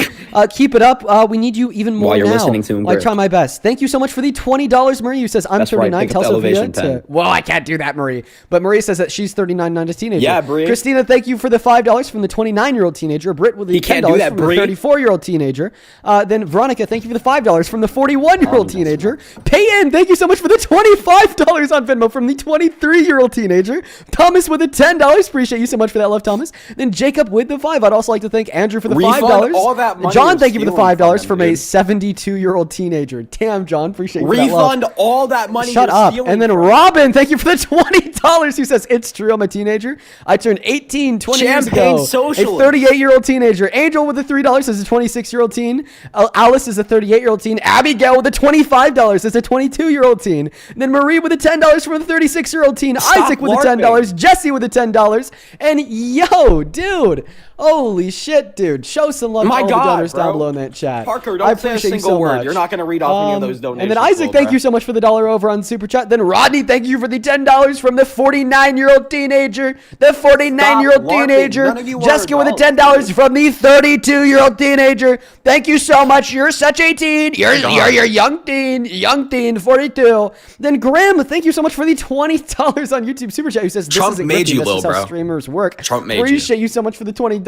S1: Keep it up. We need you even more
S22: While you're
S1: now.
S22: listening to him,
S1: I
S22: Greg.
S1: try my best. Thank you so much for the $20. Marie, who says, I'm
S22: That's right,
S1: 39.
S22: pick up
S1: Tell
S22: the
S1: Sophia
S22: elevation
S1: to...
S22: pen.
S1: Well, I can't do that, Marie. But Marie says that she's 39, not a teenager.
S22: Yeah, Bree.
S1: Christina, thank you for the $5 from the 29-year-old teenager. Britt with the
S22: You can't do
S1: $10
S22: that,
S1: from the
S22: Bree.
S1: 34-year-old teenager. Then Veronica, thank you for the $5 from the 41-year-old teenager. Peyton, thank you so much for the $25 on Venmo from the 23-year-old teenager. Thomas with the $10. Appreciate you so much for that love, Thomas. Then Jacob with the $5. I'd also like to thank Andrew for the
S22: Refund
S1: $5.
S22: all that money
S1: John,
S22: you're
S1: thank you for the
S22: stealing
S1: $5
S22: from
S1: from
S22: them,
S1: a
S22: dude.
S1: 72-year-old teenager. Damn, John, appreciate you for that love.
S22: Refund all that money.
S1: Shut
S22: you're
S1: up.
S22: stealing
S1: And then
S22: from.
S1: Robin, thank you for the $20. Who says, it's true, I'm a teenager. I turned 18 20 years
S22: Champagne
S1: ago.
S22: socialist.
S1: A 38-year-old teenager. Angel with the $3 is a 26-year-old teen. Alice is a 38-year-old teen. Abigail with the $25 is a 22-year-old teen. And then Marie with the $10 from the 36-year-old teen.
S22: Stop
S1: Isaac with the
S22: LARPing.
S1: $10. Jesse with the $10. And yo, dude. Holy shit, dude. Show some love
S22: My
S1: to all
S22: God,
S1: the donors
S22: bro.
S1: down below in that chat.
S22: Parker, don't
S1: I
S22: say a
S1: appreciate you
S22: single
S1: so
S22: word.
S1: much.
S22: You're not going to read off any of those donations.
S1: And then Isaac, thank you so much for the $1 over on Super Chat. Then Rodney, thank you for the $10 from the 49-year-old teenager. The 49-year-old
S22: Stop LARPing.
S1: teenager.
S22: None of you
S1: Jessica
S22: are
S1: with the
S22: adults,
S1: $10 from the 32-year-old teenager. Thank you so much. You're such a teen. You're young teen, 42. Then Grim, thank you so much for the $20 on YouTube Super Chat. Who says, this
S22: Trump
S1: isn't
S22: made
S1: Griffey,
S22: you,
S1: that's
S22: Lil
S1: just how
S22: bro.
S1: streamers work.
S22: Trump made you.
S1: Appreciate you so much for the $20.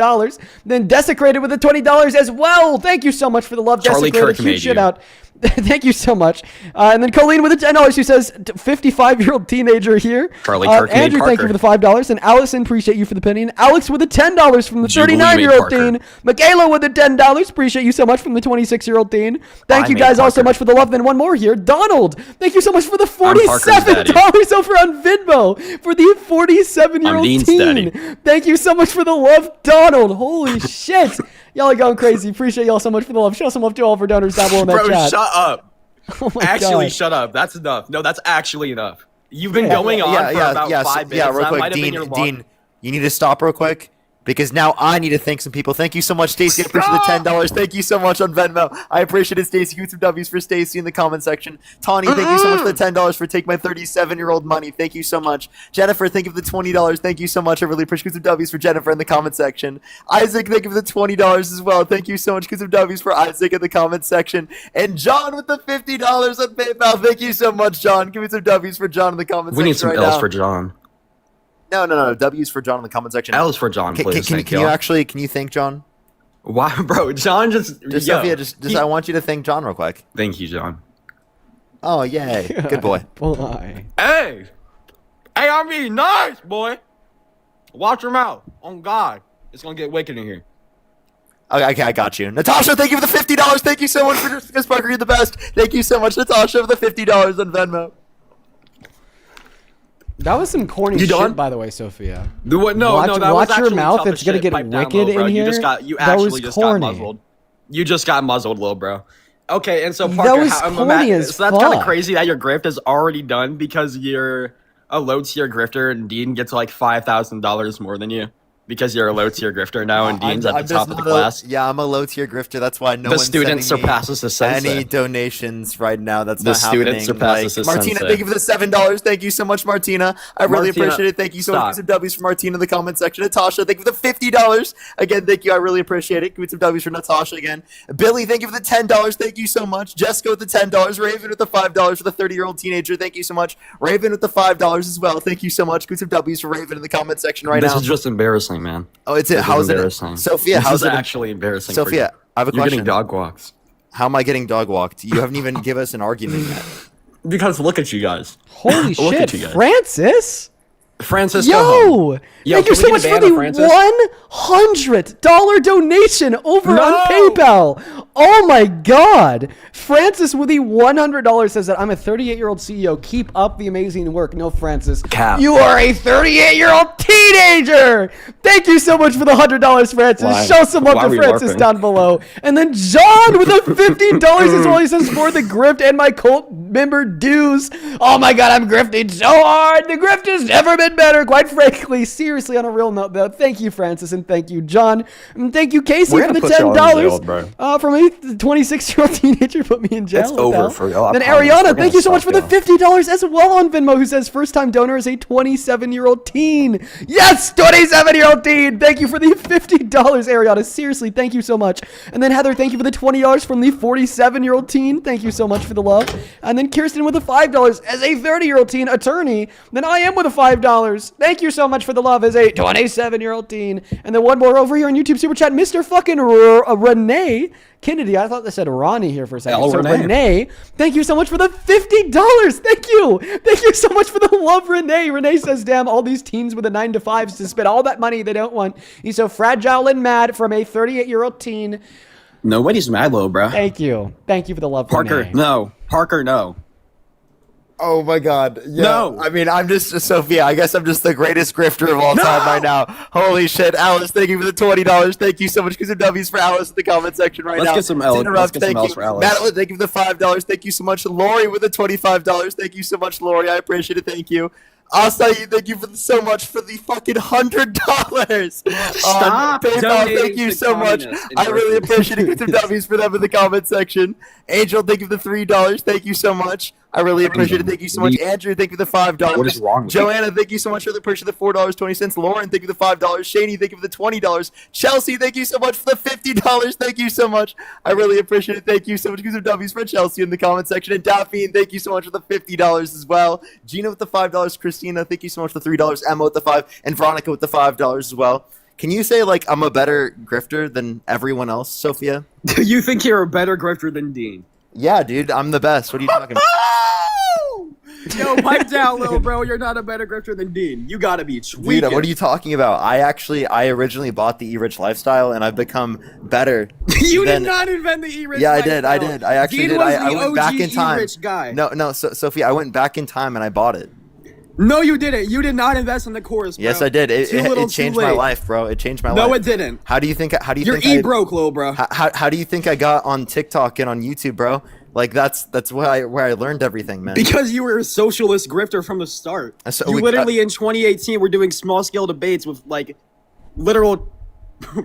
S1: Then Desecrated with the $20 as well. Thank you so much for the love.
S22: Charlie
S1: Desecrated,
S22: Kirk
S1: huge
S22: made
S1: shit
S22: you.
S1: out. Thank you so much. And then Colleen with the $10 who says 55-year-old teenager here.
S22: Charlie Kirk made
S1: Andrew, thank you
S22: Parker.
S1: for the $5. And Allison, appreciate you for the penny. And Alex with the $10 from the
S22: Jubilee made
S1: 39-year-old
S22: Parker.
S1: teen. Michaela with the $10. Appreciate you so much from the 26-year-old teen. Thank
S22: I
S1: you
S22: made
S1: guys all so
S22: Parker.
S1: much for the love. Then one more here. Donald, thank you so much for the
S22: Parker's daddy.
S1: $47 over on Venmo for the 47-year-old
S22: I'm Dean's
S1: teen.
S22: daddy.
S1: Thank you so much for the love, Donald. Holy shit. Y'all are going crazy. Appreciate y'all so much for the love. Show some love to all of our donors down below in that
S22: Bro,
S1: chat.
S22: shut up.
S1: Oh my
S22: Actually,
S1: God.
S22: shut up. That's enough. No, that's actually enough. You've been going on for about 5 minutes.
S15: Yeah, real
S22: That
S15: quick,
S22: might have been your long-
S15: Dean, you need to stop real quick because now I need to thank some people. Thank you so much, Stacy. I appreciate the $10. Thank you so much on Venmo. I appreciate it, Stacy. Give some W's for Stacy in the comment section. Tawny, thank you so much for the $10 for taking my 37-year-old money. Thank you so much. Jennifer, thank you for the $20. Thank you so much. I really appreciate some W's for Jennifer in the comment section. Isaac, thank you for the $20 as well. Thank you so much. Give some W's for Isaac in the comment section. And John with the $50 on PayPal. Thank you so much, John. Give me some W's for John in the comment
S22: We
S15: section.
S22: need some
S15: right
S22: L's
S15: now.
S22: for John.
S15: No. W's for John in the comment section.
S22: L's for John, please.
S15: Can
S22: Thank
S15: you
S22: you.
S15: actually? Can you thank John?
S22: Why, bro? John just yo,
S15: Sophia, I want you to thank John real quick.
S22: Thank you, John.
S15: Oh yay, good boy.
S1: Boy.
S13: Hey, I'm being nice, boy. Watch your mouth. On God, it's gonna get wicked in here.
S15: Okay, I got you. Natasha, thank you for the $50. Thank you so much for Chris Parker. You're the best. Thank you so much, Natasha, for the $50 on Venmo.
S1: That was some corny
S22: You
S1: shit,
S22: done?
S1: by the way, Sophia.
S22: No,
S1: watch,
S22: that
S1: watch
S22: was
S1: your
S22: actually
S1: mouth.
S22: tough
S1: It's
S22: as
S1: gonna
S22: shit.
S1: get
S22: Pipe down
S1: wicked
S22: low, bro.
S1: in here.
S22: You
S1: That was
S22: actually just got
S1: corny.
S22: muzzled. You just got muzzled, little bro. Okay, and so
S1: That
S22: Parker,
S1: was corny as
S22: so that's kind of
S1: fuck.
S22: crazy that your grift is already done because you're a low tier grifter and Dean gets like $5,000 more than you because you're a low tier grifter now and Dean's at the top of the class.
S15: I'm a low tier grifter. That's why no
S22: The
S15: one's
S22: student
S15: sending me
S22: surpasses the sensei.
S15: any donations right now. That's
S22: The
S15: not
S22: student
S15: happening.
S22: surpasses the
S15: Martina,
S22: sensei.
S15: thank you for the $7. Thank you so much, Martina. I really
S22: Martina,
S15: appreciate it. Thank you so much.
S22: stop.
S15: Give some W's for Martina in the comment section. Natasha, thank you for the $50. Again, thank you. I really appreciate it. Give me some W's for Natasha again. Billy, thank you for the $10. Thank you so much. Jessica with the $10. Raven with the $5 for the 30-year-old teenager. Thank you so much. Raven with the $5 as well. Thank you so much. Give me some W's for Raven in the comment section right
S22: This
S15: now.
S22: is just embarrassing, man.
S15: Oh, it's it.
S22: This is
S15: How's it?
S22: embarrassing.
S15: Sophia,
S22: this
S15: how's
S22: is
S15: it?
S22: actually embarrassing.
S15: Sophia, I have a
S22: You're
S15: question.
S22: getting dog walks.
S15: How am I getting dog walked? You haven't even given us an argument yet.
S22: Because look at you guys.
S1: Holy
S22: Look
S1: shit,
S22: at you guys.
S1: Francis!
S22: Francis,
S1: Yo!
S22: go home. Yo,
S1: Thank you
S22: can
S1: so
S22: we
S1: much
S22: get a
S1: for
S22: ban
S1: the
S22: of Francis?
S1: $100 donation over
S22: No!
S1: on PayPal. Oh my god. Francis with the $100 says that I'm a 38-year-old CEO. Keep up the amazing work. No, Francis.
S22: Cap.
S1: You are a 38-year-old teenager. Thank you so much for the $100, Francis.
S22: Why?
S1: Show some love
S22: Why
S1: to
S22: are we
S1: Francis
S22: LARPing?
S1: down below. And then John with the $50 as well. He says, for the grift and my cult member dues. Oh my god, I'm grifting so hard. The grift has never been better. Quite frankly, seriously, on a real note, though, thank you, Francis, and thank you, John. And thank you, Casey,
S22: We're
S1: for the
S22: gonna put y'all in jail, bro.
S1: $10. From a 26-year-old teenager put me in jail.
S22: It's
S1: What
S22: over
S1: the hell?
S22: for y'all. I
S1: Then
S22: promise. We're
S1: Ariana,
S22: gonna
S1: thank you so much for
S22: stop
S1: the $50 as well on Venmo, who says first-time donor is a 27-year-old teen. Yes, 27-year-old teen. Thank you for the $50, Ariana. Seriously, thank you so much. And then Heather, thank you for the $20 from the 47-year-old teen. Thank you so much for the love. And then Kirsten with the $5 as a 30-year-old teen attorney. Then I am with the $5. Thank you so much for the love as a 27-year-old teen. And then one more over here on YouTube Super Chat, Mr. fucking Renee Kennedy. I thought they said Ronnie here for a second.
S22: Oh,
S1: So
S22: Renee.
S1: Renee, thank you so much for the $50. Thank you. Thank you so much for the love, Renee. Renee says, damn, all these teens with the 9-to-5s to spend all that money they don't want. He's so fragile and mad from a 38-year-old teen.
S22: Nobody's mad, low, bro.
S1: Thank you. Thank you for the love,
S22: Parker,
S1: Renee.
S22: no. Parker, no.
S15: Oh my god. Yeah.
S22: No.
S15: I mean, I'm just Sophia. I guess I'm just the greatest grifter of all time right now. Holy shit. Alice, thank you for the $20. Thank you so much. Give some W's for Alice in the comment section right
S22: Let's
S15: now.
S22: get some L-
S15: Interrupt,
S22: let's get some
S15: thank
S22: L's
S15: you.
S22: for Alice.
S15: Madeline, thank you for the $5. Thank you so much. Lori with the $25. Thank you so much, Lori. I appreciate it. Thank you. Asai, thank you for so much for the fucking $100.
S22: Stop
S15: PayPal,
S22: donating
S15: thank you
S22: to
S15: so much.
S22: communists in
S15: I really
S22: person.
S15: appreciate it. Give some W's for them in the comment section. Angel, thank you for the $3. Thank you so much. I really appreciate it. Thank you so much. Andrew, thank you for the $5.
S22: What is wrong with you?
S15: Joanna, thank you so much for the purchase of the $4.20. Lauren, thank you for the $5. Shaney, thank you for the $20. Chelsea, thank you so much for the $50. Thank you so much. I really appreciate it. Thank you so much. Give some W's for Chelsea in the comment section. And Daphne, thank you so much for the $50 as well. Gina with the $5. Christina, thank you so much for the $3. Emma with the $5. And Veronica with the $5 as well. Can you say, like, I'm a better grifter than everyone else, Sophia?
S22: Do you think you're a better grifter than Dean?
S15: Yeah, dude, I'm the best. What are you talking about?
S22: Yo, pipe down, little bro. You're not a better grifter than Dean. You gotta be tweaking.
S15: Dude, what are you talking about? I originally bought the E-Rich lifestyle, and I've become better.
S22: You
S15: than-
S22: did not invent the E-Rich.
S15: Yeah, I did. I actually
S22: Dean
S15: did.
S22: Was
S15: I
S22: the
S15: went
S22: OG
S15: back in time.
S22: E-Rich guy.
S15: No, Sophia, I went back in time and I bought it.
S22: No, you didn't. You did not invest in the course, bro.
S15: Yes, I did. It
S22: Too little,
S15: it changed
S22: too
S15: my
S22: late.
S15: life, bro. It changed my life.
S22: No, it didn't.
S15: How do you think? How do you
S22: You're
S15: think?
S22: broke, little bro.
S15: How do you think I got on TikTok and on YouTube, bro? Like that's where I learned everything, man.
S22: Because you were a socialist grifter from the start.
S15: So
S22: You literally in 2018 were doing small scale debates with like literal,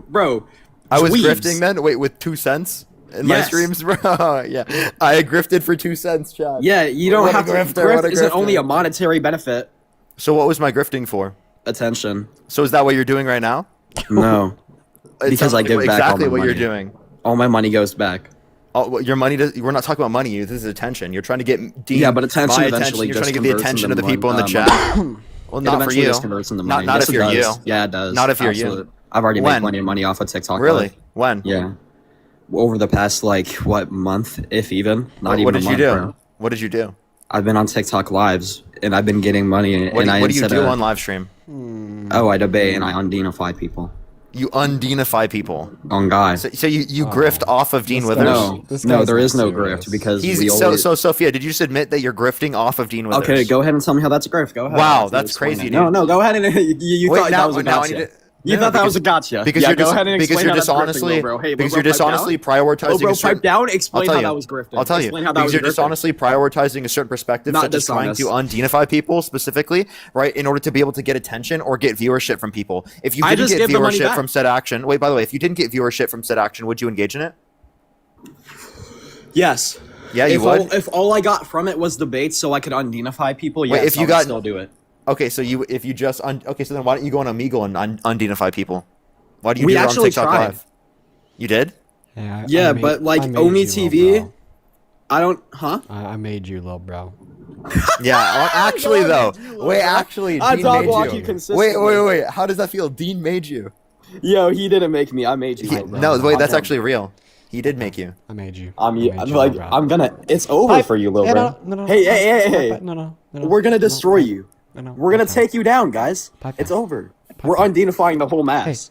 S22: bro.
S15: I was
S22: dweebs.
S15: grifting then. Wait, with 2 cents in my
S22: Yes.
S15: streams, bro. Yeah, I grifted for 2 cents, Chad.
S22: Yeah, you don't
S15: What a
S22: have to.
S15: grifter, what
S22: Grift
S15: a
S22: isn't
S15: grifter.
S22: only a monetary benefit.
S15: So what was my grifting for?
S22: Attention.
S15: So is that what you're doing right now?
S22: No,
S15: It
S22: because
S15: sounds
S22: I
S15: like
S22: give back all
S15: exactly
S22: my
S15: what you're
S22: money.
S15: doing.
S22: All my money goes back.
S15: Oh, well, your money does. We're not talking about money. This is attention. You're trying to get
S22: Yeah, but attention
S15: my
S22: eventually
S15: You're trying to
S22: just
S15: get the
S22: converts
S15: attention of
S22: into
S15: the people in the
S22: money.
S15: chat. Well,
S22: It
S15: not for
S22: eventually
S15: you.
S22: just converts into money.
S15: Not
S22: Yes,
S15: if
S22: it
S15: you're you.
S22: does. Yeah, it does.
S15: Not if you're
S22: Absolutely.
S15: you.
S22: I've already
S15: When?
S22: made plenty of money off of TikTok.
S15: Really?
S22: Live.
S15: When?
S22: Yeah. Over the past like what month, if even not even.
S15: What
S22: a
S15: did you
S22: month,
S15: do?
S22: bro.
S15: What did you do?
S22: I've been on TikTok lives and I've been getting money.
S15: What
S22: and
S15: do you do on live stream?
S22: Oh, I debate and I undeanify people.
S15: You undeanify people.
S22: On God.
S15: So you grift off of Dean Withers?
S22: No, there is no grift because we always...
S15: So Sophia, did you just admit that you're grifting off of Dean Withers?
S22: Okay, go ahead and tell me how that's a grift. Go ahead.
S15: Wow,
S22: I'll
S15: that's
S22: explain
S15: crazy,
S22: it.
S15: dude.
S22: No, go ahead and you
S15: Wait,
S22: thought
S15: now-
S22: that was a
S15: now I
S22: gotcha.
S15: need to-
S22: You
S15: No,
S22: thought that
S15: because-
S22: was a gotcha.
S15: because
S22: Yeah,
S15: you're
S22: go
S15: dis-
S22: ahead and
S15: because
S22: explain
S15: you're
S22: how that's grifting,
S15: dishonestly-
S22: bro. Hey,
S15: because
S22: bro,
S15: you're
S22: pipe
S15: dishonestly
S22: down.
S15: prioritizing
S22: Bro,
S15: a certain-
S22: pipe down. Explain
S15: I'll tell
S22: how
S15: you.
S22: that was grifting.
S15: I'll tell you.
S22: Explain how that
S15: Because
S22: was
S15: you're
S22: grifting.
S15: dishonestly prioritizing a certain perspective,
S22: Not
S15: such as trying to
S22: dishonest.
S15: undeanify people specifically, right, in order to be able to get attention or get viewership from people. If you
S22: I
S15: didn't
S22: just
S15: get
S22: give the money
S15: viewership
S22: back.
S15: from said action, wait, by the way, if you didn't get viewership from said action, would you engage in it?
S22: Yes.
S15: Yeah, you
S22: if
S15: would.
S22: If all I got from it was debates, so I could undeanify people, yes,
S15: Wait, if you
S22: I would
S15: got
S22: still do it.
S15: Okay, so if you just okay, so then why don't you go on Omegle and undeanify people? Why do you
S22: We
S15: do it on
S22: actually
S15: TikTok
S22: tried.
S15: Live? You did?
S1: Yeah,
S22: But like
S1: I made
S22: Omi
S1: you, little
S22: TV,
S1: bro.
S22: I don't. Huh?
S1: I made you, little bro.
S15: Yeah, actually though. Wait, actually,
S22: I
S15: Dean
S22: dog
S15: made
S22: walk
S15: you.
S22: you consistently.
S15: Wait. How does that feel? Dean made you.
S22: Yo, he didn't make me. I made you. little bro.
S15: No, wait, that's
S22: I'm-
S15: actually real. He did make you.
S1: I made you.
S22: I'm
S1: I made you,
S22: like
S1: little bro.
S22: I'm gonna. It's over
S1: Pipe.
S22: for you, little
S1: Yeah,
S22: bro.
S1: no.
S22: Hey.
S1: No.
S22: We're gonna destroy you.
S1: No.
S22: We're gonna take you down, guys. It's over. We're undeanifying the whole mass.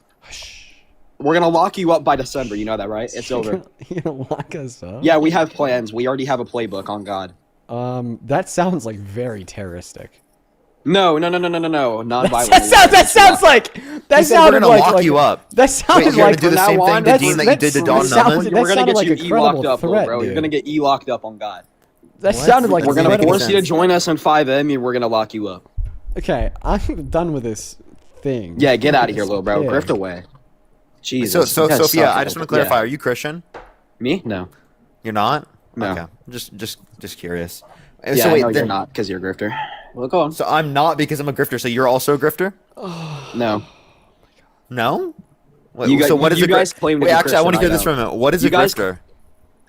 S22: We're gonna lock you up by December. You know that, right? It's over.
S1: You gonna lock us up?
S22: Yeah, we have plans. We already have a playbook. On God.
S1: That sounds like very terroristic.
S22: No. Non-violent.
S1: That sounds like that
S15: He said we're
S1: sounded
S15: gonna
S1: like
S15: lock
S1: like
S15: you up.
S1: That sounded
S15: Wait, you're
S1: like
S15: gonna do the
S22: from
S15: same
S22: now
S15: thing
S22: on,
S15: to Dean that you did to Don Nunnally?
S22: We're gonna get
S1: like
S22: you
S1: a credible
S22: e-locked up,
S1: threat,
S22: bro. You're
S1: dude.
S22: gonna get e-locked up on God.
S1: That sounded like
S22: We're
S1: a
S22: gonna
S1: credible-
S22: force you to join us in 5M, and we're gonna lock you up.
S1: Okay, I'm done with this thing.
S22: Yeah, get out of here, little bro.
S1: Yeah.
S22: Grift away. Jesus.
S15: So
S22: you guys
S15: Sophia,
S22: suck,
S15: I just want to
S22: yeah.
S15: clarify: Are you Christian?
S22: Me? No.
S15: You're not.
S22: No.
S15: Okay. Just curious.
S22: Yeah,
S15: so wait,
S22: no, you're
S15: then-
S22: not because you're a grifter. Well, go on.
S15: So I'm not because I'm a grifter. So you're also a grifter?
S22: No.
S15: No. Wait,
S22: You guys-
S15: so what is
S22: you
S15: a grifter?
S22: guys claim to
S15: Wait,
S22: be
S15: actually, I want to
S22: Christian,
S15: hear this
S22: I
S15: from
S22: don't.
S15: him. What is
S22: You
S15: a
S22: guys-
S15: grifter?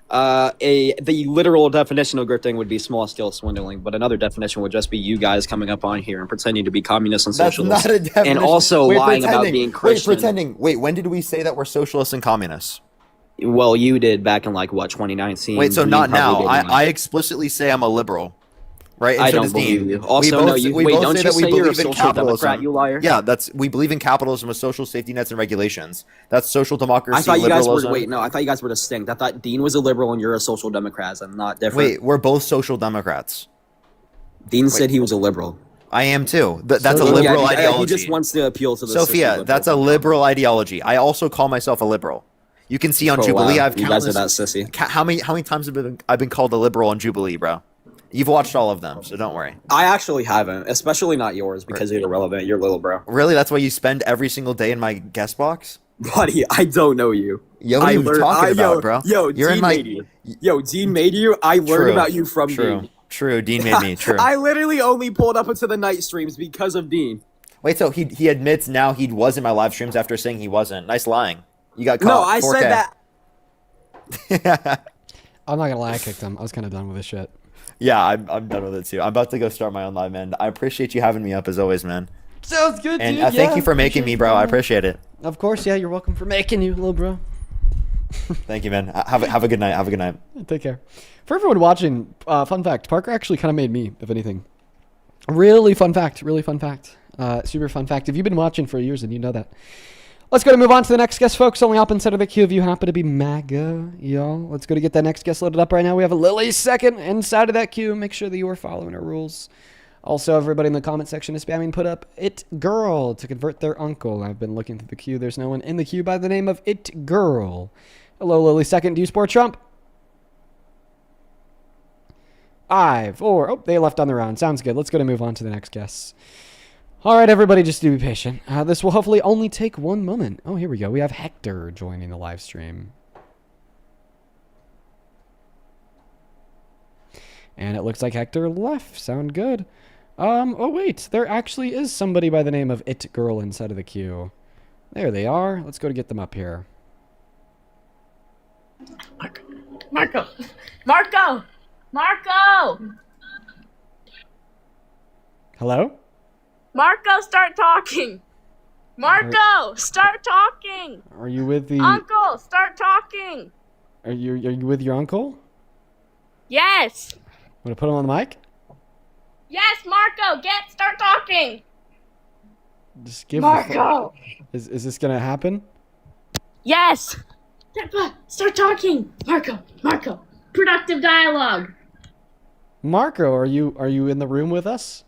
S22: The literal definition of grifting would be small scale swindling, but another definition would just be you guys coming up on here and pretending to be communists and
S15: That's
S22: socialists,
S15: not a definition.
S22: and also
S15: Wait,
S22: lying about
S15: pretending.
S22: being
S15: Wait,
S22: Christian.
S15: pretending. Wait, when did we say that we're socialists and communists?
S22: Well, you did back in like what 2019.
S15: Wait, so
S22: You
S15: not now.
S22: probably did
S15: I explicitly say I'm a liberal, right? And
S22: I
S15: so
S22: don't
S15: does
S22: believe
S15: Dean.
S22: you. Also,
S15: we both,
S22: no, you-
S15: we
S22: wait,
S15: both
S22: don't
S15: say
S22: you
S15: that we
S22: say you're a
S15: believe in
S22: social
S15: capitalism.
S22: democrat, you liar?
S15: Yeah, we believe in capitalism with social safety nets and regulations. That's social democracy.
S22: I thought you guys were
S15: liberalism.
S22: wait. No, I thought you guys were distinct. I thought Dean was a liberal and you're a social democrat. I'm not different.
S15: Wait, we're both social democrats.
S22: Dean said he was a liberal.
S15: I am too. That's a
S22: Yeah,
S15: liberal
S22: he
S15: ideology.
S22: just wants to appeal to the
S15: Sophia, that's a liberal ideology. I also call myself a liberal. You can see on
S22: Oh,
S15: Jubilee,
S22: wow.
S15: I've
S22: You guys are
S15: countless.
S22: that sissy.
S15: How many times I've been called a liberal on Jubilee, bro? You've watched all of them, so don't worry.
S22: I actually haven't, especially not yours because you're irrelevant. You're little, bro.
S15: Really, that's why you spend every single day in my guest box?
S22: Buddy, I don't know you.
S15: Yo, what are you talking about, bro?
S22: Yo,
S15: You're
S22: Dean
S15: in my.
S22: made you. Yo, Dean made you. I learned
S15: True,
S22: about you from
S15: true,
S22: Dean.
S15: True, Dean made me. True.
S22: I literally only pulled up into the night streams because of Dean.
S15: Wait, so he admits now he was in my live streams after saying he wasn't. Nice lying. You got caught.
S22: No, I
S15: 4K.
S22: said that.
S1: I'm not gonna lie, I kicked him. I was kind of done with this shit.
S15: Yeah, I'm done with it too. I'm about to go start my own live, man. I appreciate you having me up as always, man.
S1: Sounds good,
S15: And
S1: dude.
S15: thank you for making me, bro. I appreciate it.
S1: Of course, yeah. You're welcome for making you, little bro.
S15: Thank you, man. Have a good night. Have a good night.
S1: Take care. For everyone watching, fun fact: Parker actually kind of made me, if anything. Really fun fact. Really fun fact. Super fun fact. If you've been watching for years, then you know that. Let's go to move on to the next guest, folks. Only up inside of the queue if you happen to be MAGA, y'all. Let's go to get that next guest loaded up right now. We have a Lily second inside of that queue. Make sure that you are following our rules. Also, everybody in the comment section is spamming put up It Girl to convert their uncle. I've been looking through the queue. There's no one in the queue by the name of It Girl. Hello, Lily second. Do you support Trump? 5, 4. Oh, they left on their own. Sounds good. Let's go to move on to the next guest. All right, everybody, just do be patient. This will hopefully only take one moment. Oh, here we go. We have Hector joining the live stream. And it looks like Hector left. Sound good. Oh, wait. There actually is somebody by the name of It Girl inside of the queue. There they are. Let's go to get them up here.
S3: Marco! Marco! Marco!
S1: Hello?
S3: Marco, start talking! Marco, start talking!
S1: Are you with the...
S3: Uncle, start talking!
S1: Are you with your uncle?
S3: Yes!
S1: Want to put him on the mic?
S3: Yes, Marco, start talking!
S1: Just give
S3: Marco!
S1: Is this gonna happen?
S3: Yes! Start talking! Marco! Productive dialogue!
S1: Marco, are you in the room with us?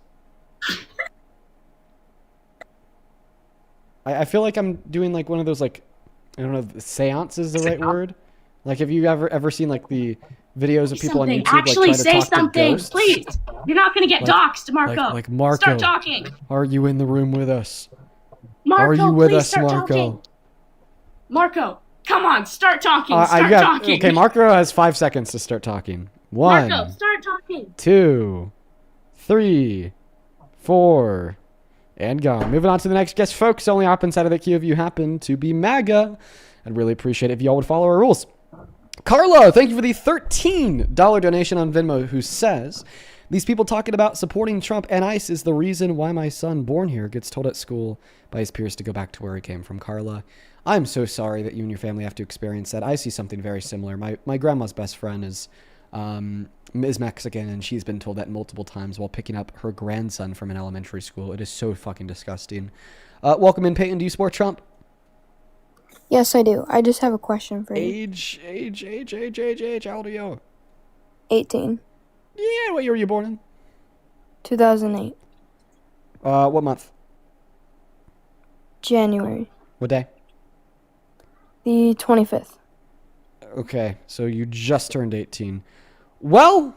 S1: I feel like I'm doing like one of those, like, I don't know if seance is the right word. Like, have you ever seen like the videos of people on YouTube
S3: Actually,
S1: like trying to talk
S3: something,
S1: to ghosts?
S3: please. You're not gonna get doxxed, Marco.
S1: Like Marco,
S3: start talking.
S1: Are you in the room with us?
S3: Marco,
S1: are you with
S3: please
S1: us,
S3: start
S1: Marco?
S3: Talking. Marco, come on, start talking. Start talking.
S1: Okay, Marco has 5 seconds to start talking. 1,
S3: Marco, start talking.
S1: 2, 3, 4, and gone. Moving on to the next guest, folks. Only hop inside of the queue if you happen to be MAGA. I'd really appreciate it if y'all would follow our rules. Carlo, thank you for the $13 donation on Venmo, who says, these people talking about supporting Trump and ICE is the reason why my son, born here, gets told at school by his peers to go back to where he came from. Carla, I'm so sorry that you and your family have to experience that. I see something very similar. My grandma's best friend is Mexican, and she's been told that multiple times while picking up her grandson from an elementary school. It is so fucking disgusting. Welcome in, Peyton. Do you support Trump?
S8: Yes, I do. I just have a question for you.
S1: Age. How old are you?
S8: 18.
S1: Yeah, what year were you born in?
S8: 2008.
S1: What month?
S8: January.
S1: What day?
S8: The 25th.
S1: Okay, so you just turned 18. Well,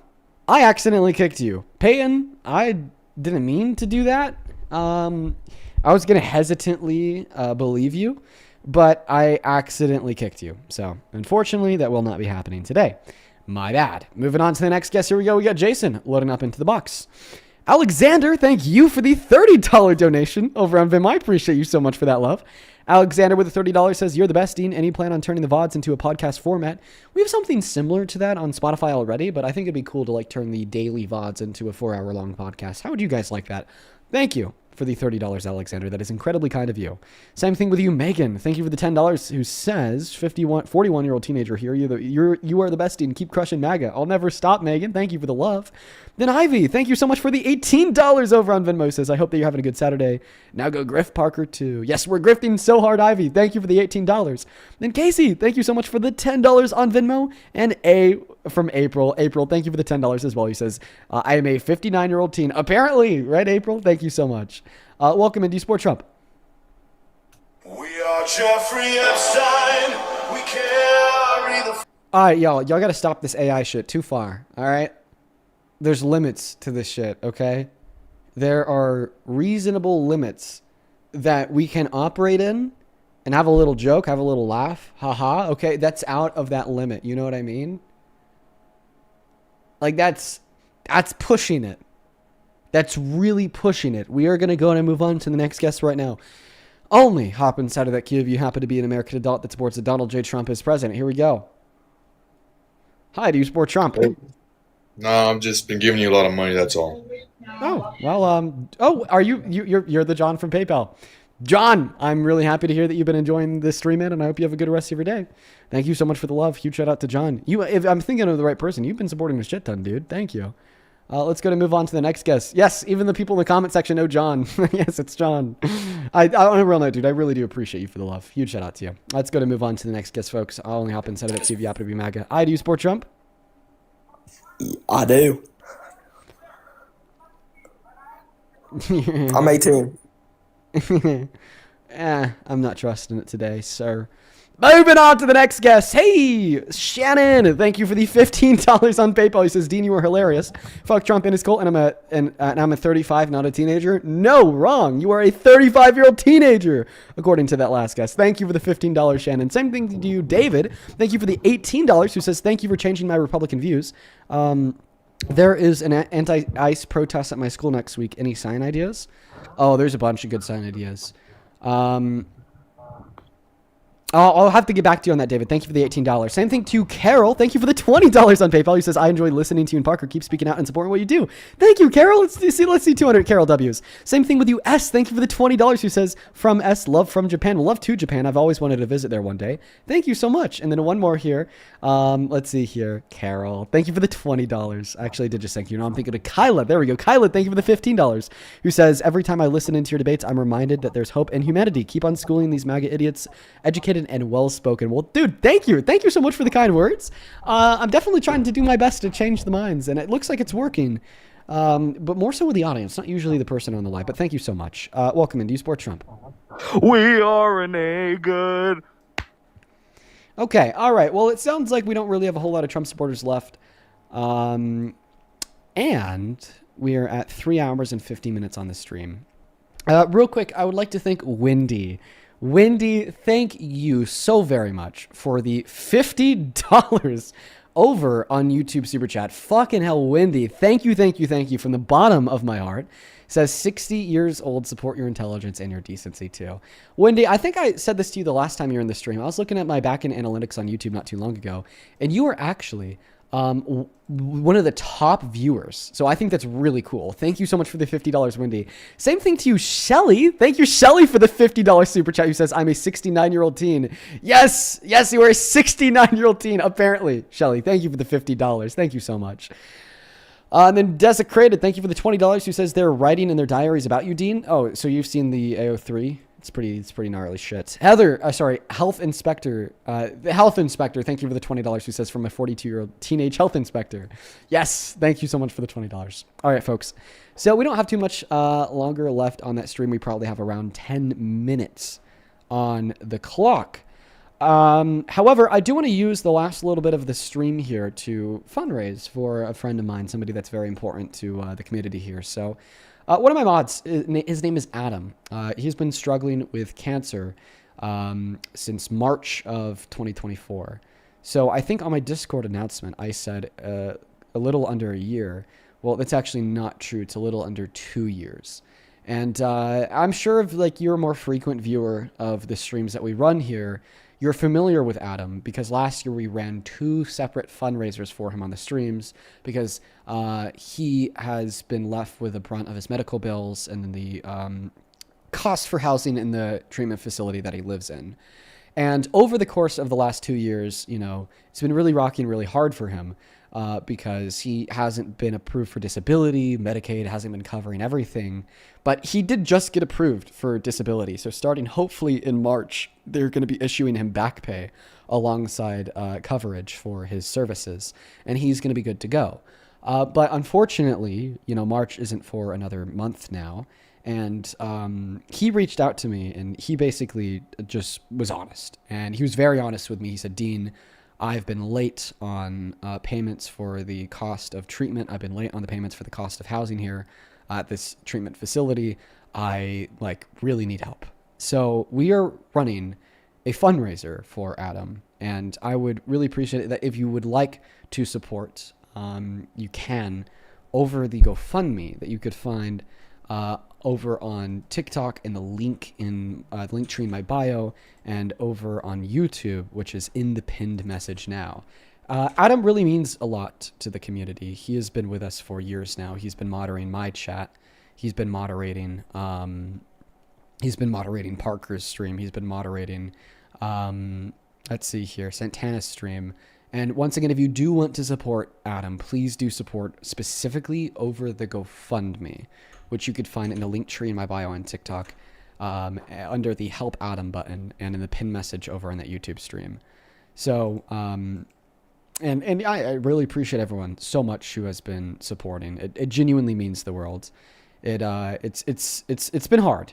S1: I accidentally kicked you. Peyton, I didn't mean to do that. I was going to hesitantly believe you, but I accidentally kicked you. So, unfortunately, that will not be happening today. My bad. Moving on to the next guest. Here we go. We got Jason loading up into the box. Alexander, thank you for the $30 donation over on Vim. I appreciate you so much for that love. Alexander with the $30 says, you're the best, Dean. Any plan on turning the VODs into a podcast format? We have something similar to that on Spotify already, but I think it'd be cool to like turn the daily VODs into a 4-hour long podcast. How would you guys like that? Thank you for the $30, Alexander. That is incredibly kind of you. Same thing with you, Megan. Thank you for the $10, who says, 41-year-old teenager here. You are the best, Dean. Keep crushing MAGA. I'll never stop, Megan. Thank you for the love. Then Ivy, thank you so much for the $18 over on Venmo. Says, I hope that you're having a good Saturday. Now go Griff Parker too. Yes, we're grifting so hard, Ivy. Thank you for the $18. Then Casey, thank you so much for the $10 on Venmo. And A from April. April, thank you for the $10 as well. He says, I am a 59-year-old teen. Apparently, right, April? Thank you so much. Welcome in. Do you support Trump?
S4: We are Jeffrey Epstein. We carry the...
S1: All right, y'all got to stop this AI shit too far. All right? There's limits to this shit, okay? There are reasonable limits that we can operate in and have a little joke, have a little laugh. Haha, okay? That's out of that limit. You know what I mean? Like, that's pushing it. That's really pushing it. We are going to go and move on to the next guest right now. Only hop inside of that queue if you happen to be an American adult that supports that Donald J. Trump as president. Here we go. Hi, do you support Trump?
S23: No, I've just been giving you a lot of money, that's all.
S1: Oh, well, are you're the John from PayPal. John, I'm really happy to hear that you've been enjoying this stream, man, and I hope you have a good rest of your day. Thank you so much for the love. Huge shout out to John. If I'm thinking of the right person, you've been supporting a shit ton, dude. Thank you. Let's go to move on to the next guest. Yes, even the people in the comment section know John. Yes, it's John. On a real note, dude, I really do appreciate you for the love. Huge shout out to you. Let's go to move on to the next guest, folks. I'll only hop inside of it, see if you happen to be MAGA. Do you support Trump?
S24: I do. I'm 18.
S1: I'm not trusting it today, sir. Moving on to the next guest. Hey, Shannon. Thank you for the $15 on PayPal. He says, Dean, you were hilarious. Fuck Trump and his cult, and I'm a 35, not a teenager. No, wrong. You are a 35-year-old teenager, according to that last guest. Thank you for the $15, Shannon. Same thing to you, David. Thank you for the $18, who says, thank you for changing my Republican views. There is an anti-ICE protest at my school next week. Any sign ideas? Oh, there's a bunch of good sign ideas. I'll have to get back to you on that, David. Thank you for the $18. Same thing to Carol. Thank you for the $20 on PayPal. He says, I enjoy listening to you and Parker. Keep speaking out and supporting what you do. Thank you, Carol. Let's see 200 Carol W's. Same thing with you, S. Thank you for the $20. Who says, from S, love from Japan. Well, love to Japan. I've always wanted to visit there one day. Thank you so much. And then one more here. Let's see here. Carol, thank you for the $20. I actually did just thank you. Now I'm thinking of Kyla. There we go. Kyla, thank you for the $15. Who says, every time I listen into your debates, I'm reminded that there's hope in humanity. Keep on schooling these MAGA idiots, educated and well-spoken. Well, dude, thank you. Thank you so much for the kind words. I'm definitely trying to do my best to change the minds, and it looks like it's working. But more so with the audience, not usually the person on the live. But thank you so much. Welcome in. Do you support Trump?
S2: We are an A good.
S1: Okay. All right. Well, it sounds like we don't really have a whole lot of Trump supporters left. And we are at 3 hours and 50 minutes on the stream. Real quick, I would like to thank Wendy. Wendy, thank you so very much for the $50 over on YouTube Super Chat. Fucking hell, Wendy. Thank you from the bottom of my heart. It says 60 years old, support your intelligence and your decency too. Wendy, I think I said this to you the last time you were in the stream. I was looking at my back-end analytics on YouTube not too long ago, and you are actually one of the top viewers. So I think that's really cool. Thank you so much for the $50, Wendy. Same thing to you, Shelly. Thank you, Shelly, for the $50 super chat. Who says, I'm a 69-year-old teen. Yes, you are a 69-year-old teen, apparently. Shelly, thank you for the $50. Thank you so much. And then Desecrated, thank you for the $20. Who says they're writing in their diaries about you, Dean. Oh, so you've seen the AO3. It's pretty gnarly shit. Heather, Health Inspector. The Health Inspector, thank you for the $20. Who says, from a 42-year-old teenage health inspector. Yes, thank you so much for the $20. All right, folks. So we don't have too much longer left on that stream. We probably have around 10 minutes on the clock. However, I do want to use the last little bit of the stream here to fundraise for a friend of mine, somebody that's very important to the community here. So one of my mods, his name is Adam. He's been struggling with cancer since March of 2024. So I think on my Discord announcement, I said a little under a year. Well, that's actually not true. It's a little under 2 years. And I'm sure if you're a more frequent viewer of the streams that we run here, you're familiar with Adam, because last year we ran 2 separate fundraisers for him on the streams because he has been left with the brunt of his medical bills and then the cost for housing in the treatment facility that he lives in. And over the course of the last 2 years, it's been really rocky and really hard for him because he hasn't been approved for disability. Medicaid hasn't been covering everything. But he did just get approved for disability. So starting hopefully in March, they're going to be issuing him back pay alongside coverage for his services. And he's going to be good to go. But unfortunately, March isn't for another month now. And he reached out to me and he basically just was honest. And he was very honest with me. He said, Dean, I've been late on payments for the cost of treatment. I've been late on the payments for the cost of housing here at this treatment facility. I really need help. So we are running a fundraiser for Adam. And I would really appreciate it that if you would like to support, you can over the GoFundMe that you could find over on TikTok in the link in the link tree in my bio, and over on YouTube, which is in the pinned message now. Adam really means a lot to the community. He has been with us for years now. He's been moderating my chat. He's been moderating Parker's stream. He's been moderating let's see here, Santana's stream. And once again, if you do want to support Adam, please do support specifically over the GoFundMe, which you could find in the link tree in my bio on TikTok, under the Help Adam button and in the pin message over on that YouTube stream. So, and I really appreciate everyone so much who has been supporting. It genuinely means the world. It's been hard,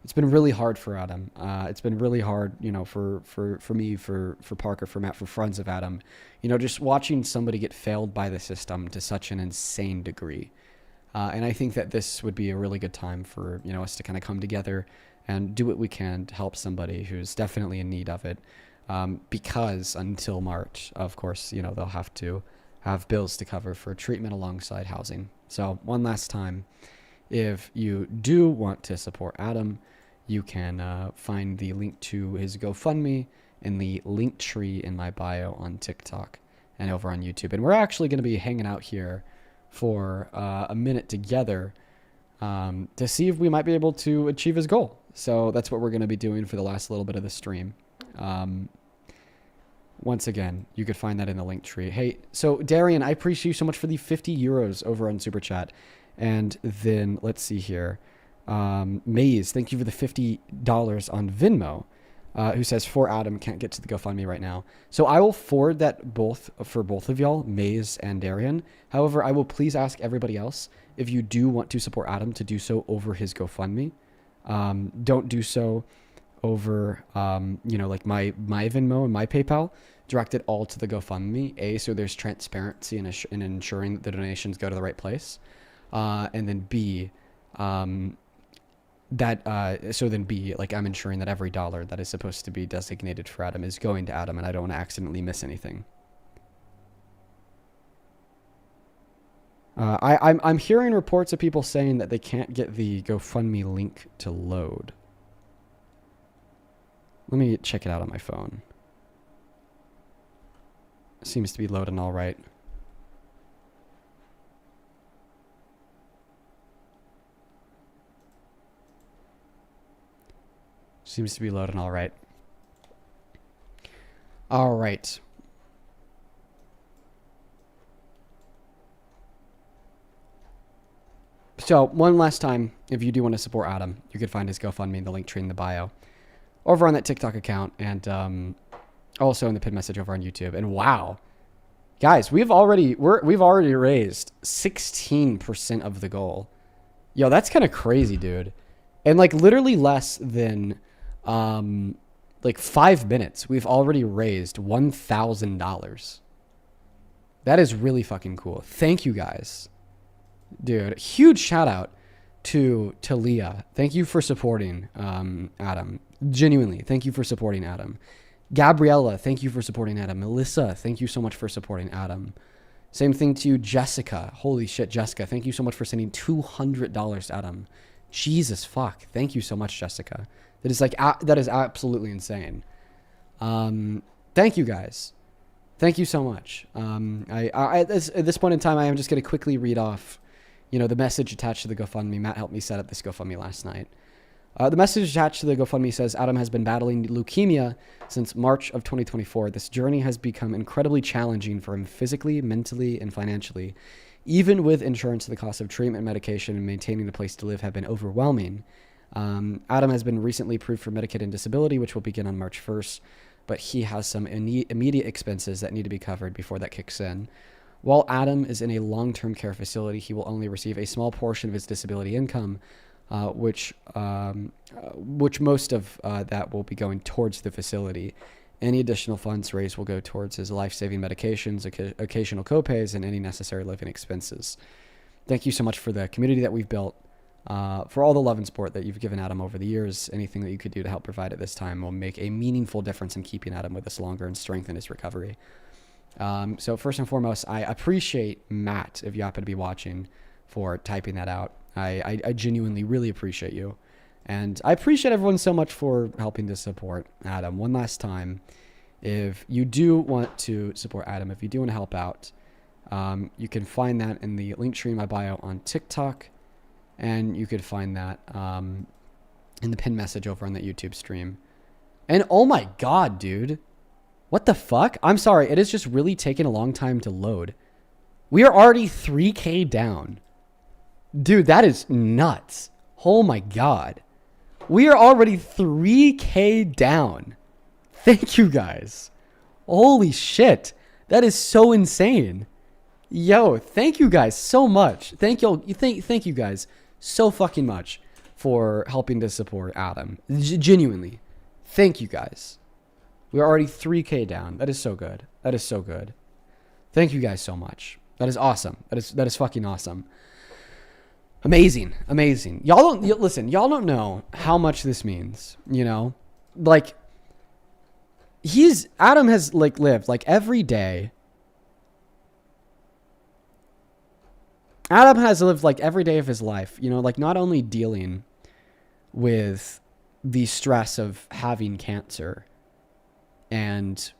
S1: It's been really hard for Adam. It's been really hard, you know, for me, for Parker, for Matt, for friends of Adam. You know, just watching somebody get failed by the system to such an insane degree. And I think that this would be a really good time for, you know, us to kind of come together and do what we can to help somebody who's definitely in need of it. Because until March, of course, you know, they'll have to have bills to cover for treatment alongside housing. So one last time, if you do want to support Adam, you can find the link to his GoFundMe in the link tree in my bio on TikTok and over on YouTube. And we're actually going to be hanging out here for a minute together to see if we might be able to achieve his goal. So that's what we're going to be doing for the last little bit of the stream. Once again, you could find that in the link tree. Hey, so Darian, I appreciate you so much for the 50 euros over on Super Chat. And then let's see here. Maze, thank you for the $50 on Venmo, who says, for Adam, can't get to the GoFundMe right now. So I will forward that for both of y'all, Maze and Darian. However, I will please ask everybody else, if you do want to support Adam, to do so over his GoFundMe. Don't do so over, you know, like my Venmo and my PayPal. Direct it all to the GoFundMe. So there's transparency in ensuring that the donations go to the right place. And then B, so then B, like I'm ensuring that every dollar that is supposed to be designated for Adam is going to Adam, and I don't want to accidentally miss anything. I'm hearing reports of people saying that they can't get the GoFundMe link to load. Let me check it out on my phone. Seems to be loading all right. Seems to be loading all right. All right. So, one last time, if you do want to support Adam, you could find his GoFundMe in the link tree in the bio. Over on that TikTok account, and also in the pinned message over on YouTube. And wow. Guys, we've already raised 16% of the goal. Yo, that's kind of crazy, dude. And like literally less than like 5 minutes, we've already raised $1,000. That is really fucking cool. Thank you guys. Dude, huge shout out to Leah. Thank you for supporting Adam. Genuinely, thank you for supporting Adam. Gabriella, thank you for supporting Adam. Melissa, thank you so much for supporting Adam. Same thing to you, Jessica. Holy shit, Jessica. Thank you so much for sending $200 to Adam. Jesus fuck. Thank you so much, Jessica. That is like that is absolutely insane. Thank you guys. Thank you so much. At this point in time, I am just going to quickly read off, you know, the message attached to the GoFundMe. Matt helped me set up this GoFundMe last night. The message attached to the GoFundMe says, Adam has been battling leukemia since March of 2024. This journey has become incredibly challenging for him physically, mentally, and financially. Even with insurance, the cost of treatment, medication, and maintaining a place to live have been overwhelming. Adam has been recently approved for Medicaid and disability, which will begin on March 1st, but he has some immediate expenses that need to be covered before that kicks in. While Adam is in a long-term care facility, he will only receive a small portion of his disability income, which most of that will be going towards the facility. Any additional funds raised will go towards his life-saving medications, occasional copays, and any necessary living expenses. Thank you so much for the community that we've built, for all the love and support that you've given Adam over the years. Anything that you could do to help provide at this time will make a meaningful difference in keeping Adam with us longer and strengthen his recovery. So first and foremost, I appreciate Matt, if you happen to be watching, for typing that out. I genuinely really appreciate you. And I appreciate everyone so much for helping to support Adam. One last time, if you do want to support Adam, if you do want to help out, you can find that in the link tree in my bio on TikTok. And you could find that in the pinned message over on that YouTube stream. And oh my God, dude. What the fuck? I'm sorry. It is just really taking a long time to load. We are already 3K down. Dude, that is nuts. Oh my God. We are already 3K down. Thank you guys. Holy shit. That is so insane. Yo, thank you guys so much. Thank you guys so fucking much for helping to support Adam. Genuinely. Thank you guys. We're already 3K down. That is so good. That is so good. Thank you guys so much. That is awesome. That is fucking awesome. Amazing. Amazing. Listen, y'all don't know how much this means, you know? Like, Adam has like lived like every day. Adam has lived like every day of his life, you know, like not only dealing with the stress of having cancer and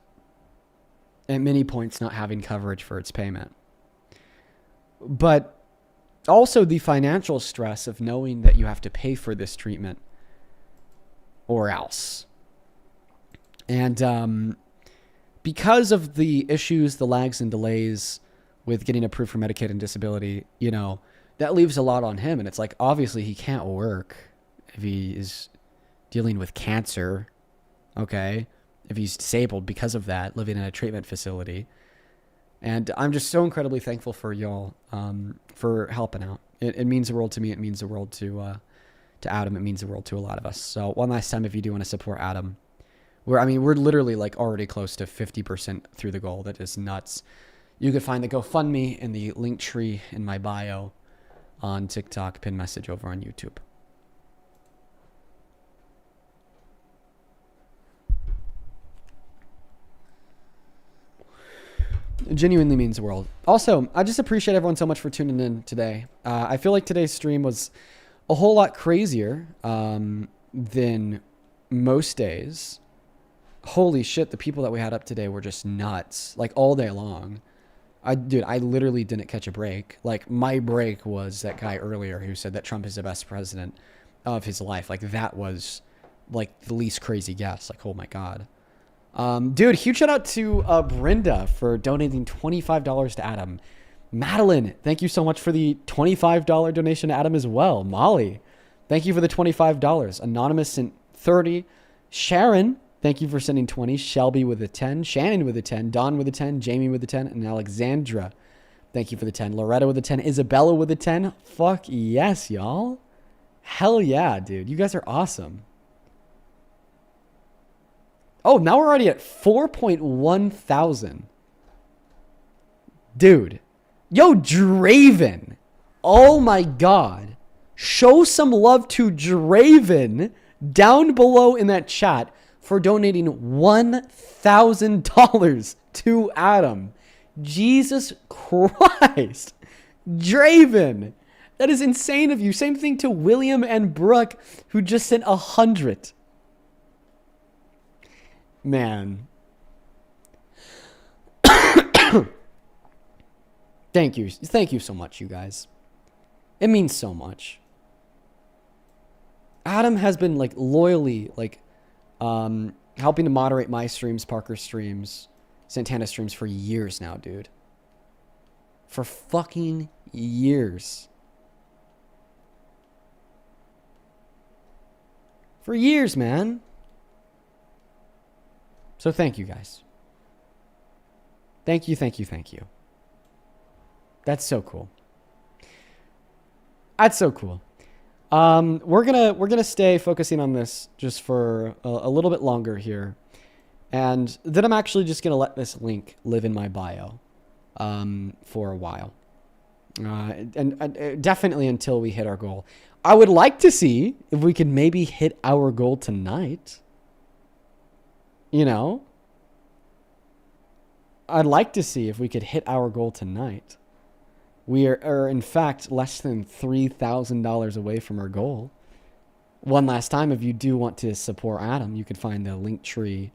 S1: at many points not having coverage for its payment, but also the financial stress of knowing that you have to pay for this treatment or else. And because of the issues, the lags and delays with getting approved for Medicaid and disability, you know, that leaves a lot on him. And it's like, obviously he can't work if he is dealing with cancer. Okay. If he's disabled because of that, living in a treatment facility. And I'm just so incredibly thankful for y'all, for helping out. It means the world to me. It means the world to Adam. It means the world to a lot of us. So one last time, if you do want to support Adam, we're literally like already close to 50% through the goal. That is nuts. You can find the GoFundMe in the link tree in my bio on TikTok, pin message over on YouTube. It genuinely means the world. Also, I just appreciate everyone so much for tuning in today. I feel like today's stream was a whole lot crazier than most days. Holy shit, the people that we had up today were just nuts. Like all day long. Dude, I literally didn't catch a break. Like my break was that guy earlier who said that Trump is the best president of his life. Like that was like the least crazy guess. Like, oh my God. Dude, huge shout out to Brenda for donating $25 to Adam. Madeline, thank you so much for the $25 donation to Adam as well. Molly, thank you for the $25. Anonymous sent 30. Sharon, thank you for sending 20. Shelby with a 10. Shannon with a 10. Don with a 10. Jamie with a 10. And Alexandra, thank you for the 10. Loretta with a 10. Isabella with a 10. Fuck yes, y'all. Hell yeah, dude. You guys are awesome. Oh, now we're already at 4.1 thousand. Dude. Yo, Draven. Oh my God. Show some love to Draven down below in that chat for donating $1,000 to Adam. Jesus Christ. Draven. That is insane of you. Same thing to William and Brooke, who just sent 100. Man. Thank you. Thank you so much, you guys. It means so much. Adam has been like loyally like helping to moderate my streams, Parker's streams, Santana streams for years now, dude. For fucking years. For years, man. So thank you guys. Thank you, thank you, thank you. That's so cool. That's so cool. We're gonna stay focusing on this just for a little bit longer here, and then I'm actually just gonna let this link live in my bio for a while, and definitely until we hit our goal. I would like to see if we can maybe hit our goal tonight. You know, I'd like to see if we could hit our goal tonight. We are in fact less than $3,000 away from our goal. One last time, if you do want to support Adam, you could find the link tree,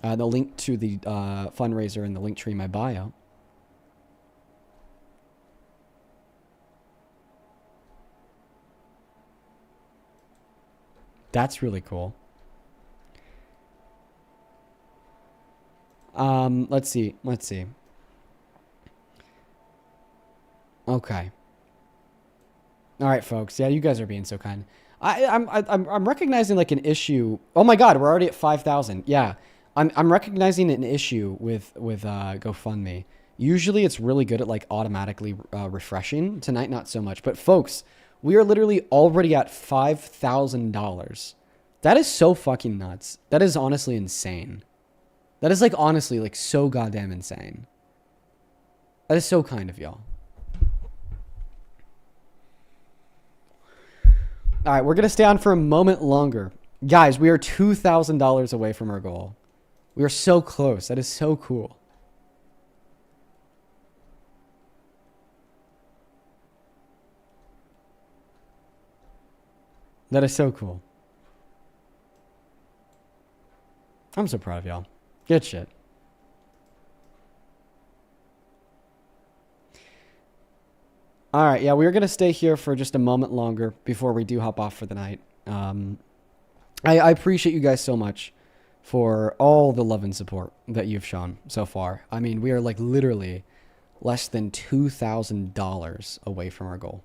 S1: the link to the fundraiser in the link tree in my bio. That's really cool. Let's see. Okay. All right, folks. Yeah, you guys are being so kind. I'm recognizing like an issue. Oh my God, we're already at 5,000. Yeah, I'm recognizing an issue with GoFundMe. Usually, it's really good at like automatically refreshing. Tonight, not so much. But folks, We are literally already at $5,000. That is so fucking nuts. That is honestly insane. That is like honestly like so goddamn insane. That is so kind of y'all. All right, we're going to stay on for a moment longer. Guys, we are $2,000 away from our goal. We are so close. That is so cool. That is so cool. I'm so proud of y'all. Good shit. All right, yeah, we're going to stay here for just a moment longer before we do hop off for the night. I appreciate you guys so much for all the love and support that you've shown so far. I mean, we are like literally less than $2,000 away from our goal.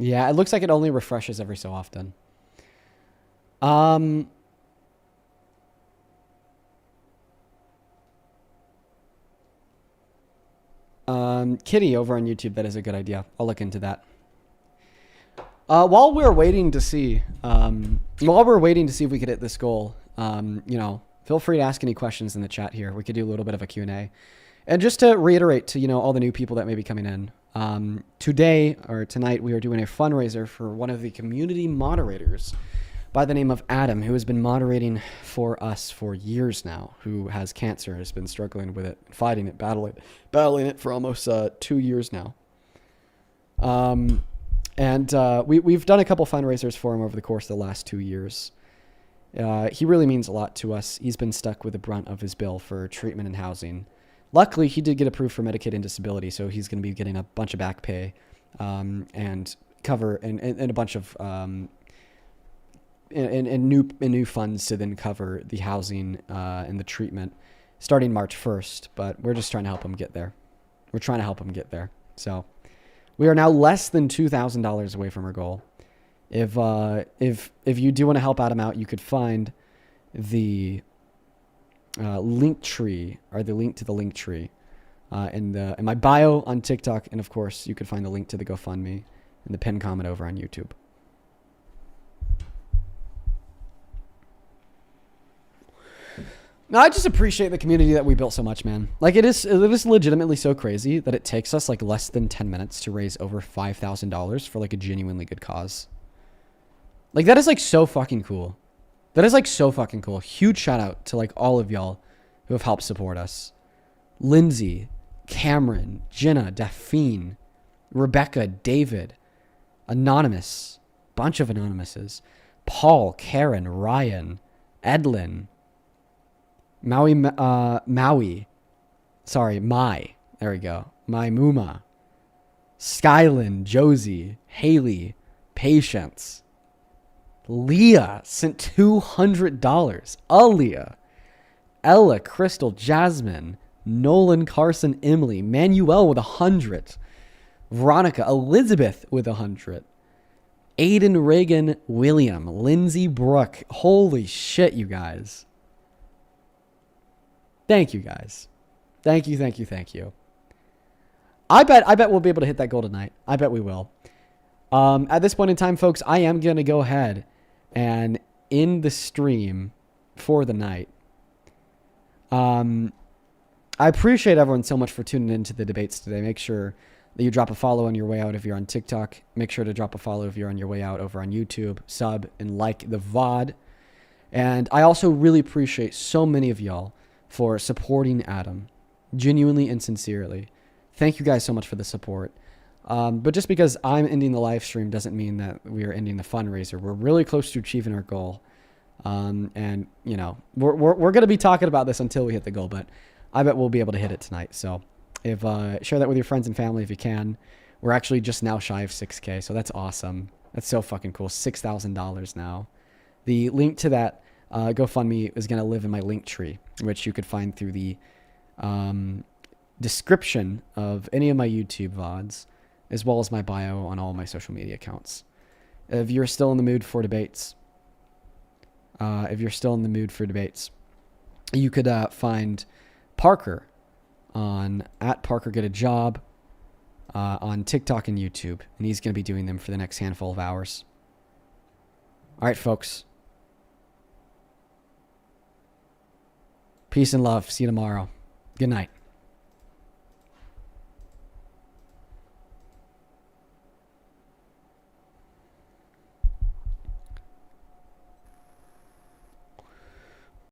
S1: Yeah, it looks like it only refreshes every so often. Kitty over on YouTube, that is a good idea. I'll look into that. While we're waiting to see if we could hit this goal, you know, feel free to ask any questions in the chat here. We could do a little bit of a Q&A. And just to reiterate to, you know, all the new people that may be coming in, today or tonight, we are doing a fundraiser for one of the community moderators by the name of Adam, who has been moderating for us for years now, who has cancer, has been struggling with it, fighting it, battling it for almost 2 years now. We've done a couple fundraisers for him over the course of the last 2 years. He really means a lot to us. He's been stuck with the brunt of his bill for treatment and housing. Luckily, he did get approved for Medicaid and disability, so he's going to be getting a bunch of back pay and cover and a bunch of new funds to then cover the housing and the treatment starting March 1st. But we're just trying to help him get there. We're trying to help him get there. So we are now less than $2,000 away from our goal. If you do want to help Adam out, you could find the link tree, or the link to the link tree in my bio on TikTok, and of course you could find the link to the GoFundMe in the pinned comment over on YouTube. No, I just appreciate the community that we built so much, man. Like it is legitimately so crazy that it takes us like less than 10 minutes to raise over $5,000 for like a genuinely good cause. Like that is like so fucking cool. That is like so fucking cool. Huge shout out to like all of y'all who have helped support us. Lindsay, Cameron, Jenna, Daphne, Rebecca, David, Anonymous, bunch of Anonymouses, Paul, Karen, Ryan, Edlin, Mai, there we go, Mai Muma, Skylin, Josie, Haley, Patience, Leah sent $200, Aaliyah, Ella, Crystal, Jasmine, Nolan, Carson, Emily, Manuel with 100, Veronica, Elizabeth with 100, Aiden, Reagan, William, Lindsay, Brooke. Holy shit, you guys. Thank you, guys. Thank you. I bet we'll be able to hit that goal tonight. I bet we will. At this point in time, folks, I am going to go ahead and end the stream for the night. I appreciate everyone so much for tuning into the debates today. Make sure that you drop a follow on your way out if you're on TikTok. Make sure to drop a follow if you're on your way out over on YouTube. Sub and like the VOD. And I also really appreciate so many of y'all for supporting Adam, genuinely and sincerely. Thank you guys so much for the support. But just because I'm ending the live stream doesn't mean that we are ending the fundraiser. We're really close to achieving our goal. And you know, we're going to be talking about this until we hit the goal, but I bet we'll be able to hit it tonight. So if, share that with your friends and family if you can. We're actually just now shy of 6K. So that's awesome. That's so fucking cool. $6,000 now. The link to that GoFundMe is going to live in my link tree, which you could find through the description of any of my YouTube VODs, as well as my bio on all my social media accounts. if you're still in the mood for debates. You could find Parker on @ParkerGetAJob on TikTok and YouTube, and he's going to be doing them for the next handful of hours. All right, folks. Peace and love. See you tomorrow. Good night.